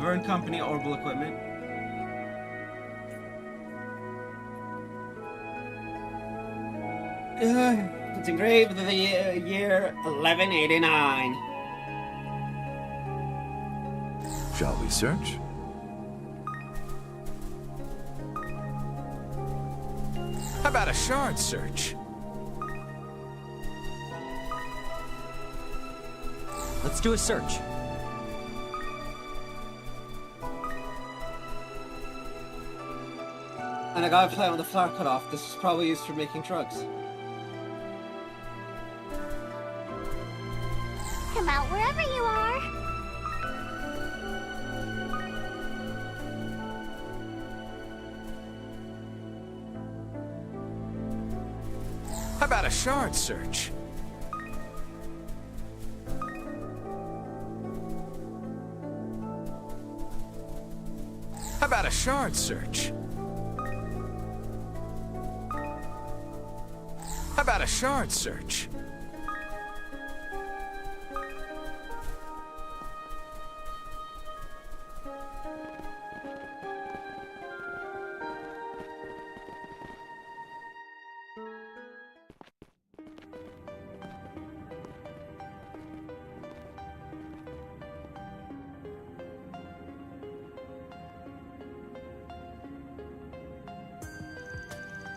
Vern Company Orbital Equipment. It's engraved with the year 1189.
Shall we search?
How about a shard search?
Let's do a search.
And I got a plant with the flower cut off. This was probably used for making drugs.
Come out wherever you are.
How about a shard search? How about a shard search? How about a shard search?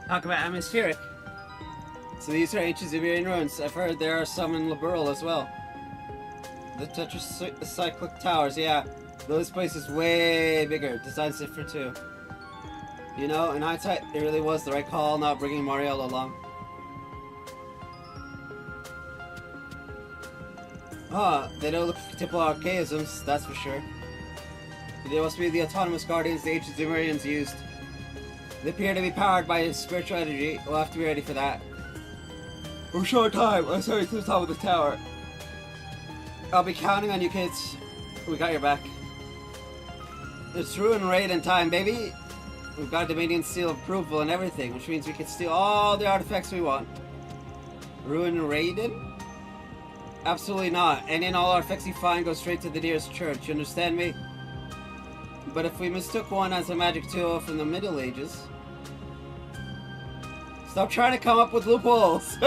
Talk about atmospheric. So these are ancient Zemurian ruins. I've heard there are some in Liberal as well. The tetracyclic towers, yeah. Though this place is way bigger. Design's different too. You know, in hindsight, it really was the right call not bringing Mariella along. Huh, they don't look typical archaisms, that's for sure. They must be the autonomous guardians the ancient Zemurians used. They appear to be powered by spiritual energy. We'll have to be ready for that. We're short time. I'm sorry to the top of the tower. I'll be counting on you kids. We got your back. It's ruin raid in time, baby. We've got Dominion's seal of approval and everything, which means we can steal all the artifacts we want. Ruin Raiden? Absolutely not. Any and all artifacts you find go straight to the nearest church, you understand me? But if we mistook one as a magic tool from the Middle Ages... Stop trying to come up with loopholes!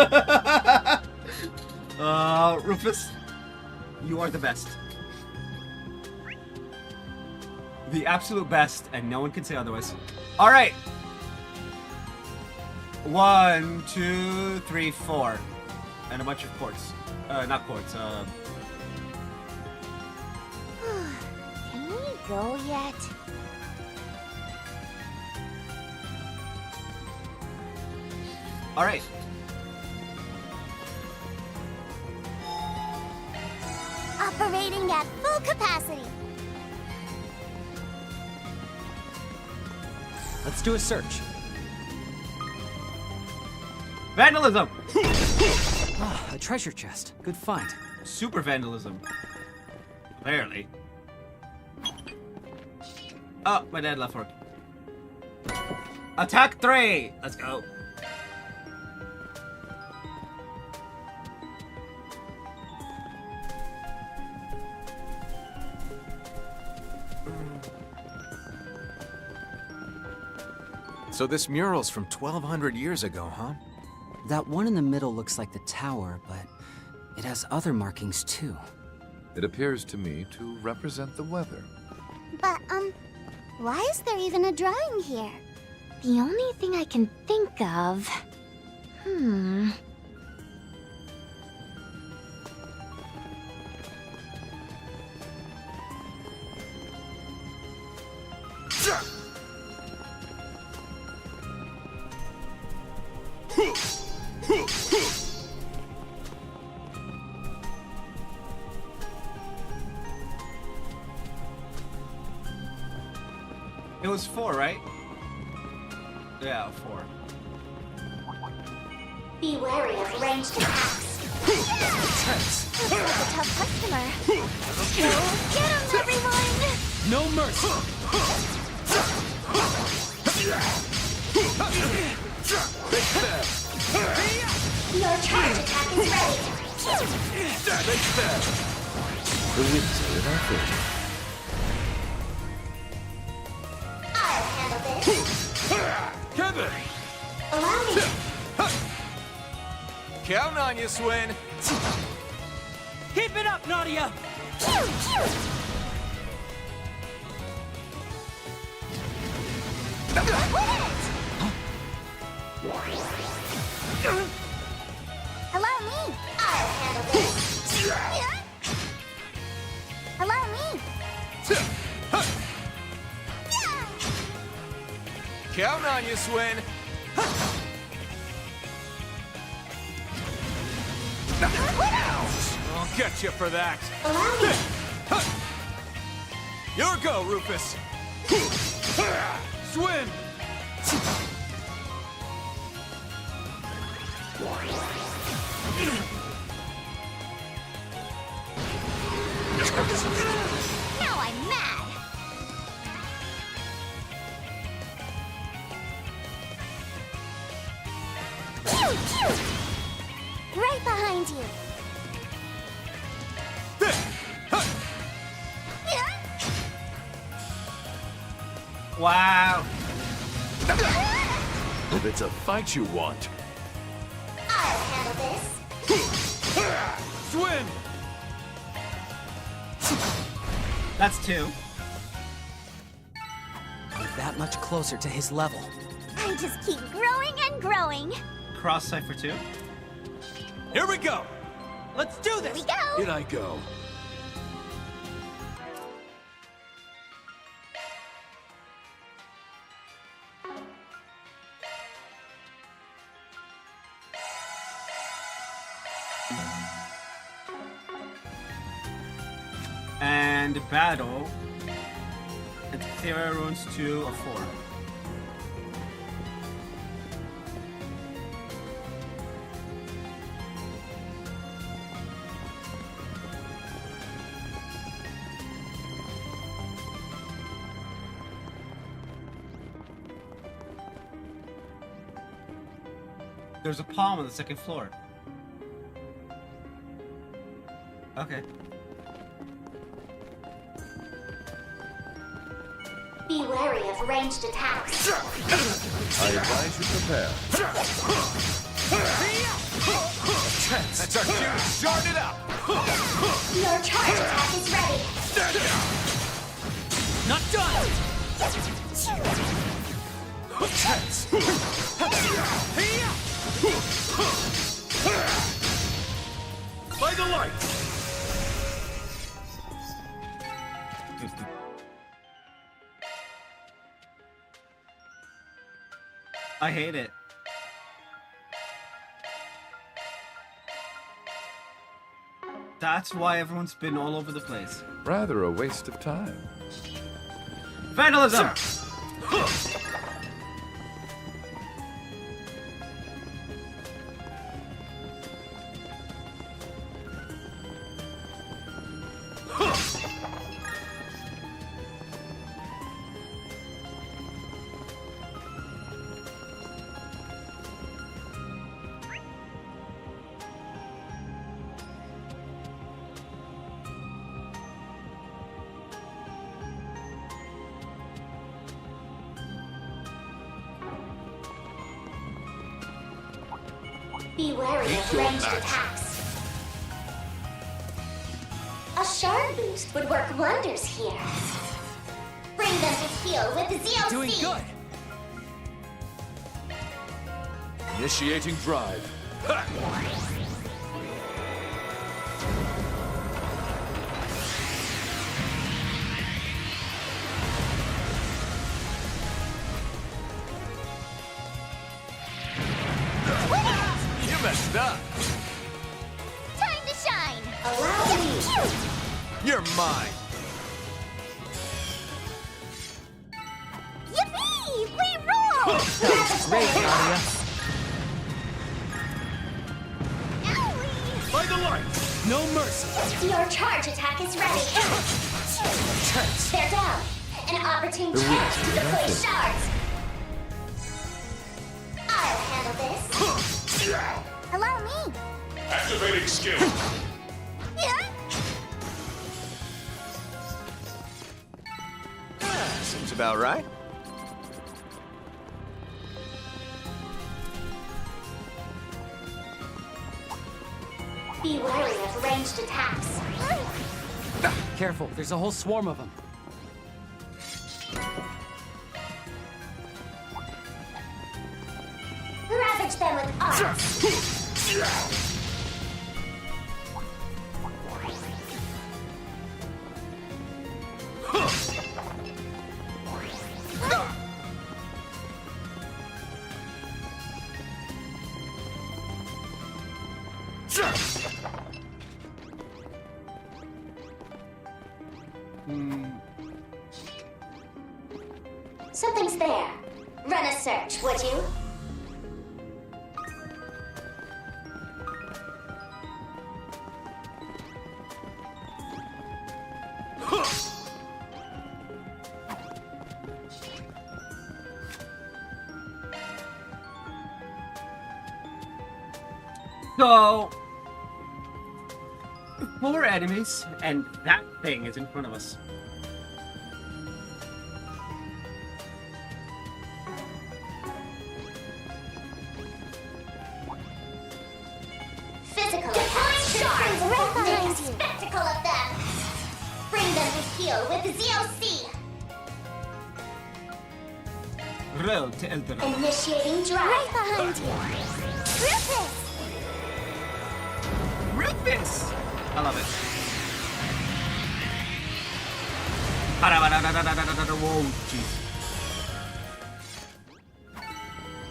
Rufus, you are the best. The absolute best, and no one can say otherwise. Alright! 1, 2, 3, 4. And a bunch of quartz. Not quartz,
Can we go yet?
Alright.
Operating at full capacity.
Let's do a search.
Vandalism!
Ah, a treasure chest. Good find.
Super vandalism. Apparently. Oh, my dad left work. Attack 3! Let's go.
So this mural's from 1200 years ago, huh?
That one in the middle looks like the tower, but it has other markings too.
It appears to me to represent the weather.
But, why is there even a drawing here? The only thing I can think of...
It was 4, right? Yeah, 4.
Be wary of ranged attacks. Looks like a tough customer. Go get him, everyone!
No mercy!
Your charge attack is ready.
The winds are in our favor.
I'll handle this.
Kevin!
Allow me.
Counting on you, Swin.
Keep it up, Nadia!
Allow me. I'll handle this. Allow me.
Counting on you, Swin. I'll get you for that.
Allow me.
Your go, Rufus. Swin.
Now I'm mad. Right behind you.
Wow.
If it's a fight you want,
I'll handle this.
Swin.
That's 2.
We're that much closer to his level.
I just keep growing and growing.
Cross cipher 2.
Here we go! Let's do
Here
this!
we go.
in I go.
and battle. Antikythera runes 2 or 4. There's a palm on the second floor. Okay.
Be wary of ranged attacks.
I advise you prepare.
That's our cue to shard it up!
Your charge attack is ready.
Not done!
By the light!
I hate it. That's why everyone's been all over the place.
Rather a waste of time.
Vandalism!
Be wary of ranged attacks. A shard boost would work wonders here. Bring them to heal with the ZOC.
Doing good.
Initiating drive.
You messed up!
Time to shine!
Allow me.
You're mine!
Yippee! We roll!
Great, Nadia.
By the light!
No mercy.
Your charge attack is ready. They're down. An opportune chance to deploy shards. I'll handle this.
Allow me!
Activating skill! Seems about right.
Be wary of ranged attacks.
Careful, there's a whole swarm of them.
Ravage them with arts. Something's there. Run a search, would you?
So, 4 enemies, and that thing is in front of us.
Physical attacks. Shards right behind you. Spectacle of them. Bring them to heal with the ZOC.
Road to Eldorado.
Initiating drive.
Right behind you! Rufus!
Rufus! I love it. Whoa, jeez.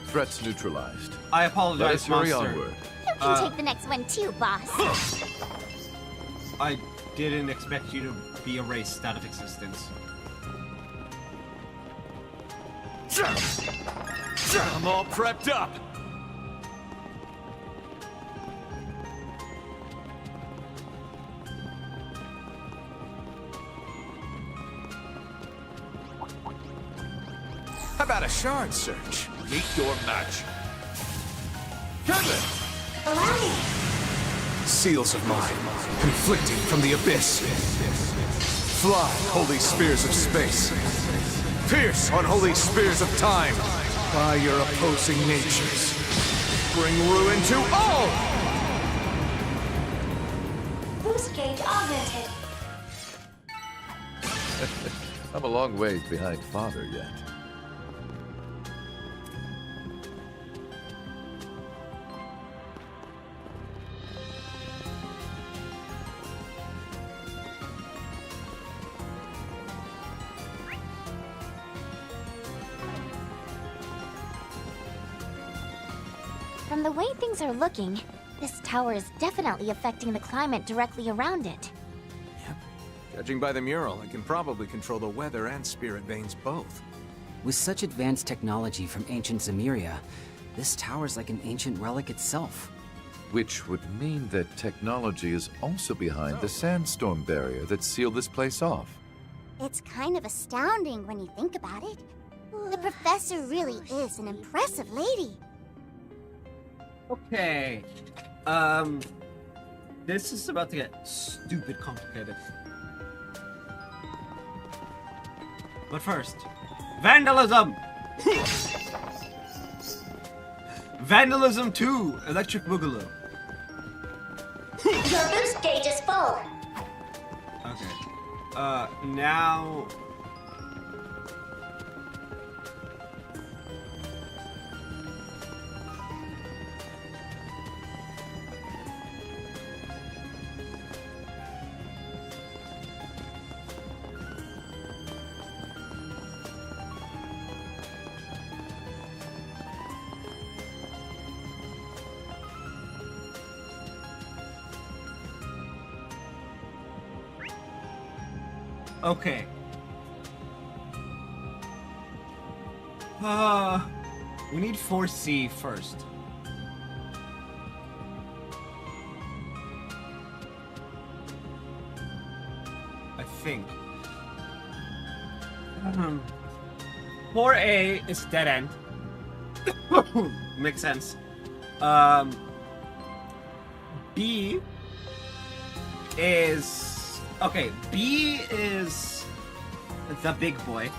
Threats neutralized.
I
Let us
apologize,
hurry
monster.
onward.
You can take the next one too, boss.
I didn't expect you to be erased out of existence.
I'm all prepped up.
How about a shard search?
Meet your match.
Kevin! Seals of mine, conflicting from the abyss. Fly, holy spears of space. Pierce, unholy spears of time. By your opposing natures. Bring ruin to all!
Boost gauge augmented.
I'm a long ways behind Father yet.
From the way things are looking, this tower is definitely affecting the climate directly around it.
Judging by the mural, it can probably control the weather and spirit veins both.
With such advanced technology from ancient Zemuria, this tower's like an ancient relic itself.
Which would mean that technology is also behind the sandstorm barrier that sealed this place off.
It's kind of astounding when you think about it. The professor really is an impressive lady.
Okay. This is about to get stupid complicated. But first, vandalism! Vandalism 2, Electric Boogaloo.
Your boost gauge is full.
Okay. Now... Okay. We need 4C first. I think. 4A is dead end. Makes sense. B is... Okay, B is the big boy.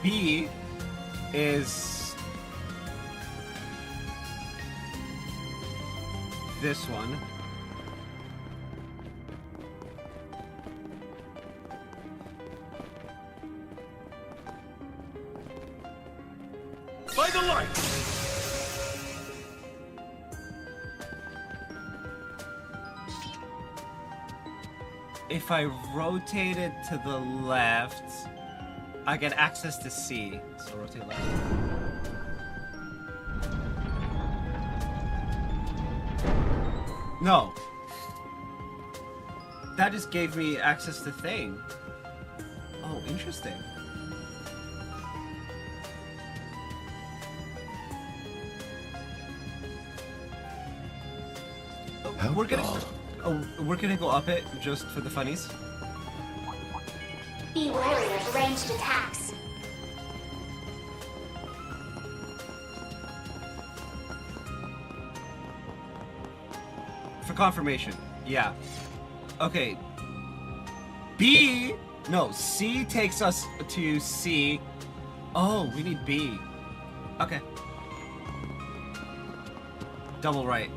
B is this one.
By the light!
If I rotate it to the left, I get access to C. So rotate left. No. That just gave me access to thing. Oh, interesting. We're gonna go up it just for the funnies.
Be wary of ranged attacks.
For confirmation, yeah. Okay. B, no, C takes us to C. Oh, we need B. Okay. Double right.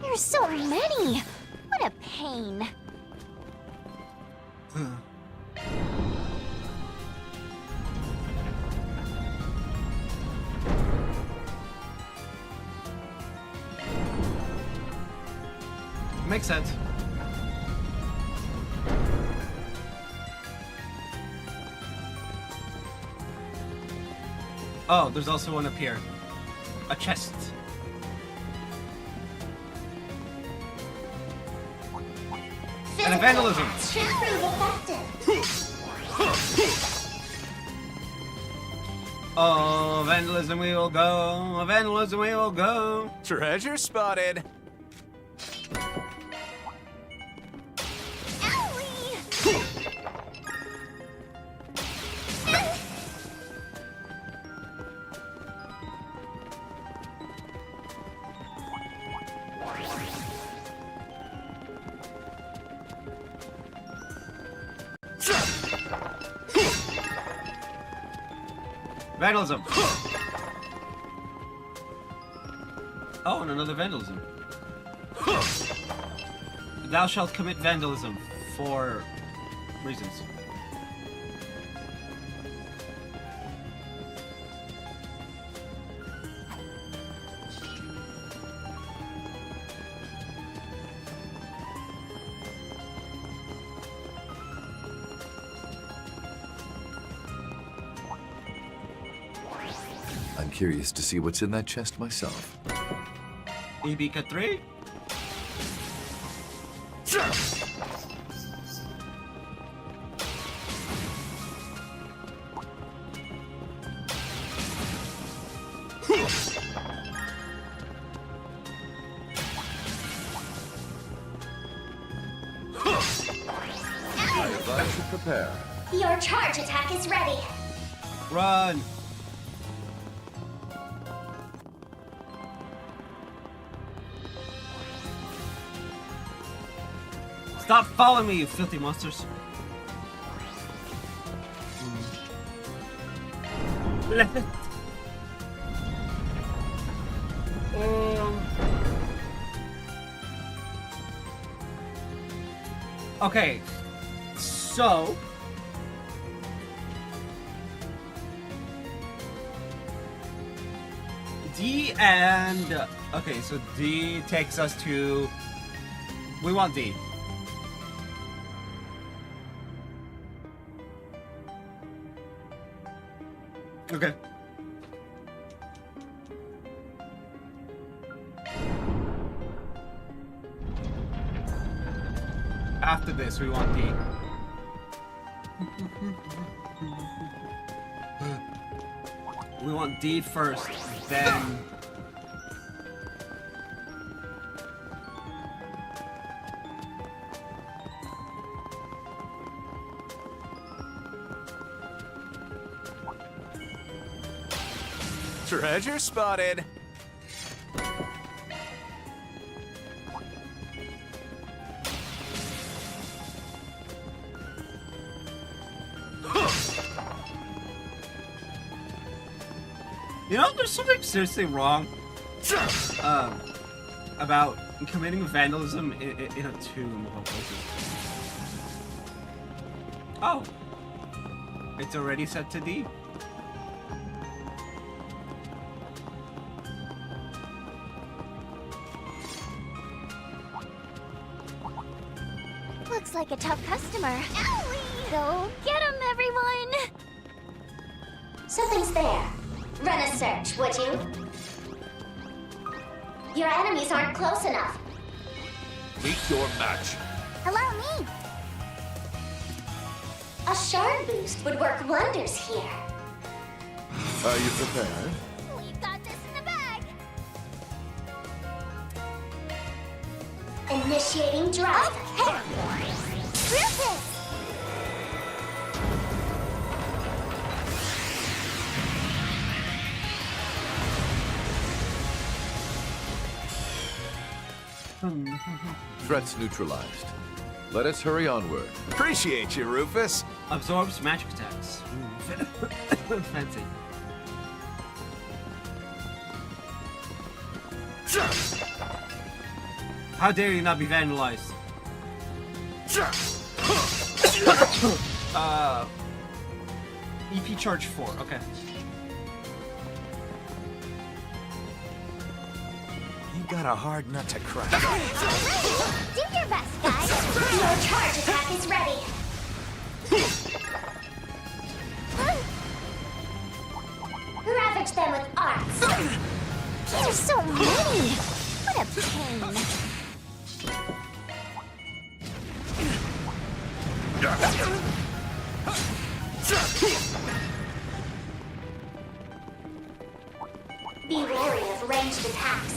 There's so many! What a pain.
makes sense. Oh, there's also one up here. A chest. And a vandalism.
Should prove effective.
Oh, vandalism we will go. Vandalism we will go.
Treasure spotted.
Vandalism. Oh, and another vandalism. Thou shalt commit vandalism for reasons.
I'm curious to see what's in that chest myself.
Ibika 3?
I advise you prepare.
Your charge attack is ready.
Run! Stop following me, you filthy monsters. Left. Okay, so D and okay, so D takes us to. We want D. Okay. After this, we want D. We want D first, then...
Treasure spotted.
You know, there's something seriously wrong about committing vandalism in a tomb of all places. Oh. It's already set to D.
Looks like a tough customer. Owie! Go get him, everyone!
Something's there. Run a search, would you? Your enemies aren't close enough.
Meet your match.
Allow me. A shard boost would work wonders here.
Are you prepared?
We've got this in the bag!
Initiating drive.
Rufus!
Threats neutralized. Let us hurry onward.
Appreciate you, Rufus.
Absorbs magic attacks. Fancy. How dare you not be vandalized? EP charge 4, okay.
You've got a hard nut to crack.
Do your best, guys. Your charge attack is ready. Ravage them with arts.
There's so many! What a pain.
Be wary of ranged attacks.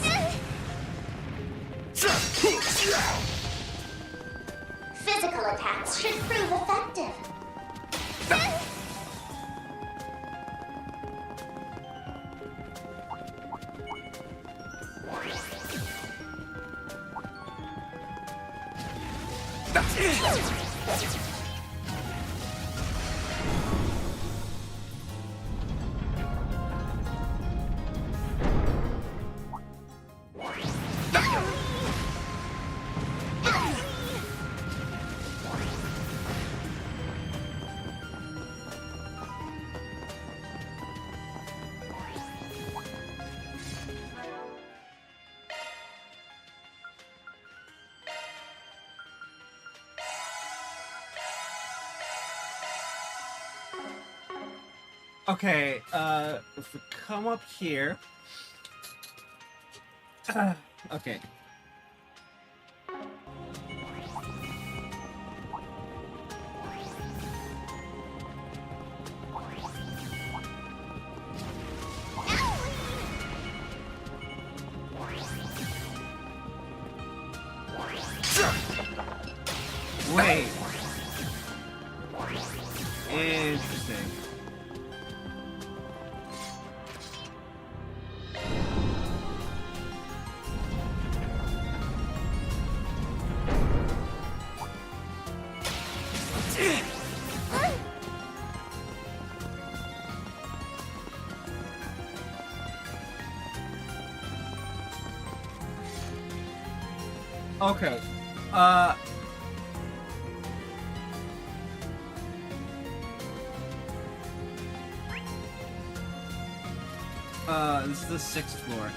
Physical attacks should prove effective.
Okay, if we come up here... okay. Wait. Interesting. Okay. This is the 6th floor.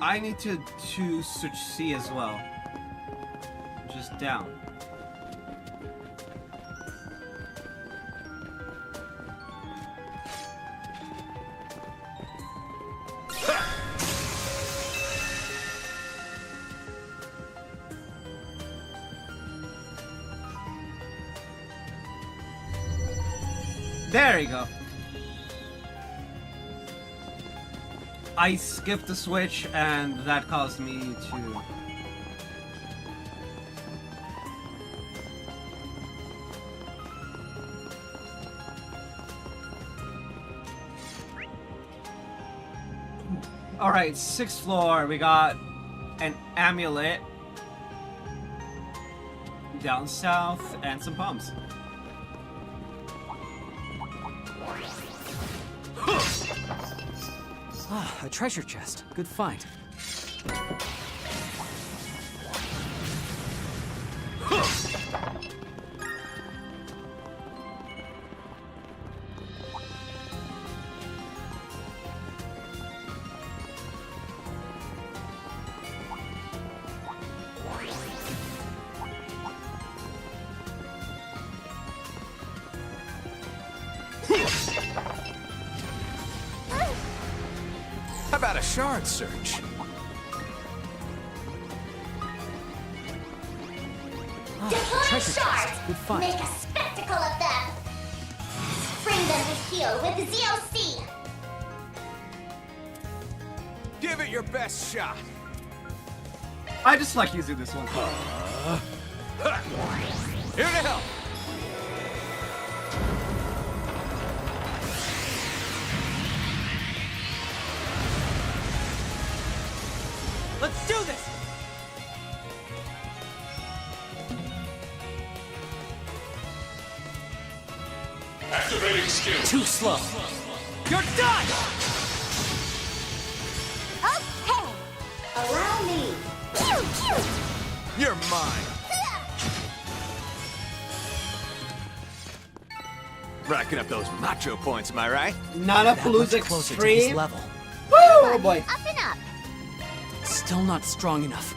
I need to switch C as well. Just down. There you go. I skipped the switch, and that caused me to... Alright, 6th floor, we got an amulet down south and some pumps.
Ah, a treasure chest. Good find.
How about a shard search?
Deploy
treasure
shards.
chest. Good find.
Make a spectacle of them. Bring them to heal with ZOC.
Give it your best shot.
I just like using this one.
Here to help.
Let's do this!
Activating skill.
Too slow.
You're done!
Okay. Allow me. Pew, pew.
You're mine. Racking up those macho points, am I right?
Nanapalooza
Closer to his
Extreme.
level.
Woo! Oh boy.
Up and up.
Still not strong enough.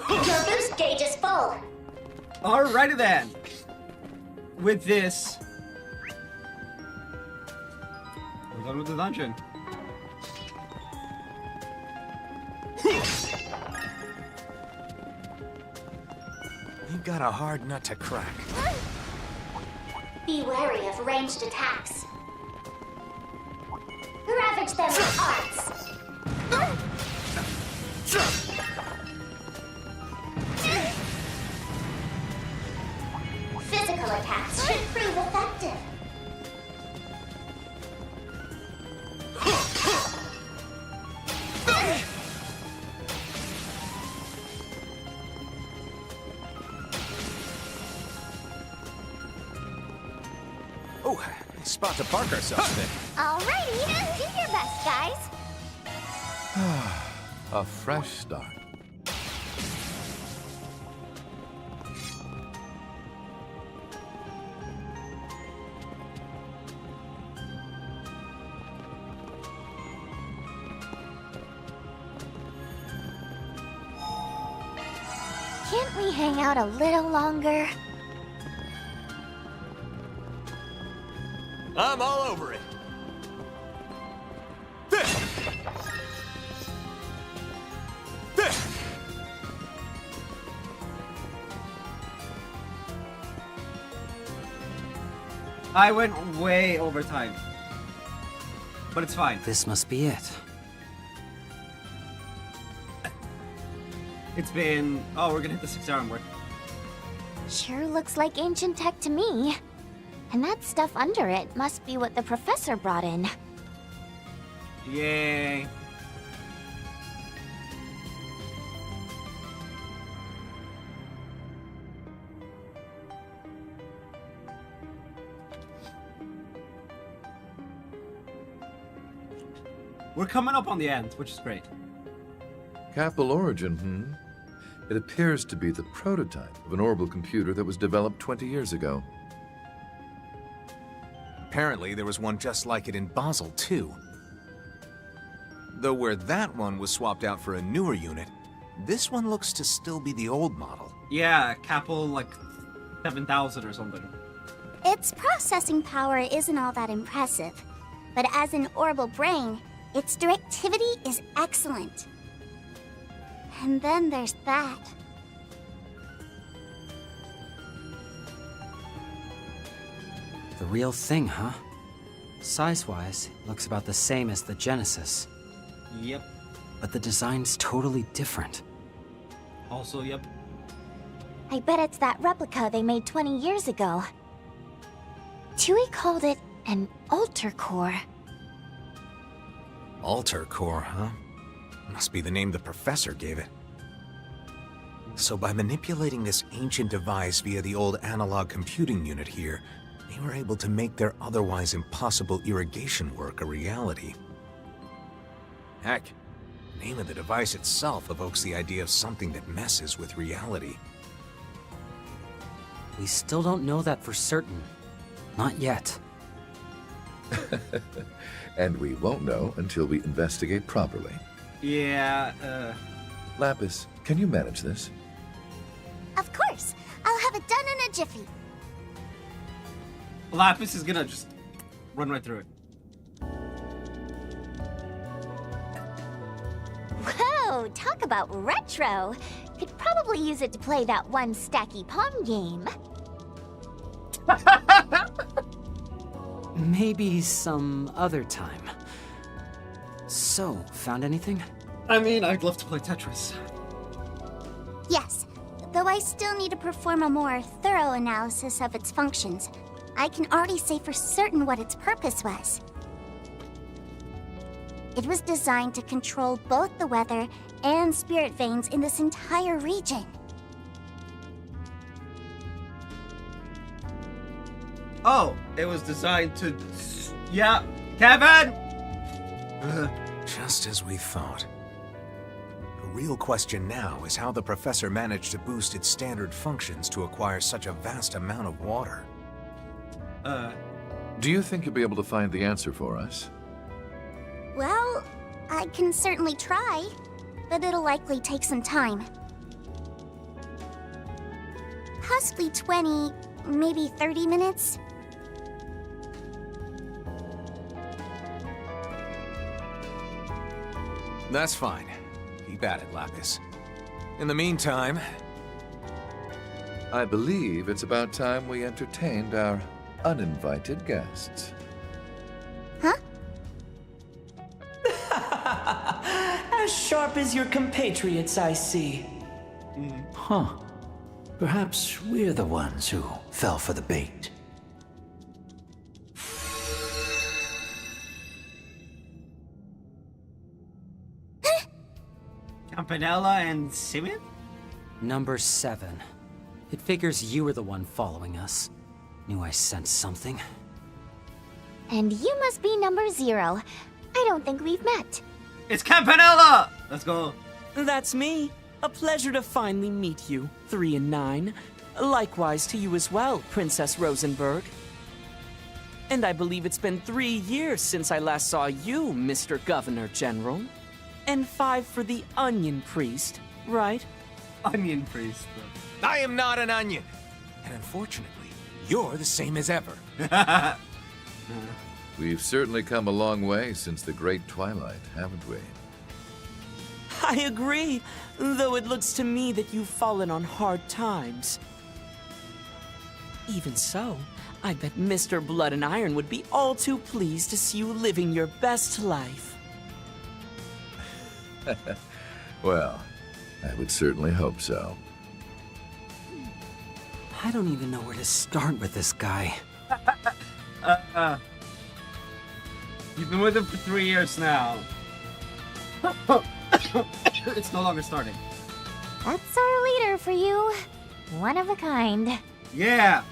Your boost gauge is full.
Alrighty then. With this, we're done with the dungeon.
You've got a hard nut to crack.
Be wary of ranged attacks. Ravage them with arts. Physical attacks should prove effective.
Oh, spot to park ourselves then.
Alrighty, do your best, guys.
A fresh start.
Can't we hang out a little longer?
I'm all over it.
I went way over time. But it's fine.
This must be it.
It's been... Oh, we're gonna hit the 6-hour mark.
Sure looks like ancient tech to me. And that stuff under it must be what the professor brought in.
Yay. We're coming up on the end, which is great.
Capital origin, It appears to be the prototype of an orbital computer that was developed 20 years ago.
Apparently, there was one just like it in Basel, too. Though where that one was swapped out for a newer unit, this one looks to still be the old model.
Yeah, Capel, like, 7,000 or something.
Its processing power isn't all that impressive, but as an orbital brain, its directivity is excellent. And then there's that.
The real thing, huh? Size-wise, it looks about the same as the Genesis.
Yep.
But the design's totally different.
Also, yep.
I bet it's that replica they made 20 years ago. Tui called it an altar core.
Altar Core, huh? Must be the name the professor gave it. So by manipulating this ancient device via the old analog computing unit here, they were able to make their otherwise impossible irrigation work a reality. Heck, the name of the device itself evokes the idea of something that messes with reality.
We still don't know that for certain. Not yet.
And we won't know until we investigate properly.
Yeah,
Lapis, can you manage this?
Of course. I'll have it done in a jiffy.
Lapis is gonna just run right through it.
Whoa, talk about retro. Could probably use it to play that one stacky palm game.
Maybe some other time. So, found anything?
I mean, I'd love to play Tetris.
Yes, though I still need to perform a more thorough analysis of its functions. I can already say for certain what its purpose was. It was designed to control both the weather and spirit veins in this entire region.
Oh, it was designed to... Yeah, Kevin!
Just as we thought. The real question now is how the professor managed to boost its standard functions to acquire such a vast amount of water.
Do you think you'll be able to find the answer for us?
Well, I can certainly try, but it'll likely take some time. Possibly 20, maybe 30 minutes.
That's fine. Keep at it, Lapis. In the meantime...
I believe it's about time we entertained our uninvited guests.
Huh?
As sharp as your compatriots, I see.
Huh. Perhaps we're the ones who fell for the bait.
Campanella and Simeon?
Number 7. It figures you were the one following us. Knew I sensed something.
And you must be number 0. I don't think we've met.
It's Campanella! Let's go.
That's me. A pleasure to finally meet you, 3 and 9. Likewise to you as well, Princess Rosenberg. And I believe it's been 3 years since I last saw you, Mr. Governor General. And 5 for the Onion Priest, right?
Onion Priest.
I am not an onion! And unfortunately, you're the same as ever.
We've certainly come a long way since the Great Twilight, haven't we?
I agree, though it looks to me that you've fallen on hard times. Even so, I bet Mr. Blood and Iron would be all too pleased to see you living your best life.
Well, I would certainly hope so.
I don't even know where to start with this guy.
You've been with him for 3 years now. It's no longer starting.
That's our leader for you. One of a kind.
Yeah!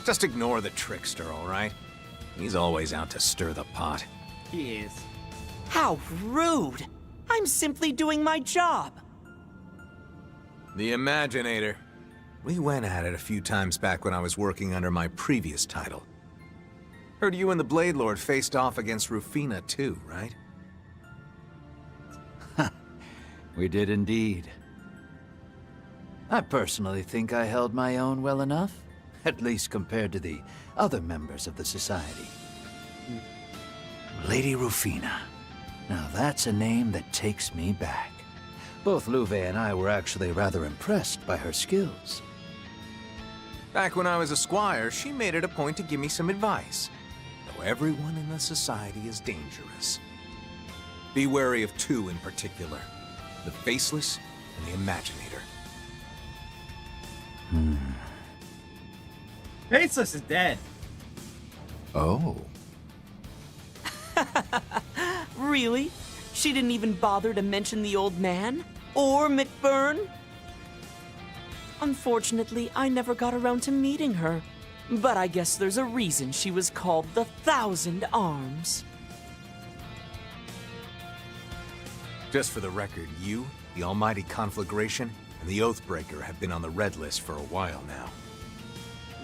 Just ignore the trickster, alright? He's always out to stir the pot.
He is.
How rude! I'm simply doing my job.
The Imaginator. We went at it a few times back when I was working under my previous title. Heard you and the Blade Lord faced off against Rufina too, right?
We did indeed. I personally think I held my own well enough, at least compared to the other members of the Society. Lady Rufina. Now that's a name that takes me back. Both Luve and I were actually rather impressed by her skills.
Back when I was a squire, she made it a point to give me some advice. Though everyone in the Society is dangerous. Be wary of 2 in particular. The Faceless and the Imaginator.
Faceless is dead.
Oh.
Really? She didn't even bother to mention the old man? Or McBurn? Unfortunately, I never got around to meeting her. But I guess there's a reason she was called the Thousand Arms.
Just for the record, you, the Almighty Conflagration, and the Oathbreaker have been on the red list for a while now.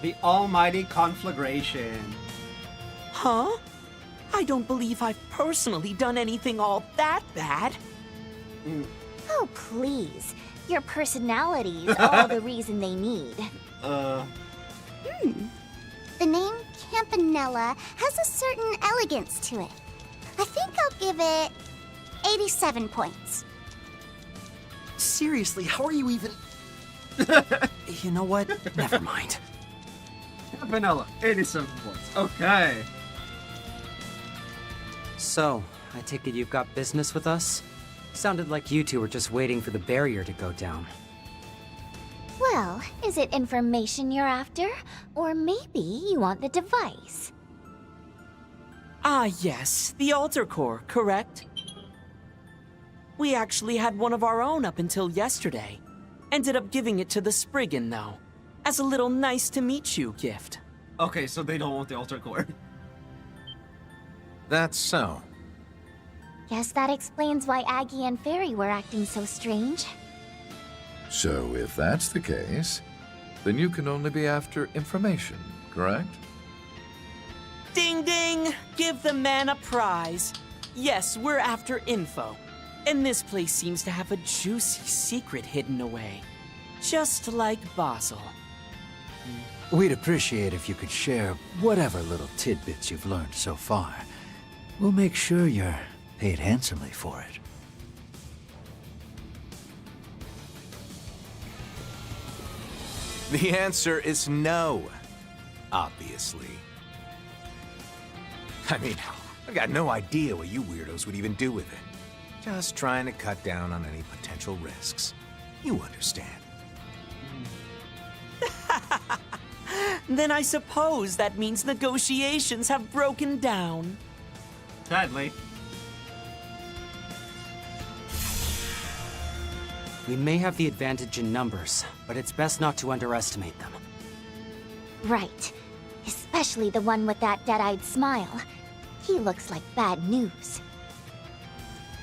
The Almighty Conflagration.
Huh? I don't believe I've personally done anything all that bad.
Oh, please. Your personality's all the reason they need.
The name Campanella has a certain elegance to it. I think I'll give it 87 points.
Seriously, how are you even... You know what? Never mind.
Vanilla, 87 points. Okay.
So, I take it you've got business with us? Sounded like you two were just waiting for the barrier to go down.
Well, is it information you're after? Or maybe you want the device?
Ah, yes, the altar core, correct? We actually had one of our own up until yesterday. Ended up giving it to the Spriggan, though, as a little nice-to-meet-you gift.
Okay, so they don't want the altar core.
That's so.
Guess that explains why Aggie and Fairy were acting so strange.
So if that's the case, then you can only be after information, correct?
Ding ding! Give the man a prize. Yes, we're after info. And this place seems to have a juicy secret hidden away. Just like Basel.
We'd appreciate if you could share whatever little tidbits you've learned so far. We'll make sure you're paid handsomely for it.
The answer is no. Obviously. I mean, I've got no idea what you weirdos would even do with it. Just trying to cut down on any potential risks. You understand.
Then I suppose that means negotiations have broken down.
Sadly.
We may have the advantage in numbers, but it's best not to underestimate them.
Right. Especially the one with that dead-eyed smile. He looks like bad news.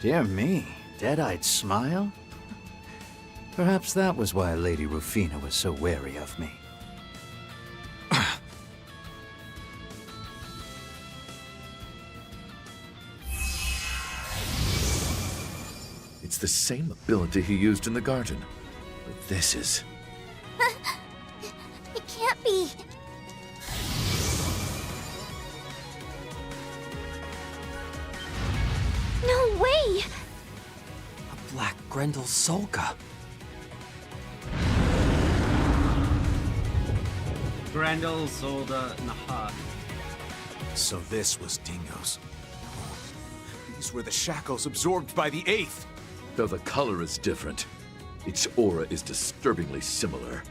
Dear me, dead-eyed smile? Perhaps that was why Lady Rufina was so wary of me.
It's the same ability he used in the garden. But this is...
It can't be. No way!
A Black Grendel Solga.
Grendel, Zolda, Nahat.
So this was Dingo's. These were the shackles absorbed by the 8th.
Though the color is different, its aura is disturbingly similar.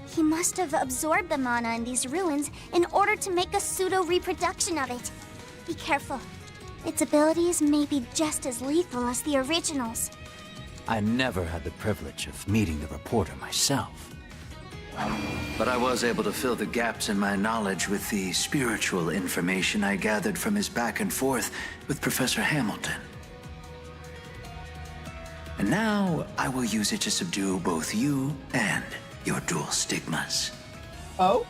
He must have absorbed the mana in these ruins in order to make a pseudo-reproduction of it. Be careful. Its abilities may be just as lethal as the originals.
I never had the privilege of meeting the reporter myself. But I was able to fill the gaps in my knowledge with the spiritual information I gathered from his back and forth with Professor Hamilton. And now I will use it to subdue both you and your dual stigmas.
Oh?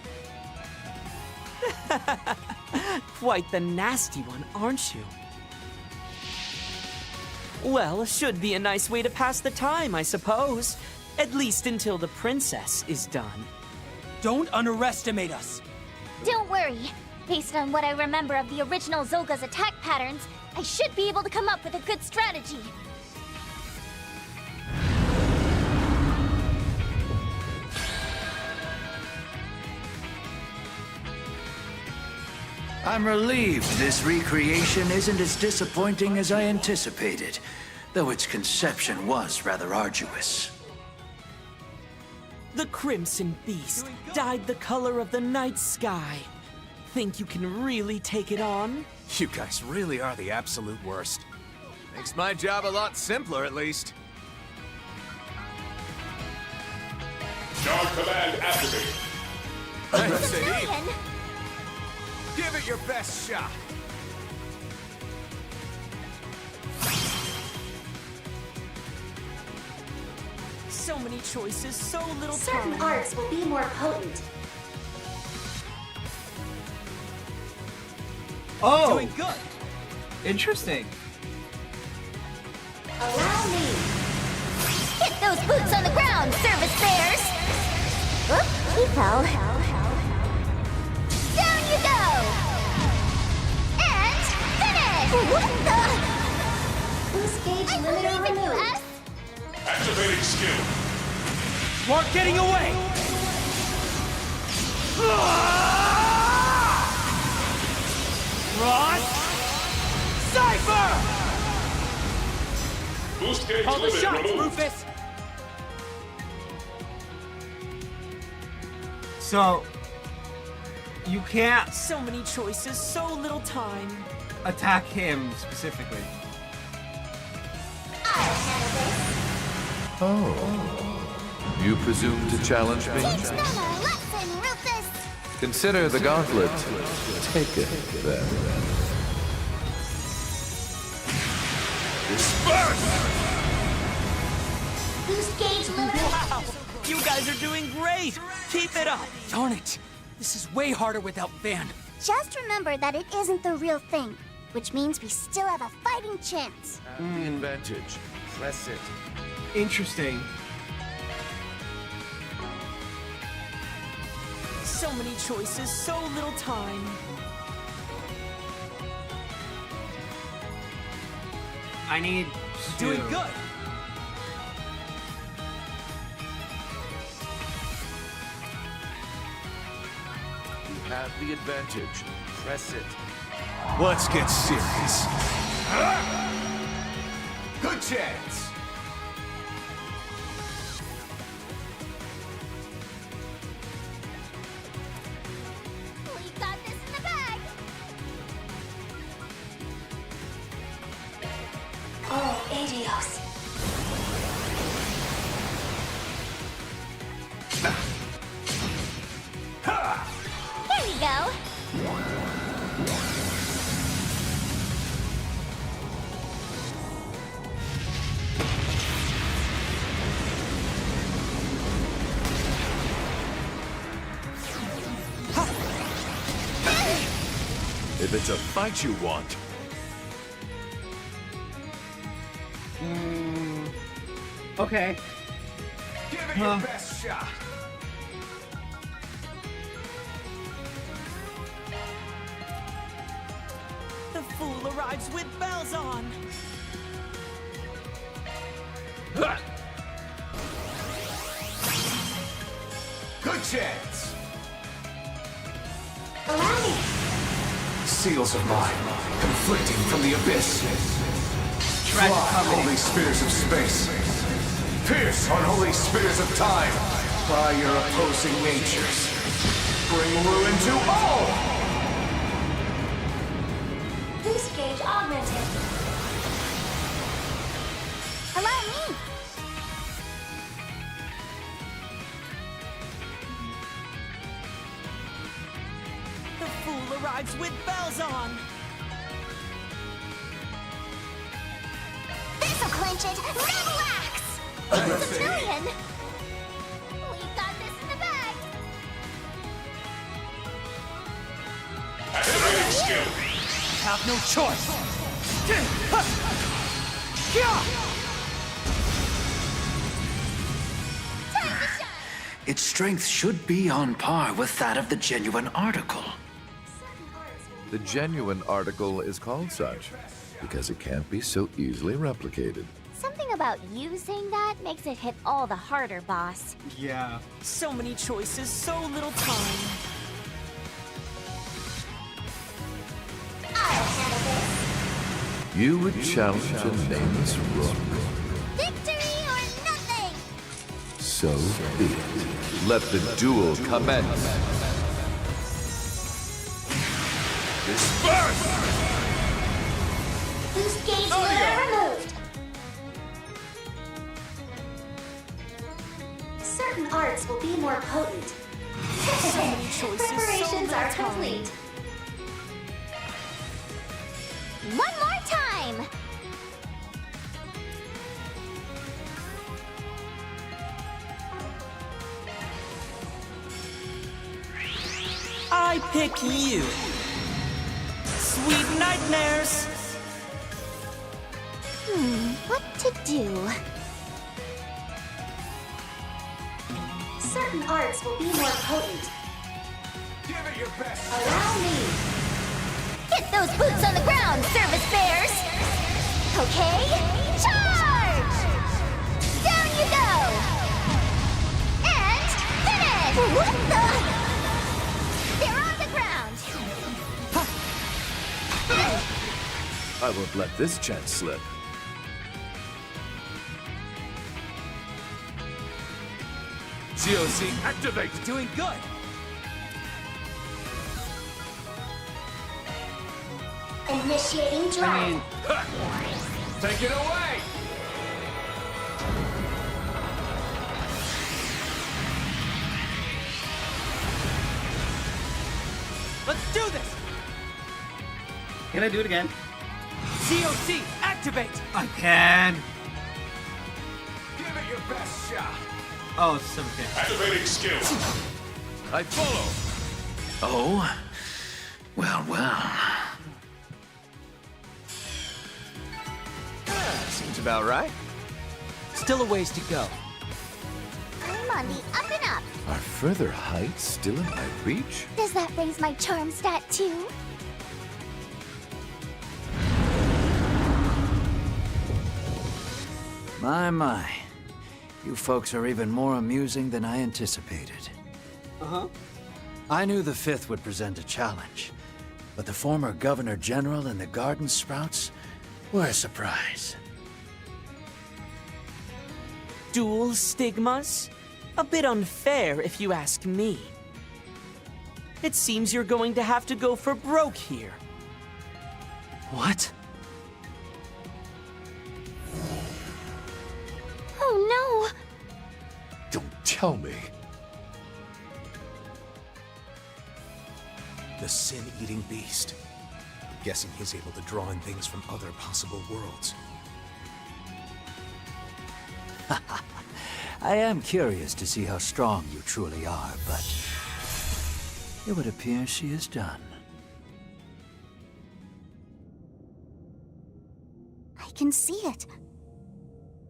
Quite the nasty one, aren't you? Well, should be a nice way to pass the time, I suppose. At least until the princess is done.
Don't underestimate us.
Don't worry. Based on what I remember of the original Zolga's attack patterns, I should be able to come up with a good strategy.
I'm relieved this recreation isn't as disappointing as I anticipated, though its conception was rather arduous.
The Crimson Beast dyed the color of the night sky. Think you can really take it on?
You guys really are the absolute worst. Makes my job a lot simpler, at least.
Charge command activated.
Give it your best shot.
So many choices, so little
Certain
time.
arts will be more potent.
Oh!
Doing good.
Interesting.
Allow me.
Hit those boots on the ground, service bears! Whoop, he fell. Down you go! And finish! What the?
Boost gauge limiter removed.
Activating skill.
You aren't getting away. Ross! Cypher!
Boost gauge
Call the
limit
shots,
removed.
Rufus!
So, you can't
So many choices, so little time.
attack him specifically.
Oh. You presume to challenge me?
Teach them a lesson, Rufus!
Consider the gauntlet taken, then.
Boost gauge limiter.
Wow! You guys are doing great! Keep it up!
Darn it! This is way harder without Van.
Just remember that it isn't the real thing, which means we still have a fighting chance.
The advantage. Press it.
Interesting.
So many choices, so little time.
I need to...
Doing good.
You have the advantage. Press it.
Let's get serious. Good chance.
We got this in the bag. Oh, adios. Here we go.
If it's a fight you want,
Okay.
Give it your best shot.
The fool arrives with bells on.
Good chance.
Seals of mine, conflicting from the abyss.
Tragic
Fly,
comedy.
holy spears of space. Pierce, unholy spears of time. By your opposing natures. Bring ruin to all!
Boost gauge augmented.
Allow me.
The fool arrives with bells on.
This'll clinch it. Relax. It's a million. We got this in the bag.
Have no choice.
Its strength should be on par with that of the genuine article.
the genuine article is called such because it can't be so easily replicated.
Something about you saying that makes it hit all the harder, boss.
Yeah.
So many choices, so little time.
You would challenge a nameless rook.
Victory or nothing!
So be it. Let the duel commence.
Disperse!
Boost gauge limiter removed. Certain arts will be more potent.
So many choices,
Preparations
so
are
little time.
complete. One more time!
I pick you. Sweet nightmares.
What to do? Certain arts will be more potent.
Give it your best.
Allow me. Hit those boots on the ground, service bears! Okay, charge! Down you go! And finish! What the? They're on the ground!
I won't let this chance slip.
GOC, activate!
Doing good.
Initiating drive.
Take it away!
Let's do this!
Can I do it again?
COC, activate!
I can.
Give it your best shot.
Oh, it's 7K.
Activating skill.
I follow.
Oh? Well, well.
Seems about right. Still a ways to go.
I'm on the up and up.
Are further heights still in my reach?
Does that raise my charm stat too?
My. You folks are even more amusing than I anticipated.
Uh-huh.
I knew the Fifth would present a challenge, but the former Governor General and the Garden Sprouts were a surprise.
Dual stigmas? A bit unfair, if you ask me. It seems you're going to have to go for broke here.
What?
Oh no!
Don't tell me.
The sin-eating beast. I'm guessing he's able to draw in things from other possible worlds.
I am curious to see how strong you truly are, but it would appear she is done.
I can see it.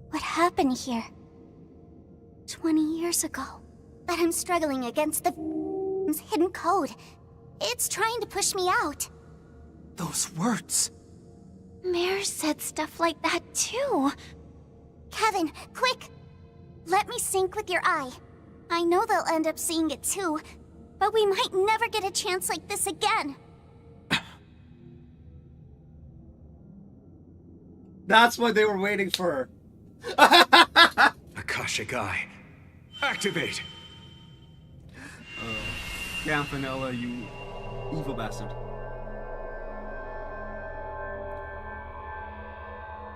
What happened here? 20 years ago. But I'm struggling against the hidden code. It's trying to push me out.
Those words!
Mare said stuff like that too.
Kevin, quick! Let me sync with your eye. I know they'll end up seeing it too, but we might never get a chance like this again.
That's what they were waiting for.
Akashic Eye. Activate!
Campanella, you evil bastard.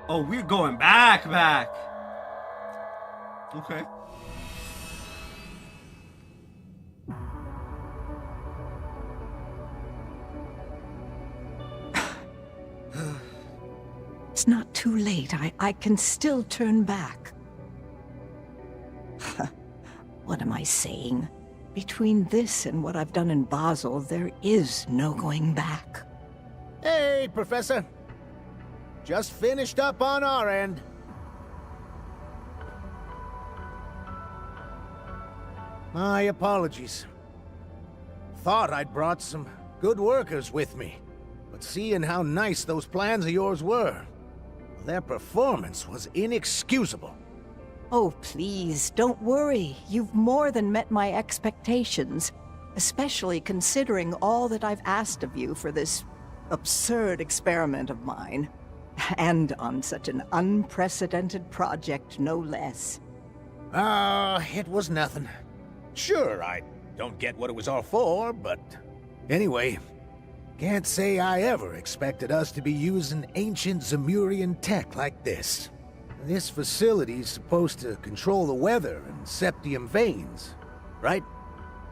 Oh, we're going back. Okay.
It's not too late. I can still turn back. What am I saying? Between this and what I've done in Basel, there is no going back.
Hey, Professor. Just finished up on our end. My apologies. Thought I'd brought some good workers with me, but seeing how nice those plans of yours were, their performance was inexcusable.
Oh, please, don't worry. You've more than met my expectations, especially considering all that I've asked of you for this absurd experiment of mine. And on such an unprecedented project, no less.
It was nothing. Sure, I don't get what it was all for, but anyway, can't say I ever expected us to be using ancient Zemurian tech like this. This facility's supposed to control the weather and septium veins, right?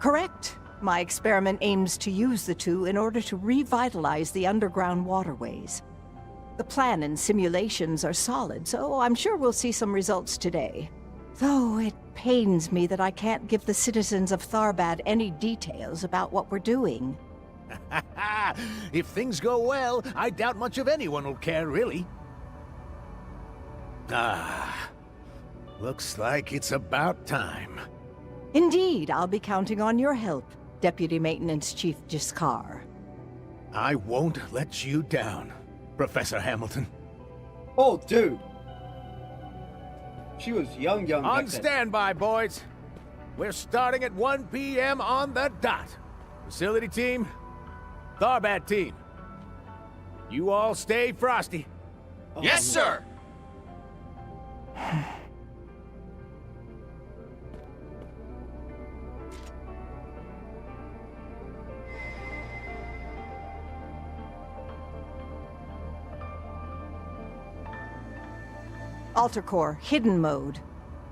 Correct. My experiment aims to use the two in order to revitalize the underground waterways. The plan and simulations are solid, so I'm sure we'll see some results today. Though it pains me that I can't give the citizens of Tharbad any details about what we're doing.
If things go well, I doubt much of anyone will care, really. Looks like it's about time.
Indeed, I'll be counting on your help, Deputy Maintenance Chief Jiskar.
I won't let you down, Professor Hamilton.
Oh, dude. She was young
On
back then.
standby, boys. We're starting at 1 p.m. on the dot. Facility team, Tharbad team. You all stay frosty.
Yes, sir!
Alter Core, Hidden Mode.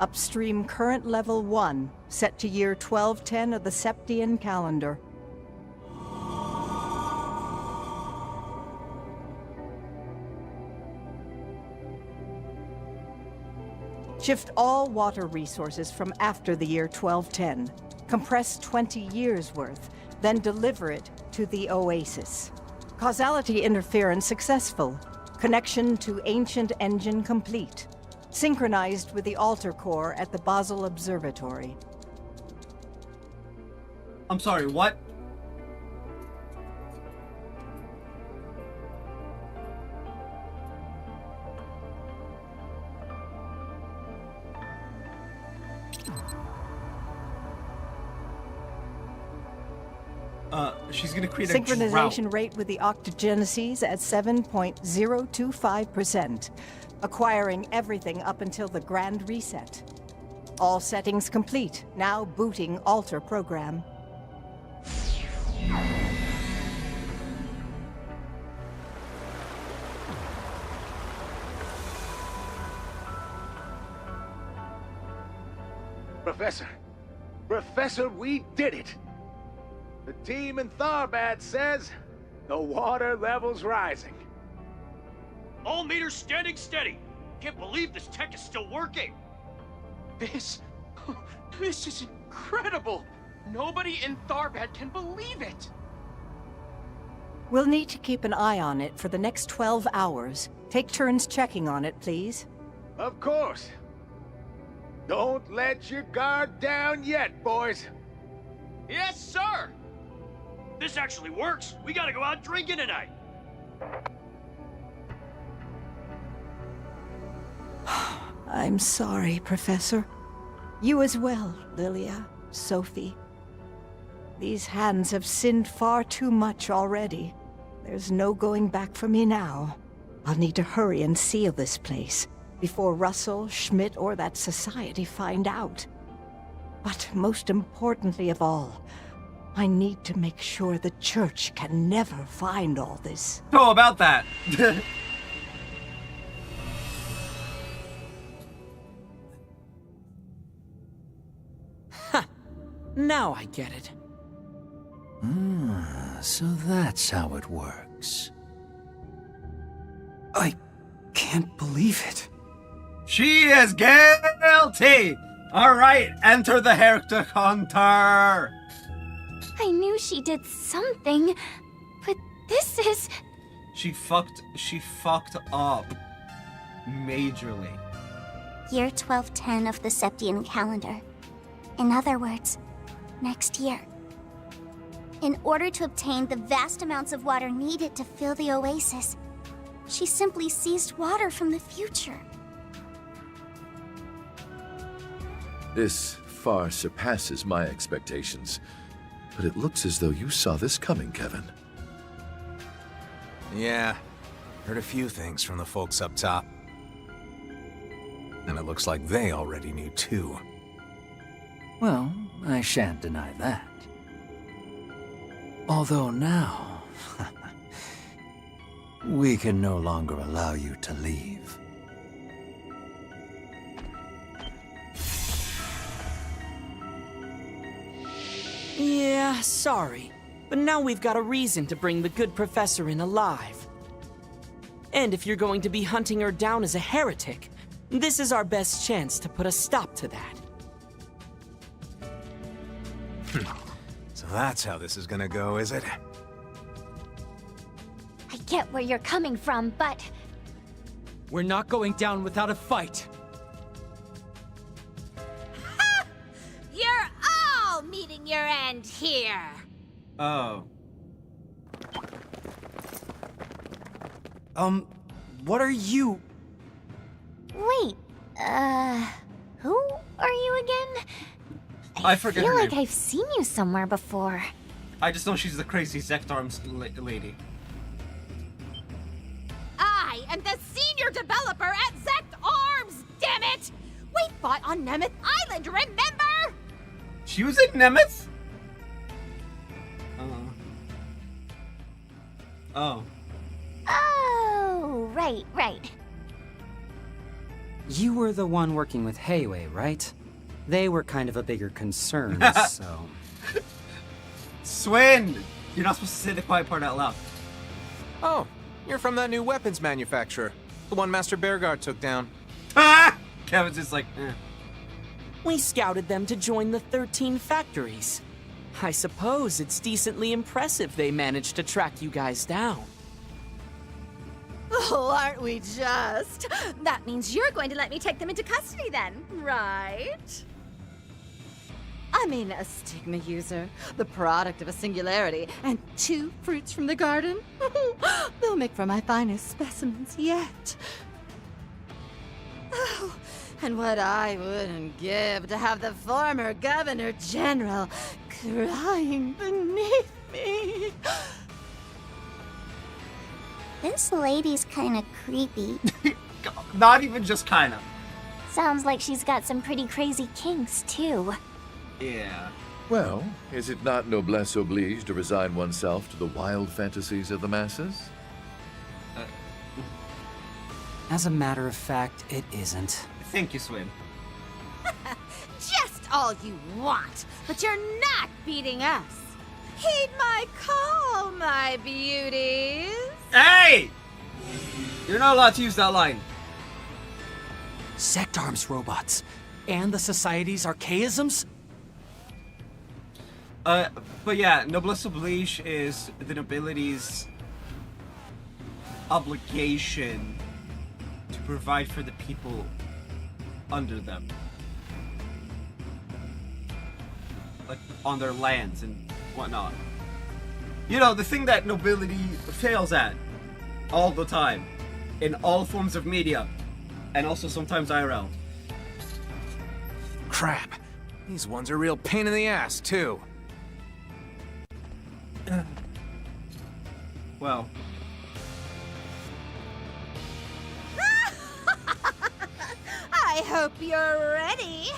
Upstream current level 1, set to year 1210 of the Septian calendar. Shift all water resources from after the year 1210. Compress 20 years' worth, then deliver it to the Oasis. Causality interference successful. Connection to ancient engine complete. Synchronized with the altar core at the Basel Observatory.
I'm sorry, what? She's gonna create a
synchronization
drought.
rate with the octogenesis at 7.025%, acquiring everything up until the grand reset. All settings complete. Now booting altar program.
Professor, we did it! The team in Tharbad says the water level's rising.
All meters standing steady. Can't believe this tech is still working. This is incredible. Nobody in Tharbad can believe it.
We'll need to keep an eye on it for the next 12 hours. Take turns checking on it, please.
Of course. Don't let your guard down yet, boys.
Yes, sir. This actually works. We gotta go out drinking tonight.
I'm sorry, Professor. You as well, Lilia, Sophie. These hands have sinned far too much already. There's no going back for me now. I'll need to hurry and seal this place before Russell, Schmidt, or that society find out. But most importantly of all, I need to make sure the church can never find all this.
Oh, about that.
Now I get it.
So that's how it works. I can't believe it.
She is guilty! Alright, enter the character counter!
I knew she did something, but this is...
She fucked up. Majorly.
Year 1210 of the Septian calendar. In other words, next year. In order to obtain the vast amounts of water needed to fill the oasis, she simply seized water from the future.
This far surpasses my expectations. But it looks as though you saw this coming, Kevin.
Yeah, heard a few things from the folks up top. And it looks like they already knew too.
Well, I shan't deny that. Although now, we can no longer allow you to leave.
Yeah, sorry. But now we've got a reason to bring the good professor in alive. And if you're going to be hunting her down as a heretic, this is our best chance to put a stop to that.
So that's how this is gonna go, is it?
I get where you're coming from, but...
We're not going down without a fight.
You're all meeting your end here.
Oh.
What are you?
Wait, who are you again?
I forget
I feel
her
like
name.
I've seen you somewhere before.
I just know she's the crazy Zektarms lady.
I am the senior developer at Zect Arms, damn it! We fought on Nemeth Island, remember?
She was in Nemeth? Oh.
Oh, right.
You were the one working with Heiwei, right? They were kind of a bigger concern, so...
Swin! You're not supposed to say the quiet part out loud.
Oh, you're from that new weapons manufacturer. The one Master Bearguard took down.
Ah! Kevin's just like, eh.
We scouted them to join the 13 factories. I suppose it's decently impressive they managed to track you guys down.
Oh, aren't we just? That means you're going to let me take them into custody then, right? I mean, a stigma user, the product of a singularity, and 2 fruits from the garden. They'll make for my finest specimens yet. Oh, and what I wouldn't give to have the former Governor General crying beneath me.
This lady's kinda creepy.
Not even just kinda.
Sounds like she's got some pretty crazy kinks, too.
Yeah.
Well, is it not noblesse oblige to resign oneself to the wild fantasies of the masses?
As a matter of fact, it isn't.
Thank you, Swin.
Just all you want, but you're not beating us. Heed my call, my beauties.
Hey! You're not allowed to use that line.
Sectarms robots. And the Society's archaisms?
But yeah, noblesse oblige is the nobility's obligation to provide for the people under them. Like, on their lands and whatnot. You know, the thing that nobility fails at all the time, in all forms of media, and also sometimes IRL.
Crap. These ones are a real pain in the ass, too.
Well.
I hope you're ready.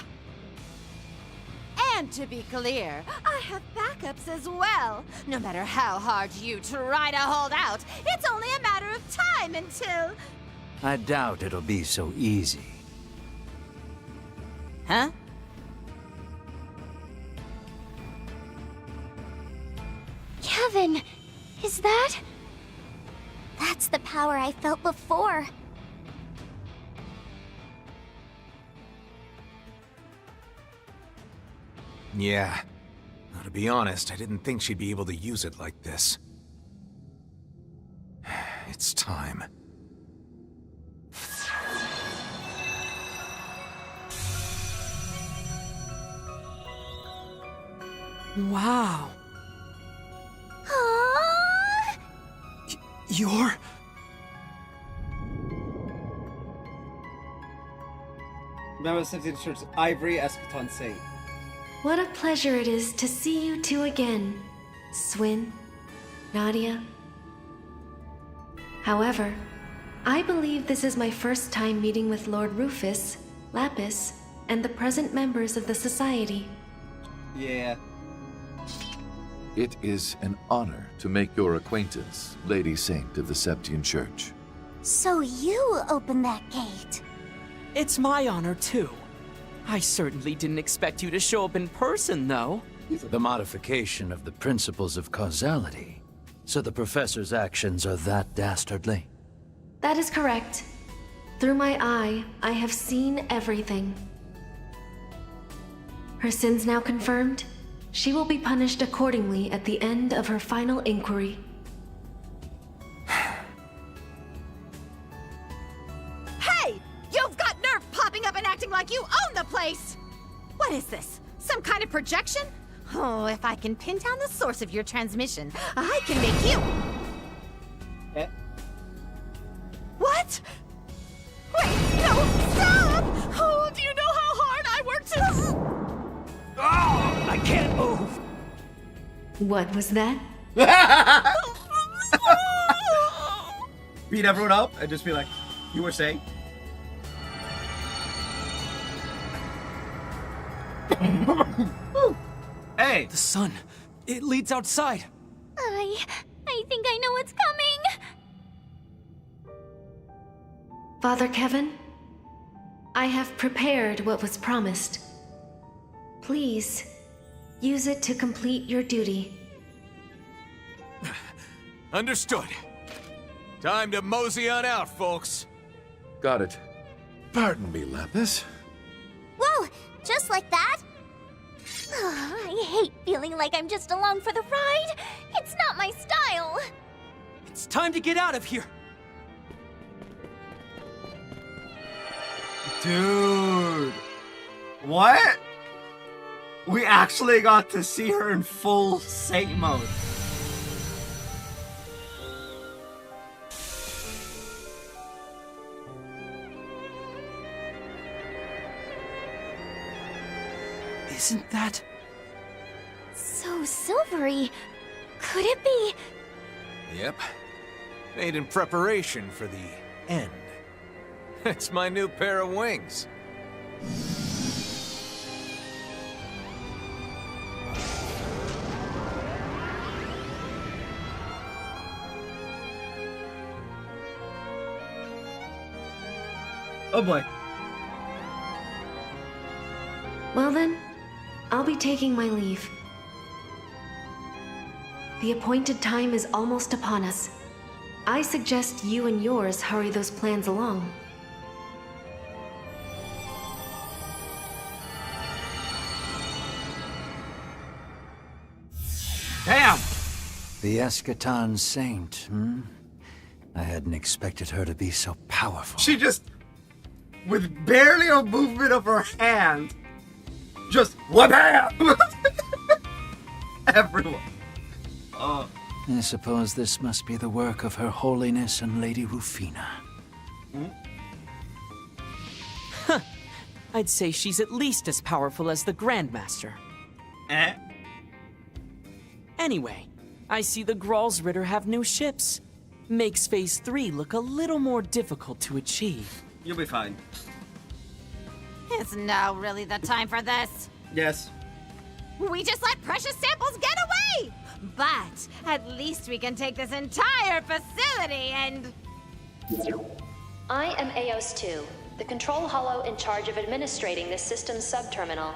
And to be clear, I have backups as well. No matter how hard you try to hold out, it's only a matter of time until...
I doubt it'll be so easy.
Huh?
Kevin, is that...
That's the power I felt before.
Yeah. Now, to be honest, I didn't think she'd be able to use it like this. It's time.
Wow.
Aww.
You're...
Remember the Church Ivory Eschaton Saint.
What a pleasure it is to see you two again, Swin, Nadia. However, I believe this is my first time meeting with Lord Rufus, Lapis, and the present members of the Society.
Yeah.
It is an honor to make your acquaintance, Lady Saint of the Septian Church.
So you opened that gate.
It's my honor, too. I certainly didn't expect you to show up in person, though.
The modification of the principles of causality. So the Professor's actions are that dastardly?
That is correct. Through my eye, I have seen everything. Her sins now confirmed, she will be punished accordingly at the end of her final inquiry.
Hey! You've got nerve popping up and acting like you own the place! What is this? Some kind of projection? Oh, if I can pin down the source of your transmission, I can make you...
Eh?
What? Wait, no, stop! Oh, do you know how hard I worked to...
Oh, I can't move.
What was that?
Beat everyone up and just be like, you were saying? Hey!
The sun. It leads outside.
I think I know what's coming.
Father Kevin, I have prepared what was promised. Please, use it to complete your duty.
Understood. Time to mosey on out, folks.
Got it. Pardon me, Lapis.
Whoa! Just like that? I hate feeling like I'm just along for the ride. It's not my style.
It's time to get out of here.
Dude. What? We actually got to see her in full Saint mode.
Isn't that...
So silvery. Could it be?
Yep. Made in preparation for the end. It's my new pair of wings.
Oh boy.
Well then, I'll be taking my leave. The appointed time is almost upon us. I suggest you and yours hurry those plans along.
Damn!
The Eschaton Saint, hmm? I hadn't expected her to be so powerful.
She just, with barely a movement of her hand, just wham! Everyone. Oh.
I suppose this must be the work of Her Holiness and Lady Rufina.
Huh. I'd say she's at least as powerful as the Grandmaster. Anyway, I see the Gralsritter have new ships. Makes Phase 3 look a little more difficult to achieve.
You'll be fine.
It's now really the time for this.
Yes.
We just let precious samples get away! But at least we can take this entire facility and...
I am Eos 2, the control hollow in charge of administrating this system's subterminal.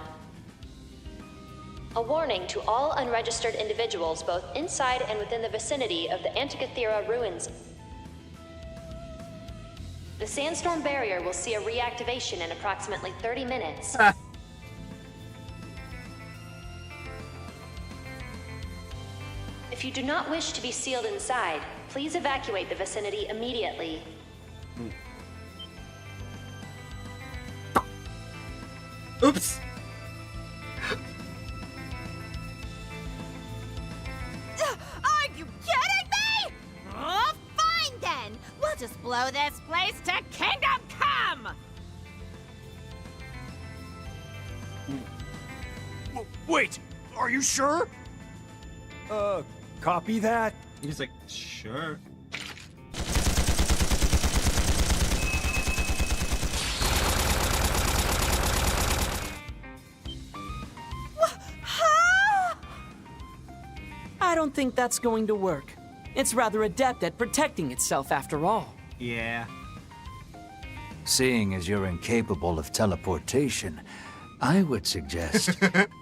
A warning to all unregistered individuals both inside and within the vicinity of the Antikythera ruins. The sandstorm barrier will see a reactivation in approximately 30 minutes. If you do not wish to be sealed inside, please evacuate the vicinity immediately.
Oops!
Are you kidding me? Oh, fine then! We'll just blow this place to Kingdom Come!
Wait, are you sure? Copy that.
He's like, sure.
I don't think that's going to work. It's rather adept at protecting itself after all.
Yeah.
Seeing as you're incapable of teleportation, I would suggest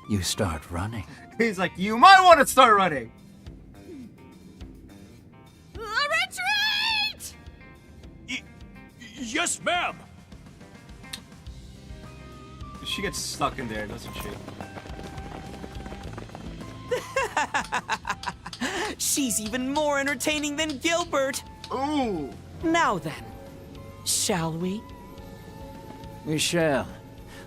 you start running.
He's like, you might want to start running.
Retreat!
Yes, ma'am.
She gets stuck in there, doesn't she?
She's even more entertaining than Gilbert.
Ooh.
Now then, shall we?
We shall.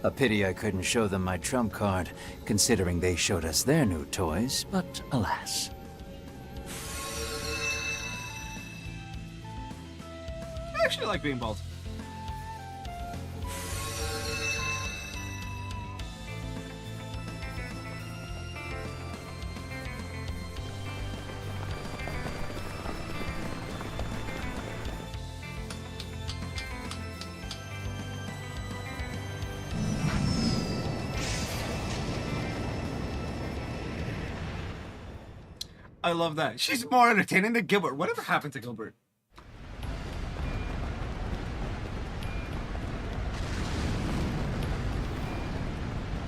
A pity I couldn't show them my trump card, considering they showed us their new toys, but alas.
I actually like being bald. I love that. She's more entertaining than Gilbert. Whatever happened to Gilbert?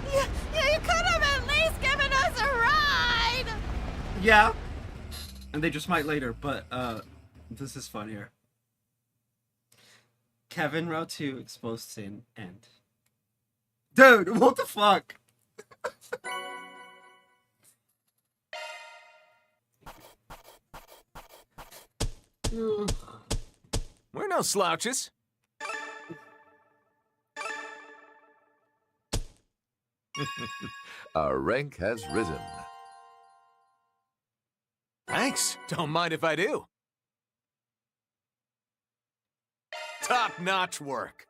You could have at least given us a ride!
Yeah. And they just might later, but this is fun here. Kevin Row 2 Exposed Sin End. Dude, what the fuck?
We're no slouches.
Our rank has risen.
Thanks. Don't mind if I do. Top-notch work.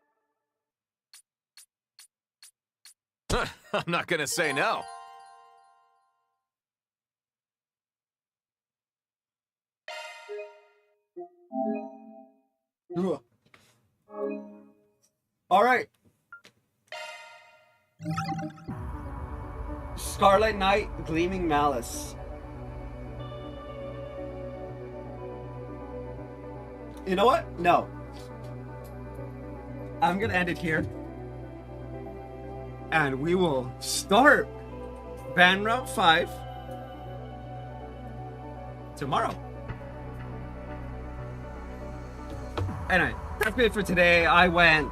I'm not gonna say no.
All right. Scarlet Knight, Gleaming Malice. You know what? No. I'm gonna end it here. And we will start Van Route 5 tomorrow. Anyway, that's it for today. I went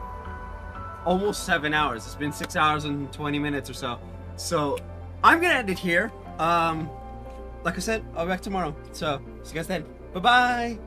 almost 7 hours. It's been 6 hours and 20 minutes or so. So I'm gonna end it here. Like I said, I'll be back tomorrow. So see you guys then. Bye-bye.